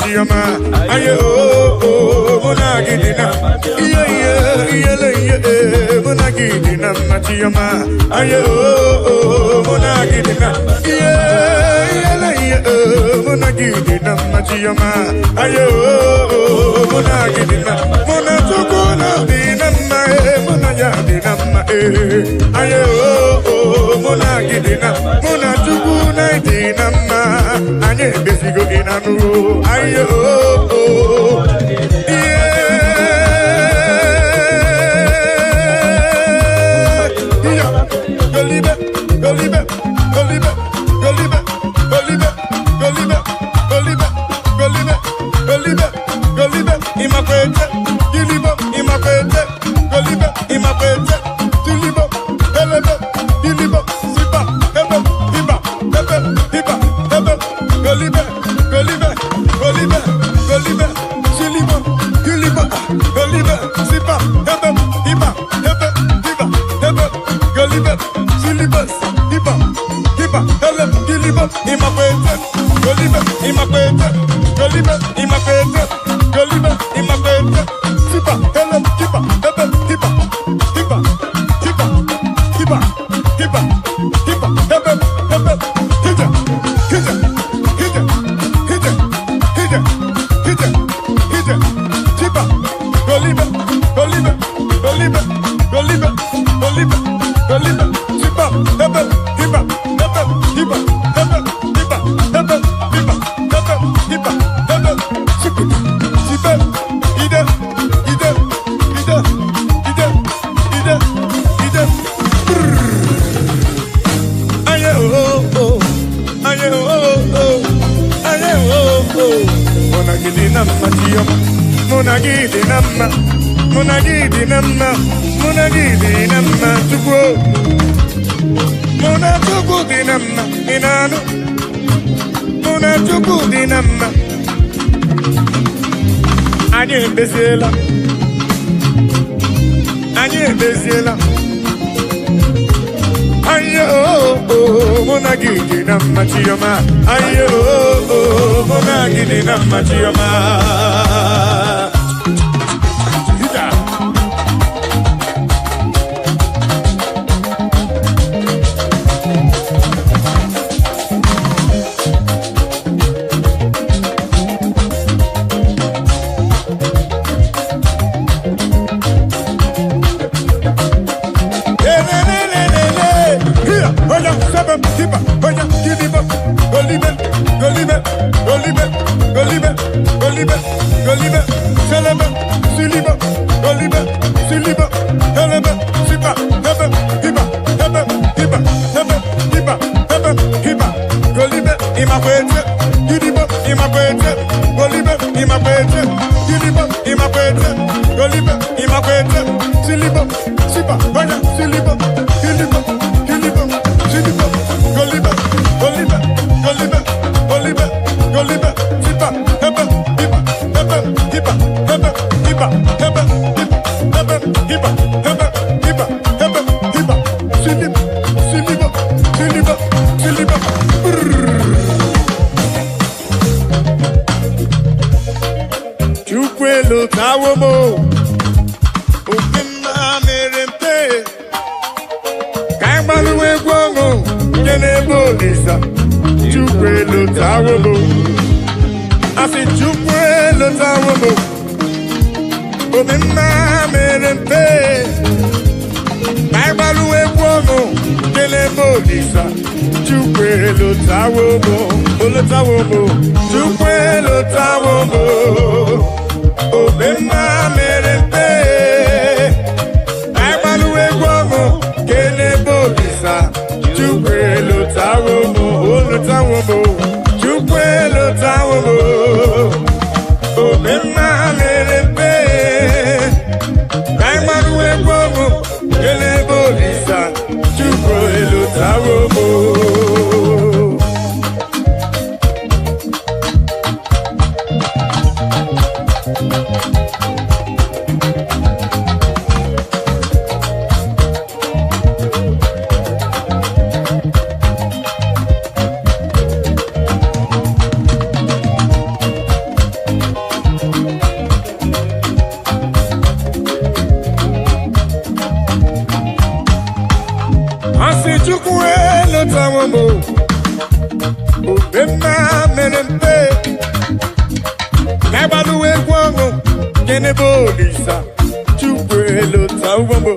machioma. Aye oh muna gidina muna gidina machioma. Aye oh muna gidina muna gidina machioma. Aye oh muna gidina muna tukuna dinamma muna ya dinamma aye oh muna gidina muna tukuna dinamma anye besigo inanu. Aye oh Oya, seven, keep up. Oya, give him up. Go leave it, go leave it, go leave it, go leave it, go leave it, go leave it. Celebrate, celebrate, go leave it, celebrate, celebrate, keep up, keep up, keep up, keep up, keep up, keep up, keep up. Go leave it, in my way, give him up, in my way, go leave it, in my way, give him up, in my way, go leave it, in my way, celebrate, super, oya, celebrate, celebrate, celebrate, celebrate, go leave it, go leave it, go leave it, go leave it, go leave it, keep up, keep up, keep up, keep up, keep up, keep up, keep up, keep up, keep up, keep up, keep up, keep up, celebrate, celebrate, celebrate, celebrate. Chukwelo tawomo, okema merempe, kaimaluwe guango, kenebo lisa. Chukwelo tawomo, asi chukwelo tawomo, okema merempe, kaimaluwe guango, kenebo lisa. Chukwelo tawomo, olo tawomo, chukwelo tawomo. Obema merempe, aimaluwe guamo, kene bolisa. Chukwelo tawomo, olo tawomo, chukwelo tawomo. Obema merempe, aimaluwe guamo, kene bolisa. Chukwelo tawomo. Chukwelo tawomo, obema merempe, kaimaluwe guango, kene bolisa. Chukwelo tawomo,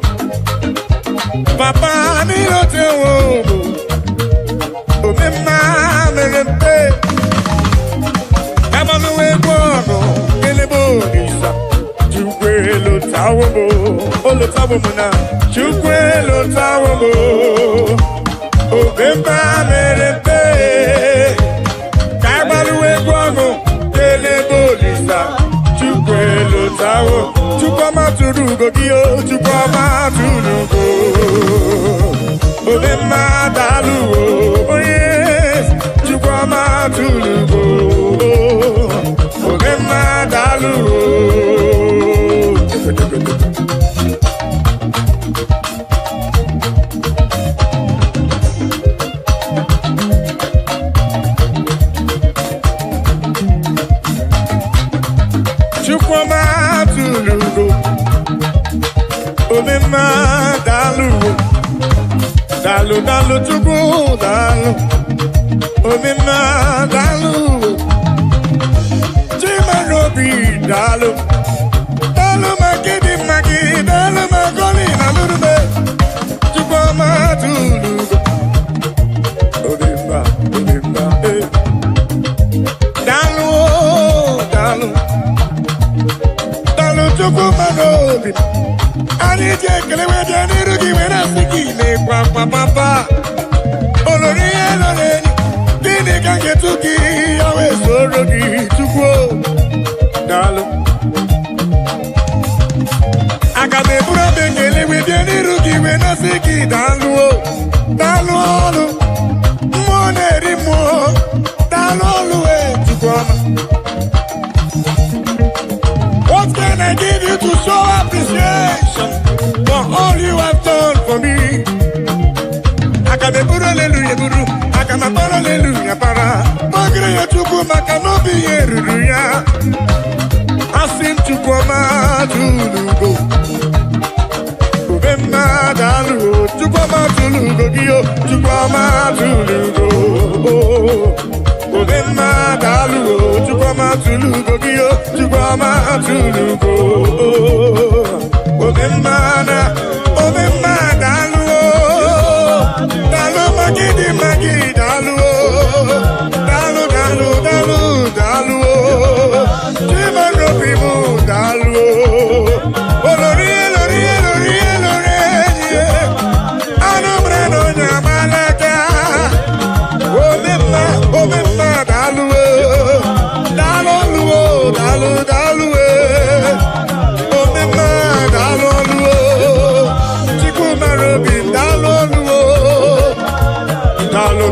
papa nilo tawomo, obema merempe, kaimaluwe guango, kene bolisa. Chukwelo tawomo, olo tawomo na. Chukwelo tawomo, obema merempe, kaimaluwe guango, kene bolisa. Chukwelo tawo, chukwama turugo giyo, chukwama turugo. Obema daluo, oh yes, chukwama turugo. Obema daluo. Chukwama tulugo, obema dalugo, dalu dalu chukwu dalu, obema dalu, chimanobi dalu, dalu magidi magi, dalu magoli na lurube, chukwama tulugo, obema eh, dalu dalu. Chukwumanobi, ani jekele weje nirugi wena sikile kwa papa. Olori eloreni, dini kange tuki yawe sorogi chukwu. Dalu, akabe bura bekele weje nirugi wena siki dalu. Dalu olu, moneri mo, dalu olu chukwama. What can I give you to show appreciation for all you have done for me? Akameburu hallelujah buru, akamapara hallelujah para. Magre ya chuku makanobi yeruruya. Asim chukwama tulugo, ubema dalu. Chukwama tulugo giyo, chukwama tulugo. Obema dalu, chukwama tulugo giyo, chukwama tulugo. Obema dalu, dalu magi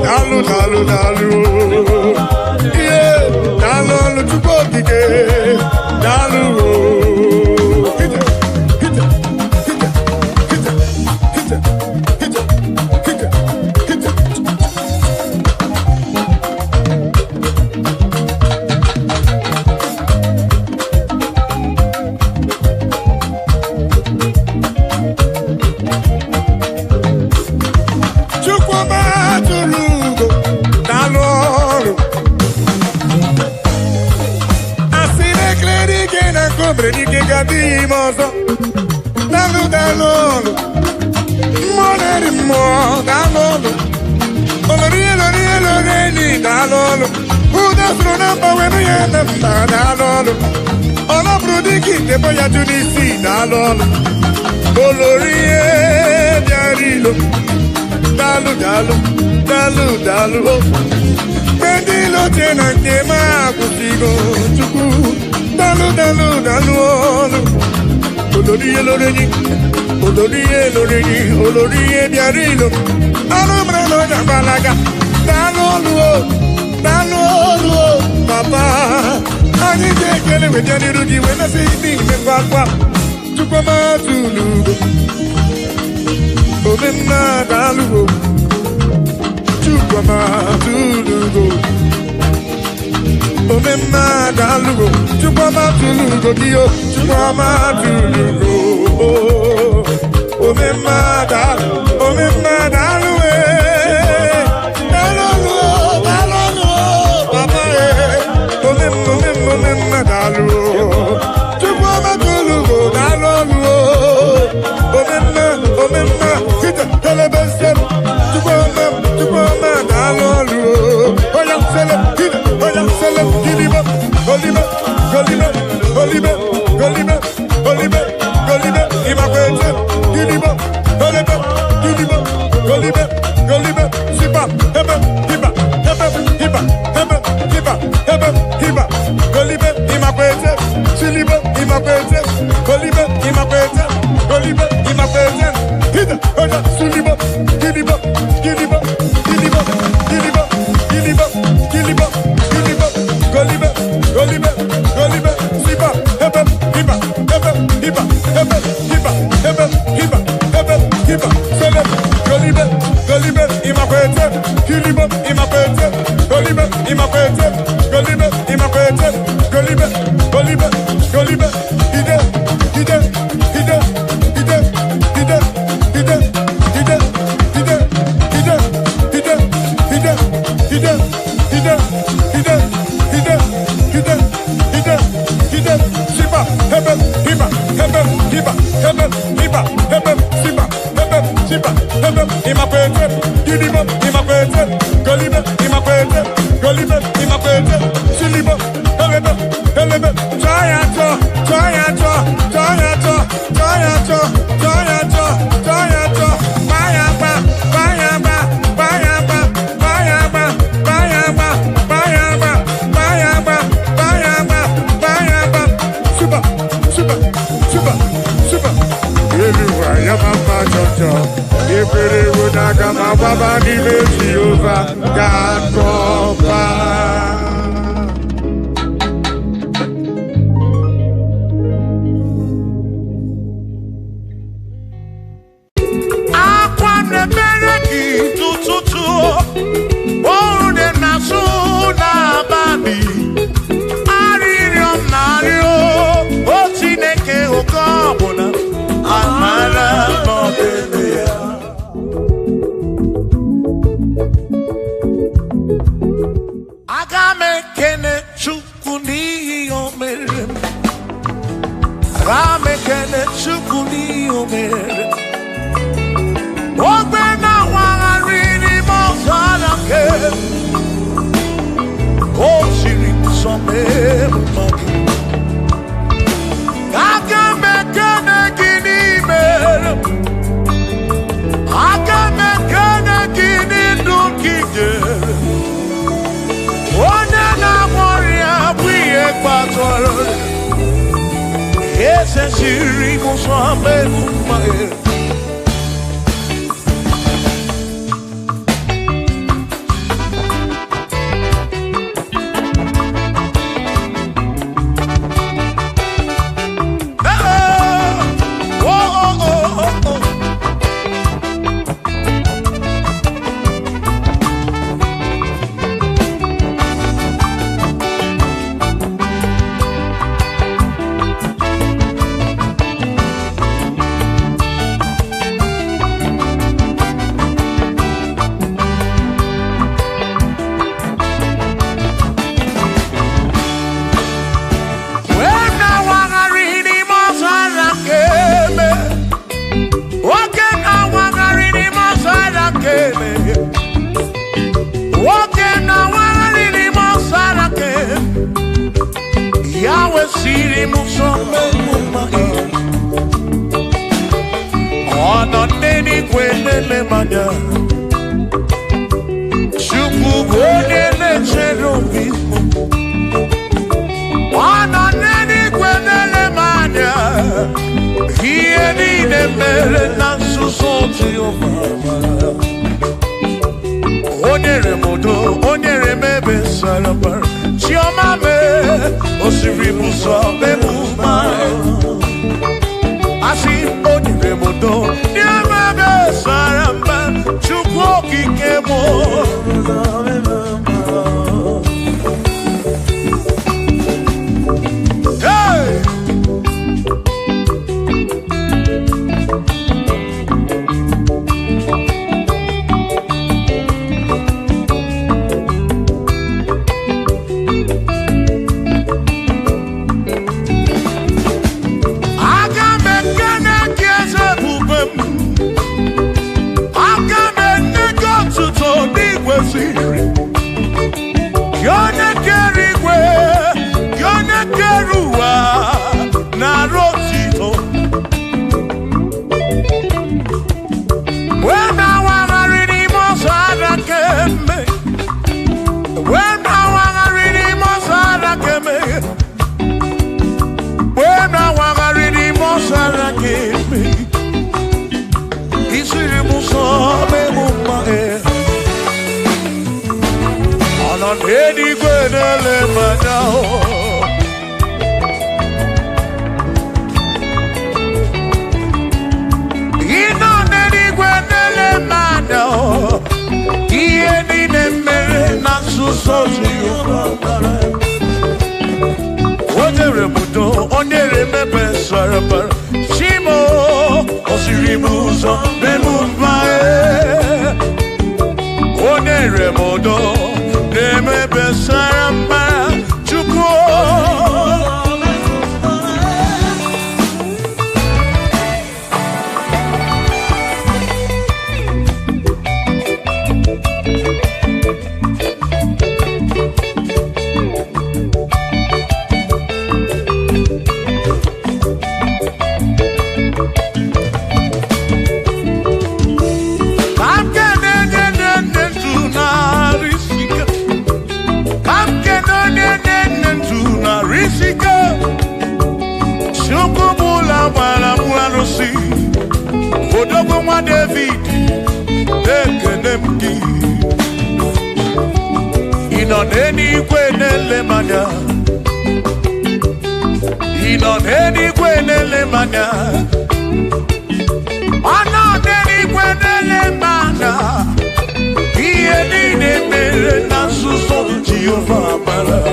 dalu, dalu, dalu, dalu. Yeah, dalu, dalu, chuko kike, dalu. Hit it, hit it, hit it, hit it, hit it, hit it, hit it, hit it. Dalu, dalu, money more, dalu. Olori, olori, olori, dalu. Who does the number when we have them? Dalu. All of the kids, they boy to the sea, dalu. Olori, darilo. Dalu, dalu, dalu, dalu. Pendilo tena kema kusigo chuku. Dalu, dalu, dalu. Olori, olori, olori, olori, olori, biarilo. Alumra no jambalaga. Dalu, papa. Ani jekele we jani ruji we na see me papa. Chukoma tulu. Omema dalu. Chukoma tulu. Omema dalu. Chukoma tulu dio. Chukoma tulu. Omema dalu. Omema dalu. Dalu, papa. Omema dalu. Chukoma tulu. Dalu. Omema. Kita telebesem. Chukoma dalu. Oya sele. Oya sele. Giliba. Goliba. Imakwete. Giliba. Goliba. Sipa. Heba. Goliba. Imakwete. Siliba. Imakwete. Goliba. Imakwete. Hita. Oya suliba. Giliba. Goliba. Sipa. Heba. Sele. Goliba. Imakwete. Giliba. Imakwete. Goliba. Imakwete. Ide. Sipa. Heba. Imakwete. Giliba. Imakwete. Goliba. Imakwete. Siliba. Helebe. Toyato. Super. Everywhere, ya mama jojo. If it would not come up, Baba, the Jehovah, God, provide. Yahweh siri muso memumai. Ona neni kwenele manya. Shuku kwenele cherubi. Ona neni kwenele manya. Hieni nemere nasusoti omama. Onyere modo, onyere mebe sarabar. Chioma me, osiri muso memuma. Asi onyere modo, nyemebe saramba. Chukwu kikemo. Hey! Shimo, Osirimuso, Bemumae, Oneremodo, Nemebe Saramba, Chukwo. David, Ekenemki. Inoneni kwenele manya. Inoneni kwenele manya. Anoneni kwenele manya. Ieni nemere nasuso Jehovah mala.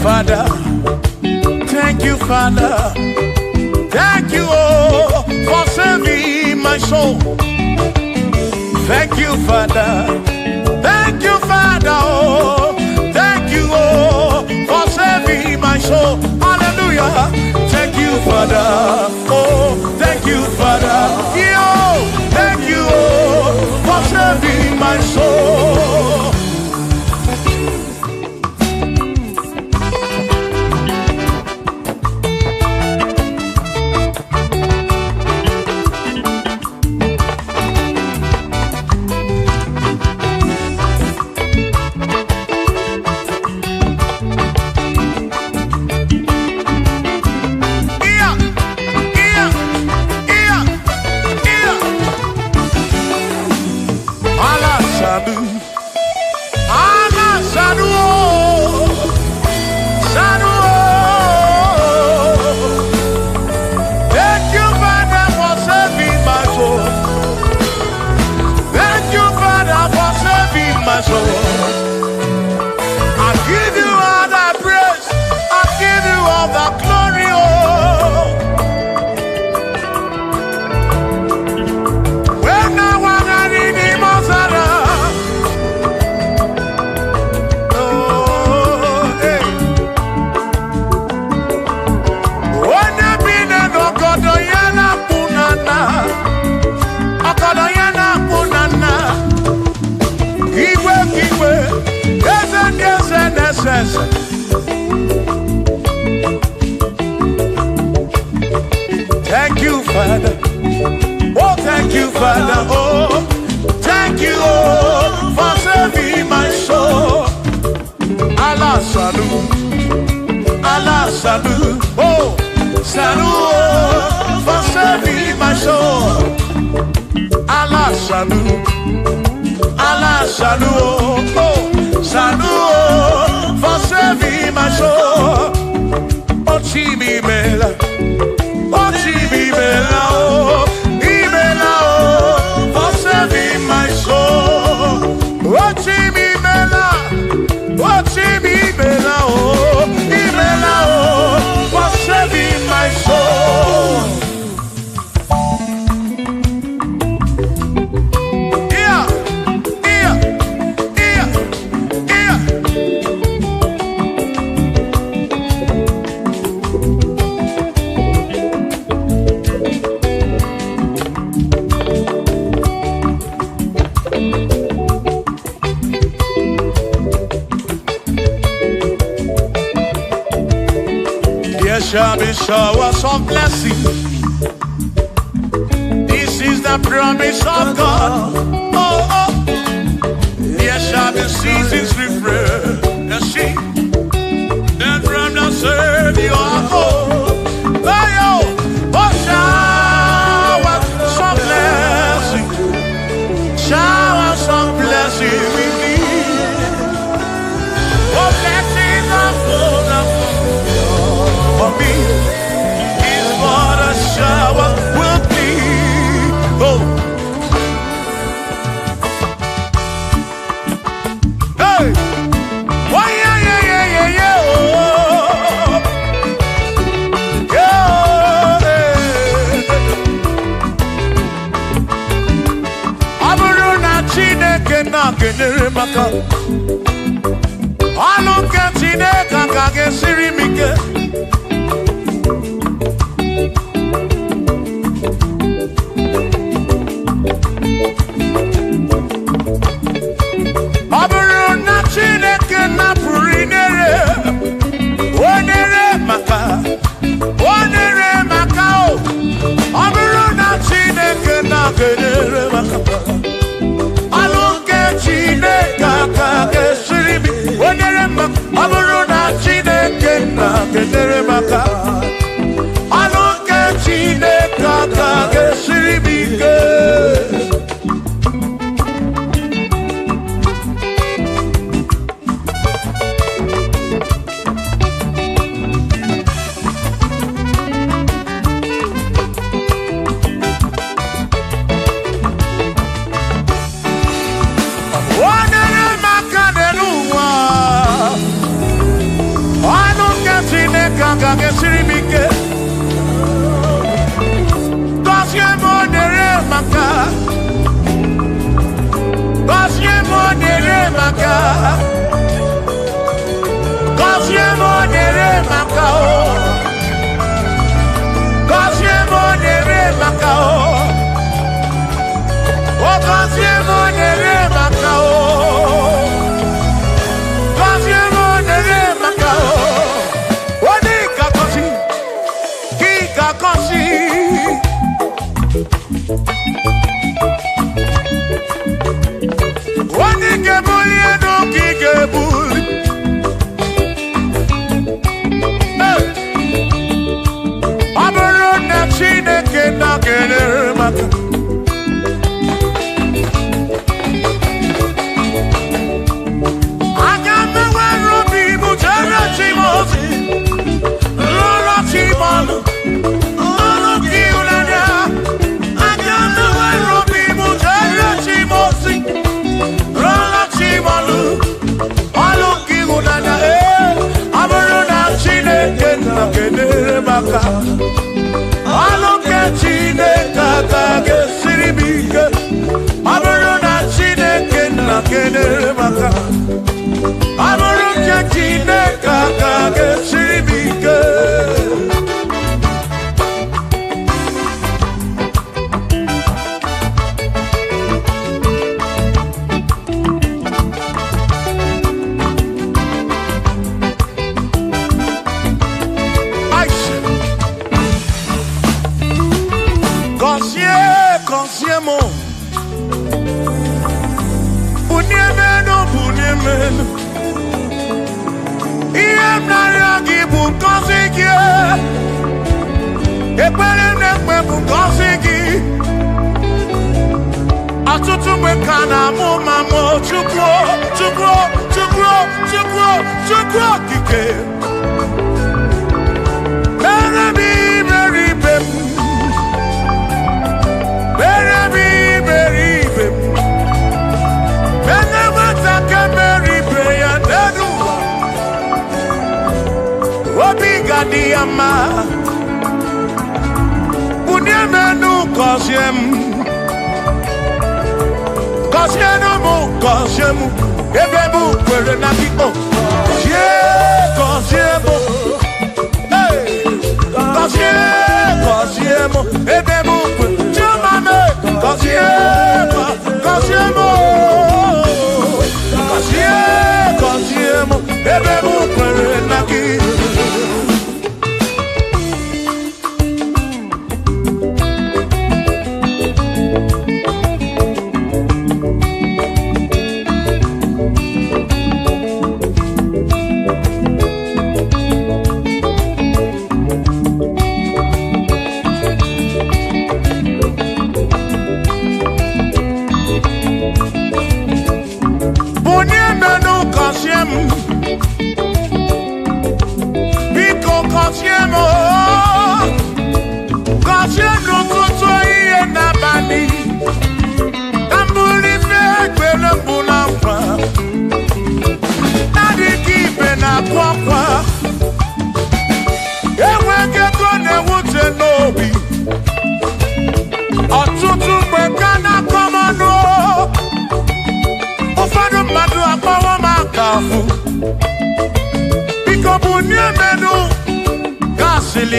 Father, thank you, Father, thank you, oh, for saving my soul. Thank you, Father, oh, thank you, oh, for saving my soul. Hallelujah. Thank you, Father, oh, thank you, Father, yo, thank you, oh, for saving my soul. thank you, Father. Oh, thank you, Father. Oh, thank you, oh, for saving my soul. Allah salut, Allah salut. Oh, salut, oh, for saving my soul. Allah salut, Allah salut. Oh, salut, oh, for saving my soul. Oh, Chimi Mela. Oh, Chibibela, oh, Ibela, oh, for saving my soul. Oh, Chibibela, oh, Ibela, oh, for saving my soul. Yeah, yeah, yeah, yeah. There shall be showers of blessing. This is the promise of God. Oh, oh. There shall be seasons refreshing. Then from the Savior, oh, oh, showers of blessing. Showers of blessing we need. Oh, blessings of full for me is what a shower will be. Oh, hey, oh yeah, yeah, yeah, yeah, yeah. Oh, yeah. Aburu na Chineke na kenere maka. Anu ke Chineke ka gesiri mike. Chineke na purinere onere maka o aburu na Chineke na kenere maka alunke Chineke ka kesiri onere maka aburu na Chineke na kenere maka alunke Chineke ka kesiri bike. Consiemo. Bunyemeno. Iem na yagi bu konsigi. Ekwere nekwe bu konsigi. Atutu mekana mu mamo chukwo kike. Diama Bunyamenu Kosiemu Ebebu Kwere Nakiko Kosiemu Kosiemu Ebebu Chumame Kosiemu Ebebu Kwere Nakiko.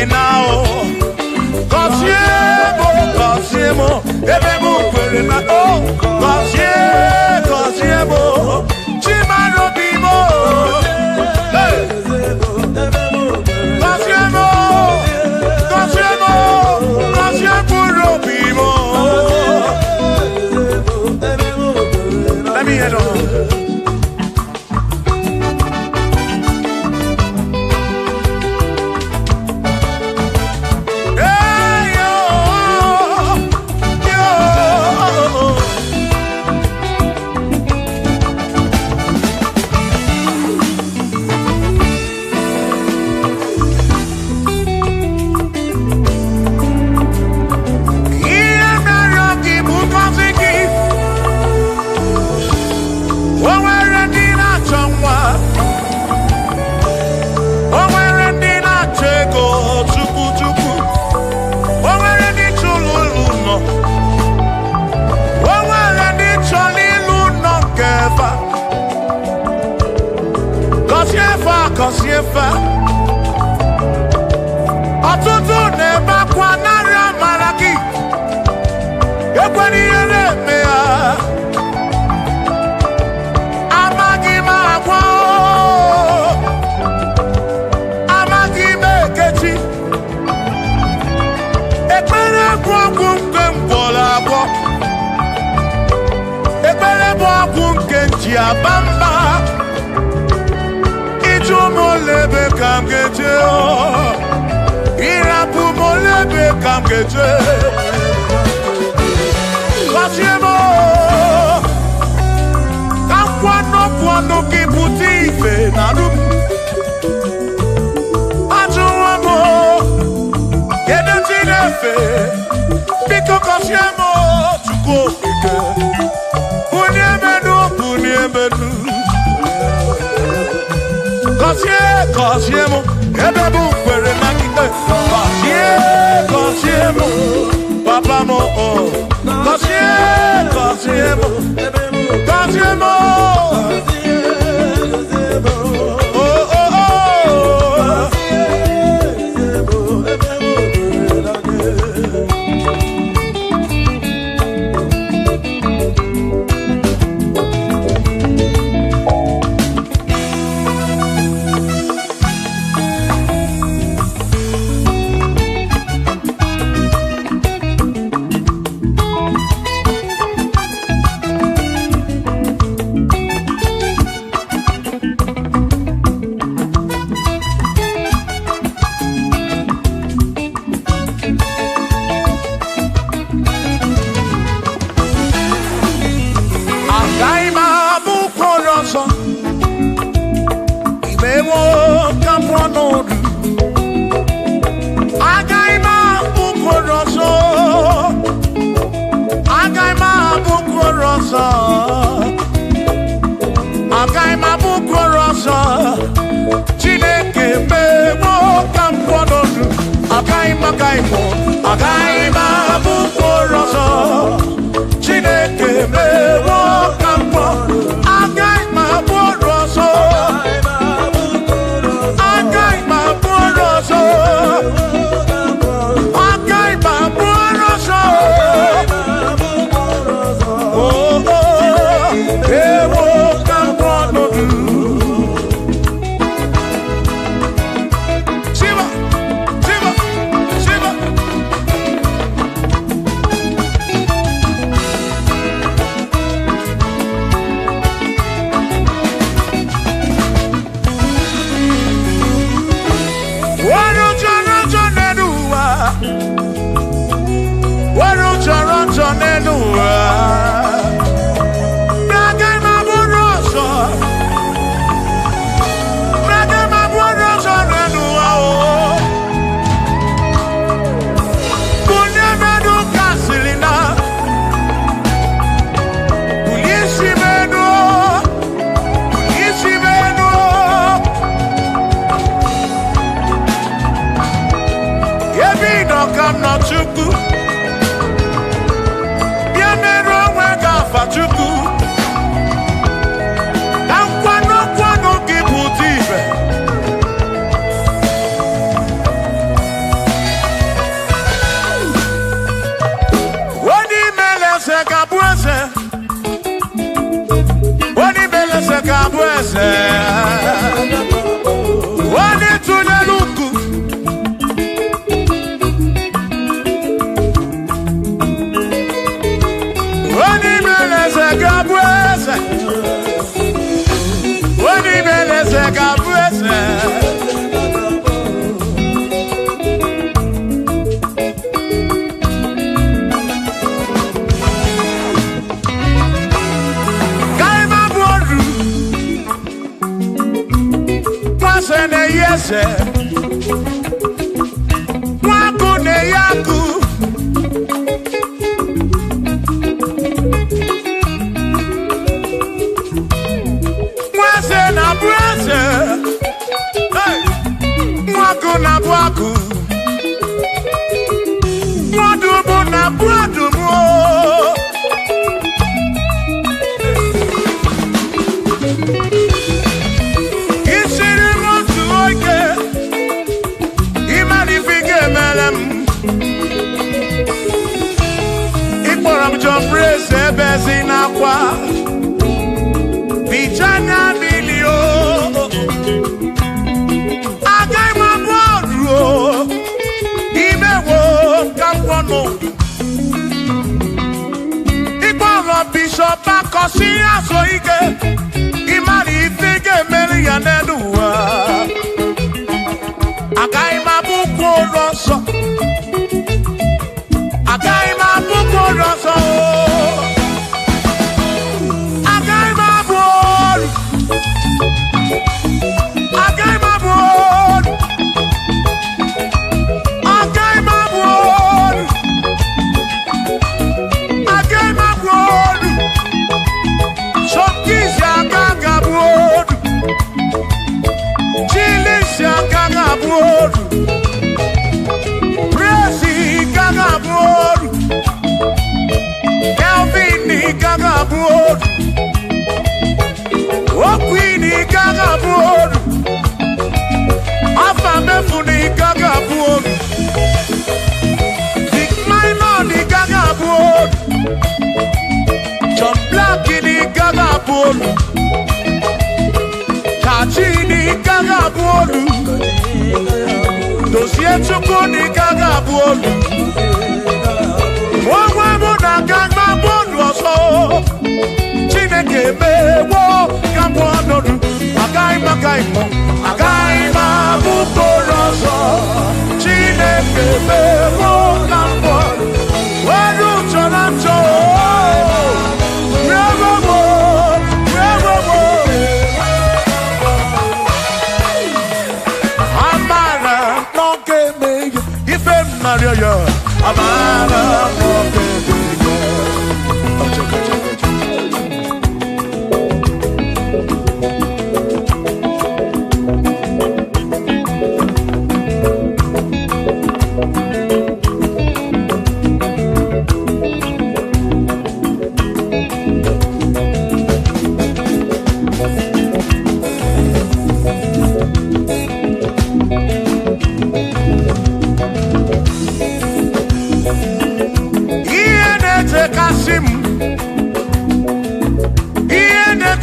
Now, Kosiemo, Ebebu Perena, Kosiemo, Chimano Bimo, Kosiemo, Bimo. Let me head on. Kosiefa Ọtụtụ na-ebe akwa narị amara gị ekwere ihe na-eme ya amaghị m agwa amaghị m ekechi ekpere bụ ọgwụ nke mgbọrọ abụọ ekpere bụ ọgwụ nke nji aba mba Molebe kam geje Irapu molebe kam geje Kosiemo Kwano kibuti ife naru Ajuwamo Yede tinefe Biko Kosiemo Chuko ike Bunyemenu Kosiemo, Ebebu Kwere Nakiko Kosiemo, Papa mo Kosiemo mewo kamponodu. Agaima bukoroso. Agaima bukoroso. Agaima bukoroso. Chineke mewo kamponodu. Agaima bukoroso. Chineke mewo kamponodu. Agaima bukoroso. Agaima bukoroso. Agaima bukoroso. Oh, mewo kamponodu. Shiva, Shiva, Shiva.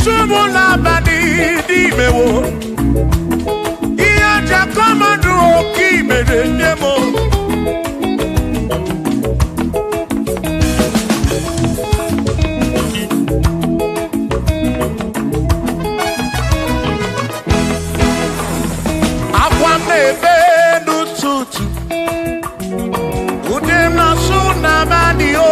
Asubula bani di mewo. Iya jakomadu oki mere nemo. Akwa mebe n'ụtụtụ. Ude na suna bani o.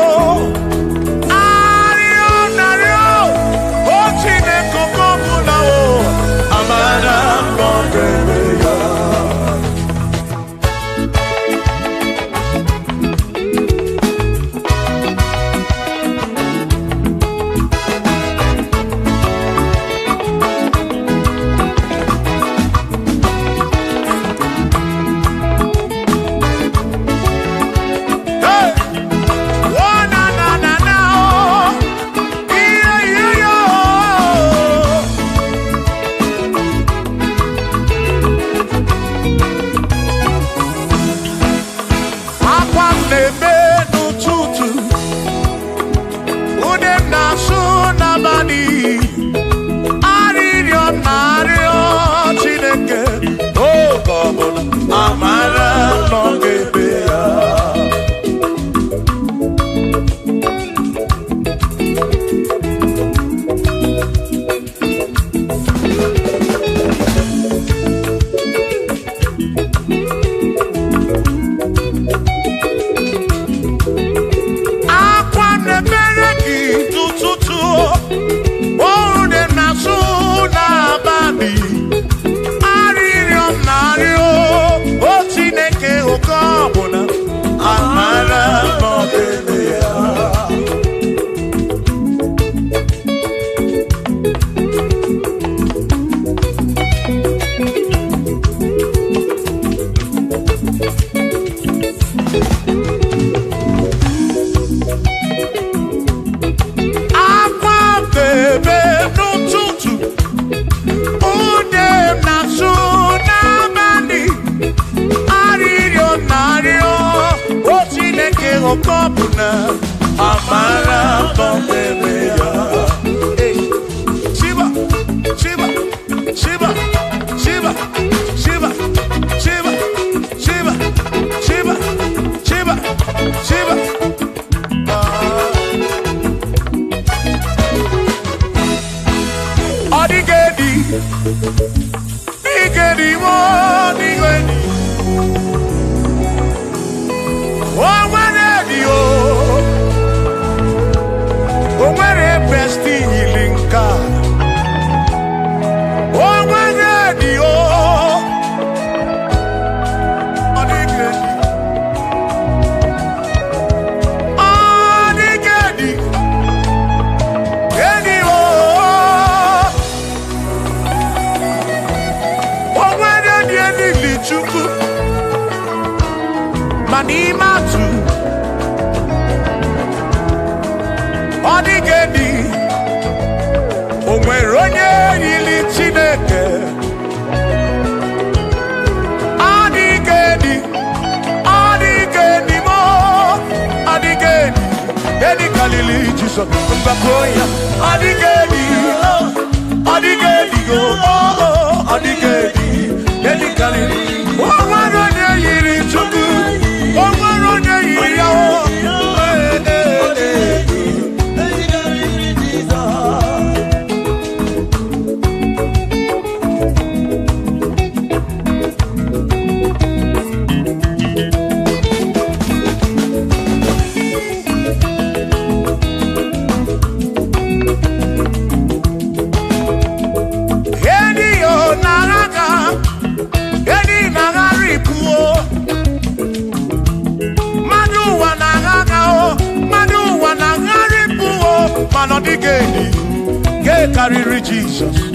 Carry Jesus.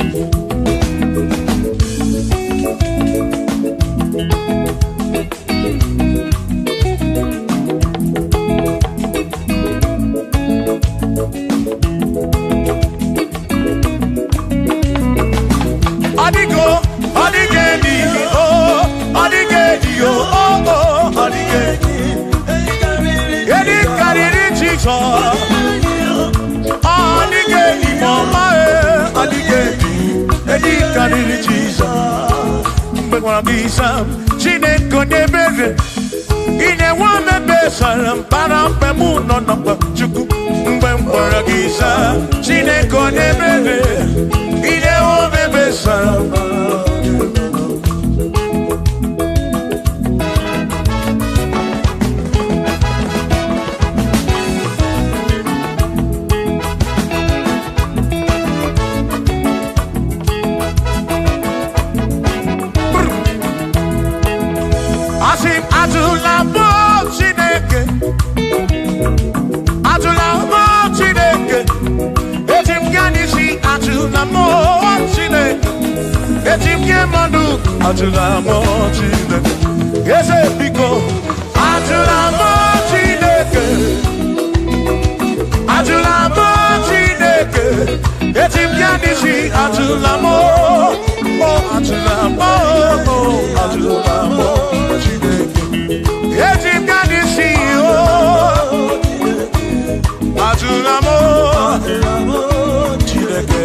Jesus. karịrị Jizọs. Mgbe gwara gị Sam, Chineke onye ebere, ị na-enwe omebe sara mpara mgbe mụ nọ na mkpa Chukwu. Mgbe m gwara gị Sam, Chineke onye ebere, ị na-enwe omebe sara Ajula mo Chineke, eze biko. Ajula mo Chineke, ajula mo Chineke, eti mbianisi. Ajula mo, oh ajula mo, oh ajula mo Chineke, eti mbianisi. Oh ajula mo Chineke.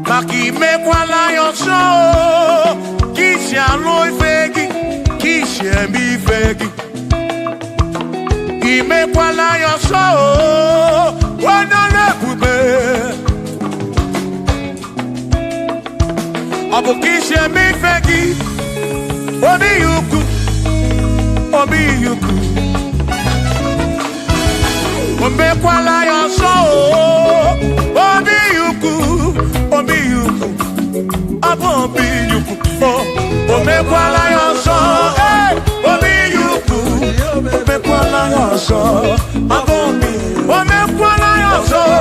Maki mekwala yoso, kisha loi fegi, kisha mi fegi. Imekwala yoso, wana lebube. Abu kisha mi fegi, obi yuku. Omekwala ya so, obi yuku, obi yuku. Obi yuku, omekwala ya so, obi yuku. Omekwala ya so, omekwala ya so.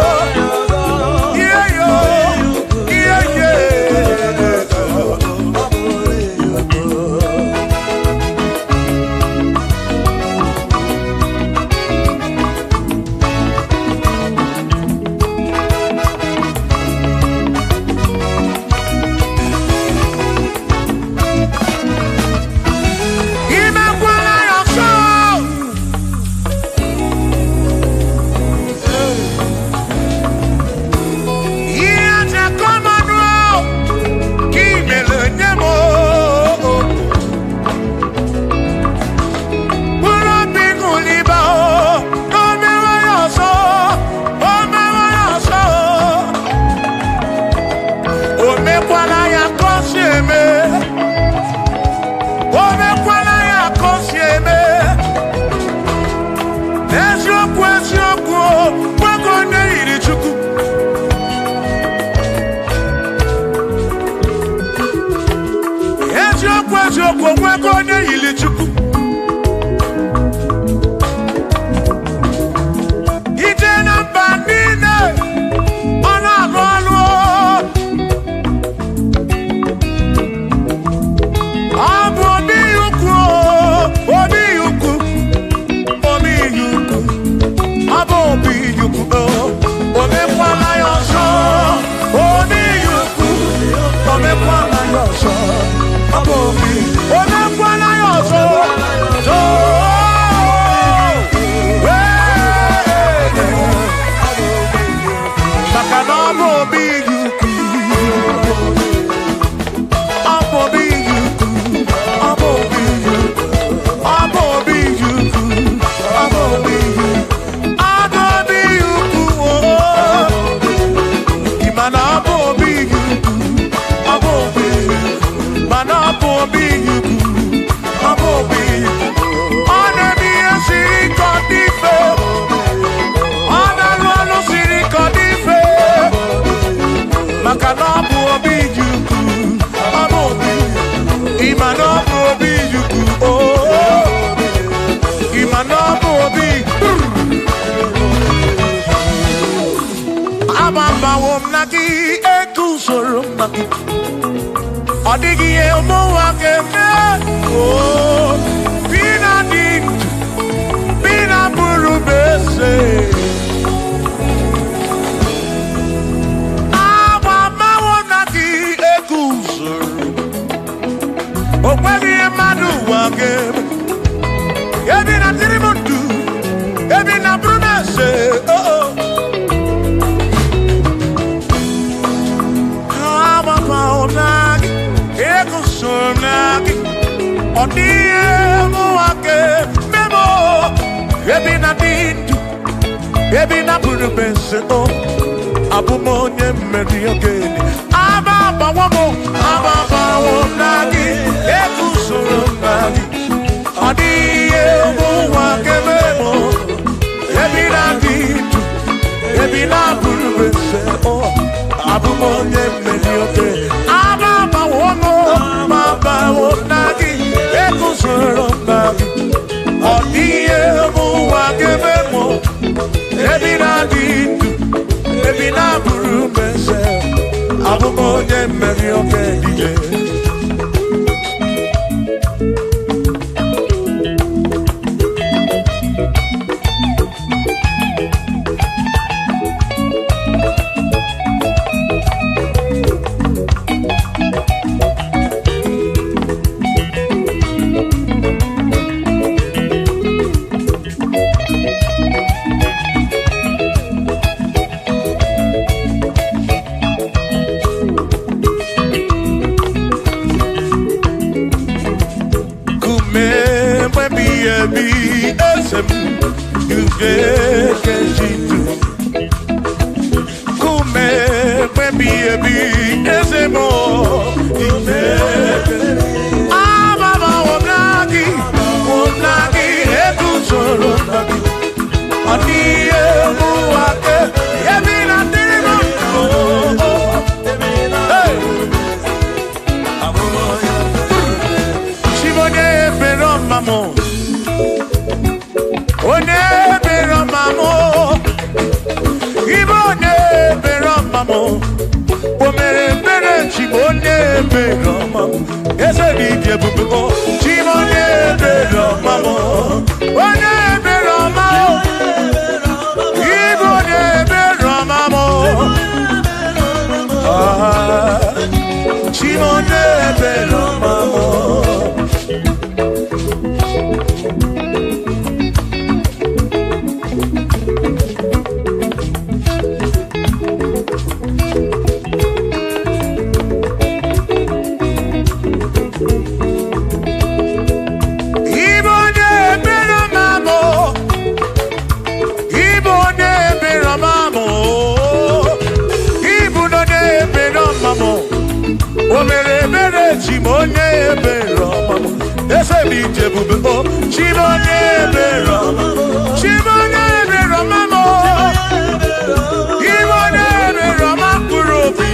I'm mamo. O mere mere chimone bero mamo. Ese di jebubo chimone bero mamo. One bero mamo. Igbo ne bero mamo. Chimone bero mamo. Chimone bero mamo, ese mi jebube o. Chimone bero mamo, chimone bero mamo. Chimone bero makurobi.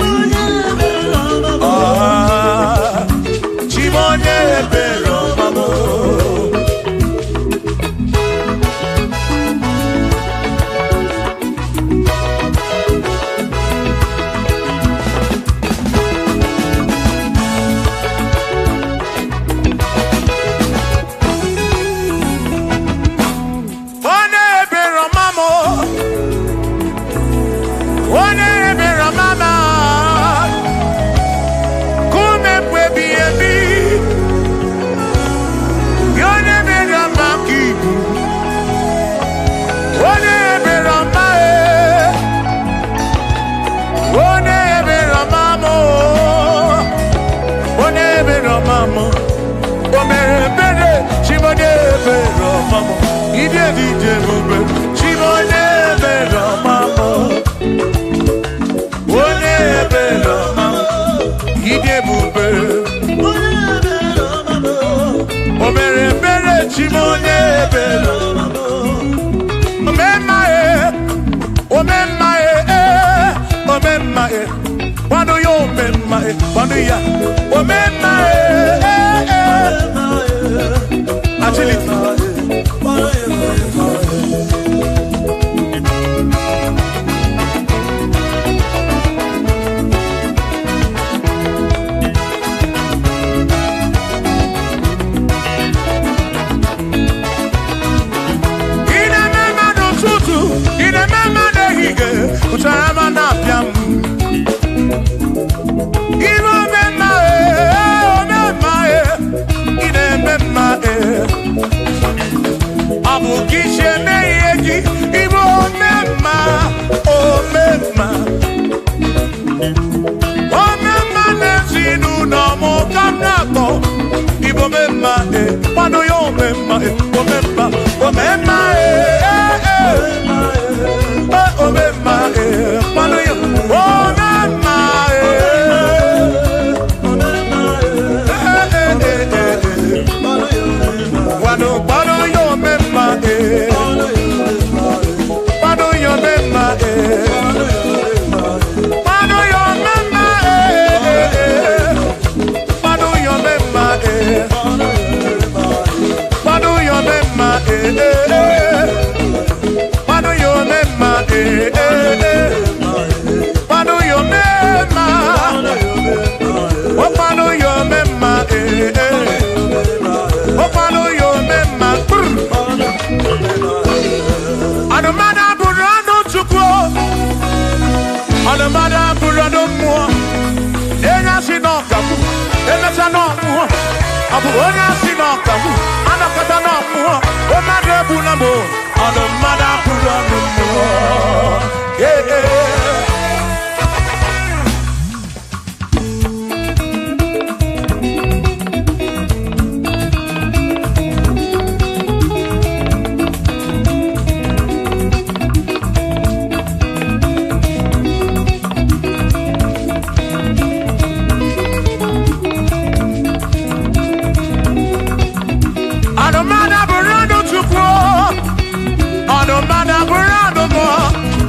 Chimone bero mamo.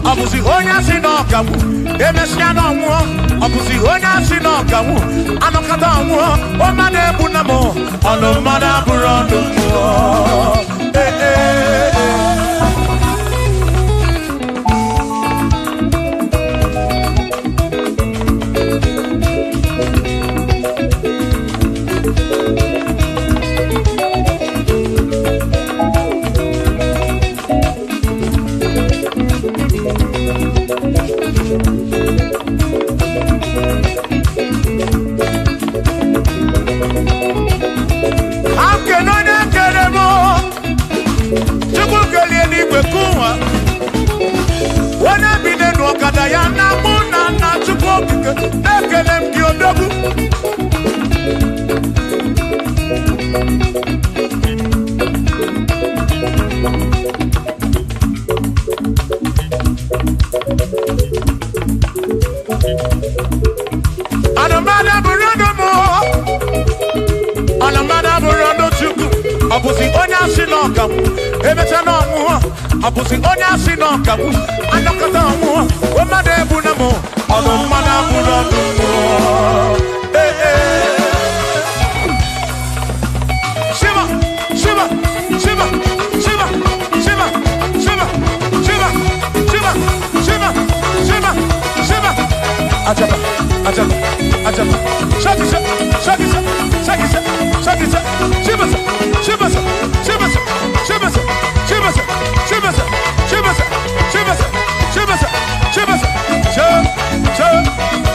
Obusi onya si no kawu, emesia no nwo. Obusi onya si no kawu, anokata nwo. O ma na ebu na mo, ono ma na buru ndo mo. ọkada ya na mụ na Chukwu okike na-ekele m gị odogwu. Anamada burodo mo, anamada burodo Chukwu. Abusi onye asị n'ọka m, emecha n'ọnwụ. Abusi onye asị n'ọka m, anọkọta ọnwụ. Mmadụ ebu na mụ, ọnụ mmadụ burodo mo. Shiva, Shiva, Shiva, Shiva, Shiva, Shiva, Shiva, Shiva, Shiva, Shiva, Shiva. Ajaba, ajaba, ajaba. Shakisa, shakisa, shakisa, shakisa. Shivasa, shivasa, shivasa, shivasa, shivasa, shivasa, shivasa, shivasa, shivasa, shivasa. Sha, sha,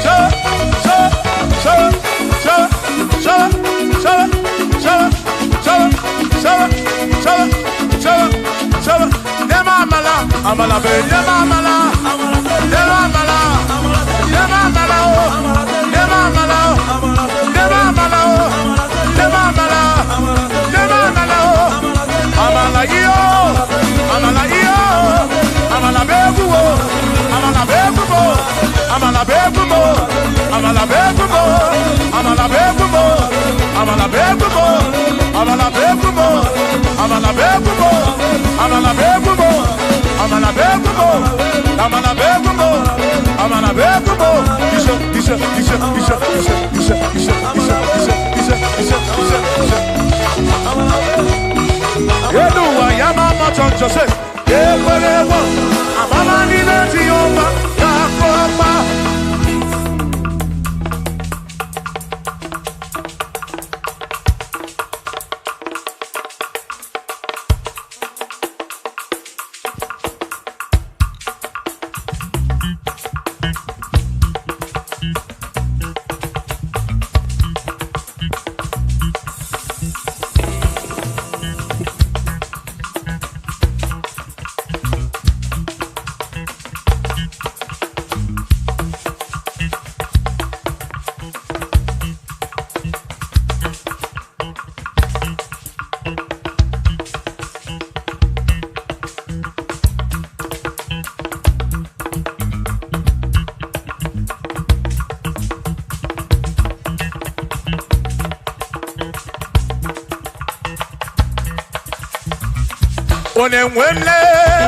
sha, sha, sha, sha, sha, sha, sha, sha, sha, sha, sha, sha. Nema amala, amala be, nema amala, nema amala, nema amala o, nema amala o, nema amala o, nema amala, nema amala o, amala iyo, amala iyo, amala bebu o, amala bebu o, amala bebu o, amala bebu o, amala bebu o, amala bebu o, amala bebu o, amala bebu o, amala bebu o, amala bebu o, amala bebu o, amala bebu o. Isha, isha, isha, isha, isha, isha, isha, isha, isha, isha, isha, isha. Yedu wa yama machonjo se, yewerewa, amala ni neti yoma, yakoma.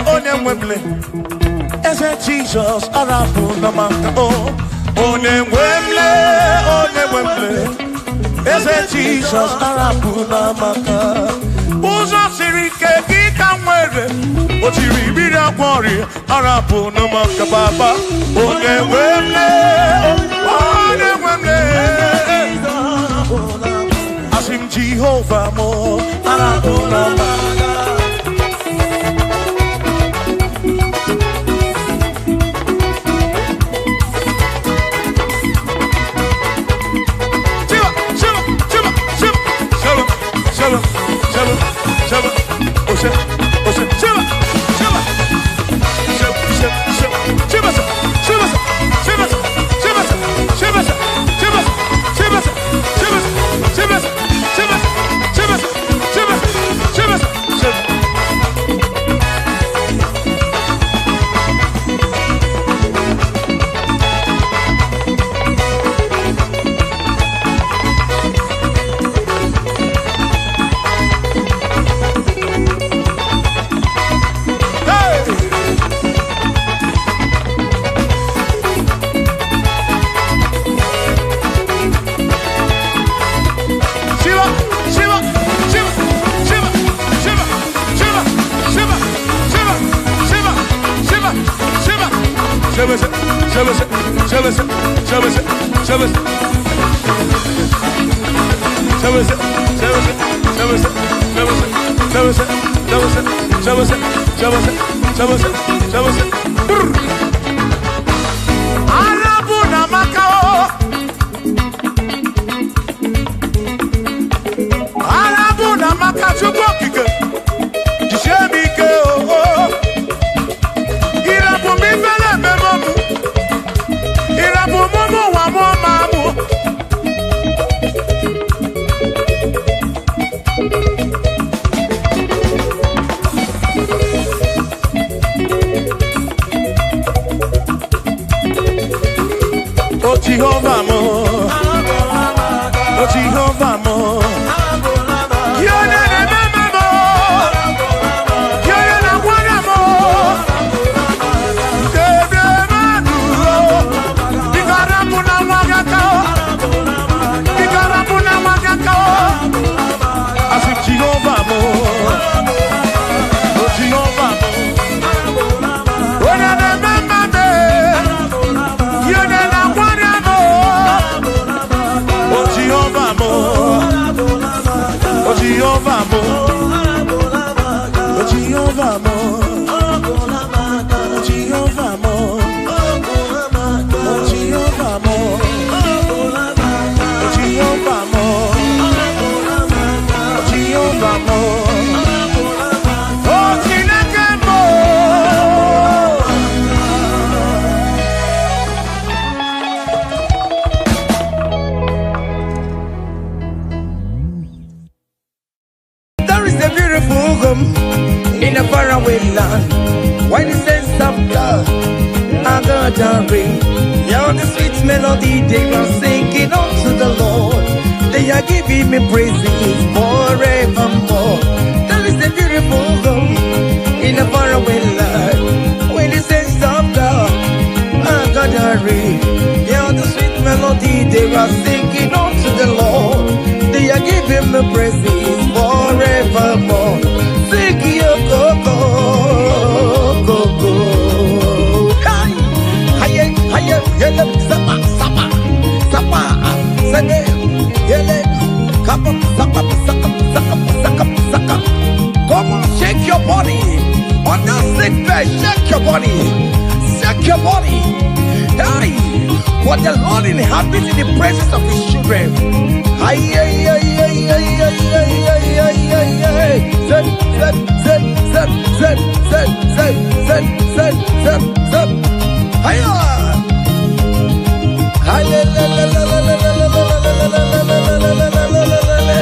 Onemwemle, ese Jesus arapu na maka o. Onemwemle, ese Jesus arapu na maka. Uzo sirike kika mwere, otiri bira kwori arapu na maka baba. Onemwemle, asim Jehovah mo arapu na maka. Irabu mi fele me momu. Jehovah mo, oh Jehovah mo. You're not a mama mo, you're not one mo. Jehovah mo, oh Jehovah mo. When I remember me, you never want mo. Oh Jehovah mo, oh Jehovah mo, oh Jehovah mo, oh Jehovah mo, oh Jehovah mo, oh Jehovah mo. Jehovah mo, oh Chineke mo. There is a beautiful home in a faraway land. Why the sense of God, I got a ring. Yeah, the sweet melody they are singing unto the Lord. They are giving me praises forevermore. There is a beautiful home in a faraway land. When the saints of God are gathering, yeah, the sweet melody they are singing unto the Lord. They are giving me praises forevermore. Sing your go go go go. Hi, hi, yellow, sapa, sapa, sapa, sapa. Come on, shake your body. On that sick bed, shake your body. Shake your body. Hey, what the Lord inhabits in the presence of his children. Hey, hey, hey, hey, hey, hey, hey, hey, hey, hey. Zed, zed, zed, zed, zed, zed, zed, zed, zed, zed, zed. Hiya. Hiya, la, la, la, la, la, la, la, la, la, la, la, la.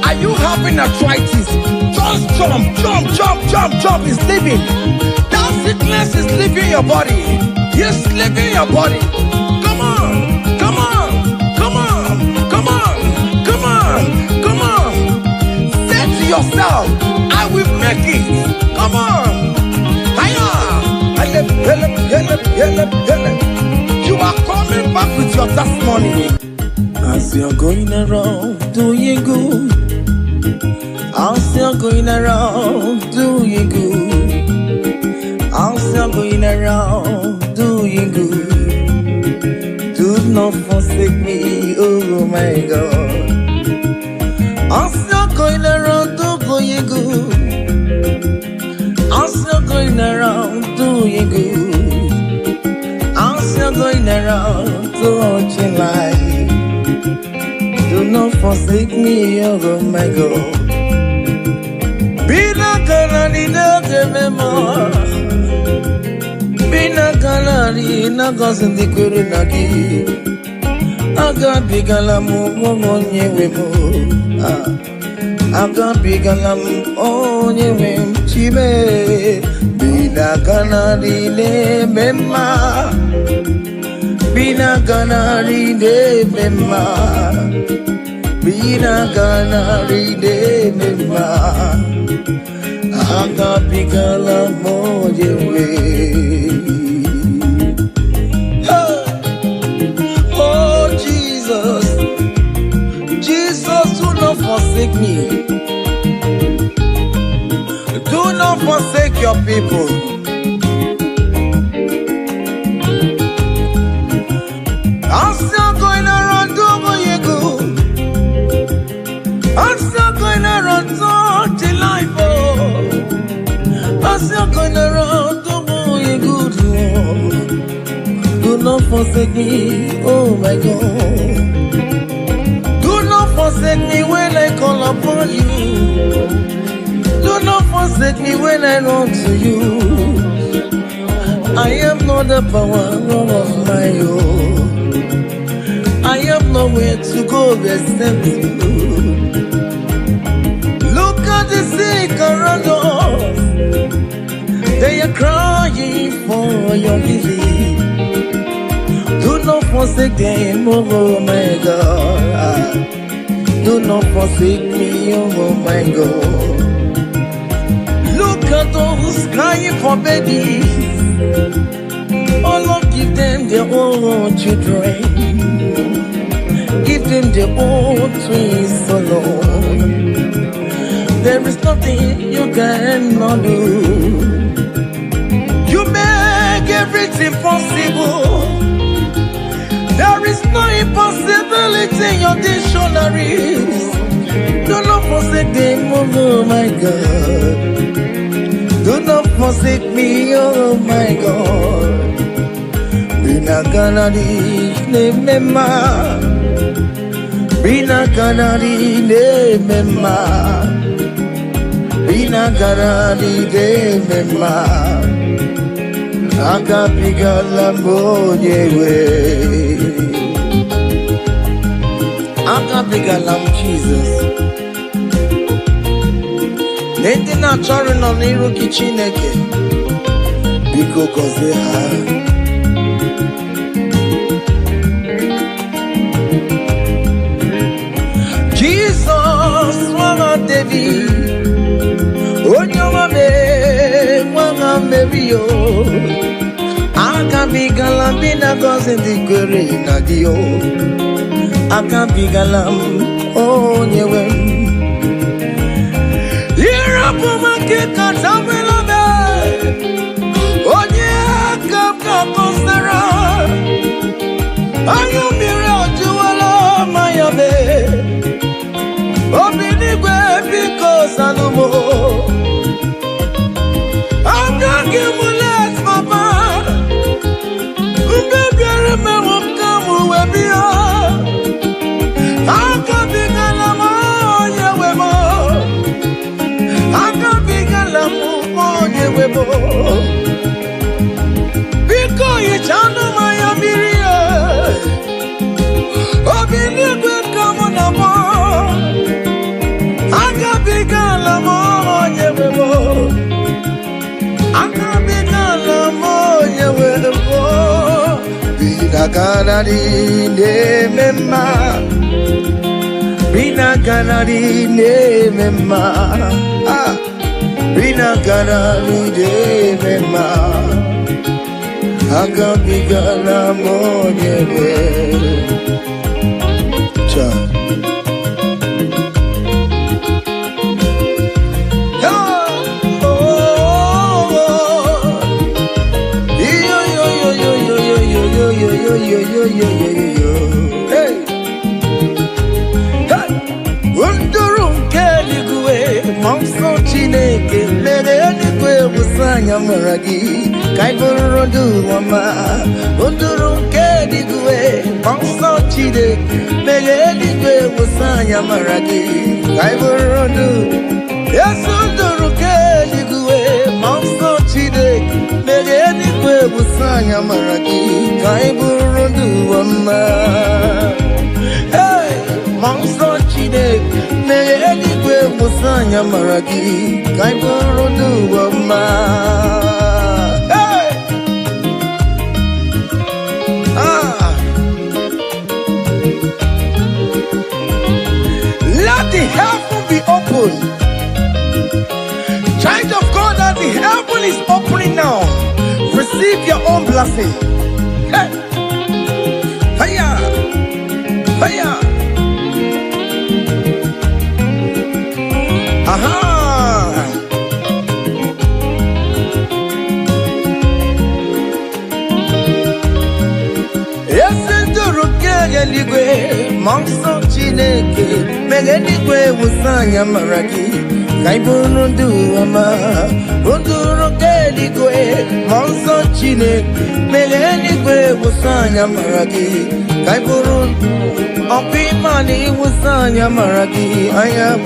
Are you having arthritis? Just jump, jump, jump, jump, jump. It's leaving. That sickness is leaving your body. It's leaving your body. Come on, come on, come on, come on, come on, come on. Say to yourself, I will make it. Come on. Hiya. You are coming back with your testimony. As you're going around doing good, as you're going around doing good, as you're going around doing good, do not forsake me, oh my God. As you're going around doing good, as you're going around doing good, as you're going around touching life. Do not forsake me, oh my God. Be not gonna need no more. Be not gonna need no cousin the Kurunaki. I got big alamu on ye wemo. I got big alamu on ye wem chibe. Be not gonna need memma. Be not gonna need memma. Bina gana ride mema, aga bigala moje we. Oh Jesus, Jesus, do not forsake me. Do not forsake your people. As you're going around, don't worry, good Lord. Do not forsake me, oh my God. Do not forsake me when I call upon you. Do not forsake me when I run to you. I am not the power of my own. I have nowhere to go except you. Look at the sick around us. They are crying for your healing. Do not forsake them, oh my God. Do not forsake me, oh my God. Look at those crying for babies. Oh Lord, give them their own children. Give them their own twins, oh Lord. There is nothing you cannot do. You make everything possible. There is no impossibility in your dictionaries. Do not forsake them, oh my God. Do not forsake me, oh my God. Bina kanadi ne mema. Bina kanadi ne mema. Bina kanadi ne mema. Akapiga lambo yewe. Akapiga lam Jesus. Ndị na-achọrọ nọ n'iru gị Chineke biko gọzie ha. Jizọs nwa David, onye ọma mee nwa Meri o. Akabigala m ndị na-agọzi ndị kwere na gị o. Akabigala m onye nwe m. Kika tamela me onye kapka kosera ayo mire ojuwala mayabe obinigwe biko salumo amgagi mulet papa ubebiere me wakamu webia akabigala mo onye webo biko yichana maya miria obinigwe kamo na mo akabigala mo nyewebo akabigala mo nyewebo bina kanadi ne mema bina kanadi ne mema Bina kanadi de mema, akabigala monyebe. Cha. Hey. Monso Chineke mere eluigwe busanya maragi kaiborodu wama unduru nke eluigwe monso Chineke mere eluigwe busanya maragi kaiborodu Yesu unduru nke eluigwe monso Chineke mere eluigwe busanya maragi kaiborodu wama hey monso Chineke mere eluigwe busanya maragi kaiborodu wama hey let the heaven be open. Child of God, that the heaven is opening now. Receive your own blessing. Hey, hiya, hiya. Aha! Esenduru kegeligwe, monso Chineke, megeligwe busanya maragi, kaiborodu ama, unduru Chine, Melanie Wasanya Maragi, Kaiburun, Opimani Wasanya Maragi, I am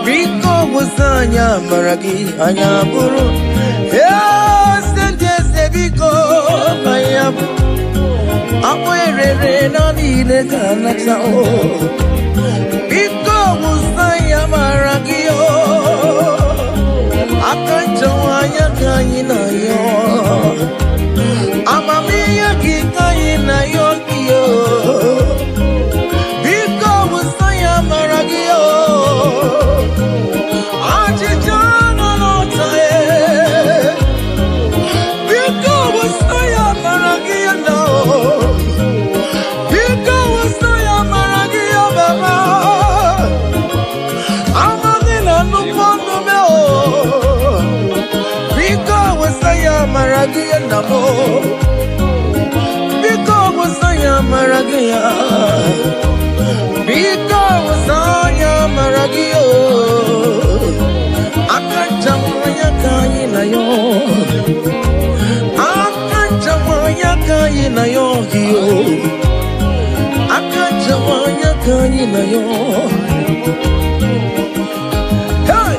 Rico Wasanya Maragi, I am Buru. Yes, and yes, Ebico, I am Aware, Nani, Kanaka. Rico Wasanya Maragi. Akajawanya kayina yo, amamiya kayina yo kiyo. Biko musaya maragio, ajijana notae. Biko musaya maragio no, biko musaya maragio baba. Amagina nupondo meo. Maragia namo, because wasaya maragia, because wasaya maragio. Akajamaya kaina yo, akajamaya kaina yo hiyo, akajamaya kaina yo. Hey,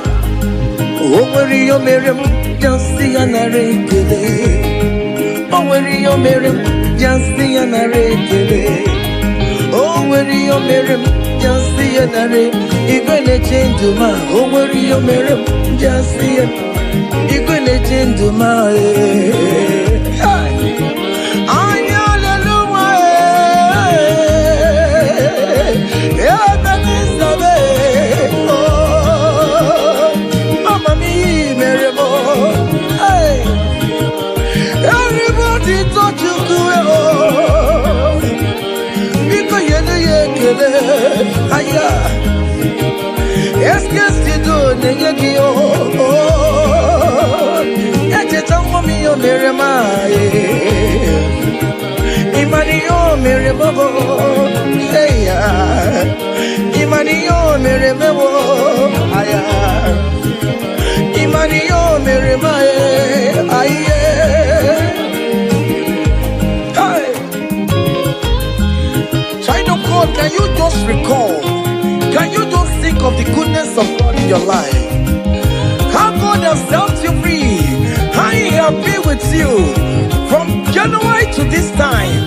over your Miriam. Just see an array, oh, where you marry, just see an array, oh, where you marry, just see an array, you're gonna change to my, oh, where you marry, just see it, you're gonna change to my, Aya, esqueci do negio. Ete tango mio meremae, imanio meremabo. Eya, imanio meremabo. Aya, imanio meremae. Aye. Can you just recall? Can you just think of the goodness of God in your life? How God has helped you free? How He has been with you from January to this time?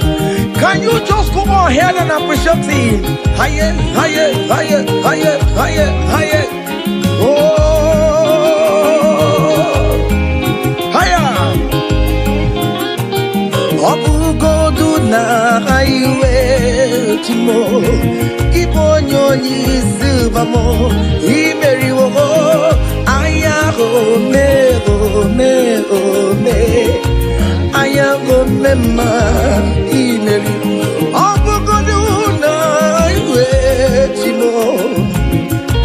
Can you just go ahead and appreciate Him? Higher, higher, higher, higher, higher, higher. Oh, higher. Na highway timo ibonyo nyizubamo imeriwo ayago me ayago mema imeri obugodu na highway timo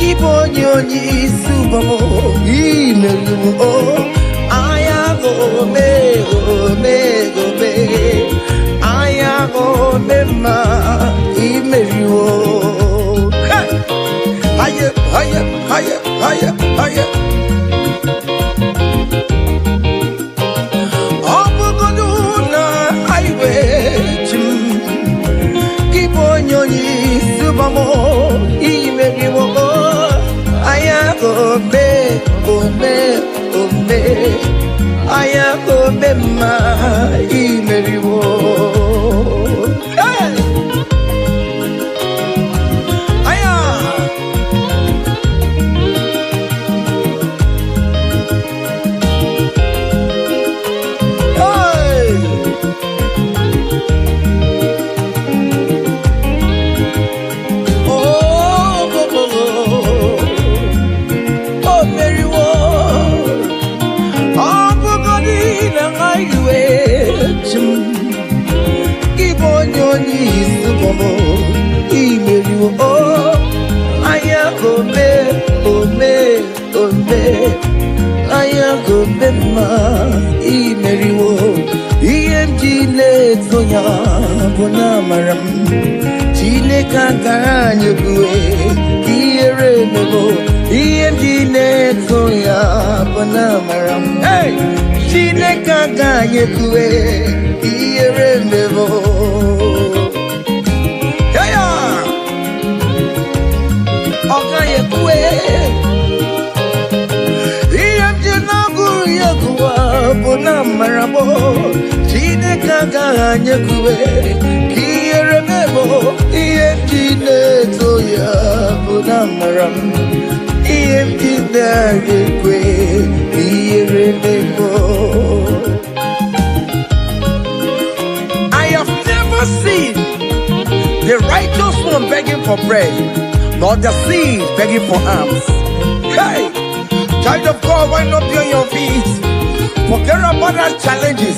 ibonyo nyizubamo imeriwo ayago me Ayago mema imeriwo. Higher, higher, higher, higher, higher. Obugona highway chim. Kibonyoni subamo imeriwo. Ayago me. Ayago mema imeriwo. Ayago mema imeriwo EMG zonya bona maram Chile kankanyo kue kiere mebo ihe ndị na-eto ya bụ na amara m. Chineke agaghị ekwuwe ihere mmewo. Ọ gaghị ekwuwe ihe ndị na-agụrụ ya gụwa bụ na amara m. Chineke agaghị ekwuwe ka ihere mmewo. Ihe ndị na-eto ya bụ na amara m. Ihe ndị na-agaghị ekwe ihere mmewo. I have never seen the righteous one begging for bread, nor the seed begging for alms. Hey, child of God, why not be on your feet? Forget about our challenges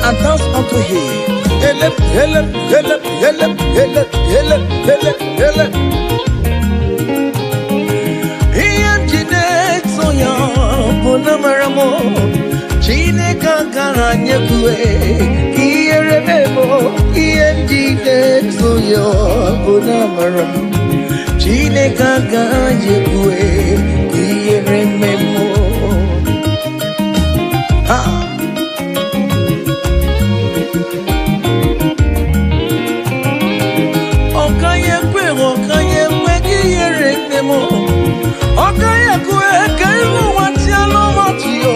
and dance unto Him. Help, help, help, help, help, help, help, help. He and Jeanette so young, Punamaramo. Chineke agaghị ekwe ihere mmewo. Ihe ndị na-eto ya bụ na amara m. Chineke agaghị ekwe ihere mmewo. Ọ gaghị ekwe ka ihere mmewo. Ọ gaghị ekwe ka ihu ụwa tịala ọmatụ ya.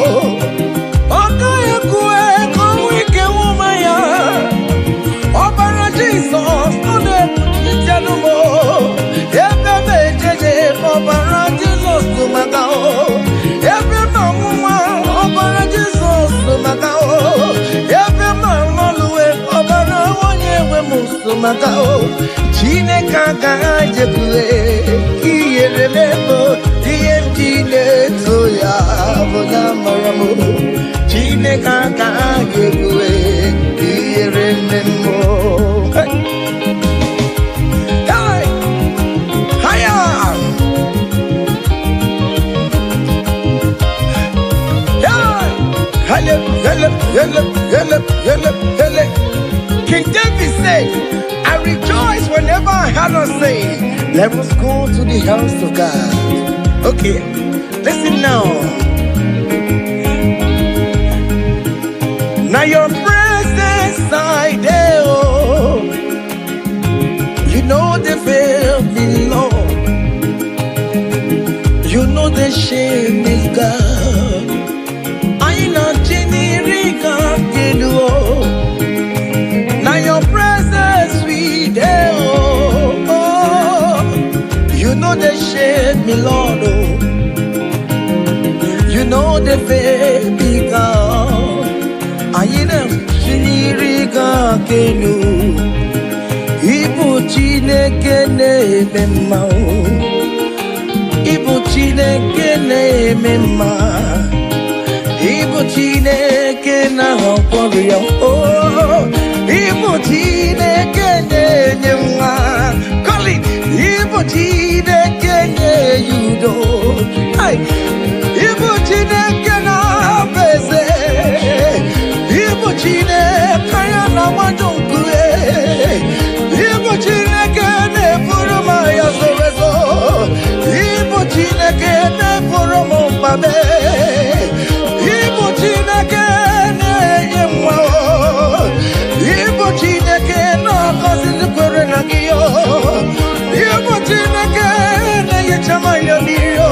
Jesus, Chineke agaghị ekwe ihere mmewo. Ihe ndị na-eto ya bụ na amara m. Chineke agaghị ekwe ihere mmewo. King David said, I rejoice whenever I hear her say, let us go to the house of God. Okay, listen now. Now your presence I there, oh. You know the fear of the Lord. You know the shame is God. I know now your presence we there, oh. You know the shame, me Lord, oh. You know the baby God. I know Chiniriga kenu. Ibu Chineke ne mema. Ibu Chineke ne mema. Ibu Chineke na hoporia, oh. Ibu Chineke ne mwa. Call it. Ibu Chineke ne yudo. Hey. Ibu Chineke na beze. Ibu Chineke na wajonkue. Ibu Chineke ne furuma ya sorezo. Ibu Chineke ne furuma mbabe. Ibu Chineke ne yemwa. Ibu Chineke na kazi kwere na giyo. Ibu Chineke ne yechama yoniyo.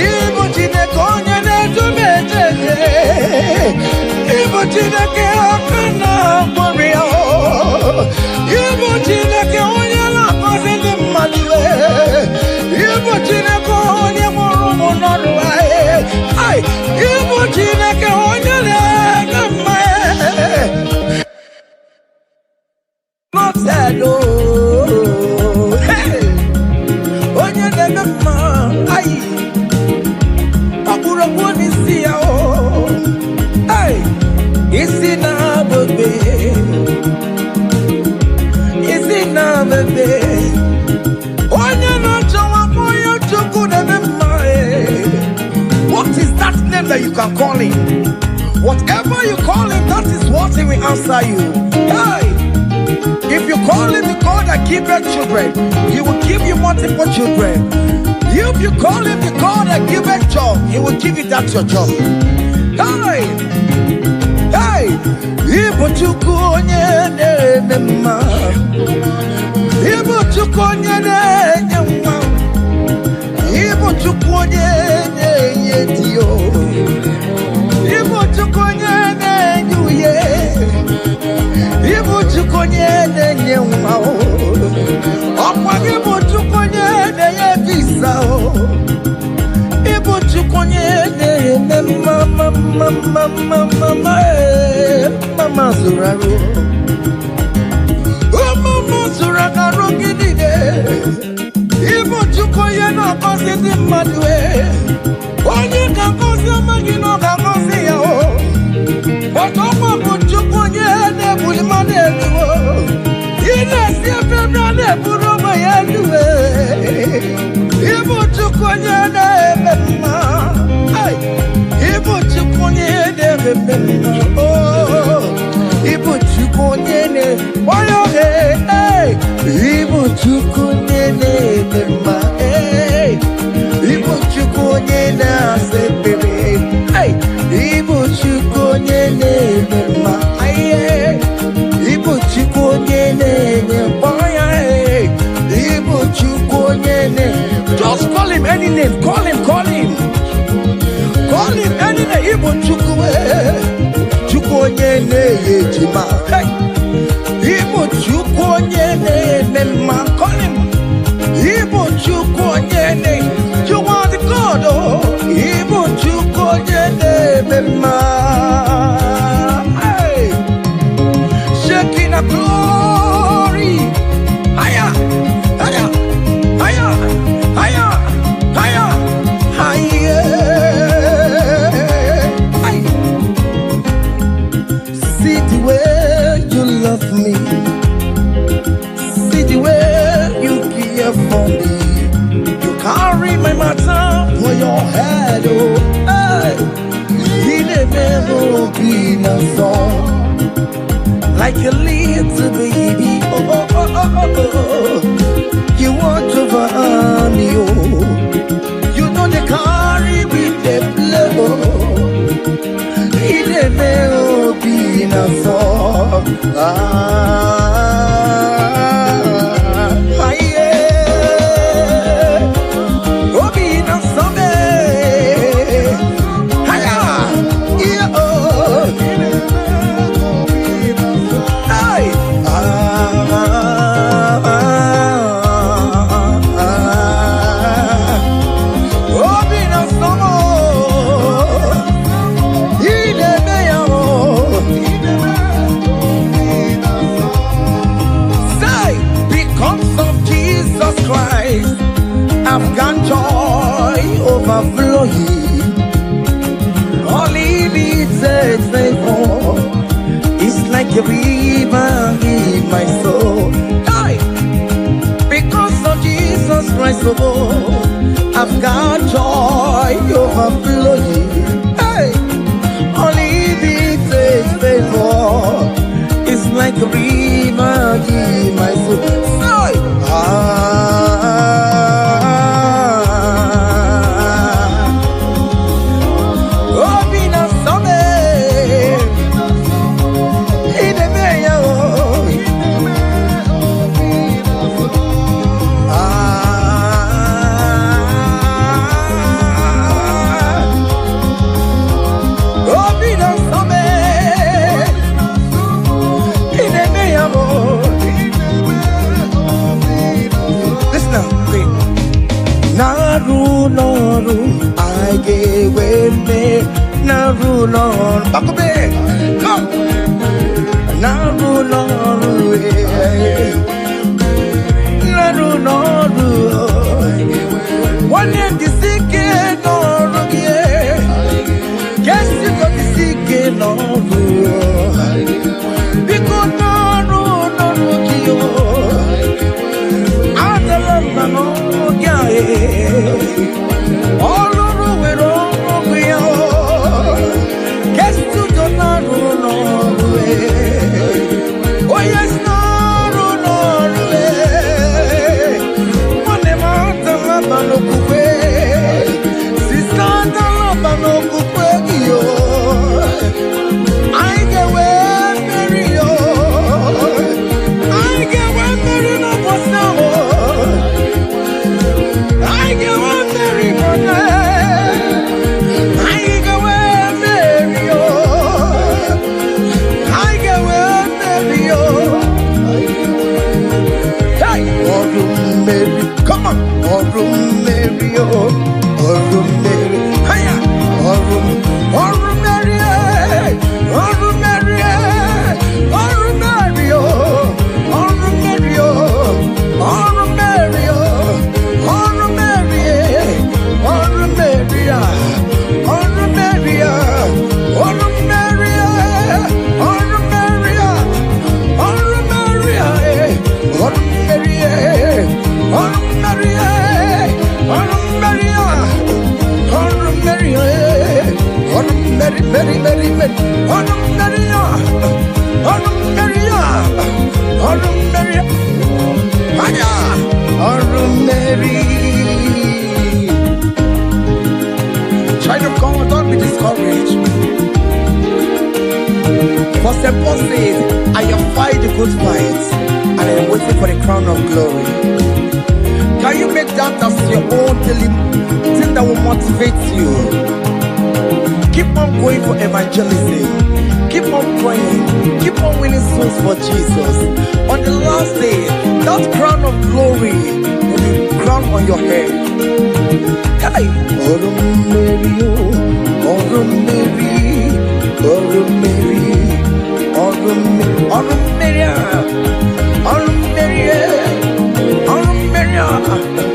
Ibu Chineke onye ne tumetete. Ibu Chineke akana boria. Ibu Chineke onye na kazi mmadwe. Ibu Chineke onye moromo norwa. Ay, Ibu Chineke onye ne nama. Not that oh, hey, onye ne nama. Ay, akura woni siya oh. Ay, isi na bebe, isi na bebe. Onye no chawa moyo chuku ne nama. What is that name that you can call him? Whatever you call him, that is what he will answer you. Hey! If you call him the God that gives children, he will give you multiple children. If you call him the God that giveth job, he will give you that your job. Hey, hey, Ibu Chukwu onye na-eme mma, Ibu Chukwu onye na-enye nwa, Ibu Chukwu onye na-enye di o, Ibu Chukwu onye na-enye uye, Ibu Chukwu onye na-enye nwa o, ọkwa Ibu Chukwu onye na-enye visa o, Ibu Chukwu onye na-eme mama zuraru, mama zuragaru gidide, Ibu Chukwu onye na-akọzi ndị mmadụ onye ga-akọzi amaghị na ọ ga-akọzi ya o, maka ọkwa bụ Chukwu onye na-ebuli mmadụ elu o, ị na-esi ebe na-eburu onwe ya elu Ibu Chukwu onye na-eme mma, Ibu Chukwu onye na-eme mma, Ibu Chukwu onye na-enye ohe, Ibu Chukwu onye na-eme mma, Ibu Chukwu onye na-asa ekpere, Ibu Chukwu onye na-eme mma, Ibu Chukwu onye na-enye mkpọya, Ibu Chukwu onye na-enye. Just call him any name, call him, call him. Call him any name, Ibu Chukwu, Chukwu onye na-enye jima, Ibu Chukwu onye na-eme mma, call him, Ibu Chukwu onye na-enye, you are the God, oh, Ibu Chukwu onye na-eme mma, shaking a glory, higher, higher, higher, higher, higher, higher. See the way you love me, see the way you care for me. You carry my matter for your head, oh, hey. You never be no song, like a little baby, oh, oh, oh, oh, oh. You want over me, oh. You know they carry with the blow. He never be no song. Yeah. Oh, be no song. Hiya, yeah, oh. Hey, oh, be no song. He never, say, because of Jesus Christ, I've got joy overflowing. All he needs is favor. It's like a river in my soul. Hey! Because of Jesus Christ, oh, I've got joy overflowing. Hey! All he needs is favor. It's like a river in my soul. Hey! Oh, be not someday. Naru, I gave me Naru, Bakobe, come. Naru, one end the sick, Naru, guess you got the sick, Naru, because Naru, Adalamba, all over with all we are. Guess you don't know. Oh, yes, no. One mountain, Mary, Mary, Mary, Honor Maria, Honor Maria, Honor Maria, Honor Mary. Child of God, don't be discouraged. For St. Paul says, I have fight the good fight, and I am waiting for the crown of glory. Can you make that as your own daily thing that will motivate you? Keep on going for evangelism. Keep on praying. Keep on winning souls for Jesus. On the last day, that crown of glory will be crowned on your head. Hey! Oh, Mary, oh, Mary, oh, Mary, oh, Mary, oh, Mary, oh, Mary, oh, Mary.